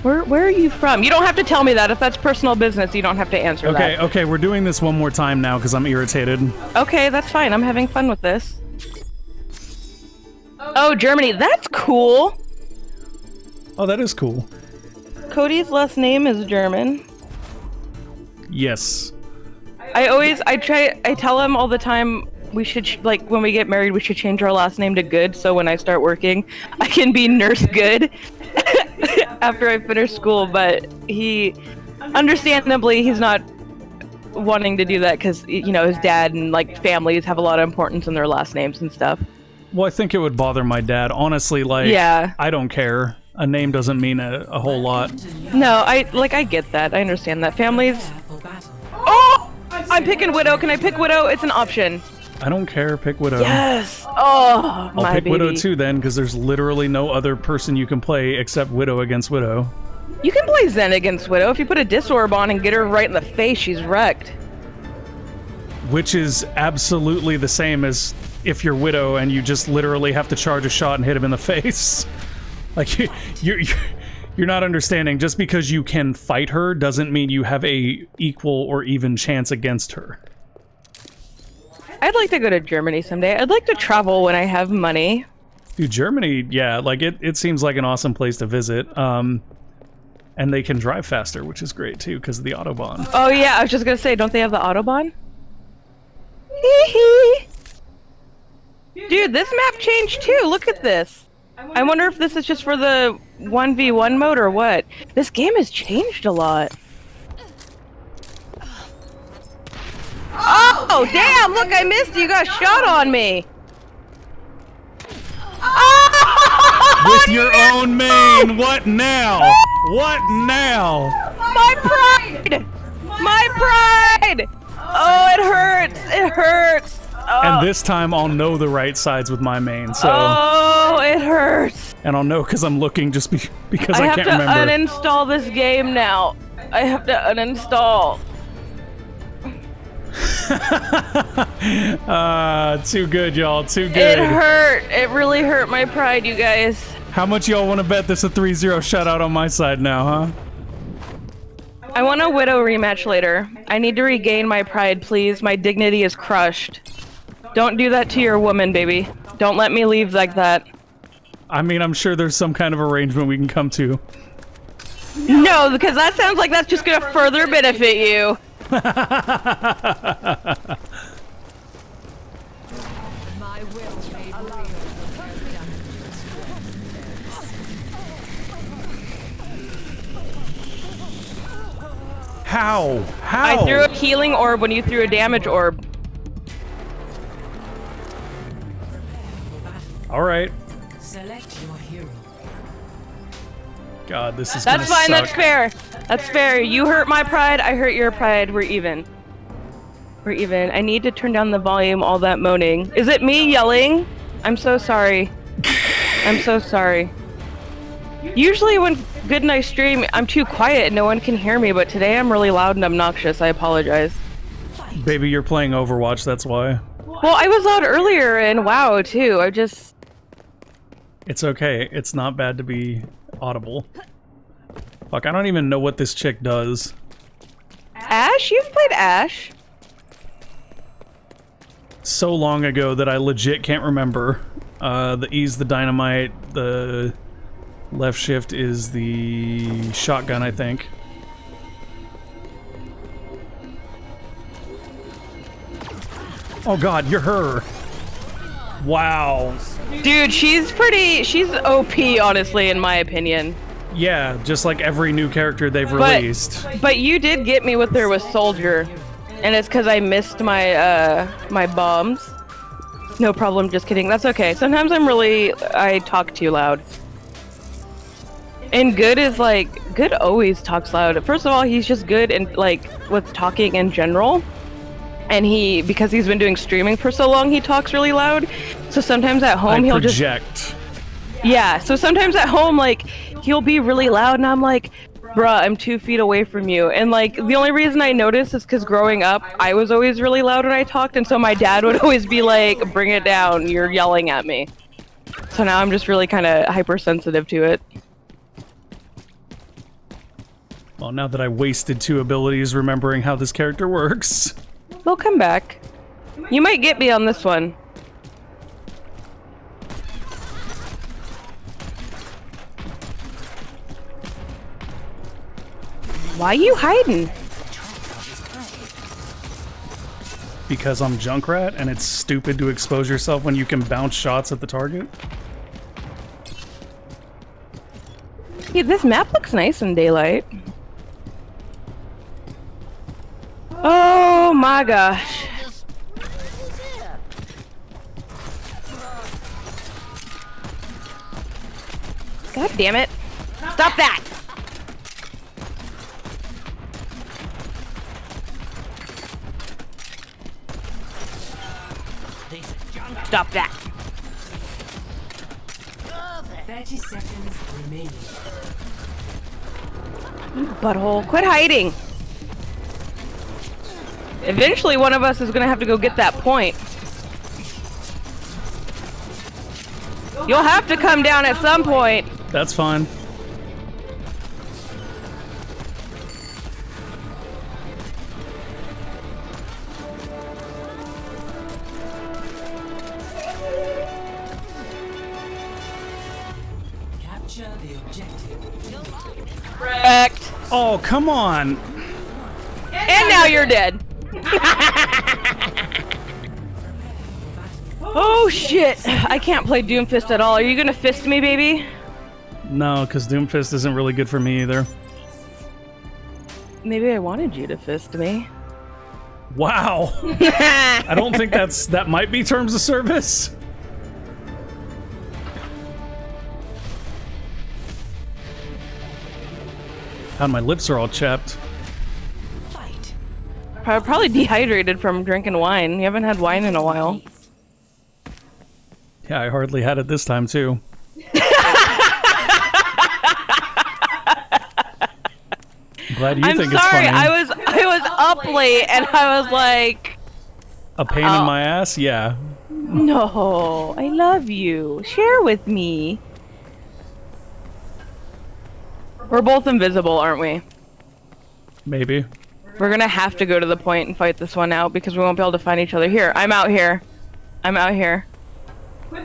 where are you from? You don't have to tell me that. If that's personal business, you don't have to answer that. Okay, we're doing this one more time now because I'm irritated. Okay, that's fine. I'm having fun with this. Oh, Germany, that's cool. Oh, that is cool. Cody's last name is German. Yes. I tell him all the time we should, like, when we get married, we should change our last name to Good, so when I start working, I can be Nurse Good after I finish school, but he, understandably, he's not wanting to do that because, you know, his dad and, like, families have a lot of importance in their last names and stuff. Well, I think it would bother my dad. Honestly, like, yeah. I don't care. A name doesn't mean a whole lot. No, I get that. I understand that. Families... Oh! I'm picking Widow. Can I pick Widow? It's an option. I don't care. Pick Widow. Yes! Oh, I'll my pick baby. Widow too then, because there's literally no other person you can play except Widow against Widow. You can play Zen against Widow. If you put a Disorb on and get her right in the face, she's wrecked. Which is absolutely the same as if you're Widow and you just literally have to charge a shot and hit him in the face. Like, you're not understanding. Just because you can fight her doesn't mean you have a equal or even chance against her. I'd like to go to Germany someday. I'd like to travel when I have money. Dude, Germany, yeah, like, it seems like an awesome place to visit. And they can drive faster, which is great, too, because of the Autobahn. Oh, yeah, I was just gonna say, don't they have the Autobahn? Hee-hee! Dude, this map changed, too. Look at this. I wonder if this is just for the 1v1 mode or what. This game has changed a lot. Oh, damn! Look, I missed you. You got shot on me. With your own main. What now? What now? My pride! My pride! Oh, it hurts! It hurts! Oh. And this time I'll know the right sides with my main, so... Oh, it hurts! And I'll know because I'm looking just because I can't remember. I have to uninstall this game now. I have to uninstall. Too good, y'all. Too good. It hurt. It really hurt my pride, you guys. How much y'all want to bet this a 3-0 shutout on my side now, huh? I want a Widow rematch later. I need to regain my pride, please. My dignity is crushed. Don't do that to your woman, baby. Don't let me leave like that. I mean, I'm sure there's some kind of arrangement we can come to. No, because that sounds like that's just gonna further benefit you. My will made real. How? How? I threw a healing orb when you threw a damage orb. All right. Select your hero. God, this is That's gonna fine, suck. that's fair. That's fair. You hurt my pride, I hurt your pride. We're even. We're even. I need to turn down the volume, all that moaning. Is it me yelling? I'm so sorry. I'm so sorry. Usually when Good and I stream, I'm too quiet and no one can hear me, but today I'm really loud and obnoxious. I apologize. Baby, you're playing Overwatch, that's why. Well, I was loud earlier in WoW too. I just... It's okay. It's not bad to be audible. Fuck, I don't even know what this chick does. Ash? You've played Ash? So long ago that I legit can't remember. The E's the dynamite, the left shift is the shotgun, I think. Oh god, you're her. Wow. Dude, she's OP, honestly, in my opinion. Yeah, just like every new character they've released. But you did get me with her with Soldier, and it's because I missed my my bombs. No problem, just kidding. That's okay. Sometimes I talk too loud. And Good is like, Good always talks loud. First of all, he's just good and like with talking in general. And because he's been doing streaming for so long, he talks really loud. So sometimes at home he'll project. Yeah, so sometimes at home, like, he'll be really loud, and I'm like, bruh, I'm 2 feet away from you. And, like, the only reason I noticed is because growing up, I was always really loud when I talked, and so my dad would always be like, bring it down, you're yelling at me. So now I'm just really kind of hypersensitive to it. Well, now that I wasted 2 abilities remembering how this character works. They'll come back. You might get me on this one. Why you hiding? Because I'm Junkrat and it's stupid to expose yourself when you can bounce shots at the target. Yeah, this map looks nice in daylight. Oh my gosh. God damn it. Stop that! Stop that. 30 seconds remaining. Butthole, quit hiding. Eventually one of us is gonna have to go get that point. You'll have to come down at some point. That's fine. Capture the objective. Correct. Oh, come on. And now you're dead. Oh shit. I can't play Doomfist at all. Are you gonna fist me, baby? No, because Doomfist isn't really good for me either. Maybe I wanted you to fist me. Wow. I don't think that might be terms of service. God, my lips are all chapped. Fight. Probably dehydrated from drinking wine. You haven't had wine in a while. Yeah, I hardly had it this time, too. Glad you I'm think sorry, it's funny. I was up late and I was like, A pain in my ass? Yeah. no, I love you. Share with me. We're both invisible, aren't we? Maybe. We're gonna have to go to the point and fight this one out because we won't be able to find each other. Here, I'm out here. I'm out here.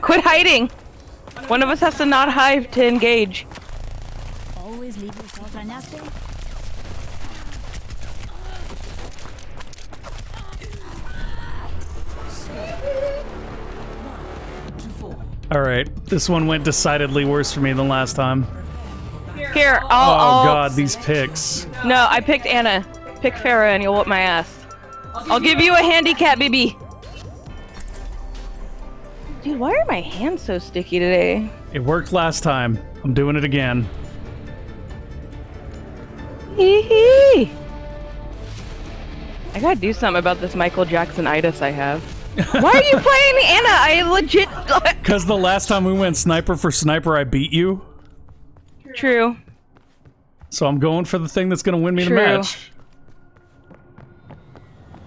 Quit hiding! One of us has to not hide to engage. Always leave yourself for nasty. Alright, this one went decidedly worse for me than last time. Here, Oh I'll god, these picks. No, I picked Anna. Pick Farah and you'll whoop my ass. I'll give you a handicap, baby. Dude, why are my hands so sticky today? It worked last time. I'm doing it again. Hee hee. I gotta do something about this Michael Jackson-itis I have. Why are you playing Anna? I legit... Because the last time we went sniper for sniper, I beat you. True. So I'm going for the thing that's going to win me the True. match.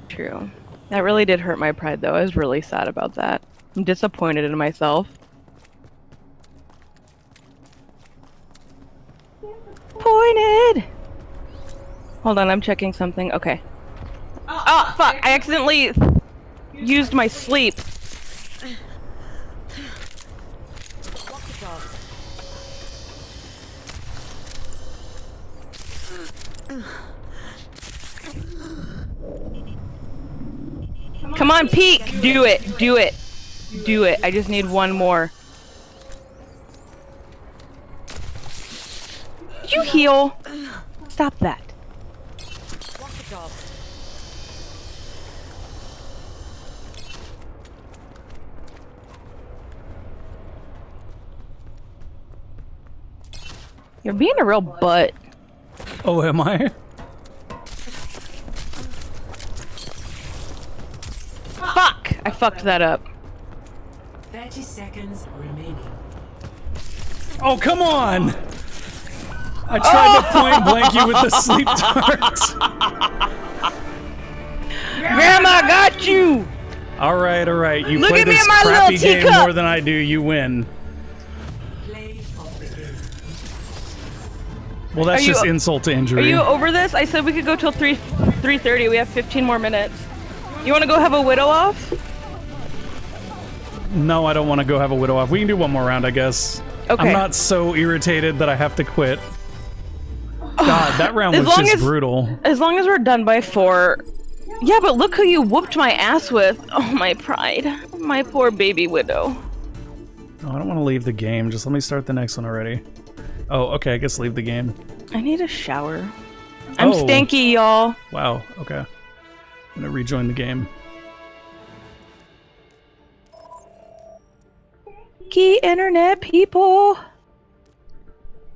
True. That really did hurt my pride, though. I was really sad about that. I'm disappointed in myself. Pointed! Hold on, I'm checking something. Okay. Oh, fuck! I accidentally used my sleep. Come on, peek! Do it! Do it! Do it! I just need one more. Did you heal? Stop that. You're being a real butt. Oh, am I? Fuck! I fucked that up. 30 seconds remaining. Oh, come on! I tried to point blank you with the sleep darts. Grandma got you! Alright, alright. You Look play at me this in my crappy little game teacup. more than I do, you win. Play of the game. Well, that's Are you- just insult to Are injury. you over this? I said we could go till 3:30. We have 15 more minutes. You want to go have a widow off? No, I don't want to go have a widow off. We can do one more round, I guess. Okay. I'm not so irritated that I have to quit. God, that round As was long just as- brutal. As long as we're done by 4. Yeah, but look who you whooped my ass with. Oh, my pride. My poor baby widow. No, I don't want to leave the game. Just let me start the next one already. Oh, okay, I guess leave the game. I need a shower. I'm Oh. stanky, y'all. Wow, okay. I'm gonna rejoin the game. Key internet people.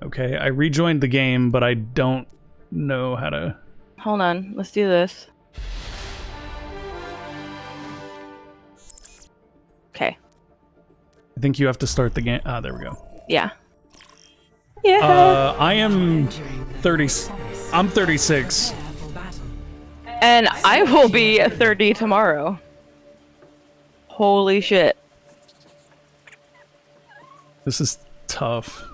Okay, I rejoined the game, but I don't know how to... Hold on. Let's do this. Okay. I think you have to start the game. Ah, there we go. Yeah. Yeah. I am 30... I'm 36. Prepare for battle. And I will be 30 tomorrow. Holy shit. This is tough.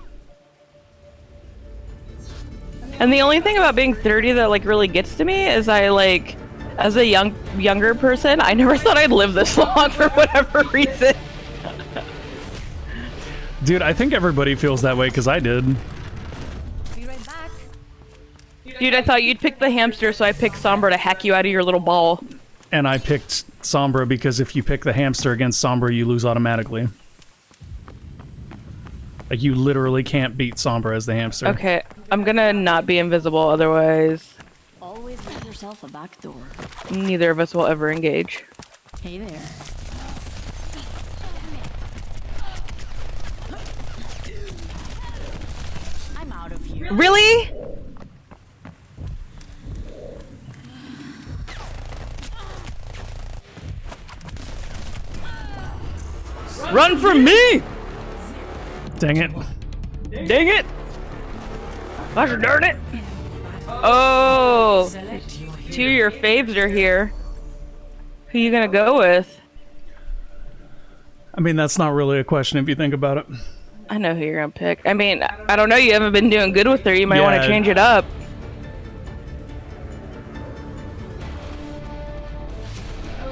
And the only thing about being 30 that like really gets to me is I like, as a younger person, I never thought I'd live this long for whatever reason. Dude, I think everybody feels that way because I did. Be right back. Dude, I thought you'd pick the hamster, so I picked Sombra to hack you out of your little ball. And I picked Sombra because if you pick the hamster against Sombra, you lose automatically. Like, you literally can't beat Sombra as the hamster. Okay, I'm gonna not be invisible, otherwise Always leave yourself a back door. neither of us will ever engage. Hey there. I'm out of here. Really? Run from me! Dang it. Dang it! Gosh darn it! Oh, Select your hero. two of your faves are here. Who you gonna go with? I mean, that's not really a question if you think about it. I know who you're gonna pick. I mean, I don't know. You haven't been doing good with her. You might want Yeah. to change it up.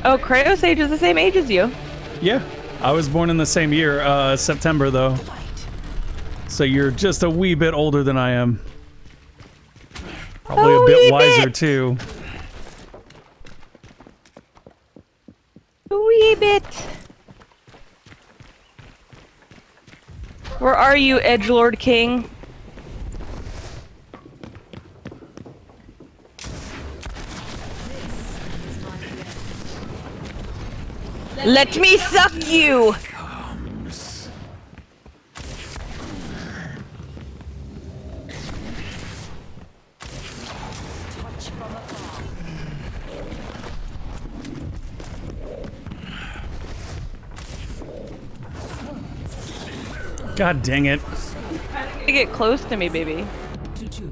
Oh, Cryosage is the same age as you. Yeah, I was born in the same year, September though. So you're just a wee bit older than I am. Probably a bit wiser too. A wee bit. Where are you, Edgelord King? Let me suck you! God dang it. Get close to me, baby. 2-2.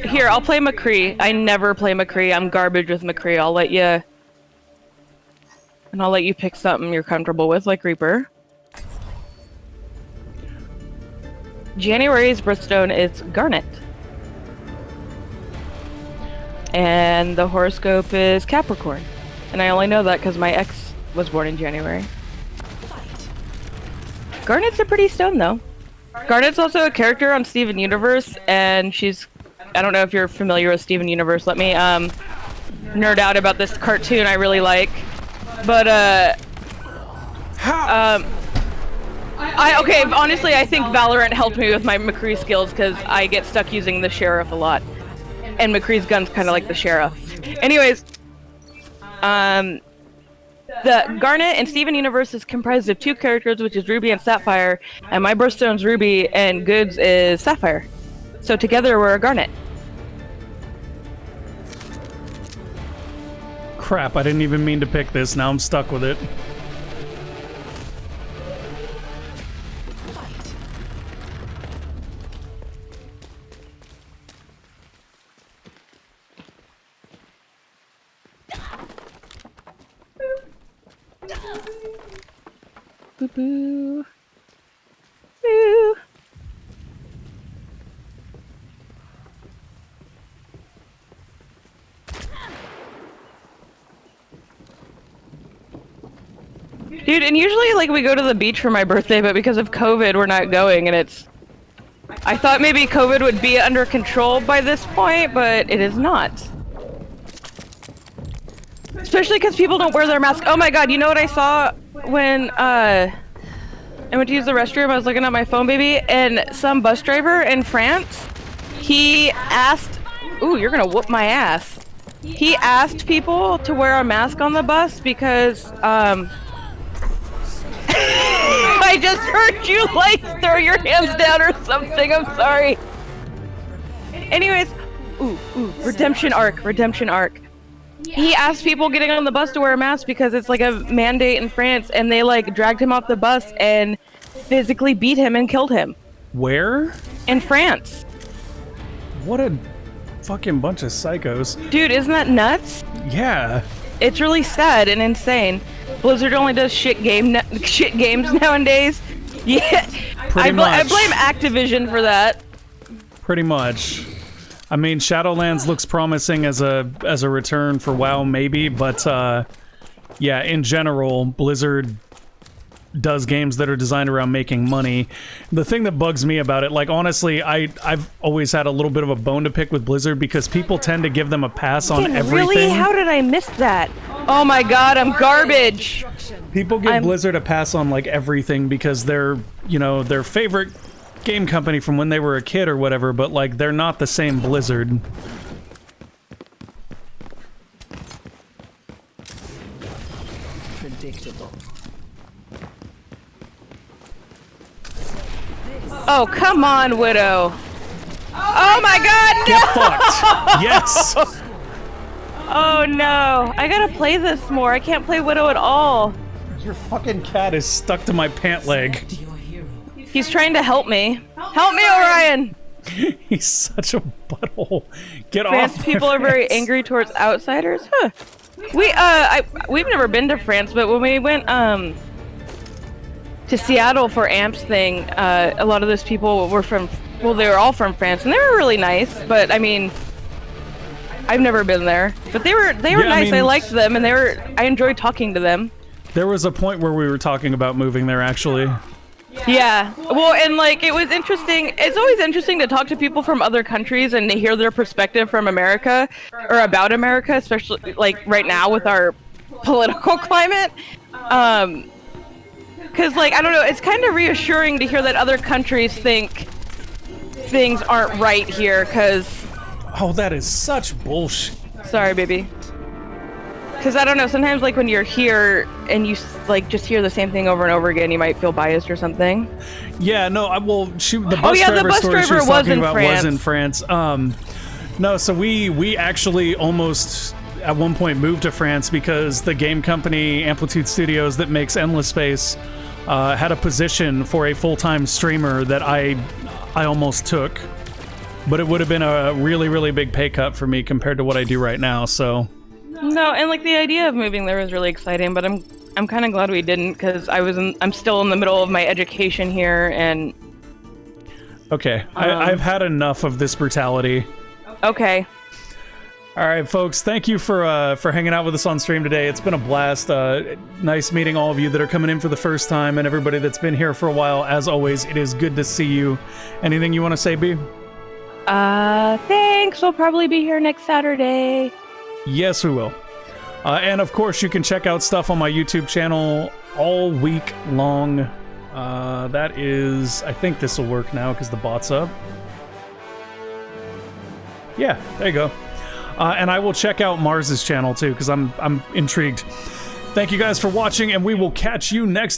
Here, I'll play McCree. I never play McCree. I'm garbage with McCree. I'll let you... And I'll let you pick something you're comfortable with, like Reaper. January's birthstone is Garnet. And the horoscope is Capricorn. And I only know that because my ex was born in January. Garnet's a pretty stone, though. Garnet's also a character on Steven Universe, and she's... I don't know if you're familiar with Steven Universe. Let me, nerd out about this cartoon I really like. But, okay, honestly, I think Valorant helped me with my McCree skills, because I get stuck using the Sheriff a lot. And McCree's gun's kind of like the Sheriff. Anyways... the Garnet and Steven Universe is comprised of two characters, which is Ruby and Sapphire, and my birthstone's Ruby and Goods is Sapphire. So together we're a Garnet. Crap, I didn't even mean to pick this. Now I'm stuck with it. Boo boo. Boo. Dude, and usually like we go to the beach for my birthday, but because of COVID we're not going, and it's... I thought maybe COVID would be under control by this point, but it is not. Especially because people don't wear their mask. Oh my god, you know what I saw when I went to use the restroom? I was looking at my phone, baby, and some bus driver in France, he asked... Ooh, you're gonna whoop my ass. He asked people to wear a mask on the bus because, I just heard you, like, throw your hands down or something, I'm sorry. Anyways, redemption arc. He asked people getting on the bus to wear a mask because it's like a mandate in France, and they like dragged him off the bus and physically beat him and killed him. Where? In France. What a fucking bunch of psychos. Dude, isn't that nuts? Yeah. It's really sad and insane. Blizzard only does shit games nowadays. Yeah. I blame Activision for that. Pretty much. I mean, Shadowlands looks promising as a return for WoW, maybe, but yeah, in general, Blizzard does games that are designed around making money. The thing that bugs me about it, like, honestly, I've always had a little bit of a bone to pick with Blizzard because people tend to give them a pass on everything. Really? How did I miss that? Oh my god, I'm garbage! People give Blizzard a pass on, like, everything because they're, you know, their favorite game company from when they were a kid or whatever, but, like, they're not the same Blizzard. Predictable. Oh, come on, Widow. Oh my god, no! Get fucked! Yes! Oh no, I gotta play this more. I can't play Widow at all. Your fucking cat is stuck to my pant leg. Your hero. He's trying to help me. Help me, Orion! He's such a butthole. Get France off my people are very France. angry towards outsiders. Huh. We've never been to France, but when we went to Seattle for AMP's thing, a lot of those people were from, well, they were all from France, and they were really nice. But I mean, I've never been there, but they were Yeah, nice. I I mean- liked them, and I enjoyed talking to them. There was a point where we were talking about moving there, actually. Yeah. Well, and like it was interesting. It's always interesting to talk to people from other countries and to hear their perspective from America or about America, especially like right now with our political climate. Cuz like I don't know, it's kind of reassuring to hear that other countries think things aren't right here cuz Oh, that is such bullshit. sorry, baby. Cuz I don't know, sometimes like when you're here and you like just hear the same thing over and over again, you might feel biased or something. Yeah, no, the bus Oh, yeah, the driver bus story she driver was was talking in about was in France. France. No, so we actually almost at one point moved to France because the game company Amplitude Studios that makes Endless Space had a position for a full-time streamer that I almost took, but it would have been a really, really big pay cut for me compared to what I do right now. So No, and like the idea of moving there was really exciting, but I'm kind of glad we didn't because I'm still in the middle of my education here, and okay, I've had enough of this brutality. okay. All right, folks, thank you for hanging out with us on stream today. It's been a blast. Nice meeting all of you that are coming in for the first time and everybody that's been here for a while. As always, it is good to see you. Anything you want to say, B? Thanks. We'll probably be here next Saturday. Yes, we will. And of course, you can check out stuff on my YouTube channel all week long. That is, I think this will work now because the bot's up. Yeah, there you go. And I will check out Mars's channel too because I'm intrigued. Thank you guys for watching, and we will catch you next